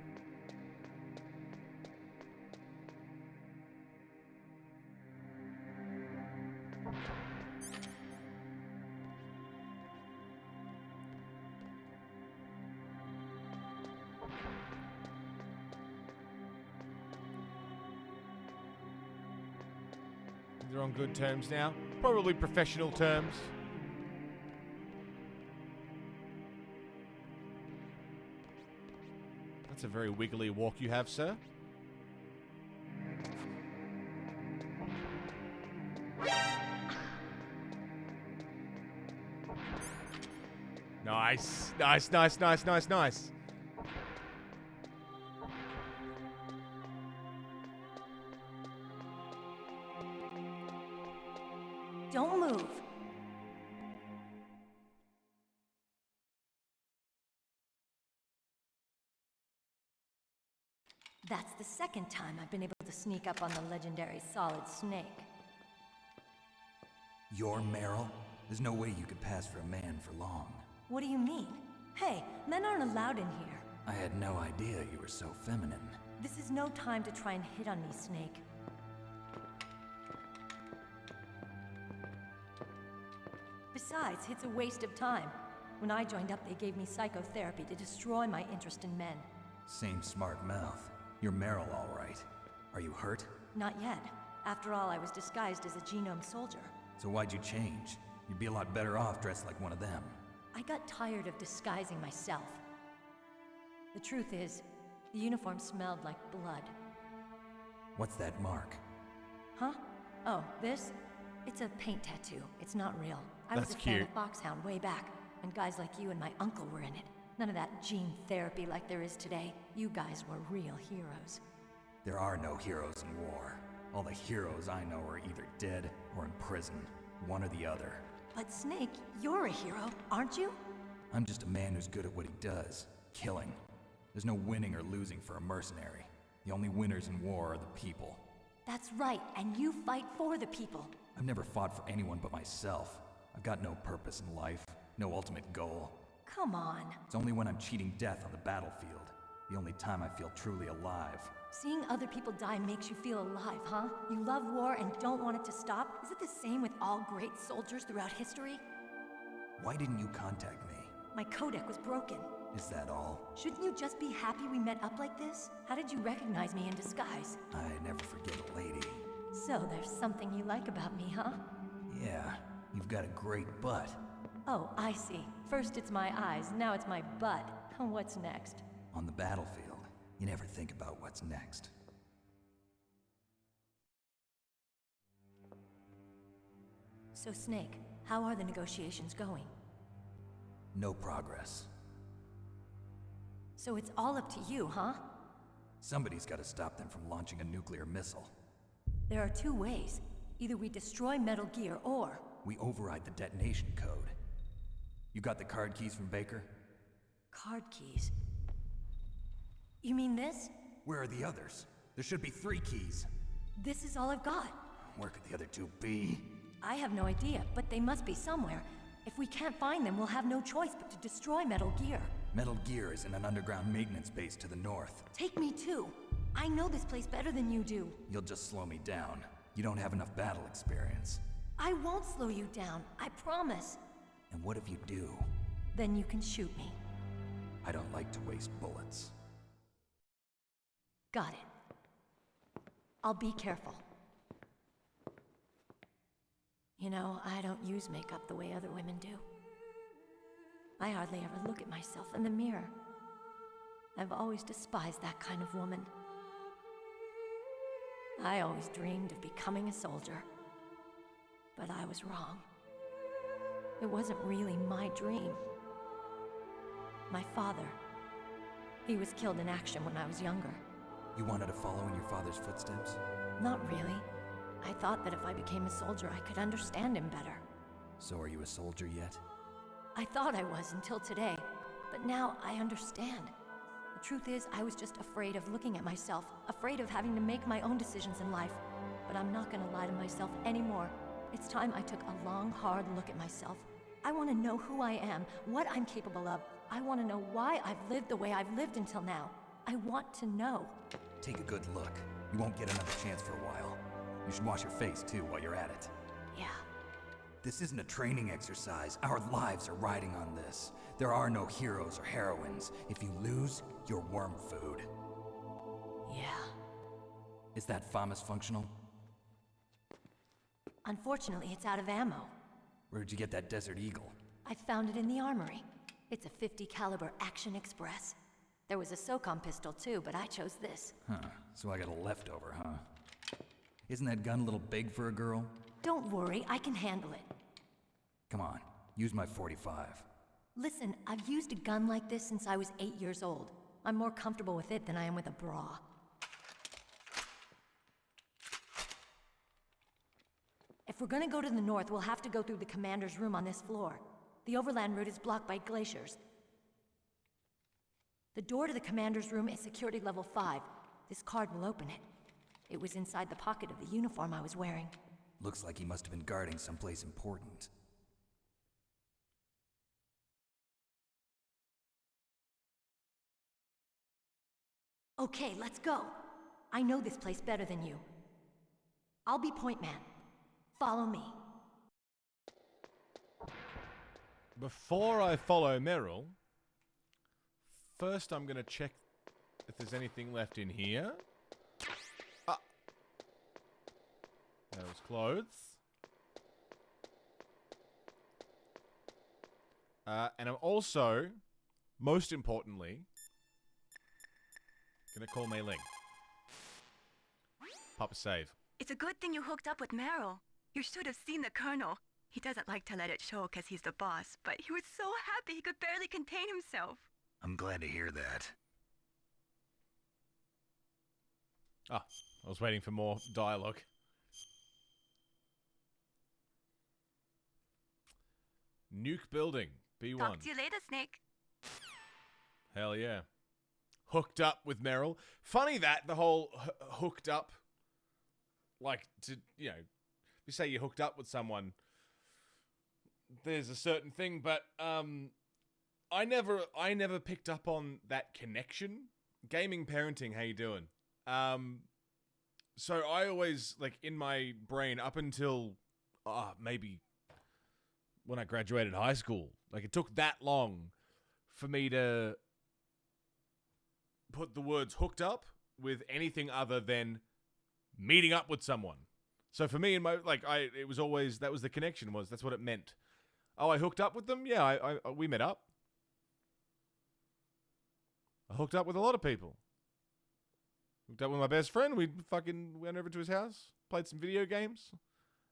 They're on good terms now. Probably professional terms. That's a very wiggly walk you have, sir. Nice. Nice, nice, nice, nice, nice. Don't move. That's the second time I've been able to sneak up on the legendary Solid Snake. You're Meryl? There's no way you could pass for a man for long. What do you mean? Hey, men aren't allowed in here. I had no idea you were so feminine. This is no time to try and hit on me, Snake. Besides, it's a waste of time. When I joined up, they gave me psychotherapy to destroy my interest in men. Same smart mouth. You're Meryl, all right. Are you hurt? Not yet. After all, I was disguised as a Genome soldier. So why'd you change? You'd be a lot better off dressed like one of them. I got tired of disguising myself. The truth is, the uniform smelled like blood. What's that mark? Huh? Oh, this? It's a paint tattoo. It's not real. I That's was a cute. fan of Foxhound way back, when guys like you and my uncle were in it. None of that gene therapy like there is today. You guys were real heroes. There are no heroes in war. All the heroes I know are either dead or in prison. One or the other. But Snake, you're a hero, aren't you? I'm just a man who's good at what he does. Killing. There's no winning or losing for a mercenary. The only winners in war are the people. That's right, and you fight for the people. I've never fought for anyone but myself. I've got no purpose in life, no ultimate goal. Come on. It's only when I'm cheating death on the battlefield. The only time I feel truly alive. Seeing other people die makes you feel alive, huh? You love war and don't want it to stop? Is it the same with all great soldiers throughout history? Why didn't you contact me? My codec was broken. Is that all? Shouldn't you just be happy we met up like this? How did you recognize me in disguise? I never forget a lady. So there's something you like about me, huh? Yeah, you've got a great butt. Oh, I see. First it's my eyes, now it's my butt. What's next? On the battlefield, you never think about what's next. So Snake, how are the negotiations going? No progress. So it's all up to you, huh? Somebody's got to stop them from launching a nuclear missile. There are two ways. Either we destroy Metal Gear, or... we override the detonation code. You got the card keys from Baker? Card keys? You mean this? Where are the others? There should be 3 keys. This is all I've got. Where could the other 2 be? I have no idea, but they must be somewhere. If we can't find them, we'll have no choice but to destroy Metal Gear. Metal Gear is in an underground maintenance base to the north. Take me too. I know this place better than you do. You'll just slow me down. You don't have enough battle experience. I won't slow you down, I promise. And what if you do? Then you can shoot me. I don't like to waste bullets. Got it. I'll be careful. You know, I don't use makeup the way other women do. I hardly ever look at myself in the mirror. I've always despised that kind of woman. I always dreamed of becoming a soldier. But I was wrong. It wasn't really my dream. My father, he was killed in action when I was younger. You wanted to follow in your father's footsteps? Not really. I thought that if I became a soldier, I could understand him better. So are you a soldier yet? I thought I was until today, but now I understand. The truth is, I was just afraid of looking at myself, afraid of having to make my own decisions in life. But I'm not gonna lie to myself anymore. It's time I took a long, hard look at myself. I want to know who I am, what I'm capable of. I want to know why I've lived the way I've lived until now. I want to know. Take a good look. You won't get another chance for a while. You should wash your face, too, while you're at it. Yeah. This isn't a training exercise. Our lives are riding on this. There are no heroes or heroines. If you lose, you're worm food. Yeah. Is that FAMAS functional? Unfortunately, it's out of ammo. Where'd you get that Desert Eagle? I found it in the armory. It's a .50 caliber Action Express. There was a SOCOM pistol too, but I chose this. Huh, so I got a leftover, huh? Isn't that gun a little big for a girl? Don't worry, I can handle it. Come on, use my .45. Listen, I've used a gun like this since I was 8 years old. I'm more comfortable with it than I am with a bra. If we're gonna go to the north, we'll have to go through the commander's room on this floor. The overland route is blocked by glaciers. The door to the commander's room is security level 5. This card will open it. It was inside the pocket of the uniform I was wearing. Looks like he must have been guarding someplace important. Okay, let's go. I know this place better than you. I'll be point man. Follow me. Before I follow Meryl, first I'm going to check if there's anything left in here. Ah. Those clothes. And I'm also, most importantly, going to call Mei Ling. Pop a save. It's a good thing you hooked up with Meryl. You should have seen the Colonel. He doesn't like to let it show because he's the boss, but he was so happy he could barely contain himself. I'm glad to hear that. Ah, I was waiting for more dialogue. Nuke building, B1. Talk to you later, Snake. Hell yeah. Hooked up with Meryl. Funny that, the whole hooked up. Like, to, you know, if you say you hooked up with someone, there's a certain thing, but I never picked up on that connection. Gaming parenting, how you doing? So I always, like, in my brain, up until maybe when I graduated high school, like, it took that long for me to put the words hooked up with anything other than meeting up with someone. So for me, in my, like, it was always, that was the connection, that's what it meant. Oh, I hooked up with them? Yeah, we met up. I hooked up with a lot of people. Hooked up with my best friend. We fucking went over to his house, played some video games,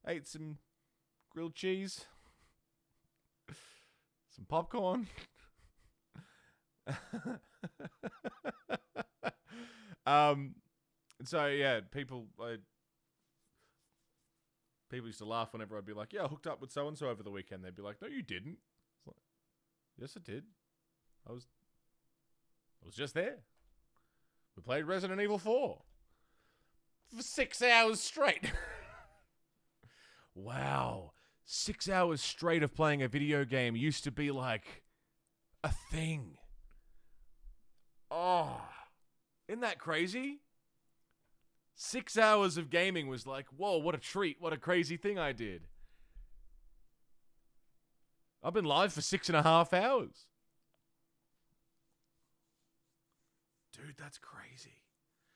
ate some grilled cheese, some popcorn. So yeah, people used to laugh whenever I'd be like, yeah, I hooked up with so-and-so over the weekend. They'd be like, no, you didn't. It's like, yes, I did. I was just there. We played Resident Evil 4 for 6 hours straight. Wow. 6 hours straight of playing a video game used to be like a thing. Oh, isn't that crazy? 6 hours of gaming was like, whoa, what a treat. What a crazy thing I did. I've been live for 6.5 hours. Dude, that's crazy.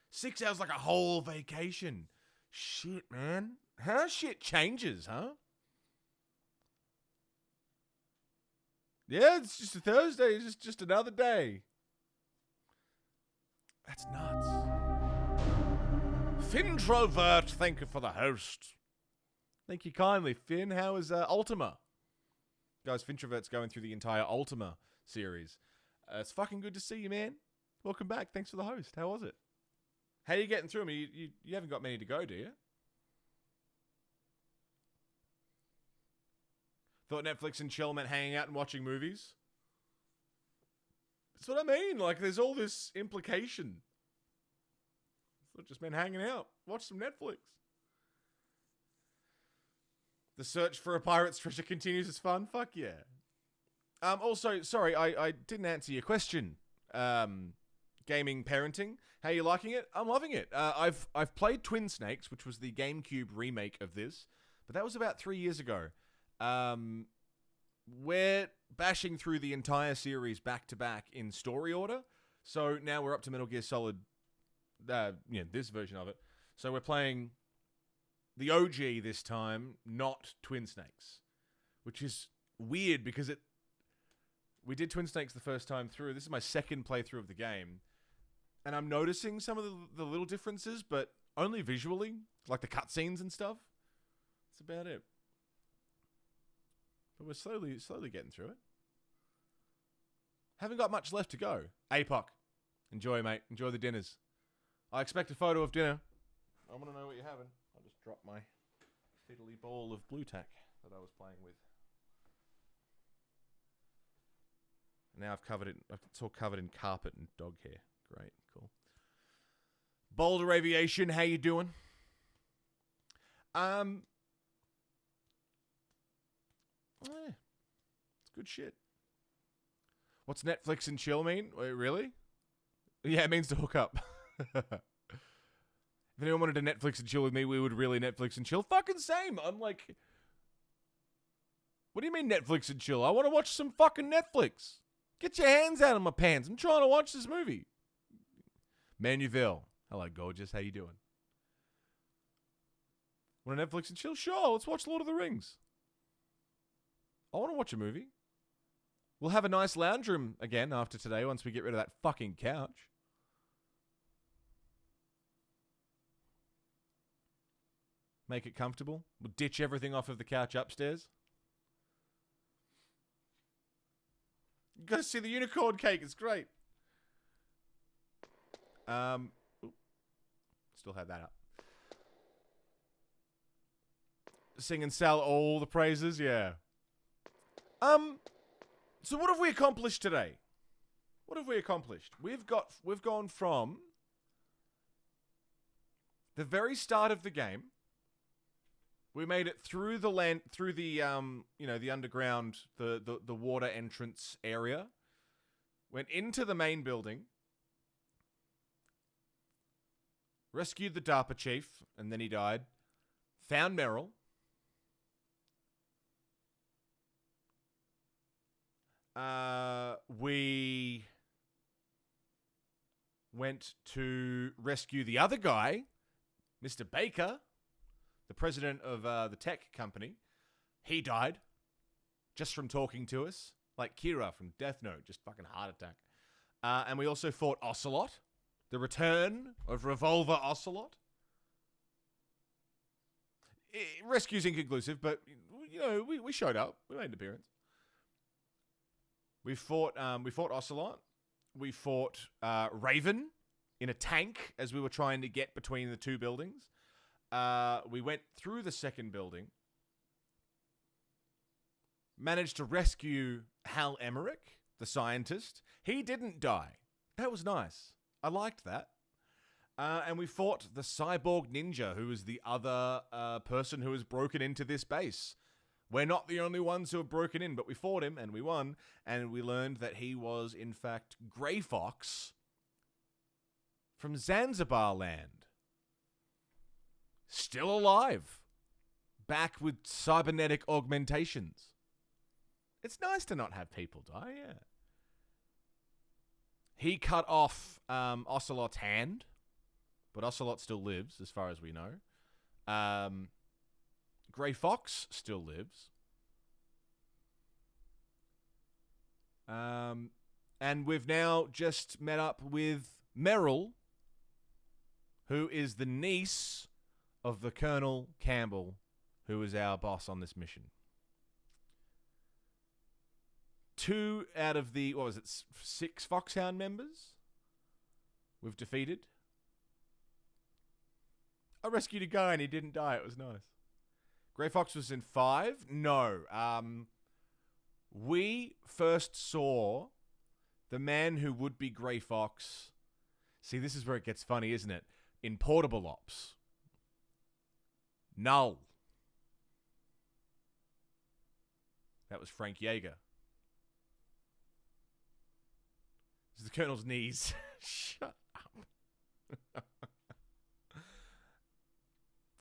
6 hours like a whole vacation. Shit, man. How shit changes, huh? Yeah, it's just a Thursday. It's just another day. That's nuts. Fintrovert, thank you for the host. Thank you kindly, Finn. How is Ultima? Guys, Fintrovert's going through the entire Ultima series. It's fucking good to see you, man. Welcome back. Thanks for the host. How was it? How are you getting through them? You haven't got many to go, do you? Thought Netflix and chill meant hanging out and watching movies. That's what I mean. Like, there's all this implication. It just meant hanging out. Watch some Netflix. The search for a pirate's treasure continues. It's fun. Fuck yeah. Also, sorry, I didn't answer your question. Gaming parenting. How are you liking it? I'm loving it. I've played Twin Snakes, which was the GameCube remake of this, but that was about 3 years ago. We're bashing through the entire series back to back in story order. So now we're up to Metal Gear Solid, this version of it. So we're playing the OG this time, not Twin Snakes, which is weird because we did Twin Snakes the first time through. This is my second playthrough of the game, and I'm noticing some of the little differences, but only visually, like the cutscenes and stuff. That's about it. But we're slowly getting through it. Haven't got much left to go. APOC. Enjoy, mate. Enjoy the dinners. I expect a photo of dinner. I want to know what you're having. I'll just drop my fiddly ball of blue tack that I was playing with. Now I've covered it. It's all covered in carpet and dog hair. Great, cool. Boulder Aviation, how you doing? It's good shit. What's Netflix and chill mean? Wait, really? Yeah, it means to hook up. If anyone wanted to Netflix and chill with me, we would really Netflix and chill. Fucking same. I'm like, what do you mean Netflix and chill? I want to watch some fucking Netflix. Get your hands out of my pants. I'm trying to watch this movie. Manuville. Hello, gorgeous. How you doing? Want to Netflix and chill? Sure, let's watch Lord of the Rings. I want to watch a movie. We'll have a nice lounge room again after today once we get rid of that fucking couch. Make it comfortable. We'll ditch everything off of the couch upstairs. You gotta see the unicorn cake. It's great. Still have that up. Sing and sell all the praises, yeah. So what have we accomplished today? What have we accomplished? We've gone from the very start of the game. We made it through the land, through the the underground, the water entrance area. Went into the main building. Rescued the DARPA chief, and then he died. Found Meryl. We went to rescue the other guy, Mr. Baker, the president of the tech company. He died just from talking to us, like Kira from Death Note, just fucking heart attack. And we also fought Ocelot, the return of Revolver Ocelot. Rescue's inconclusive, but we showed up. We made an appearance. We fought Ocelot. We fought Raven in a tank as we were trying to get between the two buildings. We went through the second building. Managed to rescue Hal Emmerich, the scientist. He didn't die. That was nice. I liked that. And we fought the cyborg ninja, who was the other person who has broken into this base. We're not the only ones who have broken in, but we fought him and we won. And we learned that he was, in fact, Grey Fox from Zanzibar land. Still alive. Back with cybernetic augmentations. It's nice to not have people die, yeah. He cut off Ocelot's hand, but Ocelot still lives, as far as we know. Grey Fox still lives. And we've now just met up with Merrill, who is the niece of the Colonel Campbell, who is our boss on this mission. 2 out of the, 6 Foxhound members we've defeated. I rescued a guy and he didn't die. It was nice. Grey Fox was in 5? No. We first saw the man who would be Grey Fox. See, this is where it gets funny, isn't it? In Portable Ops. Null. That was Frank Yeager. This is the Colonel's knees. Shut up.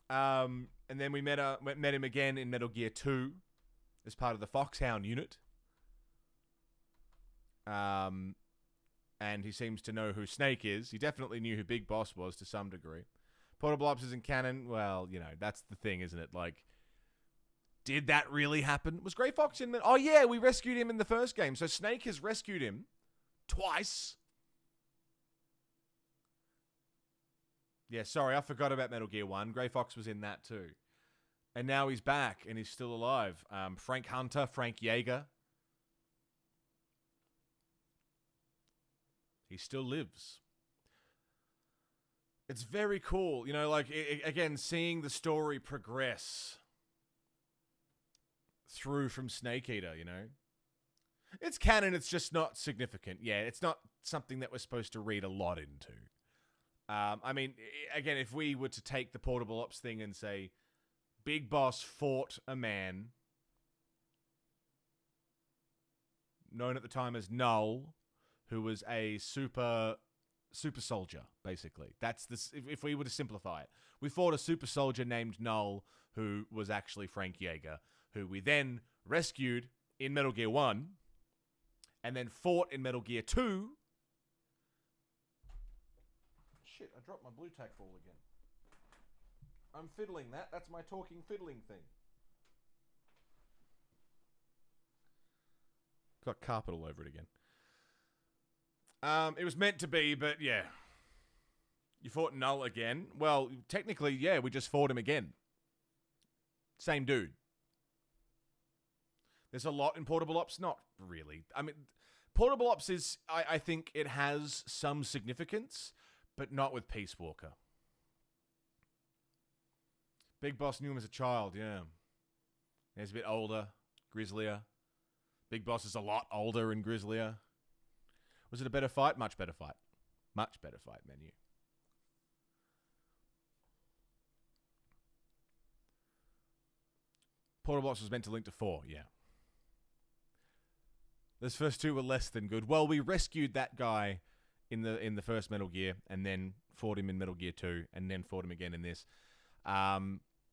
And then we met him again in Metal Gear 2 as part of the Foxhound unit. And he seems to know who Snake is. He definitely knew who Big Boss was to some degree. Portable Ops isn't canon. Well, you know, that's the thing, isn't it? Like, did that really happen? Was Grey Fox in the... Oh, yeah, we rescued him in the first game. So Snake has rescued him twice. Yeah, sorry, I forgot about Metal Gear 1. Grey Fox was in that too. And now he's back, and he's still alive. Frank Hunter, Frank Yeager. He still lives. It's very cool. You know, like, again, seeing the story progress through from Snake Eater, you know? It's canon, it's just not significant. Yeah, it's not something that we're supposed to read a lot into. I mean, again, if we were to take the Portable Ops thing and say, Big Boss fought a man known at the time as Null, who was a super soldier, basically. That's this. If we were to simplify it, we fought a super soldier named Null, who was actually Frank Yeager, who we then rescued in Metal Gear 1, and then fought in Metal Gear 2. Shit, I dropped my blue tack ball again. I'm fiddling that. That's my talking fiddling thing. Got carpet all over it again. It was meant to be, but yeah. You fought Null again. Well, technically, yeah, we just fought him again. Same dude. There's a lot in Portable Ops? Not really. I mean, Portable Ops is, I think it has some significance, but not with Peace Walker. Big Boss knew him as a child, yeah. He's a bit older, grislier. Big Boss is a lot older and grislier. Was it a better fight? Much better fight. Much better fight menu. Portable Ops was meant to link to 4, yeah. Those first 2 were less than good. Well, we rescued that guy in the first Metal Gear, and then fought him in Metal Gear 2, and then fought him again in this.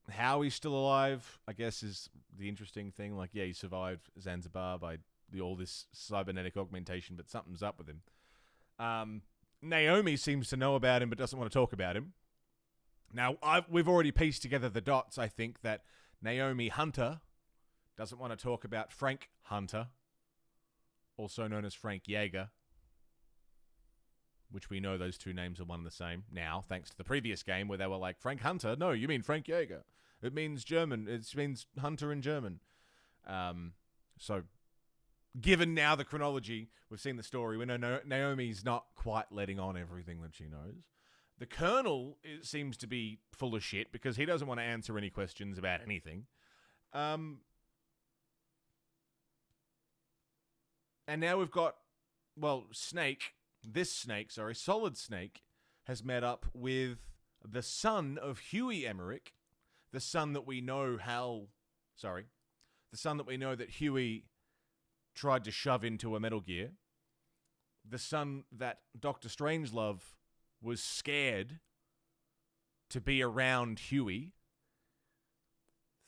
How he's still alive, I guess, is the interesting thing. Like, yeah, he survived Zanzibar by all this cybernetic augmentation, but something's up with him. Naomi seems to know about him, but doesn't want to talk about him. Now, we've already pieced together the dots, I think, that Naomi Hunter doesn't want to talk about Frank Hunter, also known as Frank Yeager, which we know those 2 names are one and the same now, thanks to the previous game where they were like, Frank Hunter? No, you mean Frank Yeager. It means German. It means Hunter in German. So, given now the chronology, we've seen the story, we know Naomi's not quite letting on everything that she knows. The Colonel seems to be full of shit because he doesn't want to answer any questions about anything. And now we've got, well, Solid Snake has met up with the son of Huey Emmerich, the son that we know that Huey tried to shove into a Metal Gear, the son that Dr. Strangelove was scared to be around Huey.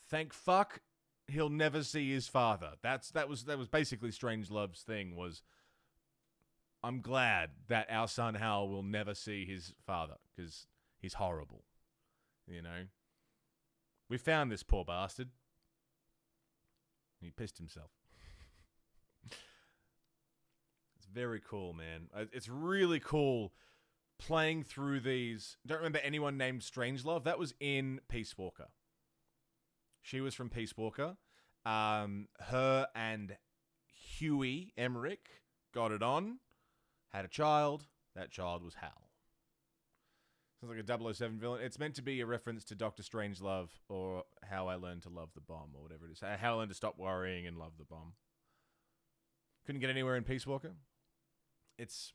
Thank fuck he'll never see his father. That was basically Strangelove's thing, was I'm glad that our son Hal will never see his father because he's horrible. You know? We found this poor bastard. He pissed himself. very cool, man. It's really cool playing through these. Don't remember anyone named Strangelove. That was in Peace Walker. She was from Peace Walker. Her and Huey Emmerich got it on, had a child. That child was Hal. Sounds like a 007 villain. It's meant to be a reference to Dr. Strangelove or How I Learned to Love the Bomb or whatever it is. How I Learned to Stop Worrying and Love the Bomb. Couldn't get anywhere in Peace Walker. It's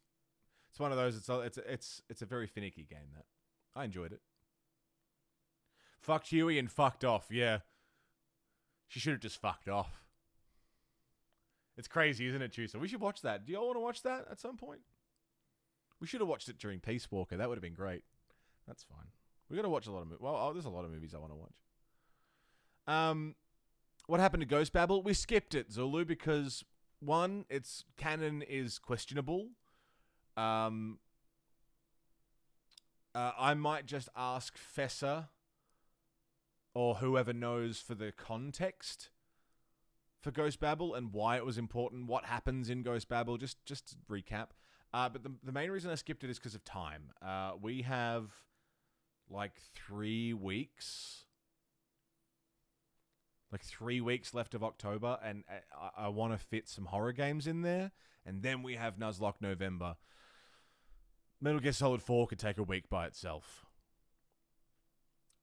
one of those. It's a very finicky game. That I enjoyed it. Fucked Huey and fucked off. Yeah, she should have just fucked off. It's crazy, isn't it, Chusa? We should watch that. Do y'all want to watch that at some point? We should have watched it during Peace Walker. That would have been great. That's fine. We got to watch a lot of movies. Well, there's a lot of movies I want to watch. What happened to Ghost Babel? We skipped it, Zulu, because one, its canon is questionable. I might just ask Fessa or whoever knows for the context for Ghost Babel and why it was important, what happens in Ghost Babel, just to recap. But the main reason I skipped it is because of time. We have like 3 weeks. Like 3 weeks left of October, and I want to fit some horror games in there. And then we have Nuzlocke November. Metal Gear Solid 4 could take a week by itself.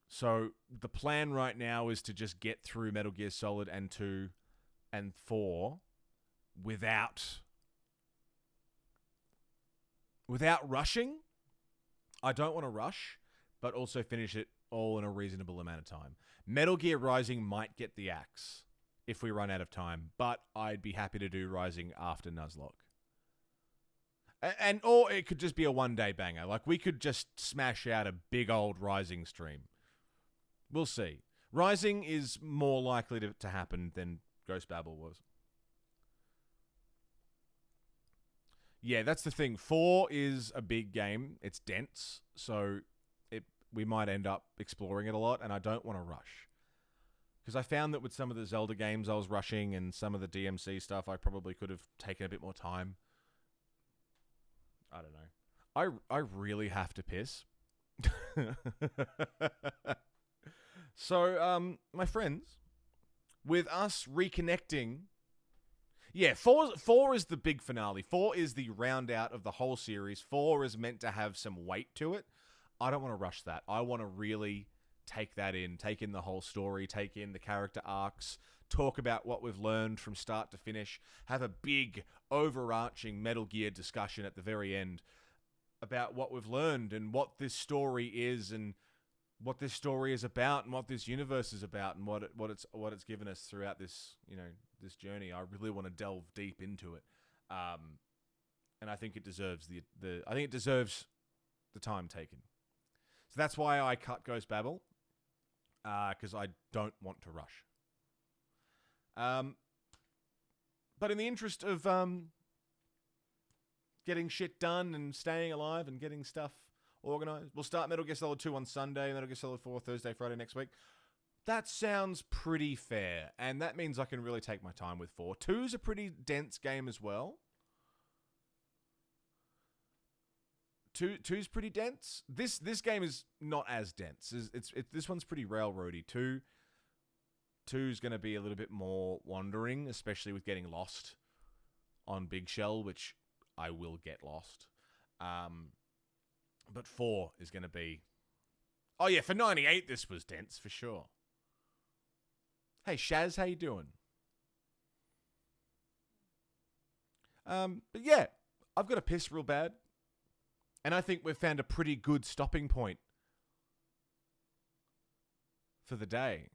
So the plan right now is to just get through Metal Gear Solid and 2 and 4 without rushing. I don't want to rush, but also finish it all in a reasonable amount of time. Metal Gear Rising might get the axe if we run out of time, but I'd be happy to do Rising after Nuzlocke. Or it could just be a one-day banger. Like, we could just smash out a big old Rising stream. We'll see. Rising is more likely to happen than Ghost Babel was. Yeah, that's the thing. 4 is a big game. It's dense, so we might end up exploring it a lot, and I don't want to rush. Because I found that with some of the Zelda games I was rushing, and some of the DMC stuff, I probably could have taken a bit more time. I don't know. I really have to piss. So, my friends, with us reconnecting... Yeah, 4 is the big finale. 4 is the round out of the whole series. 4 is meant to have some weight to it. I don't want to rush that. I want to really take that in, take in the whole story, take in the character arcs, talk about what we've learned from start to finish, have a big, overarching Metal Gear discussion at the very end about what we've learned and what this story is and what this story is about and what this universe is about and what it's given us throughout this, this journey. I really want to delve deep into it. And I think it deserves the time taken. So that's why I cut Ghost Babel, because I don't want to rush. But in the interest of getting shit done and staying alive and getting stuff organized, we'll start Metal Gear Solid 2 on Sunday, Metal Gear Solid 4 Thursday, Friday next week. That sounds pretty fair, and that means I can really take my time with 4. 2's a pretty dense game as well. 2's pretty dense. This game is not as dense. This one's pretty railroady. 2's going to be a little bit more wandering, especially with getting lost on Big Shell, which I will get lost. But 4 is going to be... Oh yeah, for 98 this was dense, for sure. Hey Shaz, how you doing? But yeah, I've got to piss real bad. And I think we've found a pretty good stopping point for the day.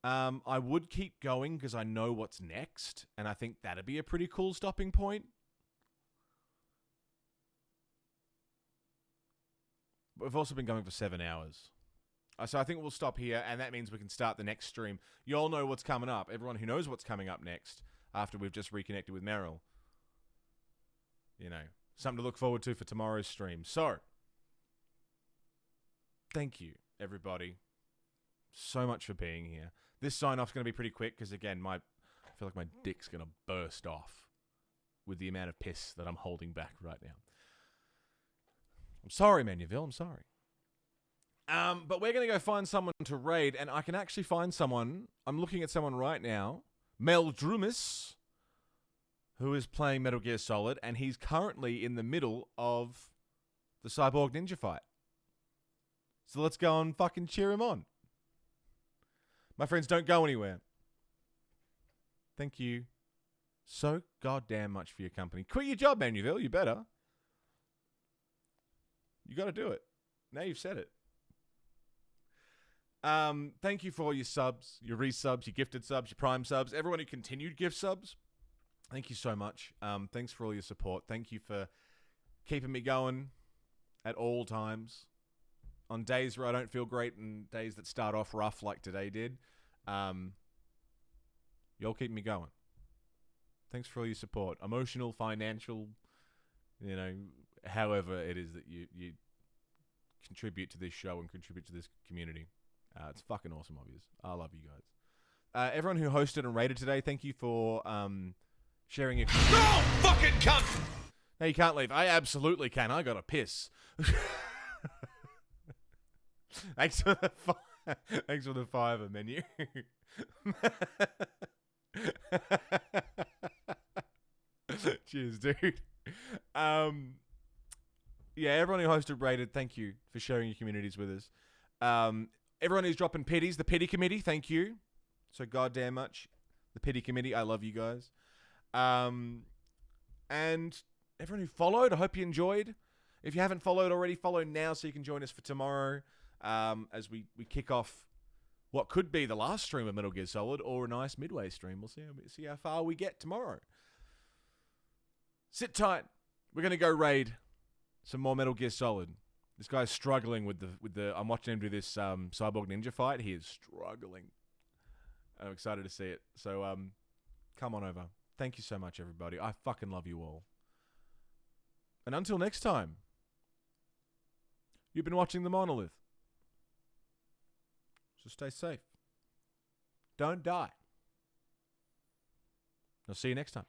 I would keep going because I know what's next, and I think that'd be a pretty cool stopping point. But we've also been going for 7 hours. So I think we'll stop here, and that means we can start the next stream. You all know what's coming up. Everyone who knows what's coming up next after we've just reconnected with Meryl. Something to look forward to for tomorrow's stream. So, thank you, everybody, so much for being here. This sign-off's going to be pretty quick because, again, I feel like my dick's going to burst off. with the amount of piss that I'm holding back right now. I'm sorry, Manuel. I'm sorry. But we're going to go find someone to raid, and I can actually find someone. I'm looking at someone right now, Mel Drumis, who is playing Metal Gear Solid, and he's currently in the middle of the Cyborg Ninja fight. So let's go and fucking cheer him on. My friends, don't go anywhere. Thank you so goddamn much for your company. Quit your job, Manuel. You better. You got to do it. Now you've said it. Thank you for all your subs, your resubs, your gifted subs, your prime subs, everyone who continued gift subs. Thank you so much. Thanks for all your support. Thank you for keeping me going at all times. On days where I don't feel great and days that start off rough like today did. Y'all keep me going. Thanks for all your support. Emotional, financial, you know, however it is that you contribute to this show and contribute to this community. It's fucking awesome, obvious. I love you guys. Everyone who hosted and rated today, thank you for sharing your... No fucking cunt! No, you can't leave. I absolutely can. I got to piss. Thanks for the thanks for the $5 menu. Cheers, dude. Yeah, everyone who hosted rated, thank you for sharing your communities with us. Everyone who's dropping pities, the pity committee, thank you so goddamn much. The pity committee, I love you guys. And everyone who followed, I hope you enjoyed. If you haven't followed already, follow now so you can join us for tomorrow as we kick off what could be the last stream of Metal Gear Solid or a nice midway stream. We'll see how far we get tomorrow. Sit tight. We're going to go raid some more Metal Gear Solid. This guy's struggling with the I'm watching him do this Cyborg Ninja fight. He is struggling. I'm excited to see it. So come on over. Thank you so much, everybody. I fucking love you all. And until next time, you've been watching TheMonolith. So stay safe. Don't die. I'll see you next time.